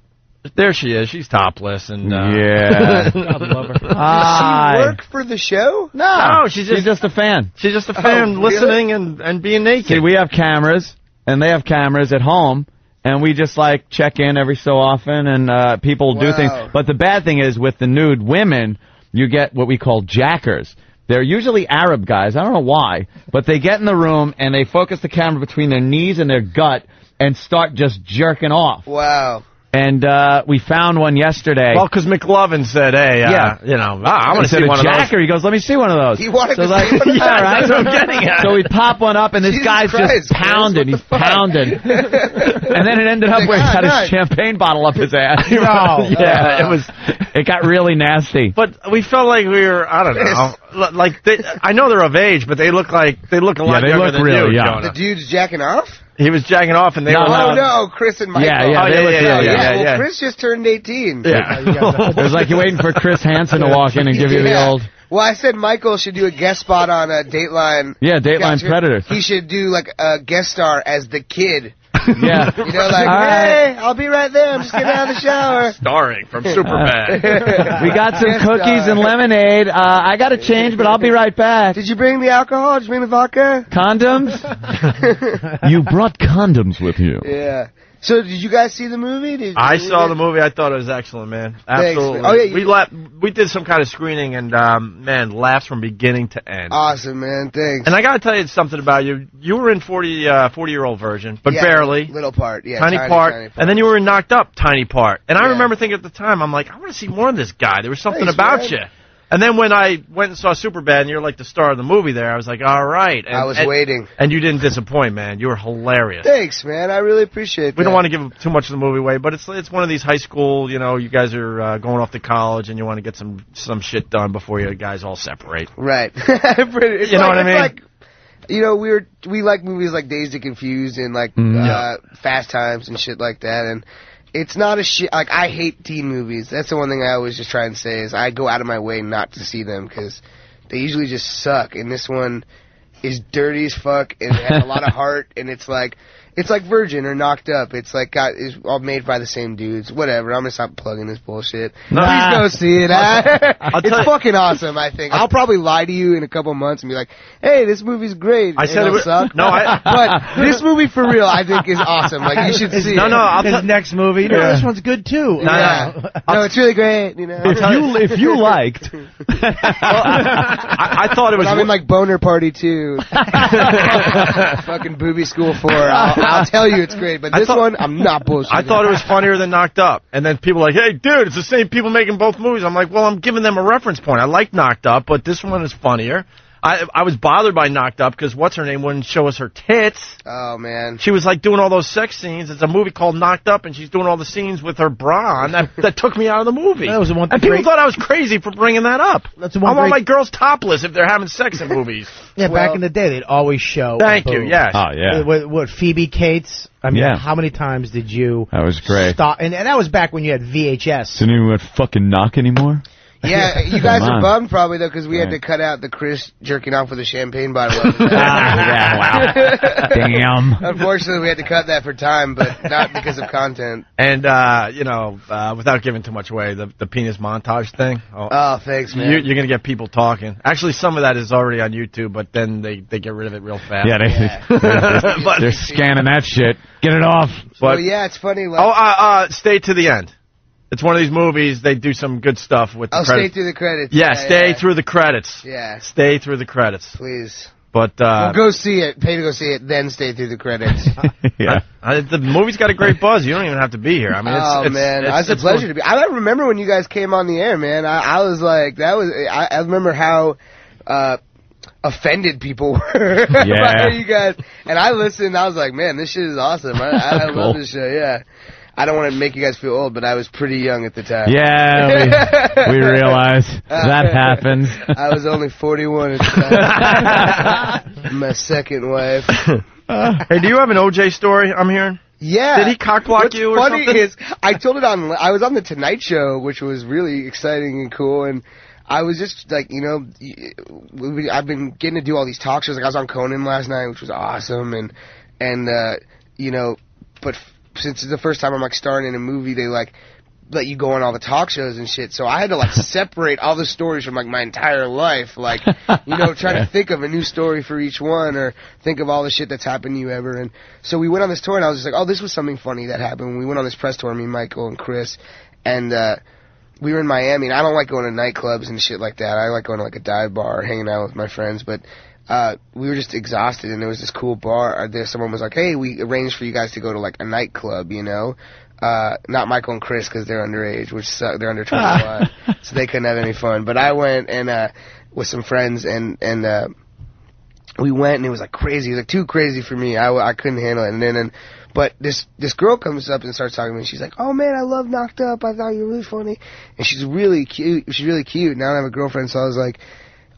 there she is. She's topless and yeah. I love her. Does she work for the show? No, she's just a fan. She's just a fan listening and being naked. See, we have cameras, and they have cameras at home. And we just, check in every so often, and people do things. But the bad thing is, with the nude women, you get what we call jackers. They're usually Arab guys. I don't know why. But they get in the room, and they focus the camera between their knees and their gut and start just jerking off. Wow. And we found one yesterday. Well, because McLovin said, hey, I want to see one of those. Jacker. He goes, let me see one of those. He wanted to see one of those. Yeah, right? That's what I'm getting at. So we pop one up, and this guy's just pounding. He's pounding. And then it ended up where he had a champagne bottle up his ass. No. Yeah, it got really nasty. But we felt like we were, I don't know, I know they're of age, but they look a lot younger than you, Jonah. The dude's jacking off? He was jacking off, and they were... Oh, no, Chris and Michael. Yeah. Well, Chris just turned 18. Yeah. It was like you're waiting for Chris Hansen to walk in and give you the old... Well, I said Michael should do a guest spot on Dateline. Yeah, Dateline Predators. He should do, a guest star as the kid. Yeah. Hey, I'll be right there. I'm just getting out of the shower. Starring from Superbad. We got some cookies and lemonade. I got to change, but I'll be right back. Did you bring the alcohol? Did you bring the vodka? Condoms? You brought condoms with you. Yeah. So, did you guys see the movie? I saw the movie. I thought it was excellent, man. Absolutely. Thanks, man. Oh, we did some kind of screening, and, man, laughs from beginning to end. Awesome, man. Thanks. And I got to tell you something about you. You were in 40-year-old version, but barely. Little part, yeah. Tiny part. And then you were in Knocked Up, tiny part. And I remember thinking at the time, I'm like, I want to see more of this guy. There was something about you. And then when I went and saw Superbad, and you're like the star of the movie there, I was like, all right. And, I was waiting. And you didn't disappoint, man. You were hilarious. Thanks, man. I really appreciate that. We don't want to give too much of the movie away, but it's one of these high school, you guys are going off to college, and you want to get some shit done before you guys all separate. Right. You know what I mean? We like movies like Dazed and Confused and Fast Times and shit like that, and it's not a shit. I hate teen movies. That's the one thing I always just try and say is I go out of my way not to see them because they usually just suck. And this one is dirty as fuck and it has a lot of heart. And it's like Virgin or Knocked Up. It's is all made by the same dudes. Whatever. I'm gonna stop plugging this bullshit. Please go see it. It's fucking awesome. I think I'll probably lie to you in a couple months and be like, "Hey, this movie's great." I said it would suck. No, but this movie for real, I think is awesome. You should see it. His next movie. This one's good too. No, it's really great. If you liked, I thought it was. I'm in Boner Party 2. Fucking Booby School 4. I'll tell you it's great, but this one, I'm not bullshitting. I thought it was funnier than Knocked Up. And then people were like, hey, dude, it's the same people making both movies. I'm like, well, I'm giving them a reference point. I like Knocked Up, but this one is funnier. I was bothered by Knocked Up because what's-her-name wouldn't show us her tits. Oh, man. She was, doing all those sex scenes. It's a movie called Knocked Up, and she's doing all the scenes with her bra on. That took me out of the movie. That was the one and people thought I was crazy for bringing that up. That's the one I want my girls topless if they're having sex in movies. Yeah, back in the day, they'd always show. Thank you, yes. Oh, yeah. What, Phoebe Cates? I mean, how many times did you... That was great. Stop? And that was back when you had VHS. Didn't even fucking knock anymore? Yeah, you guys are bummed probably, though, because we had to cut out the Chris jerking off with a champagne bottle. Wow. Damn. Unfortunately, we had to cut that for time, but not because of content. And, without giving too much away, the penis montage thing. Oh, thanks, man. You're going to get people talking. Actually, some of that is already on YouTube, but then they get rid of it real fast. Yeah, they're scanning that shit. Get it off. But, yeah, it's funny. Stay to the end. It's one of these movies, they do some good stuff with the credits. Stay through the credits. Yeah, stay through the credits. Yeah. Stay through the credits. Please. But well, go see it. Pay to go see it, then stay through the credits. Yeah. The movie's got a great buzz. You don't even have to be here. I mean, it's a pleasure to be. I remember when you guys came on the air, man. I was like, I remember how offended people were by you guys. And I listened. I was like, man, this shit is awesome. I love this show. Yeah. I don't want to make you guys feel old, but I was pretty young at the time. Yeah, we realize that happens. I was only 41 at the time. My second wife. Hey, do you have an OJ story I'm hearing? Yeah. Did he cockblock you or something? What's funny is, I told it I was on The Tonight Show, which was really exciting and cool, and I was just like, you know, I've been getting to do all these talk shows. Like I was on Conan last night, which was awesome, and you know, but since it's the first time I'm like starring in a movie, they like let you go on all the talk shows and shit. So I had to like separate all the stories from like my entire life, like, you know, trying to think of a new story for each one or think of all the shit that's happened to you ever. And so we went on this tour, and I was just like, oh, this was something funny that happened when we went on this press tour, me, Michael, and Chris, and we were in Miami, and I don't like going to nightclubs and shit like that. I like going to like a dive bar, hanging out with my friends, but we were just exhausted, and there was this cool bar. Someone was like, hey, we arranged for you guys to go to like a nightclub, you know? Not Michael and Chris, because they're underage, which they're under 21, so they couldn't have any fun. But I went and with some friends, and we went, and it was like crazy. It was like too crazy for me. I couldn't handle it. And then but this girl comes up and starts talking to me, and she's like, oh man, I love Knocked Up. I thought you were really funny. And she's really cute. She's really cute. Now I have a girlfriend, so I was like,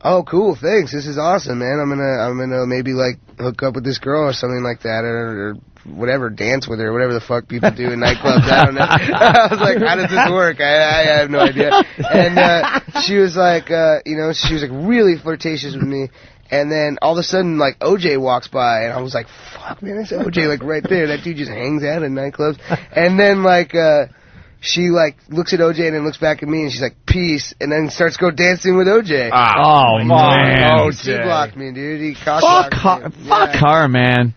oh, cool, thanks. This is awesome, man. I'm gonna maybe like hook up with this girl or something like that, or whatever, dance with her, whatever the fuck people do in nightclubs. I don't know. I was like, how does this work? I have no idea. And she was like, you know, she was like really flirtatious with me. And then all of a sudden, like, OJ walks by, and I was like, fuck, man, that's OJ, like, right there. That dude just hangs out in nightclubs. And then, like, she, like, looks at OJ and then looks back at me, and she's like, peace, and then starts go dancing with OJ. Oh, man. OJ. He blocked me, dude. He cock-blocked me. Fuck her, man.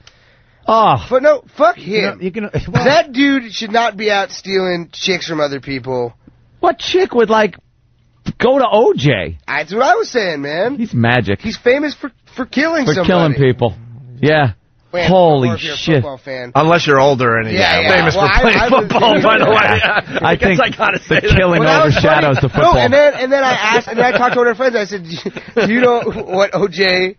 Oh. But no, fuck him. You know, that dude should not be out stealing chicks from other people. What chick would, like, go to OJ? That's what I was saying, man. He's magic. He's famous for killing somebody. For killing people. Yeah. Wait, holy you're a shit. Fan. Unless you're older and famous for playing football, by the way. I think I gotta say the killing overshadows the football. No, and then I asked, and then I talked to one of her friends, I said, do you know what OJ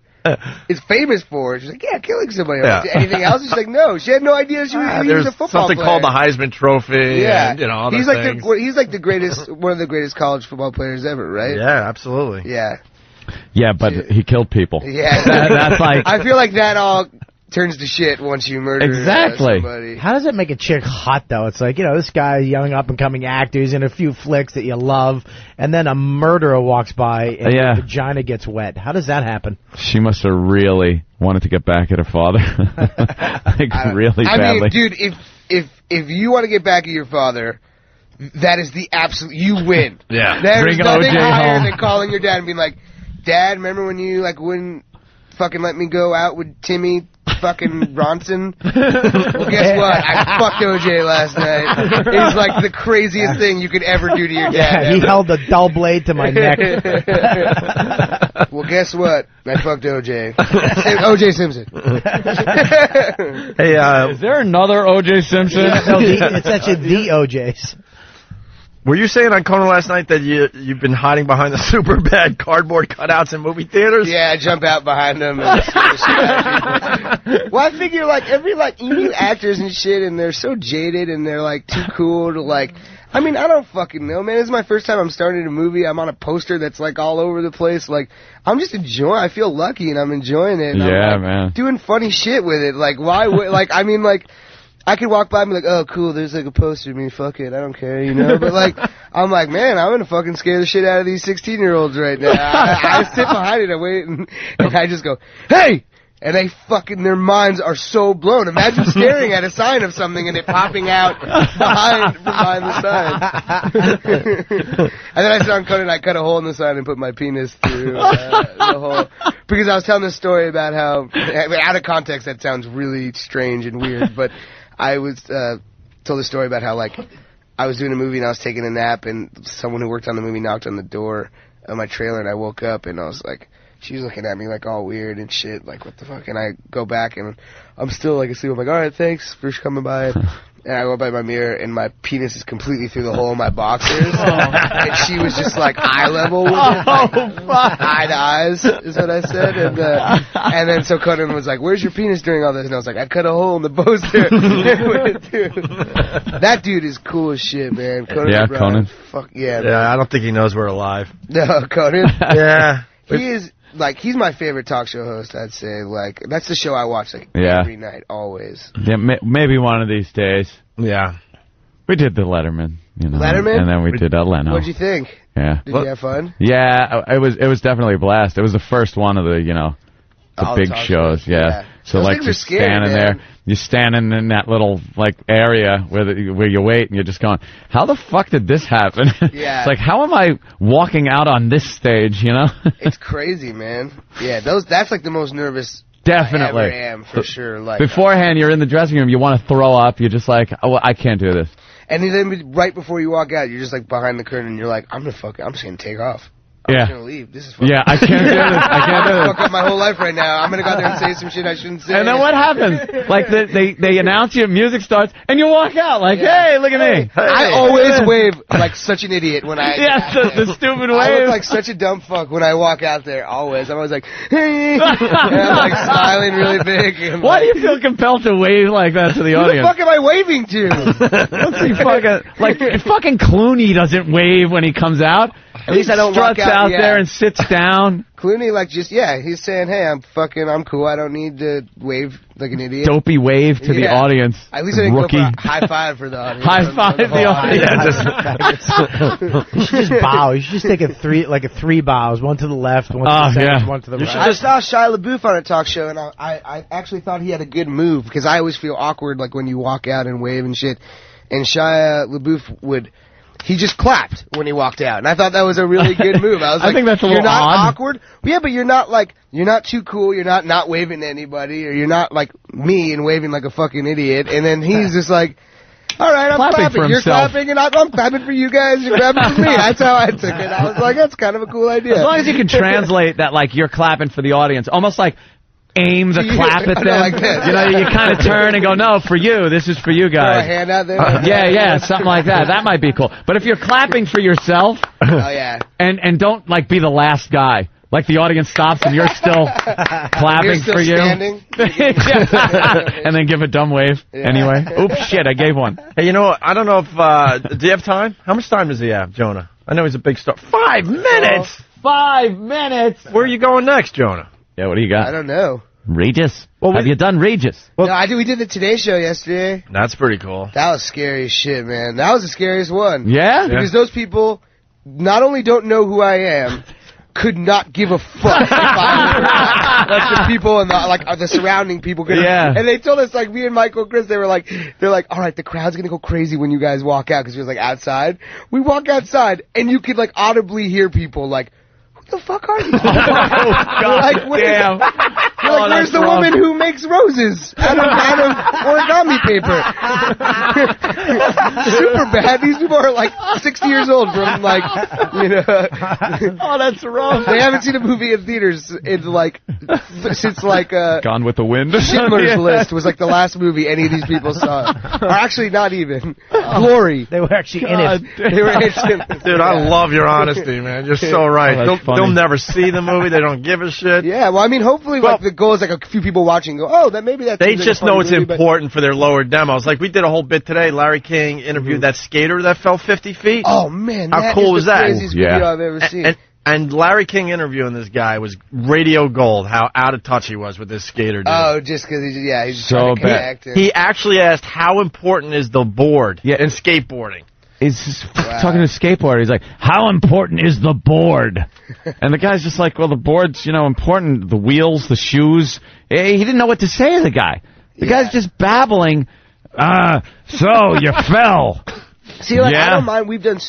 is famous for? She's like, yeah, killing somebody. Yeah. Anything else? She's like, no. She had no idea he was a football something player. Called the Heisman Trophy. Yeah. And, you know, other he's things. He's like the greatest, one of the greatest college football players ever, right? Yeah, absolutely. Yeah. Yeah, but he killed people. Yeah. That's like... I feel like that all turns to shit once you murder somebody. How does it make a chick hot, though? It's like, you know, this guy, young up-and-coming actor, he's in a few flicks that you love, and then a murderer walks by and your vagina gets wet. How does that happen? She must have really wanted to get back at her father. Like, really badly. I mean, dude, if you want to get back at your father, that is the absolute... You win. Yeah. There's nothing higher home. than calling your dad and being like, Dad, remember when you, like, wouldn't fucking let me go out with Timmy fucking Ronson? Well, guess what? I fucked OJ last night. It was like the craziest thing you could ever do to your dad. Yeah, he held a dull blade to my neck. Well, guess what? I fucked OJ. OJ Simpson. Hey, is there another OJ Simpson? No, it's actually the OJs. Were you saying on Conan last night that you've been hiding behind the Superbad cardboard cutouts in movie theaters? Yeah, I jump out behind them. And well, I figure you meet actors and shit, and they're so jaded, and they're like too cool to like. I mean, I don't fucking know, man. This is my first time I'm starting a movie. I'm on a poster that's like all over the place. Like, I'm just enjoying. I feel lucky, and I'm enjoying it. And I'm, man. Doing funny shit with it. Like, why would I mean, like. I could walk by and be like, oh, cool, there's like a poster of me, fuck it, I don't care, you know? But like, I'm like, man, I'm gonna fucking scare the shit out of these 16-year-olds right now. I sit behind it, I wait, and I just go, hey! And their minds are so blown. Imagine staring at a sign of something and it popping out behind the sign. And then I said on Conan, I cut a hole in the sign and put my penis through the hole. Because I was telling this story about how, out of context, that sounds really strange and weird, but I was told a story about how, like, I was doing a movie and I was taking a nap and someone who worked on the movie knocked on the door of my trailer and I woke up and I was like, she's looking at me like all weird and shit, like what the fuck. And I go back and I'm still like asleep. I'm like, all right, thanks for coming by. And I go by my mirror, and my penis is completely through the hole in my boxers. And she was just like eye level with it, like, eye to eyes, is what I said. And then so Conan was like, "Where's your penis during all this?" And I was like, "I cut a hole in the poster." That dude is cool as shit, man. Conan Conan. Fuck yeah. Man. I don't think he knows we're alive. No, Conan. Yeah, he is. Like, he's my favorite talk show host, I'd say. Like, that's the show I watch, like, every night, always. Yeah, maybe one of these days. Yeah. We did the Letterman, you know. Letterman? And then we did Leno. What'd you think? Yeah. Did you have fun? Yeah, it was definitely a blast. It was the first one of the, you know, the big shows. Yeah. So, those like, things you're are scary, standing there. You're standing in that little, like, area where you wait, and you're just going, how the fuck did this happen? Yeah. It's like, how am I walking out on this stage, you know? It's crazy, man. Yeah, that's, like, the most nervous Definitely. I ever am, for sure. Like, beforehand, you're in the dressing room, you want to throw up, you're just like, oh, I can't do this. And then right before you walk out, you're just, like, behind the curtain, and you're like, I'm just going to take off. I'm just going to leave. This is fucking I can't do this. I can't do this. Fuck up my whole life right now. I'm going to go out there and say some shit I shouldn't say. And then what happens? Like, they announce you, music starts, and you walk out like, hey, look at me. Hey. I always wave like such an idiot when I... Yes, the stupid wave. I look like such a dumb fuck when I walk out there, always. I'm always like, hey. And I'm like smiling really big. Why do you feel compelled to wave like that to the audience? Who the fuck am I waving to? Let's see, fucking Clooney doesn't wave when he comes out. At least I don't walk struts out there and sits down. Clooney, like, he's saying, hey, I'm cool. I don't need to wave like an idiot. Dopey wave to the audience. At least I didn't go for a high five for the audience. High five the audience. You should just bow. You should just take a three bows. One to the left, one to the center, one to the right. I saw Shia LaBeouf on a talk show, and I actually thought he had a good move, because I always feel awkward, like, when you walk out and wave and shit. And Shia LaBeouf he just clapped when he walked out, and I thought that was a really good move. I was like, think that's a you're little not odd. awkward. Yeah, but you're not too cool. You're not waving to anybody, or you're not like me and waving like a fucking idiot. And then he's just like, all right, I'm clapping. You're clapping, and I'm clapping for you guys. You're clapping for me. That's how I took it. I was like, that's kind of a cool idea. As long as you can translate that, like, you're clapping for the audience, almost like aim the clap at them. Like this. You know, you kind of turn and go, no, for you. This is for you guys. Throw a hand out there. Yeah, something like that. That might be cool. But if you're clapping for yourself, and don't like be the last guy. Like the audience stops and you're still clapping for you. Standing. And then give a dumb wave anyway. Oops, shit, I gave one. Hey, you know, I don't know if, do you have time? How much time does he have, Jonah? I know he's a big star. 5 minutes! 5 minutes! Where are you going next, Jonah? Yeah, what do you got? I don't know. Regis? Have you done Regis? Well, no, we did the Today Show yesterday. That's pretty coul. That was scary as shit, man. That was the scariest one. Yeah? Because those people not only don't know who I am, could not give a fuck if I like the people and the surrounding people. Yeah. And they told us, like, me and Michael and Chris, they're like, all right, the crowd's gonna go crazy when you guys walk out, because it was like outside. We walk outside, and you could like audibly hear people like, "Who the fuck are you?" Oh, God damn. Where's the woman who makes roses out of origami paper? Superbad. These people are like 60 years old from like, you know. Oh, that's rough. They haven't seen a movie in theaters in like since like Gone with the Wind. Schindler's List was like the last movie any of these people saw. Or actually, not even. Glory. They were actually in it. They were in it. Dude, I love your honesty, man. You're so right. They'll never see the movie. They don't give a shit. Yeah, well, I mean, hopefully, like, the goal is like a few people watching go, oh, that maybe that's. They just know it's important for their lower demos. Like, we did a whole bit today. Larry King interviewed that skater that fell 50 feet. Oh, man. How cool was that? Craziest video I've ever seen. And Larry King interviewing this guy was radio gold, how out of touch he was with this skater dude. Oh, just because he's just so trying to connect. He actually asked, how important is the board in skateboarding? He's talking to a skateboarder. He's like, how important is the board? And the guy's just like, well, the board's, you know, important. The wheels, the shoes. He didn't know what to say to the guy. The guy's just babbling. So you fell. See, like, I don't mind. We've done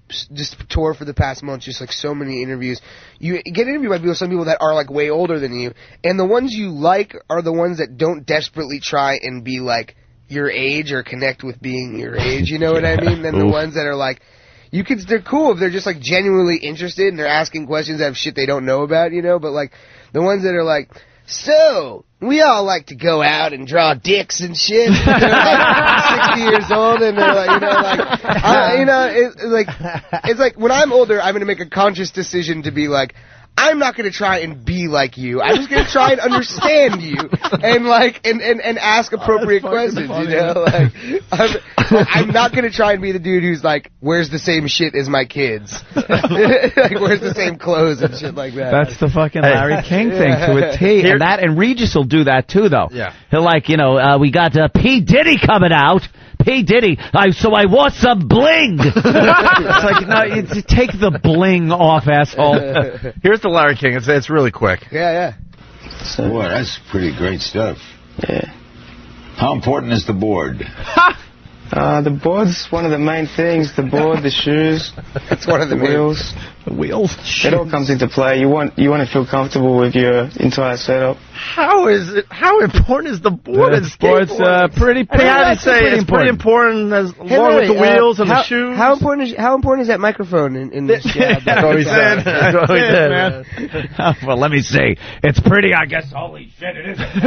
just tour for the past month, just like so many interviews. You get interviewed by some people that are like way older than you, and the ones you like are the ones that don't desperately try and be like your age or connect with being your age. You know what I mean? Than the ones that are like, they're cool if they're just like genuinely interested and they're asking questions of shit they don't know about, you know, but like the ones that are like, so we all like to go out and draw dicks and shit. They're like 60 years old and they're like, it's like when I'm older, I'm going to make a conscious decision to be like, I'm not going to try and be like you. I'm just going to try and understand you and ask appropriate questions, you know? Like, I'm not going to try and be the dude who's like, wears the same shit as my kids. Like, wears the same clothes and shit like that. That's the fucking Larry King thing to a T. And Regis will do that too, though. Yeah. He'll like, we got P. Diddy coming out. P. Diddy, so I wore some bling. It's like, no, take the bling off, asshole. Here's the Larry King. It's really quick. Yeah. Boy, that's pretty great stuff. Yeah. How important is the board? The board's one of the main things. The board, the shoes, that's one of the wheels. The wheels. It all comes into play. You want to feel comfortable with your entire setup. How important is the board in skateboarding? Pretty important as along with the wheels and the shoes. How important is that microphone in this job? That's what we said. That's what we did, man. Well, let me see. It's pretty, I guess. Holy shit, it isn't.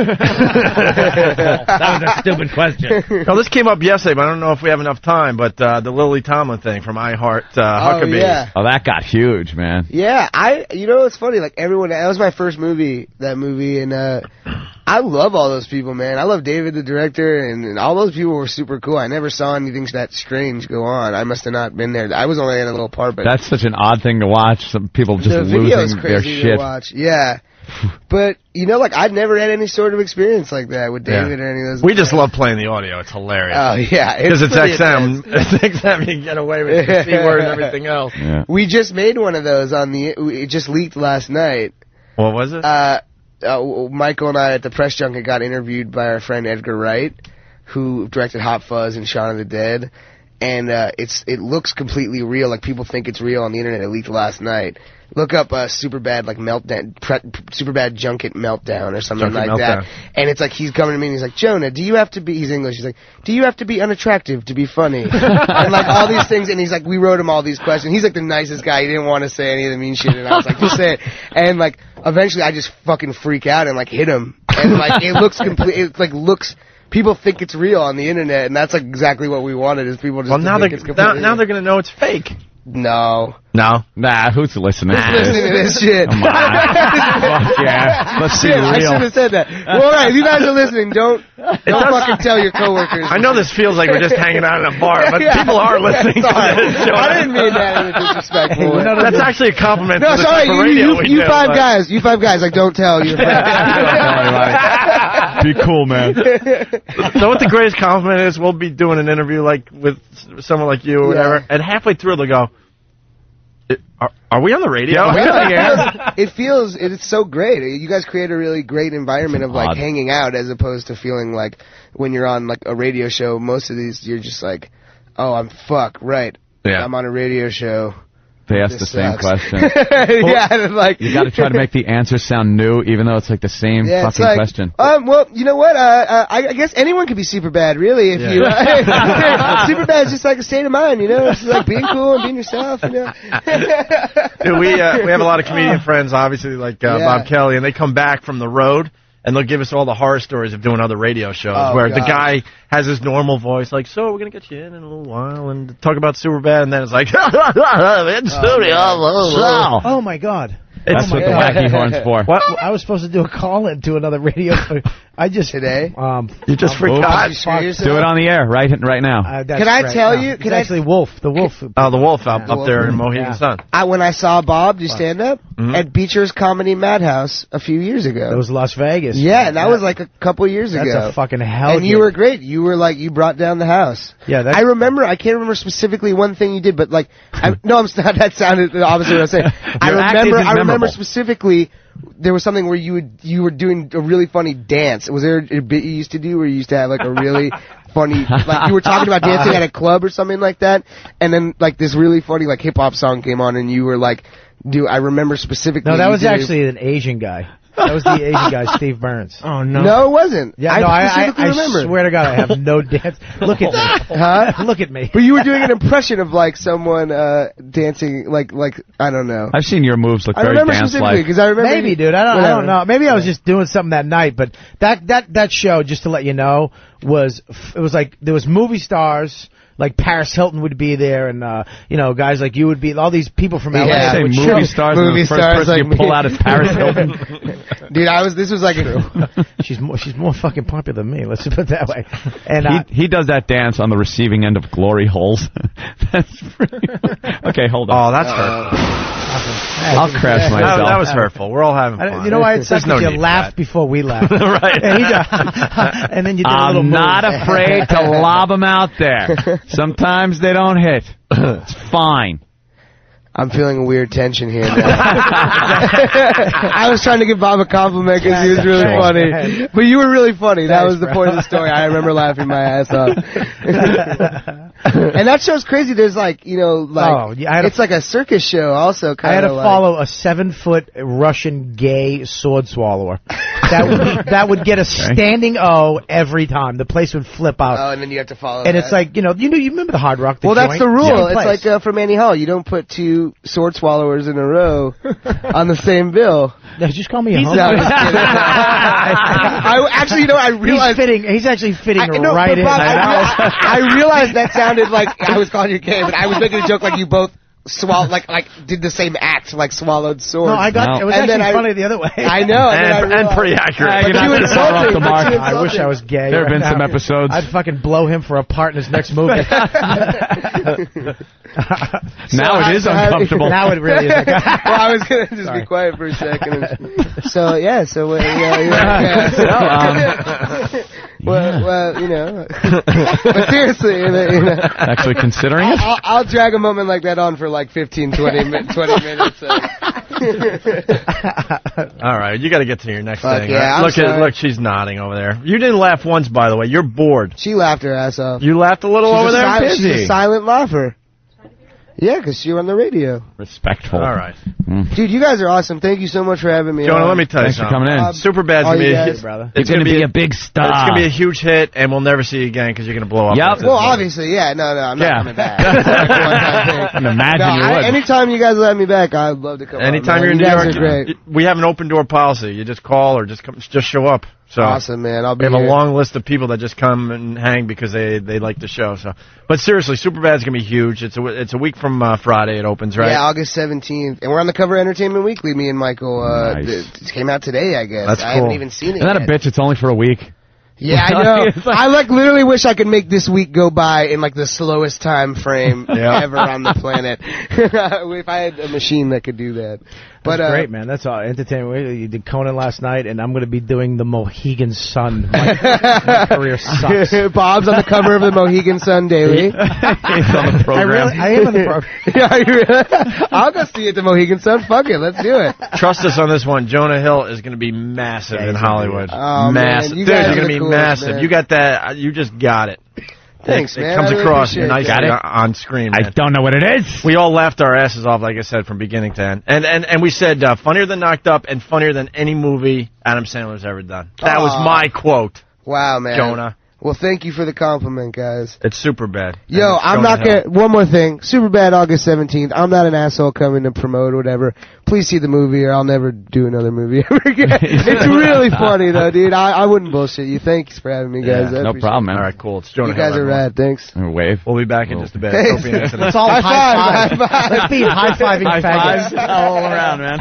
That was a stupid question. Well, this came up yesterday, but I don't know if we have enough time. But the Lily Tomlin thing from I Heart Huckabee. Yeah. Oh, that got huge, man. Yeah, it's funny. Like everyone, that was my first movie. That movie, and I love all those people, man. I love David, the director, and all those people were super cool. I never saw anything that strange go on. I must have not been there. I was only in a little part, but that's such an odd thing to watch. Some people just losing their shit. To watch. Yeah. But, I'd never had any sort of experience like that with David or any of those. We just love playing the audio. It's hilarious. Oh, yeah. Because it's XM. It's XM. You can get away with the C word and everything else. Yeah. We just made one of those it just leaked last night. What was it? Michael and I at the press junket got interviewed by our friend Edgar Wright, who directed Hot Fuzz and Shaun of the Dead. And it looks completely real. Like, people think it's real on the internet. It leaked last night. Look up Superbad meltdown, Superbad junket meltdown or something like that. And it's like he's coming to me and he's like, Jonah, do you have to be? He's English. He's like, do you have to be unattractive to be funny? And like all these things. And he's like, we wrote him all these questions. He's like the nicest guy. He didn't want to say any of the mean shit. And I was like, just say it. And like eventually, I just fucking freak out and like hit him. And like it looks complete. It like looks. People think it's real on the internet, and that's like exactly what we wanted. Is people just now think it's completely now they're gonna know it's fake. No. Nah, who's listening to this? Listening to this shit? Come on. Fuck yeah. Let's see real. I should have said that. Well, all right, if you guys are listening, don't fucking tell your coworkers. I know this feels like we're just hanging out in a bar, but people are listening to this show. I didn't mean that in a disrespectful way. That's actually a compliment. No, sorry, you five guys, like, don't tell your friends. Be cool, man. So what the greatest compliment is, we'll be doing an interview like with someone like you or whatever, and halfway through they'll go, are we on the radio? It's so great. You guys create a really great environment of like hanging out as opposed to feeling like when you're on like a radio show, most of these you're just like, oh, I'm right. Yeah. I'm on a radio show. They ask the same question. Like you got to try to make the answer sound new, even though it's like the same fucking question. Well, you know what? I guess anyone could be super bad, really. If you super bad is just like a state of mind, you know. It's just like being cool and being yourself, you know. Dude, we have a lot of comedian friends, obviously, like Bob Kelly, and they come back from the road. And they'll give us all the horror stories of doing other radio shows where the guy has his normal voice, like, so we're going to get you in a little while and talk about Superbad, and then it's like, in studio. Oh, my God. That's what the wacky horn's for. What? I was supposed to do a call-in to another radio. I just today. You just forgot. Do it on the air right now. Can I tell you? It's actually Wolf. The Wolf. Oh, the Wolf up there in Mohegan Sun. When I saw Bob do stand-up at Beecher's Comedy Madhouse a few years ago. That was Las Vegas. Yeah, and that was like a couple years ago. That's a fucking hell. And you were great. You were like, you brought down the house. Yeah, I can't remember specifically one thing you did, but like, that sounded the opposite of what I was saying. I remember specifically. There was something where you were doing a really funny dance. Was there a bit you used to do where you used to have like a really funny, like you were talking about dancing at a club or something like that, and then like this really funny like hip hop song came on and you were like, I remember specifically. No, that was actually an Asian guy. That was the Asian guy, Steve Burns. Oh, no. No, it wasn't. Yeah, no, I I swear to God, I have no dance. Look at me. Huh? Look at me. But you were doing an impression of like someone dancing, like I don't know. I've seen your moves look I very remember specifically dance-like. because I remember. Maybe, dude. I don't know. Maybe I was just doing something that night. But that show, just to let you know, it was like there was movie stars. Like Paris Hilton would be there, and guys like you would be. All these people from LA. Yeah, Say movie stars. Movie the first stars person like you pull me. out is Paris Hilton. Dude, this was like she's more fucking popular than me. Let's just put it that way. And he does that dance on the receiving end of glory holes. That's pretty. Okay, hold on. Oh, that's hurtful. I'll crash myself. That was hurtful. We're all having fun. You know why it's There's sucks? no You need laughed before we laughed. Right. And then you did a little I'm move. not afraid to lob them out there. Sometimes they don't hit. It's fine. I'm feeling a weird tension here now. I was trying to give Bob a compliment because he was really funny. But you were really funny. That was the point of the story. I remember laughing my ass off. And that show's crazy. There's it's like a circus show also. I had to follow a 7-foot Russian gay sword swallower. That would get a standing O every time. The place would flip out. Oh, and then you have to follow And that. it's like, you remember the Hard Rock? Well, that's the rule. Yeah. It's like from Annie Hall. You don't put two sword swallowers in a row on the same bill. No, just call me a homo. I realized he's actually fitting right in. Bob, I realized that sounded like I was calling you gay, but I was making a joke like you both swallowed, like did the same act, like swallowed swords. No, it was actually funny the other way. I know, and pretty accurate. But you insulted him. I wish I was gay. There have been some episodes. I'd fucking blow him for a part in his next movie. Now it is uncomfortable. Now it really is. Well, I was gonna just be quiet for a second. Well, but seriously, Actually considering it? I'll drag a moment like that on for like 15, 20 minutes. All right, you got to get to your next thing. Yeah, right? Look, she's nodding over there. You didn't laugh once, by the way. You're bored. She laughed her ass off. You laughed a little over there? She's a silent laugher. Yeah, because you're on the radio. Respectful. All right. Dude, you guys are awesome. Thank you so much for having me Jonah, on. let me tell you Thanks for coming in. Superbad's going to be a hit, brother. It's going to be a big star. It's going to be a huge hit, and we'll never see you again because you're going to blow up. Yep. Well, obviously, yeah. No, I'm not coming back. I can imagine you would. Anytime you guys let me back, I'd love to come Anytime on, you're in you New guys York, are great. we have an open door policy. You just call or just show up. So awesome, man. I'll be We have here. a long list of people that just come and hang because they like the show. So, but seriously, Superbad's gonna be huge. It's a week from Friday. It opens, right? Yeah, August 17th, and we're on the cover of Entertainment Weekly. Me and Michael. Nice. It came out today, I guess. That's I cool. haven't even seen it. Isn't that yet. a bitch? It's only for a week. Yeah, I know. I literally wish I could make this week go by in the slowest time frame ever on the planet. If I had a machine that could do that. But great, man. That's all. Entertainment. You did Conan last night, and I'm going to be doing the Mohegan Sun. My career sucks. Bob's on the cover of the Mohegan Sun Daily. He's on the program. I am on the program. Yeah, I'll go see it at the Mohegan Sun. Fuck it, let's do it. Trust us on this one. Jonah Hill is going to be massive in Hollywood. Oh, massive. Man, you Dude, guys you're are going to the be coolest, massive. man. You got that. You just got it. Thanks, it man. comes I really across appreciate nicely that. on screen, man. I don't know what it is. We all laughed our asses off, like I said, from beginning to end. And we said funnier than Knocked Up and funnier than any movie Adam Sandler's ever done. That was my quote. Wow, man. Jonah. Well, thank you for the compliment, guys. It's Superbad. Yo, I'm not gonna. One more thing. Superbad, August 17th. I'm not an asshole coming to promote or whatever. Please see the movie, or I'll never do another movie ever again. It's really funny though, dude. I wouldn't bullshit you. Thanks for having me, guys. Yeah, no problem, man. All right, cool. It's Jonah You guys Hill, are rad. Thanks. Wave. We'll be back in just a bit. Thanks. Hope you answer Let's all high five. Let's be high-fiving High faggots. fives all around, man.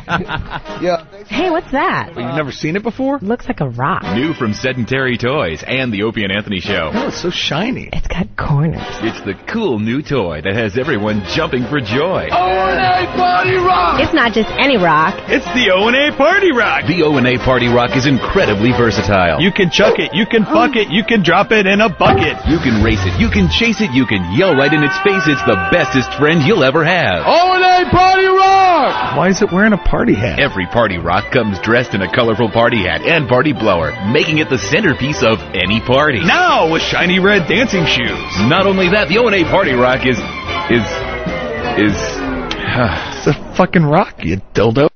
Yeah. Hey, what's that? You've never seen it before? Looks like a rock. New from Sedentary Toys and the Opie and Anthony Show. Oh, it's so shiny. It's got corners. It's the cool new toy that has everyone jumping for joy. O&A Party Rock! It's not just any rock. It's the O&A Party Rock. The O&A Party Rock is incredibly versatile. You can chuck it, you can fuck it, you can drop it in a bucket. You can race it, you can chase it, you can yell right in its face. It's the bestest friend you'll ever have. O&A Party Rock! Why is it wearing a party hat? Every party rock comes dressed in a colorful party hat and party blower, making it the centerpiece of any party. Now with shiny red dancing shoes. Not only that, the O&A Party Rock is It's a fucking rock, you dildo.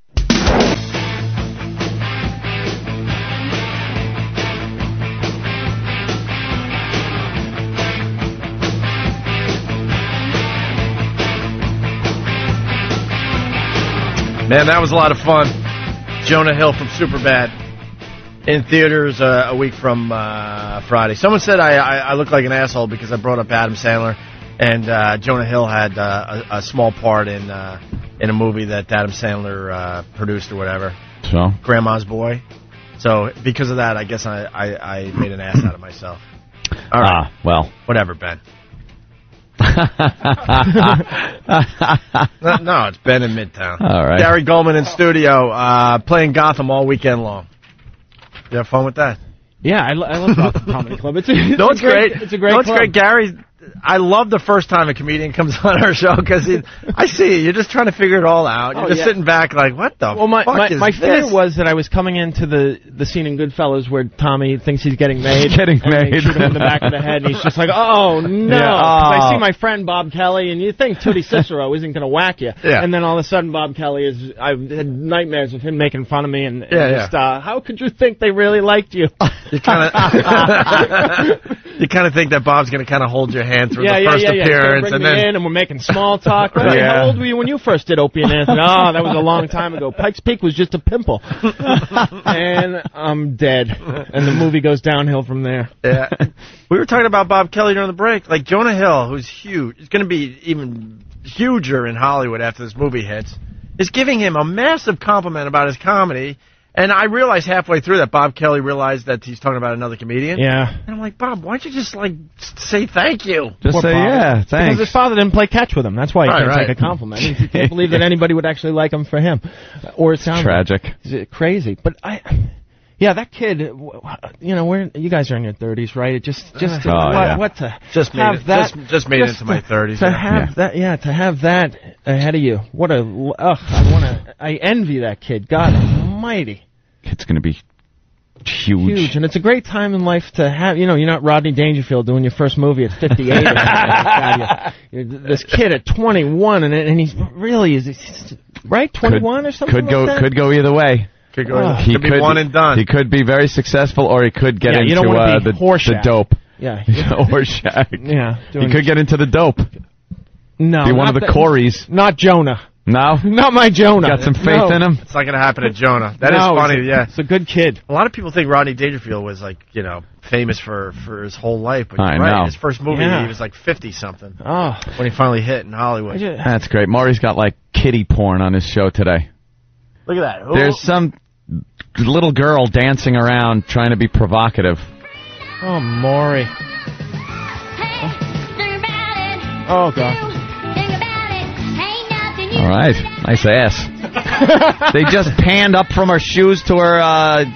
Man, that was a lot of fun. Jonah Hill from Superbad. In theaters a week from Friday. Someone said I look like an asshole because I brought up Adam Sandler, and Jonah Hill had a small part in a movie that Adam Sandler produced or whatever. So? Grandma's Boy. So because of that, I guess I made an ass out of myself. All right. Well. Whatever, Ben. No, it's Ben in Midtown. All right. Gary Gulman in studio playing Gotham all weekend long. You have fun with that? Yeah, I love Gotham Comedy Club. It's great. It's a great club. It's great, Gary. I love the first time a comedian comes on our show because I see you're just trying to figure it all out. You're just sitting back like, what the fuck is my fear this? was that I was coming into the scene in Goodfellas where Tommy thinks he's getting made. They shoot him in the back of the head, and he's just like, oh, no. Yeah. 'Cause I see my friend Bob Kelly, and you think Tootie Cicero isn't going to whack you. Yeah. And then all of a sudden Bob Kelly is, I've had nightmares of him making fun of me, and just, how could you think they really liked you? You kind of think that Bob's going to kind of hold your hand through the first appearance, and then and we're making small talk. Right? How old were you when you first did Opie and Anthony? Oh, that was a long time ago. Pikes Peak was just a pimple, and I'm dead. And the movie goes downhill from there. Yeah, we were talking about Bob Kelly during the break. Like Jonah Hill, who's huge, is going to be even huger in Hollywood after this movie hits, is giving him a massive compliment about his comedy. And I realized halfway through that Bob Kelly realized that he's talking about another comedian. Yeah. And I'm like, Bob, why don't you just, like, say thank you? Just say, thanks. Because his father didn't play catch with him. That's why he can't take a compliment. He can't believe that anybody would actually like him for him. Or it sounds tragic. Like crazy. But that kid, you guys are in your 30s, right? It just what to just have made that just made it into my 30s. To have that ahead of you. I envy that kid. God almighty. It's going to be huge. And it's a great time in life to have, you're not Rodney Dangerfield doing your first movie at 58. This kid at 21, and he's really, right, 21 or something Could go either way. Could be one and done. He could be very successful, or he could get into the dope. Yeah. Or Shaq. Yeah. He could get into the dope. No. Be one of the Corys. Not Jonah. No? Not my Jonah. Got some faith in him? It's not going to happen to Jonah. That is funny, It's a good kid. A lot of people think Rodney Dangerfield was, like, famous for his whole life. But I know. His first movie, he was, like, 50-something. Oh. When he finally hit in Hollywood. That's great. Maury's got, like, kiddie porn on his show today. Look at that. There's some little girl dancing around trying to be provocative. Oh, Maury. Oh, God. All right. Nice ass. They just panned up from her shoes to her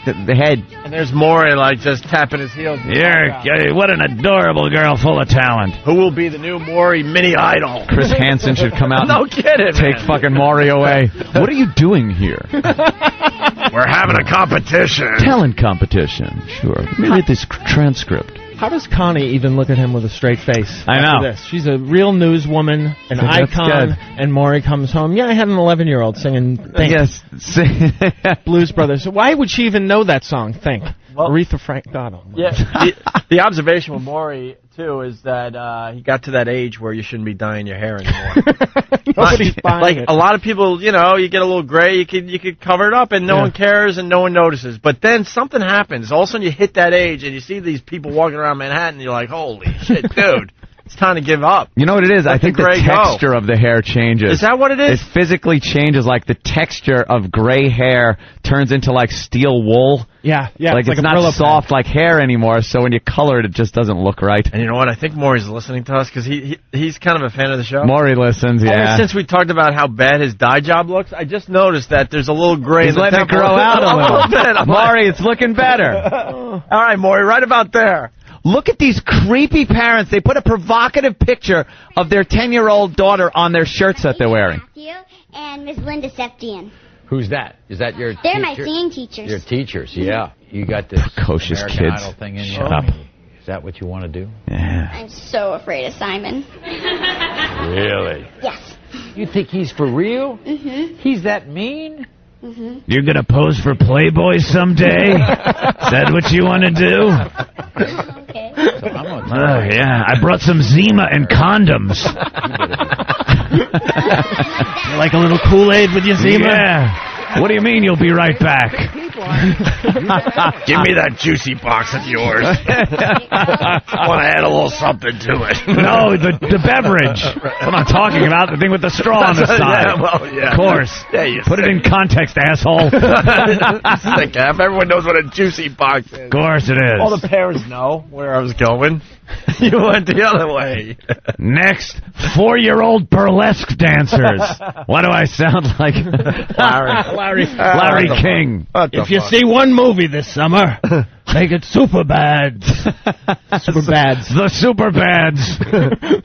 the head. And there's Maury, like, just tapping his heels. What an adorable girl full of talent. Who will be the new Maury mini idol? Chris Hansen should come out no kidding, take fucking Maury away. What are you doing here? We're having a competition. Talent competition. Sure. Let me read this transcript. How does Connie even look at him with a straight face? I know. This? She's a real newswoman, an icon, and Maury comes home. Yeah, I had an 11-year-old singing Think. Yes. Blues Brothers. Why would she even know that song, Think? Well, Aretha Franklin. God almighty. Yeah, the observation with Maury, too, is that he got to that age where you shouldn't be dyeing your hair anymore. Nobody's buying it. A lot of people, you get a little gray, you could cover it up, and no one cares and no one notices. But then something happens. All of a sudden you hit that age, and you see these people walking around Manhattan, and you're like, holy shit, dude. It's time to give up. You know what it is? I think the texture of the hair changes. Is that what it is? It physically changes. Like the texture of gray hair turns into like steel wool. Yeah. Like it's not soft like hair anymore. So when you color it, it just doesn't look right. And you know what? I think Maury's listening to us because he's kind of a fan of the show. Maury listens. Yeah. Ever since we talked about how bad his dye job looks, I just noticed that there's a little gray. He's letting it grow out a little bit. Maury, it's looking better. All right, Maury, right about there. Look at these creepy parents. They put a provocative picture of their 10-year-old daughter on their shirts that they're wearing. Matthew and Miss Linda Septian. Who's that? Is that your They're my singing teachers. Your teachers, yeah. You got this precocious American kids. Idol thing in Shut you. up. Is that what you want to do? Yeah. I'm so afraid of Simon. Really? Yes. You think he's for real? Mm-hmm. He's that mean? Mm-hmm. You're going to pose for Playboy someday? Is that what you want to do? Okay. So I'm Oh, yeah. I brought some Zima and condoms. You like a little Kool-Aid with your Zima? Yeah. What do you mean you'll be right back? Give me that juicy box of yours. I want to add a little something to it. No, the beverage. I'm not talking about the thing with the straw on the side. Yeah, well, yeah. Of course. Yeah, you Put it in context, asshole. Sick ass. Everyone knows what a juicy box is. Of course it is. All the parents know where I was going. You went the other way. Next, 4-year-old burlesque dancers. Why do I sound like Larry King? If you see one movie this summer, make it Superbad. Superbads. The Superbads.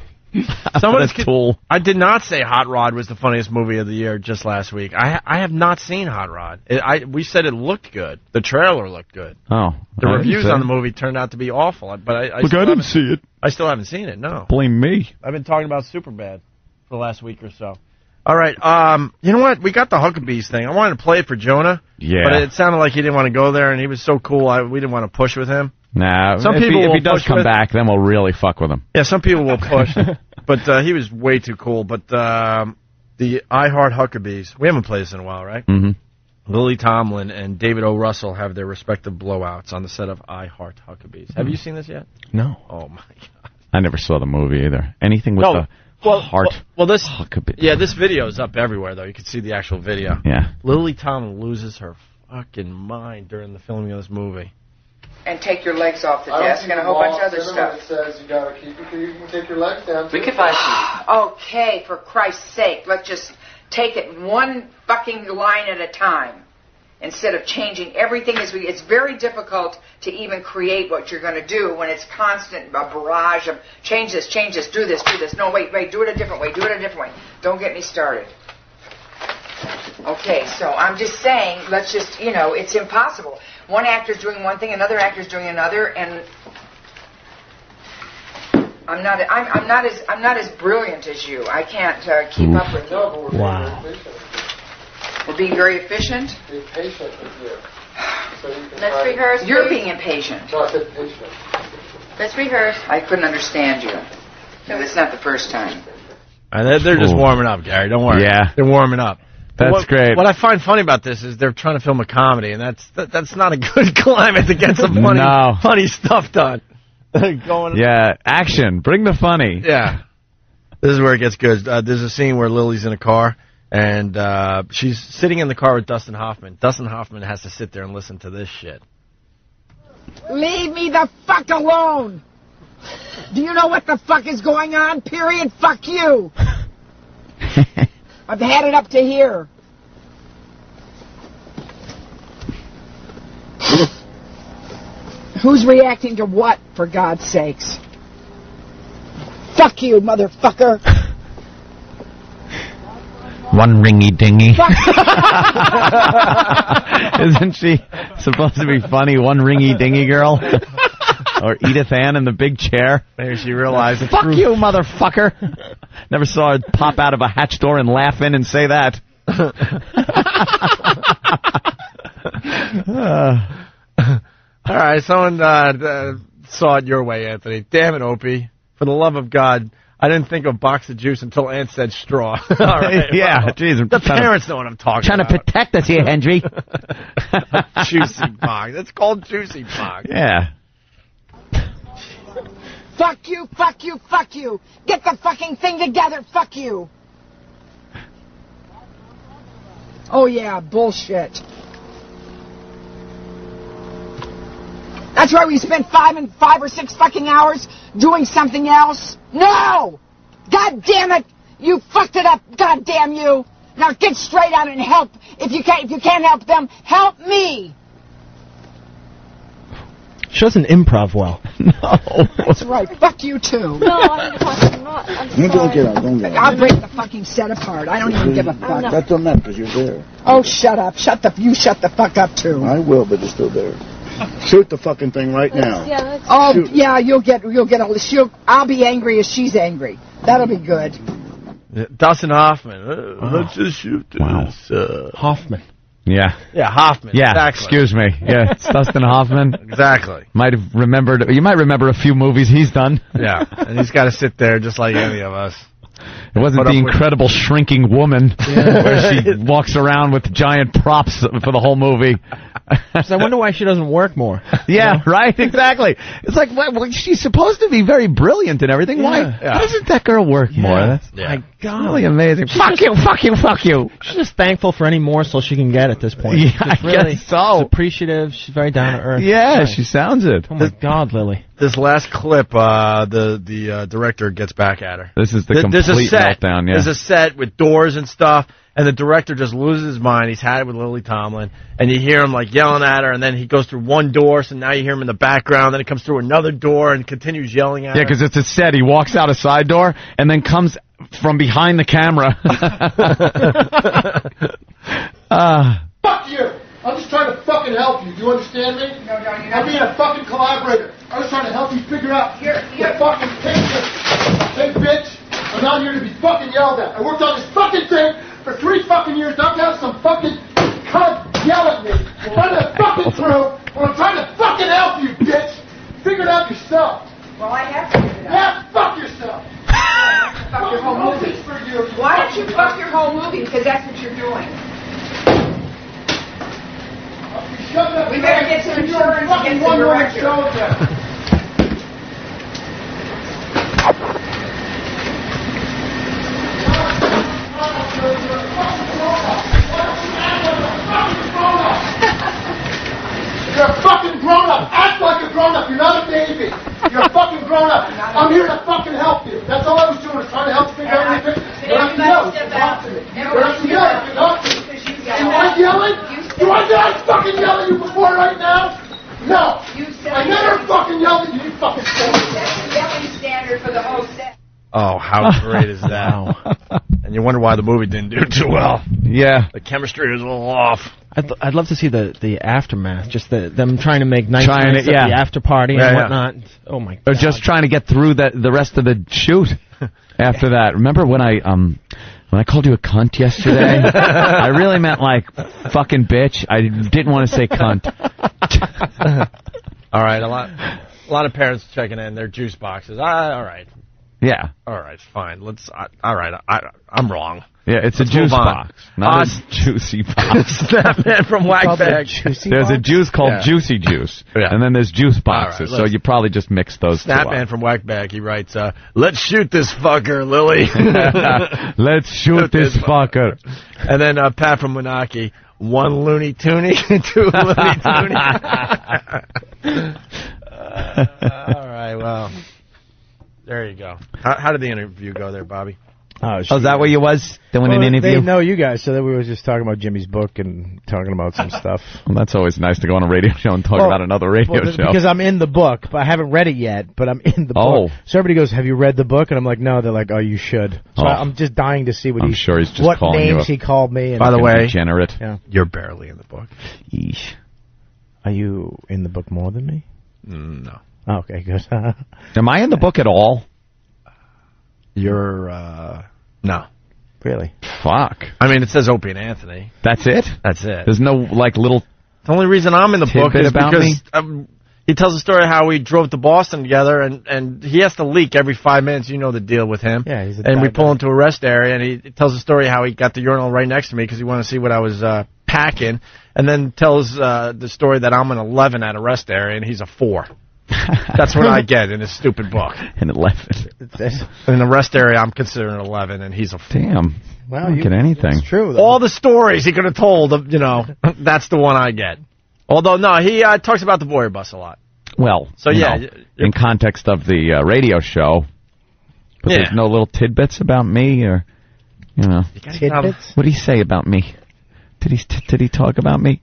Tool. I did not say Hot Rod was the funniest movie of the year just last week. I have not seen Hot Rod. We said it looked good. The trailer looked good. Oh. The reviews on the movie turned out to be awful. But I didn't see it. I still haven't seen it, no. Blame me. I've been talking about Superbad for the last week or so. All right, you know what? We got the Huckabees thing. I wanted to play it for Jonah. Yeah. But it sounded like he didn't want to go there, and he was so cool, we didn't want to push with him. Nah, some if people he does come back, then we'll really fuck with him. Yeah, some people will push. But he was way too cool. But the I Heart Huckabees, we haven't played this in a while, right? Mm-hmm. Lily Tomlin and David O. Russell have their respective blowouts on the set of I Heart Huckabees. Have you seen this yet? No. Oh, my God. I never saw the movie either. Anything with the heart Huckabee. Yeah, this video is up everywhere, though. You can see the actual video. Yeah. Lily Tomlin loses her fucking mind during the filming of this movie. And take your legs off the desk and a whole bunch of other stuff. It says you gotta keep it. You can take your legs down. We can find you. Okay, for Christ's sake, let's just take it one fucking line at a time instead of changing everything. It's very difficult to even create what you're going to do when it's constant a barrage of change this, do this. No, wait, do it a different way. Don't get me started. Okay, so I'm just saying, let's just, it's impossible. One actor's doing one thing, another actor's doing another, and I'm not as brilliant as you. I can't keep up with you. Wow. We're being very efficient. Be patient with you. So you can Let's rehearse. You're being impatient. No, I said patient. Let's rehearse. I couldn't understand you. No, it's not the first time. They're just warming up, Gary. Don't worry. Yeah. They're warming up. That's great. What I find funny about this is they're trying to film a comedy, and that's not a good climate to get some funny stuff done. Yeah, action. Bring the funny. Yeah. This is where it gets good. There's a scene where Lily's in a car, and she's sitting in the car with Dustin Hoffman. Dustin Hoffman has to sit there and listen to this shit. Leave me the fuck alone! Do you know what the fuck is going on? Period. Fuck you! I've had it up to here. Who's reacting to what, for God's sakes? Fuck you, motherfucker. One ringy dingy. Isn't she supposed to be funny? One ringy dingy girl? Or Edith Ann in the big chair? Maybe she realized it's fuck you, motherfucker. Never saw her pop out of a hatch door and laugh in and say that. All right, someone saw it your way, Anthony. Damn it, Opie. For the love of God, I didn't think of box of juice until Aunt said straw. All right, yeah, geez. The parents know what I'm talking about. Trying to protect us here, Henry. Juicy box. It's called juicy box. Yeah. Fuck you, fuck you, fuck you. Get the fucking thing together, fuck you. Oh, yeah, bullshit. That's why we spent 5 or 6 fucking hours doing something else. No! God damn it! You fucked it up, god damn you! Now get straight on it and help. If you can't help them, help me! She doesn't improv well. No. That's right. Fuck you, too. No, I'm not. I'm sorry. Don't get out. Don't get out. I'll break the fucking set apart. I don't even give a fuck. That's on that because you're there. Oh, shut up. You shut the fuck up, too. I will, but you're still there. Shoot the fucking thing right now. Oh, yeah, you'll get I'll be angry as she's angry. That'll be good. Dustin Hoffman. Let's just shoot this. Hoffman. Yeah. Yeah, Hoffman. Yeah, exactly. Excuse me. Yeah, it's Dustin Hoffman. Exactly. You might remember a few movies he's done. Yeah, and he's got to sit there just like any of us. It wasn't the Incredible Shrinking Woman where she walks around with giant props for the whole movie. So I wonder why she doesn't work more. Yeah, right, exactly. It's like, well, she's supposed to be very brilliant and everything. Why doesn't that girl work more? That's My God. really amazing. Fuck you. She's just thankful for any morsel she can get at this point. Yeah, She's I really guess so. She's appreciative. She's very down to earth. Yeah, Right. she sounds it. Oh my God, Lily. This last clip, the director gets back at her. This is the There's a complete set. meltdown, yeah. There's a set with doors and stuff, and the director just loses his mind. He's had it with Lily Tomlin, and you hear him like yelling at her, and then he goes through one door, so now you hear him in the background, then he comes through another door and continues yelling at Yeah, her. because it's a set. He walks out a side door and then comes from behind the camera. Fuck you! I'm just trying to fucking help you. Do you understand me? No, you're not. I'm being a fucking collaborator. I was trying to help you figure out the fucking picture. Hey, bitch, I'm not here to be fucking yelled at. I worked on this fucking thing for 3 fucking years. Now I'm gonna have some fucking cunt yell at me. Run the fucking through when I'm trying to fucking help you, bitch. Figure it out yourself. Well, I have figured it out. Yeah, fuck yourself. Fuck your whole movie. For you. Why don't you fuck your whole movie? Because that's what you're doing. We better get some insurance against the director. You're a fucking grown-up. Act like a grown-up. You're not a baby. You're a fucking grown-up. I'm here to fucking help you. That's all I was doing, was trying to help you figure out everything. You don't have to yell. You can talk to me. You don't have to yell. You can talk to me. Am I yelling? Do I not fucking yell at you before right now? No. I never fucking yelled at you, you fucking fool. That's the yelling standard for the whole set. Oh, how great is that? And you wonder why the movie didn't do too well. Yeah. The chemistry was a little off. I'd love to see the aftermath, just them trying to make nice Trying nights to- at yeah. the after party Yeah, and yeah. whatnot. Oh my Or God. just trying to get through the rest of the shoot after that. Remember when I called you a cunt yesterday? I really meant like fucking bitch. I didn't want to say cunt. All right, a lot of parents checking in their juice boxes. All right. Yeah. All right, fine. All right, I'm wrong. Yeah, it's Let's a juice move on. box, not a juicy box. Snapman from Whackbag. There's a juice called Juicy Juice, Yeah. and then there's juice boxes, All right, so let's- you probably just mix those two Snapman up. from Whackbag, he writes, let's shoot this fucker, Lily. Let's shoot this fucker. And then Pat from Menaki, 1 Looney Tooney, 2 Looney Tooney. All right, well, there you go. How did the interview go there, Bobby? Oh, is that what you was doing an interview? They know you guys, so that we were just talking about Jimmy's book and talking about some stuff. Well, that's always nice to go on a radio show and talk about another radio show. Because I'm in the book, but I haven't read it yet, but I'm in the book. So everybody goes, have you read the book? And I'm like, no. They're like, oh, you should. So I'm just dying to see what I'm sure he's just what calling you names a he called me. And By the way, degenerate. Yeah. You're barely in the book. Yeesh. Are you in the book more than me? No. Oh, okay, good. Am I in the book at all? You're, no. Really? Fuck. I mean, it says Opie and Anthony. That's it? That's it. There's no, like, little... The only reason I'm in the book tidbit is about because me? he tells a story how we drove to Boston together, and he has to leak every 5 minutes. You know the deal with him. Yeah, he's a And we bad pull guy. into a rest area, and he tells a story how he got the urinal right next to me because he wanted to see what I was packing, and then tells the story that I'm an 11 at a rest area, and he's a 4. That's what I get in his stupid book. An 11. In the rest area, I'm considered an 11, and he's a 4. Damn. Well, I don't get anything. It's true, though. All the stories he could have told, that's the one I get. Although, no, he talks about the Boyer bus a lot. Well, So, you yeah, know, in context of the radio show, but Yeah. there's no little tidbits about me or, you know. Tidbits? What did he say about me? Did he talk about me?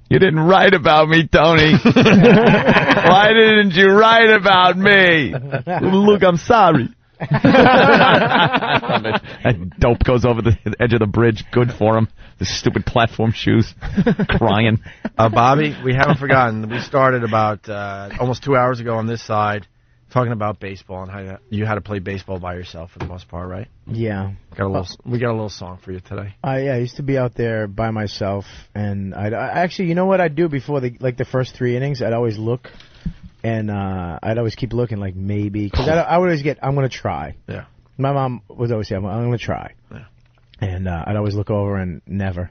You didn't write about me, Tony. Why didn't you write about me? Look, I'm sorry. That dope goes over the edge of the bridge. Good for him. The stupid platform shoes. Crying. Bobby, we haven't forgotten. We started about almost 2 hours ago on this side talking about baseball and how you had to play baseball by yourself for the most part, right? Yeah. We got a little song for you today. I used to be out there by myself, and I actually, you know what I'd do before the first 3 innings? I'd always look, and I'd always keep looking, like maybe, because I would always get, I'm going to try. Yeah. My mom would always say, I'm going to try. Yeah. And I'd always look over and never.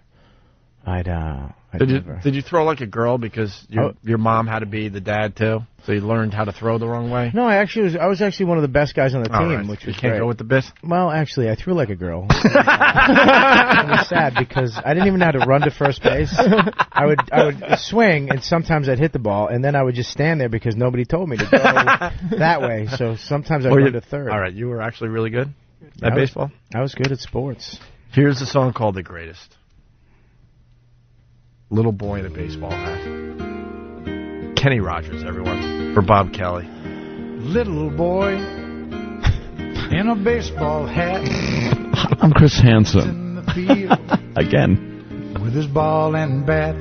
Did you throw like a girl because your mom had to be the dad too? So you learned how to throw the wrong way? No, I was actually one of the best guys on the team, right. which was You can't great. go with the bit? Well, actually, I threw like a girl. It was sad because I didn't even know how to run to first base. I would swing, and sometimes I'd hit the ball, and then I would just stand there because nobody told me to go that way. So sometimes I'd run to third. All right, you were actually really good at baseball? I was good at sports. Here's a song called The Greatest. Little Boy in a Baseball Hat. Kenny Rogers, everyone. For Bob Kelly. Little boy in a baseball hat. I'm Chris Hansen. In the field Again. with his ball and bat.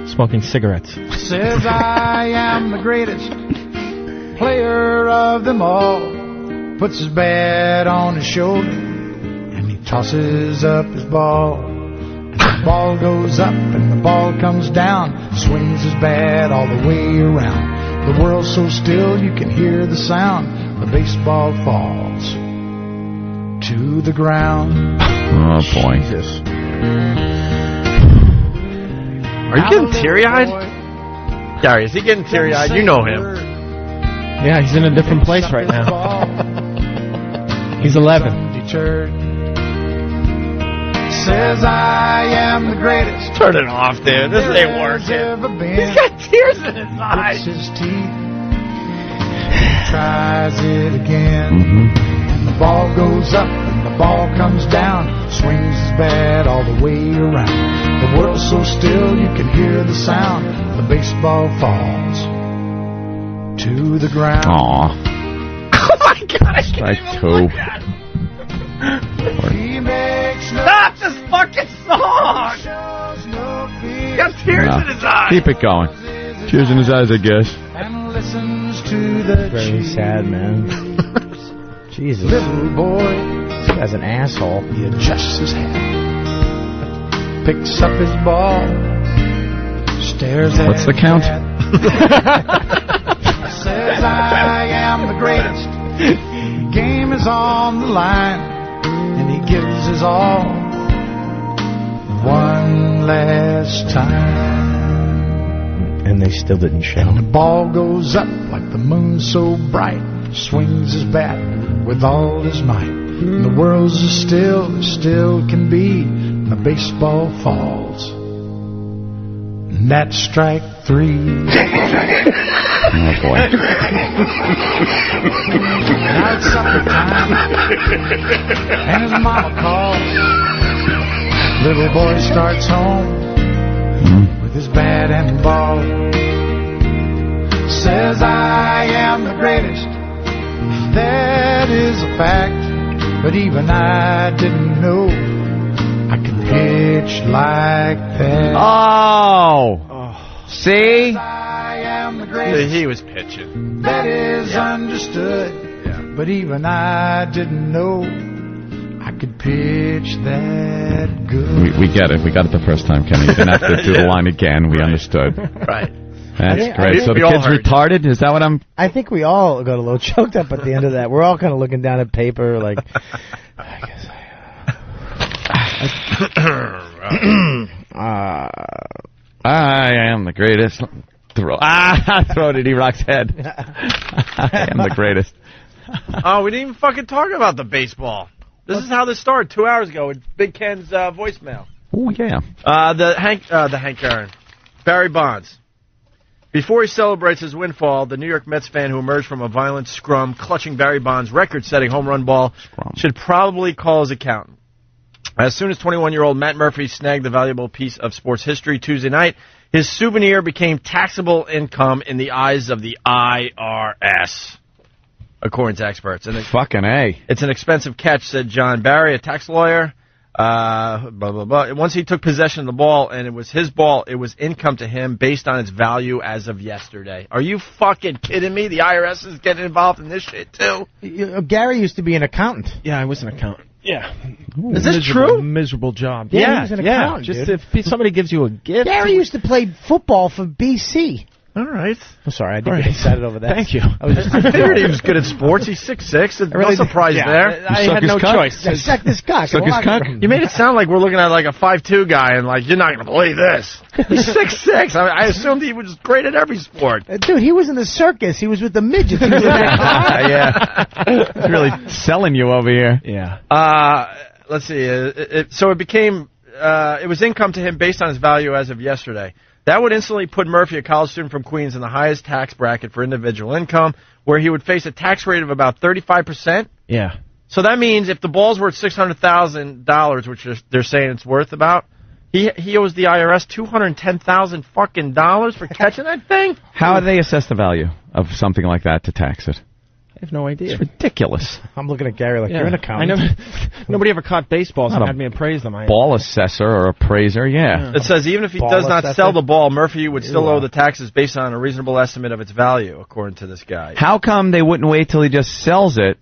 Smoking cigarettes. Says I am the greatest player of them all. Puts his bat on his shoulder and he tosses up his ball. The ball goes up and the ball comes down. Swings his bat all the way around. The world's so still you can hear the sound. The baseball falls to the ground. Oh, boy. Jesus. Are you getting teary-eyed? Gary, is he getting teary-eyed? You know him. Yeah, he's in a different place right now. He's 11. Says I am the greatest. Turn it off, dude. This ain't working. He's got tears in his eyes. His teeth. Tries it again. And the ball goes up and the ball comes down. Swings his bat all the way around. The world's so still you can hear the sound. The baseball falls to the ground. Aw. Oh my God! I can't Strike even two. look at it. Stop this fucking song! He got tears in his eyes. Keep it going. Tears in his eyes, I guess. And listens to the Very sad, man. Jesus. Little boy, this guy's an asshole. He adjusts his hat, picks up his ball, stares at What's the count? Says I am the greatest. Game is on the line, and he gives his all one last time. And they still didn't show. And the ball goes up like the moon so bright. Swings his bat with all his might. And the world's as still can be. And the baseball falls. And that's strike three. Oh, boy. Now it's supper time. And his mama calls. Little boy starts home with his bat and ball. Says I am the greatest. That is a fact. But even I didn't know I could pitch like that. Oh. See? I am the greatest. He was pitching. That is understood. Yeah. But even I didn't know I could pitch that good. We get it. We got it the first time, Kenny. You didn't have to do the line again. We understood. Right. That's great. So the kid's retarded? Is that what I'm... I think we all got a little choked up at the end of that. We're all kind of looking down at paper like... I guess I am the greatest. Throw it at E-Rock's head. I am the greatest. Oh, we didn't even fucking talk about the baseball. This is how this started 2 hours ago with Big Ken's voicemail. Oh, yeah. The Hank Aaron. Barry Bonds. Before he celebrates his windfall, the New York Mets fan who emerged from a violent scrum clutching Barry Bonds' record-setting home run ball should probably call his accountant. As soon as 21-year-old Matt Murphy snagged the valuable piece of sports history Tuesday night, his souvenir became taxable income in the eyes of the IRS, according to experts. And fucking A. It's an expensive catch, said John Barry, a tax lawyer. Blah, blah, blah. Once he took possession of the ball, and it was his ball, it was income to him based on its value as of yesterday. Are you fucking kidding me? The IRS is getting involved in this shit, too? Gary used to be an accountant. Yeah, I was an accountant. Yeah. Ooh, is this true? Miserable job. Yeah, he was an accountant, just dude. if somebody gives you a gift. Gary used to play football for BC. All right. I'm sorry, I did get excited over that. Thank you. I figured he was good at sports. He's 6'6". No surprise there. I had no choice. Suck this cock. Suck his cock? You made it sound like we're looking at like a 5'2" guy, and like, you're not going to believe this. He's 6'6". I assumed he was great at every sport. Dude, he was in the circus. He was with the midgets. He was in that car. He's really selling you over here. Yeah. Let's see. So it became, it was income to him based on his value as of yesterday. That would instantly put Murphy, a college student from Queens, in the highest tax bracket for individual income, where he would face a tax rate of about 35%. Yeah. So that means if the ball's worth $600,000, which they're saying it's worth about, he owes the IRS $210,000 fucking dollars for catching that thing. How do they assess the value of something like that to tax it? I have no idea. It's ridiculous. I'm looking at Gary like, you're an accountant. Nobody ever caught baseballs and had me appraise them. Ball assessor or appraiser, yeah. It says even if he does not sell the ball, Murphy would still owe the taxes based on a reasonable estimate of its value, according to this guy. How come they wouldn't wait till he just sells it?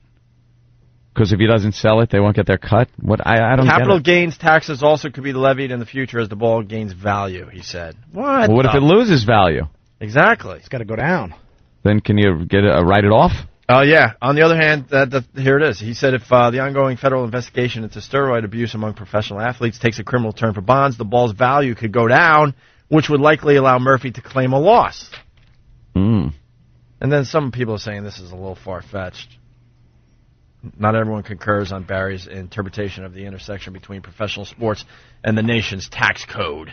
Because if he doesn't sell it, they won't get their cut? What? I don't Capital get it. gains taxes also could be levied in the future as the ball gains value, he said. Well, what if it loses value? Exactly. It's got to go down. Then can you write it off? Oh, yeah. On the other hand, here it is. He said if the ongoing federal investigation into steroid abuse among professional athletes takes a criminal turn for bonds, the ball's value could go down, which would likely allow Murphy to claim a loss. Mm. And then some people are saying this is a little far-fetched. Not everyone concurs on Barry's interpretation of the intersection between professional sports and the nation's tax code.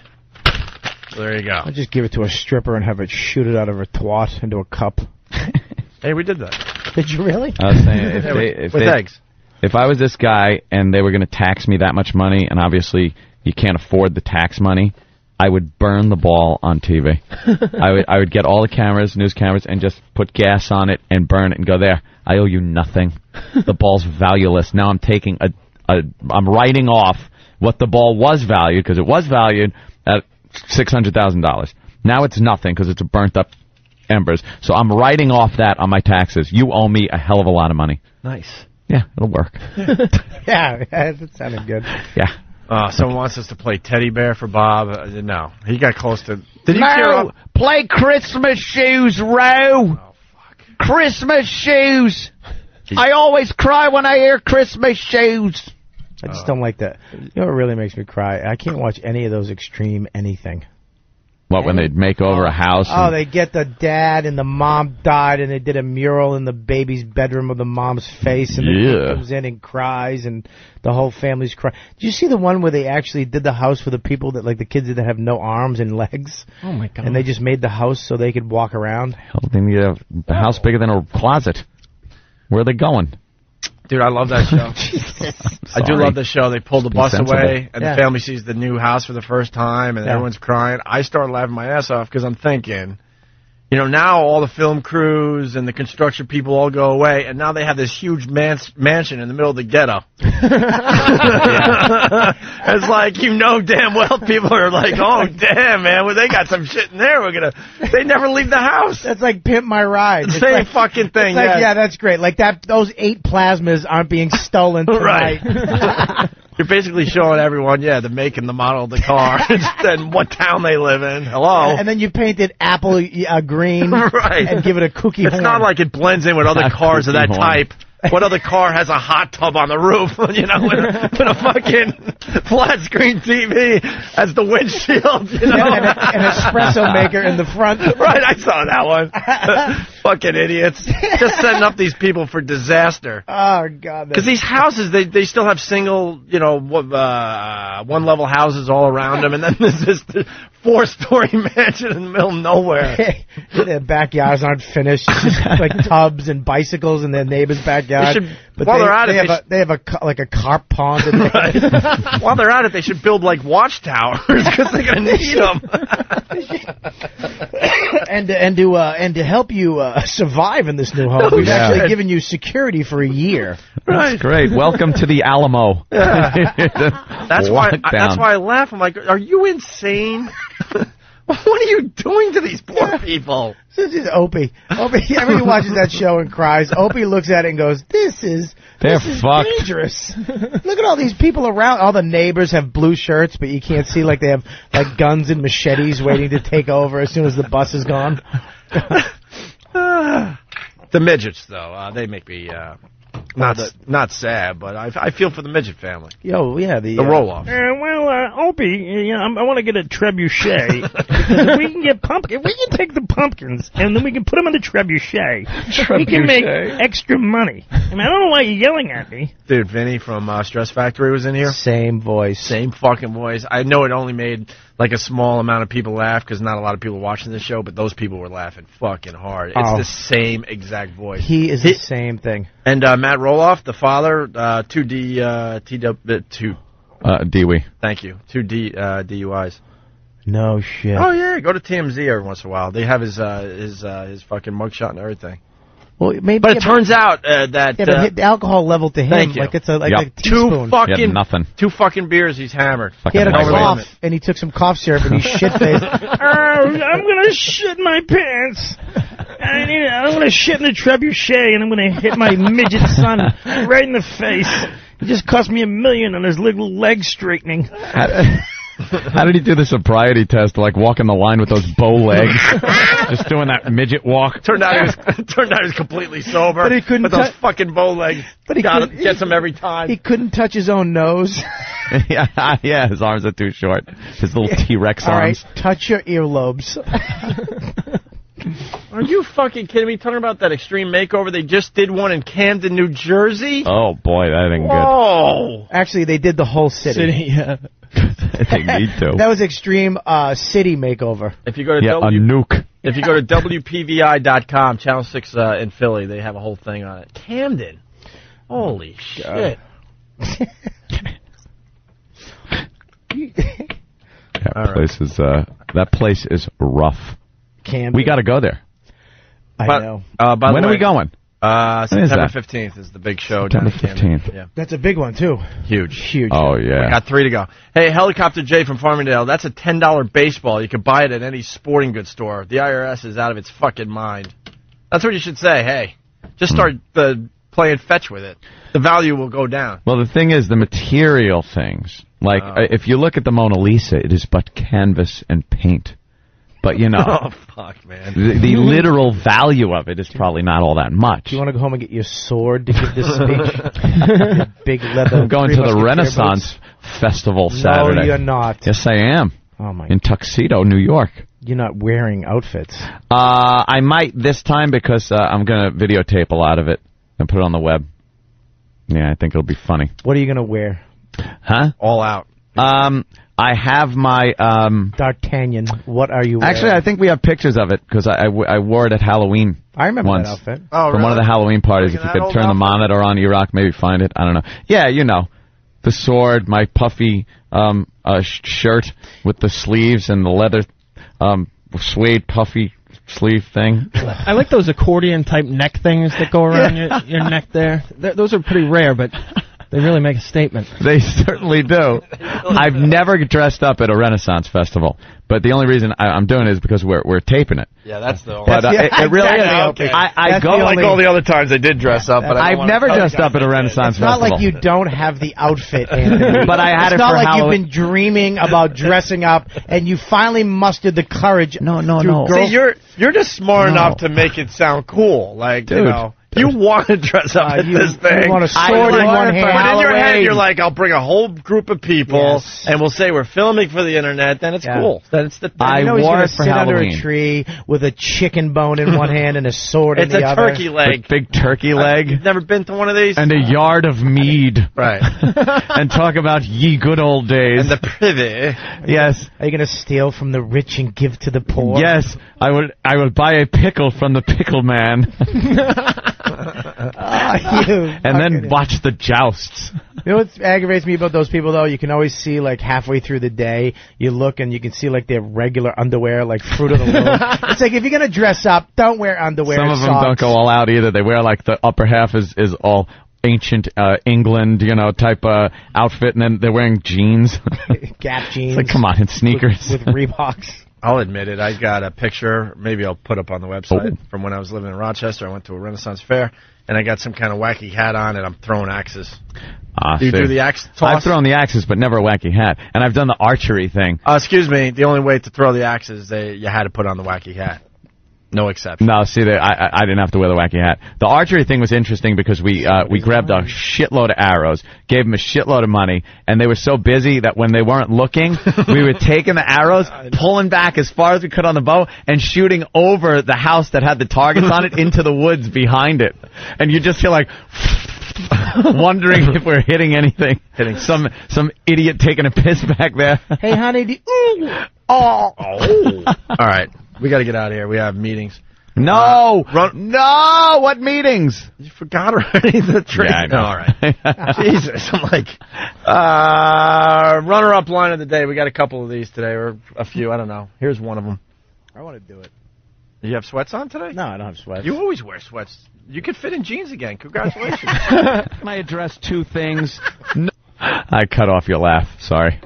So there you go. I'll just give it to a stripper and have it shoot it out of her twat into a cup. Hey, we did that. Did you really? I was saying, with eggs. If I was this guy and they were going to tax me that much money, and obviously you can't afford the tax money, I would burn the ball on TV. I would get all the cameras, news cameras, and just put gas on it and burn it and go, there, I owe you nothing. The ball's valueless. Now I'm taking I'm writing off what the ball was valued, because it was valued at $600,000. Now it's nothing because it's a burnt up embers. So I'm writing off that on my taxes. You owe me a hell of a lot of money. Nice. Yeah, it'll work. Yeah, that sounded good. Yeah. Someone wants us to play teddy bear for Bob. No, he got close to. Did you No! Play Christmas shoes, Ro! Oh, fuck. Christmas shoes! I always cry when I hear Christmas shoes. I just don't like that. You know what really makes me cry? I can't watch any of those extreme anything. What, when they'd make over a house? Oh, they get the dad and the mom died, and they did a mural in the baby's bedroom of the mom's face, and the kid comes in and cries, and the whole family's crying. Did you see the one where they actually did the house for the people that, like the kids that have no arms and legs? Oh, my God. And they just made the house so they could walk around? Hell, they need a house bigger than a closet. Where are they going? Dude, I love that show. I do love the show. They pull the bus away, and the family sees the new house for the first time, and everyone's crying. I start laughing my ass off because I'm thinking, you know, now all the film crews and the construction people all go away, and now they have this huge mansion in the middle of the ghetto. It's like, you know damn well people are like, oh, damn, man, well, they got some shit in there. They never leave the house. That's like Pimp My Ride. Same like, fucking thing, like, yeah, that's great. Like those 8 plasmas aren't being stolen tonight. Right. You're basically showing everyone, the make and the model of the car, and what town they live in. Hello. And then you paint it apple green, right, and give it a cookie It's horn. not like it blends in with other cars of that type. What other car has a hot tub on the roof, you know, with a fucking flat screen TV as the windshield, you know? And an espresso maker in the front. Right, I saw that one. Fucking idiots. Just setting up these people for disaster. Oh, God. Because these houses, they still have single, you know, one-level houses all around them, and then there's this 4-story mansion in the middle of nowhere. Their backyards aren't finished. It's just like tubs and bicycles in their neighbor's backyard. But while they're at it, they have a carp pond. Right. While they're at it, they should build like watchtowers because they're going to need them. and to help you survive in this new home, we've actually given you security for a year. Right. That's great. Welcome to the Alamo. That's why I laugh. I'm like, are you insane? What are you doing to these poor people? This is Opie. Opie, everybody watches that show and cries. Opie looks at it and goes, this is fucked. dangerous. Look at all these people around. All the neighbors have blue shirts, but you can't see like they have like guns and machetes waiting to take over as soon as the bus is gone. The midgets, though, they make me not sad, but I feel for the midget family. Yo, yeah, the roll-off. Opie, I want to get a trebuchet. Because if we can get pumpkin, we can take the pumpkins and then we can put them in the trebuchet. We can make extra money. I mean, I don't know why you're yelling at me. Dude, Vinny from Stress Factory was in here. Same voice. Same fucking voice. I know it only made like a small amount of people laugh because not a lot of people watching the show, but those people were laughing fucking hard. It's the same exact voice. He is the same thing. And Matt Roloff, the father, 2 Dewey. Thank you. 2 DUIs. No shit. Oh yeah, go to TMZ every once in a while. They have his fucking mugshot and everything. Well, maybe. But it turns out that but hit the alcohol level to him, thank you. like it's a teaspoon. Nothing. 2 fucking beers, he's hammered. He had a cough, and he took some cough syrup, and he shit-faced. I'm gonna shit my pants. I'm gonna shit in the trebuchet, and I'm gonna hit my midget son right in the face. It just cost me $1 million on his little leg straightening. How did he do the sobriety test? Like walking the line with those bow legs, just doing that midget walk. Turned out he was completely sober. But he couldn't. With those fucking bow legs. But he gets him every time. He couldn't touch his own nose. yeah, his arms are too short. His little T-Rex arms. All right, touch your earlobes. Are you fucking kidding me? Talking about that extreme makeover, they just did one in Camden, New Jersey. Oh boy, that ain't good. Oh, actually, they did the whole city. Yeah. They need to. That was extreme city makeover. If you go to a nuke. If you go to WPVI.com, Channel 6 in Philly, they have a whole thing on it. Camden, holy shit. That place is rough. Camden. We got to go there. I know. When are we going? September 15th is the big show. September 15th. Yeah. That's a big one, too. Huge. Oh, yeah. We got 3 to go. Hey, Helicopter J from Farmingdale, that's a $10 baseball. You could buy it at any sporting goods store. The IRS is out of its fucking mind. That's what you should say. Hey, just start playing fetch with it. The value will go down. Well, the thing is, the material things, like if you look at the Mona Lisa, it is but canvas and paint. But, you know, oh, fuck, man. The literal value of it is probably not all that much. Do you want to go home and get your sword to give this speech? Big leather. I'm going to the Renaissance Festival Saturday. No, you're not. Yes, I am. Oh, my In Tuxedo, New York. You're not wearing outfits. I might this time because I'm going to videotape a lot of it and put it on the web. Yeah, I think it'll be funny. What are you going to wear? Huh? All out. I have my D'Artagnan. What are you wearing? Actually, I think we have pictures of it because I wore it at Halloween. I remember once. that outfit. Oh, From one of the Halloween parties. If you could turn the monitor on, E-Rock, maybe find it. I don't know. Yeah, you know. The sword, my puffy shirt with the sleeves and the leather suede puffy sleeve thing. I like those accordion-type neck things that go around your neck there. Those are pretty rare, but they really make a statement. They certainly do. I've never dressed up at a Renaissance festival, but the only reason I'm doing it is because we're taping it. Yeah, that's the only. But it really is. Okay. I go like all the other times I did dress up, but I've never dressed up at a Renaissance festival. It's not like you don't have the outfit, Anthony. But I had it's it not for like Halloween. you've been dreaming about dressing up, and you finally mustered the courage. No. See, you're just smart enough to make it sound cool, like Dude. you know. You want to dress up at this thing. You want a sword in one hand. But in your head, you're like, I'll bring a whole group of people, and we'll say we're filming for the internet. Then it's cool. Then it's the thing. I you know he's wore going it to for sit under Halloween. a tree with a chicken bone in one hand and a sword in the other. It's a turkey leg. Big turkey leg. You've never been to one of these? And a yard of mead. Right. And talk about ye good old days. And the privy. Yes. Are you going to steal from the rich and give to the poor? Yes. I would buy a pickle from the pickle man. And then watch the jousts. You know what aggravates me about those people, though? You can always see, like, halfway through the day, you look and you can see, like, their regular underwear, like Fruit of the Loom. It's like, if you're going to dress up, don't wear underwear. Some of them don't go all out either. They wear, like, the upper half is all ancient England, type outfit, and then they're wearing jeans. Gap jeans. It's like, come on, in sneakers. With Reeboks. I'll admit it. I got a picture, maybe I'll put up on the website, from when I was living in Rochester. I went to a Renaissance fair, and I got some kind of wacky hat on, and I'm throwing axes. Do you do the axe toss? I've thrown the axes, but never a wacky hat. And I've done the archery thing. Excuse me. The only way to throw the axes, you had to put on the wacky hat. No exception. No, see, I didn't have to wear the wacky hat. The archery thing was interesting because we grabbed a shitload of arrows, gave them a shitload of money, and they were so busy that when they weren't looking, we were taking the arrows, pulling back as far as we could on the bow, and shooting over the house that had the targets on it into the woods behind it. And you just feel like... wondering if we're hitting anything. Hitting some idiot taking a piss back there. Hey, honey. All right. We got to get out of here. We have meetings. No! No! What meetings? You forgot already the trick? Yeah, I know. All right. Jesus. I'm like, runner-up line of the day. We got a couple of these today, or a few. I don't know. Here's one of them. I want to do it. You have sweats on today? No, I don't have sweats. You always wear sweats. You could fit in jeans again. Congratulations. Can I address two things? No. I cut off your laugh. Sorry.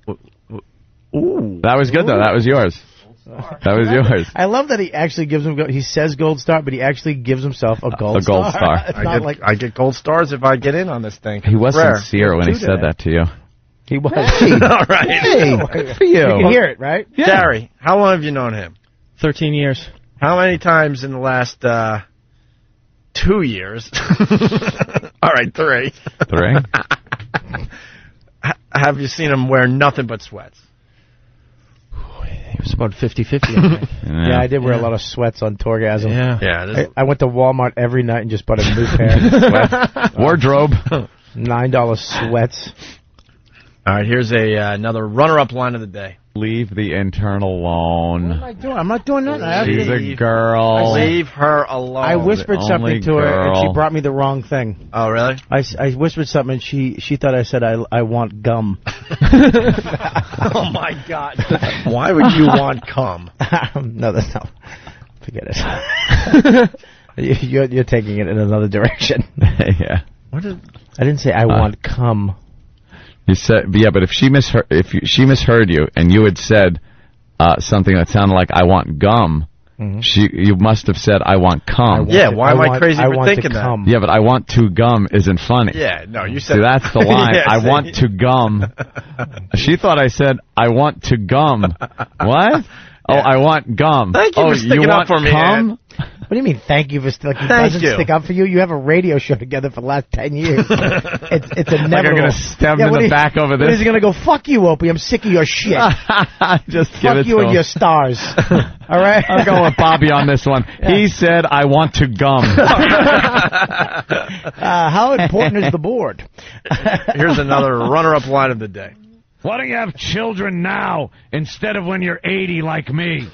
Ooh. That was good, though. That was yours. That was yours. I love that he actually gives him. He says gold star, but he actually gives himself a gold star. I get gold stars if I get in on this thing. He was sincere when he said that to you. He was. Hey. All right. Hey, good for you. You can hear it, right? Yeah. Gary, how long have you known him? 13 years. How many times in the last 2 years? All right, 3. 3? Have you seen him wear nothing but sweats? It was about 50-50, I think. Yeah, I did wear a lot of sweats on Tourgasm. Yeah. I went to Walmart every night and just bought a new pair of sweats. Wardrobe. $9 sweats. All right, here's another runner-up line of the day. Leave the intern alone. What am I doing? I'm not doing nothing. She's a girl. Leave her alone. I whispered something to her, and she brought me the wrong thing. Oh, really? I whispered something, and she thought I said I want gum. Oh, my God. Why would you want cum? No, that's not. Forget it. You're taking it in another direction. Yeah. What is? I didn't say I want cum. You said, yeah, but if she misheard you, and you had said something that sounded like "I want gum," you must have said "I want cum." Why am I crazy for thinking that? Yeah, but "I want to gum" isn't funny. Yeah, no, you said. See, that's the line. Yeah, I want to gum. She thought I said "I want to gum." What? Oh, I want gum. Thank you for sticking up for me, cum? What do you mean, thank you for sticking up? Doesn't stick up for you? You have a radio show together for the last 10 years. It's inevitable. Like I'm going to stab him in the back over this. What is he going to go, fuck you, Opie, I'm sick of your shit. Just give fuck it you to and him. your stars. All right? I'm going with Bobby on this one. Yeah. He said, I want to gum. How important is the board? Here's another runner-up line of the day. Why don't you have children now instead of when you're 80 like me?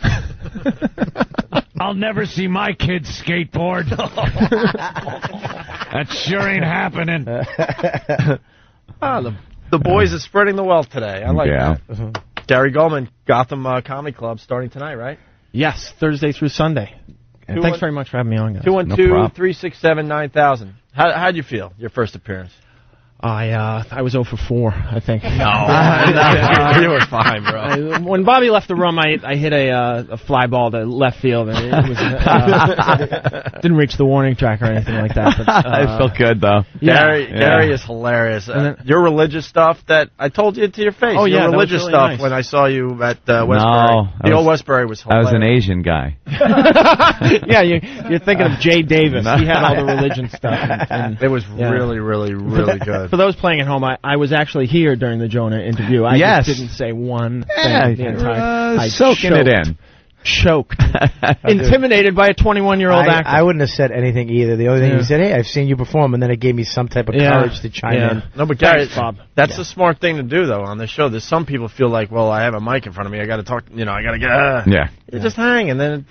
I'll never see my kids skateboard. That sure ain't happening. The boys are spreading the wealth today. I like that. Gary Gulman, Gotham Comedy Club, starting tonight, right? Yes, Thursday through Sunday. And thanks very much for having me on, guys. 212-367-9000. How'd you feel, your first appearance? I was 0 for 4, I think. No, you were fine, bro. When Bobby left the room, I hit a fly ball to left field, and it was didn't reach the warning track or anything like that. But, I felt good though. Gary is hilarious. Your religious stuff that I told you to your face. Oh yeah, your religious really stuff nice. when I saw you at Westbury. The old Westbury was hilarious. I was an Asian guy. Yeah, you're thinking of Jay Davis. He had all the religion stuff. And it was really, really, really good. For those playing at home, I was actually here during the Jonah interview. I just didn't say one thing the entire time. Soaking it in. Choked. Intimidated by a 21-year-old actor. I wouldn't have said anything either. The only thing he said, hey, I've seen you perform, and then it gave me some type of courage to chime in. No, but Gary, that's the smart thing to do, though, on this show. There's some people feel like, well, I have a mic in front of me. I got to talk, I got to get... Yeah. You just hang, and then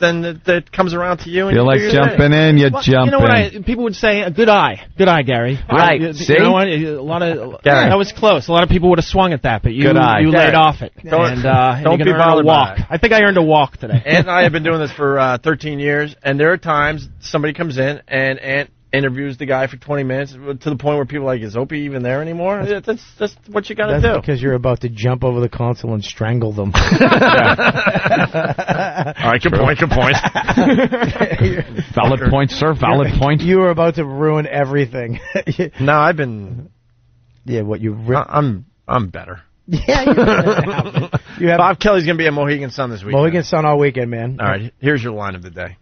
it comes around to you. And you're like jumping in, you jump You know what? in. People would say, good eye, Gary. Right. See? You know what? A lot of that was close. A lot of people would have swung at that, but you laid off it. Don't be bothered by it. I think I earned a walk today. Ant and I have been doing this for 13 years, and there are times somebody comes in, and Ant interviews the guy for 20 minutes to the point where people are like, is Opie even there anymore? That's what you got to do. That's because you're about to jump over the console and strangle them. All right, good point. Valid point, sir. Valid point. You were about to ruin everything. No, I've been. Yeah, what you? I'm better. Yeah, you have. Bob Kelly's gonna be at Mohegan Sun this weekend. Mohegan Sun all weekend, man. All right, here's your line of the day.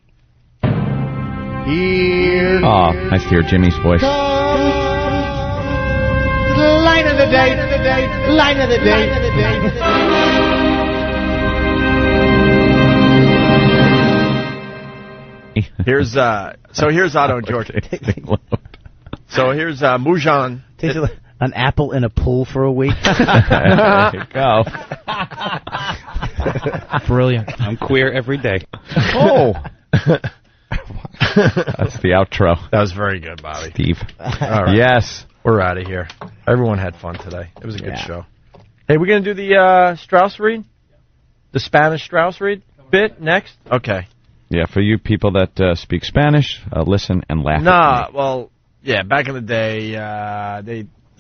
Oh, nice to hear Jimmy's voice. Line of the day. Line of the day. Here's here's Otto and George. So here's Mujan. Takes an apple in a pool for a week. There you go. Brilliant. I'm queer every day. Oh. That's the outro. That was very good, Bobby. Steve. All right. Yes. We're out of here. Everyone had fun today. It was a good show. Hey, we're going to do the Strauss read? The Spanish Strauss read bit next? Okay. Yeah, for you people that speak Spanish, listen and laugh. Nah, well, yeah, back in the day,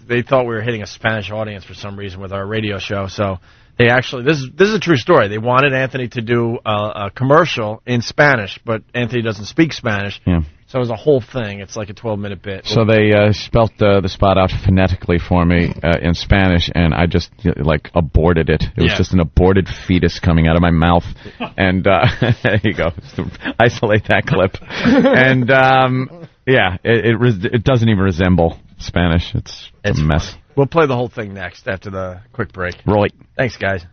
they thought we were hitting a Spanish audience for some reason with our radio show, so they actually, this is a true story. They wanted Anthony to do a commercial in Spanish, but Anthony doesn't speak Spanish. Yeah. So it was a whole thing. It's like a 12-minute bit. So they spelt the spot out phonetically for me in Spanish, and I just aborted it. It was just an aborted fetus coming out of my mouth. And there you go. Isolate that clip. And it doesn't even resemble Spanish. It's a mess. Funny. We'll play the whole thing next after the quick break. Right. Thanks, guys.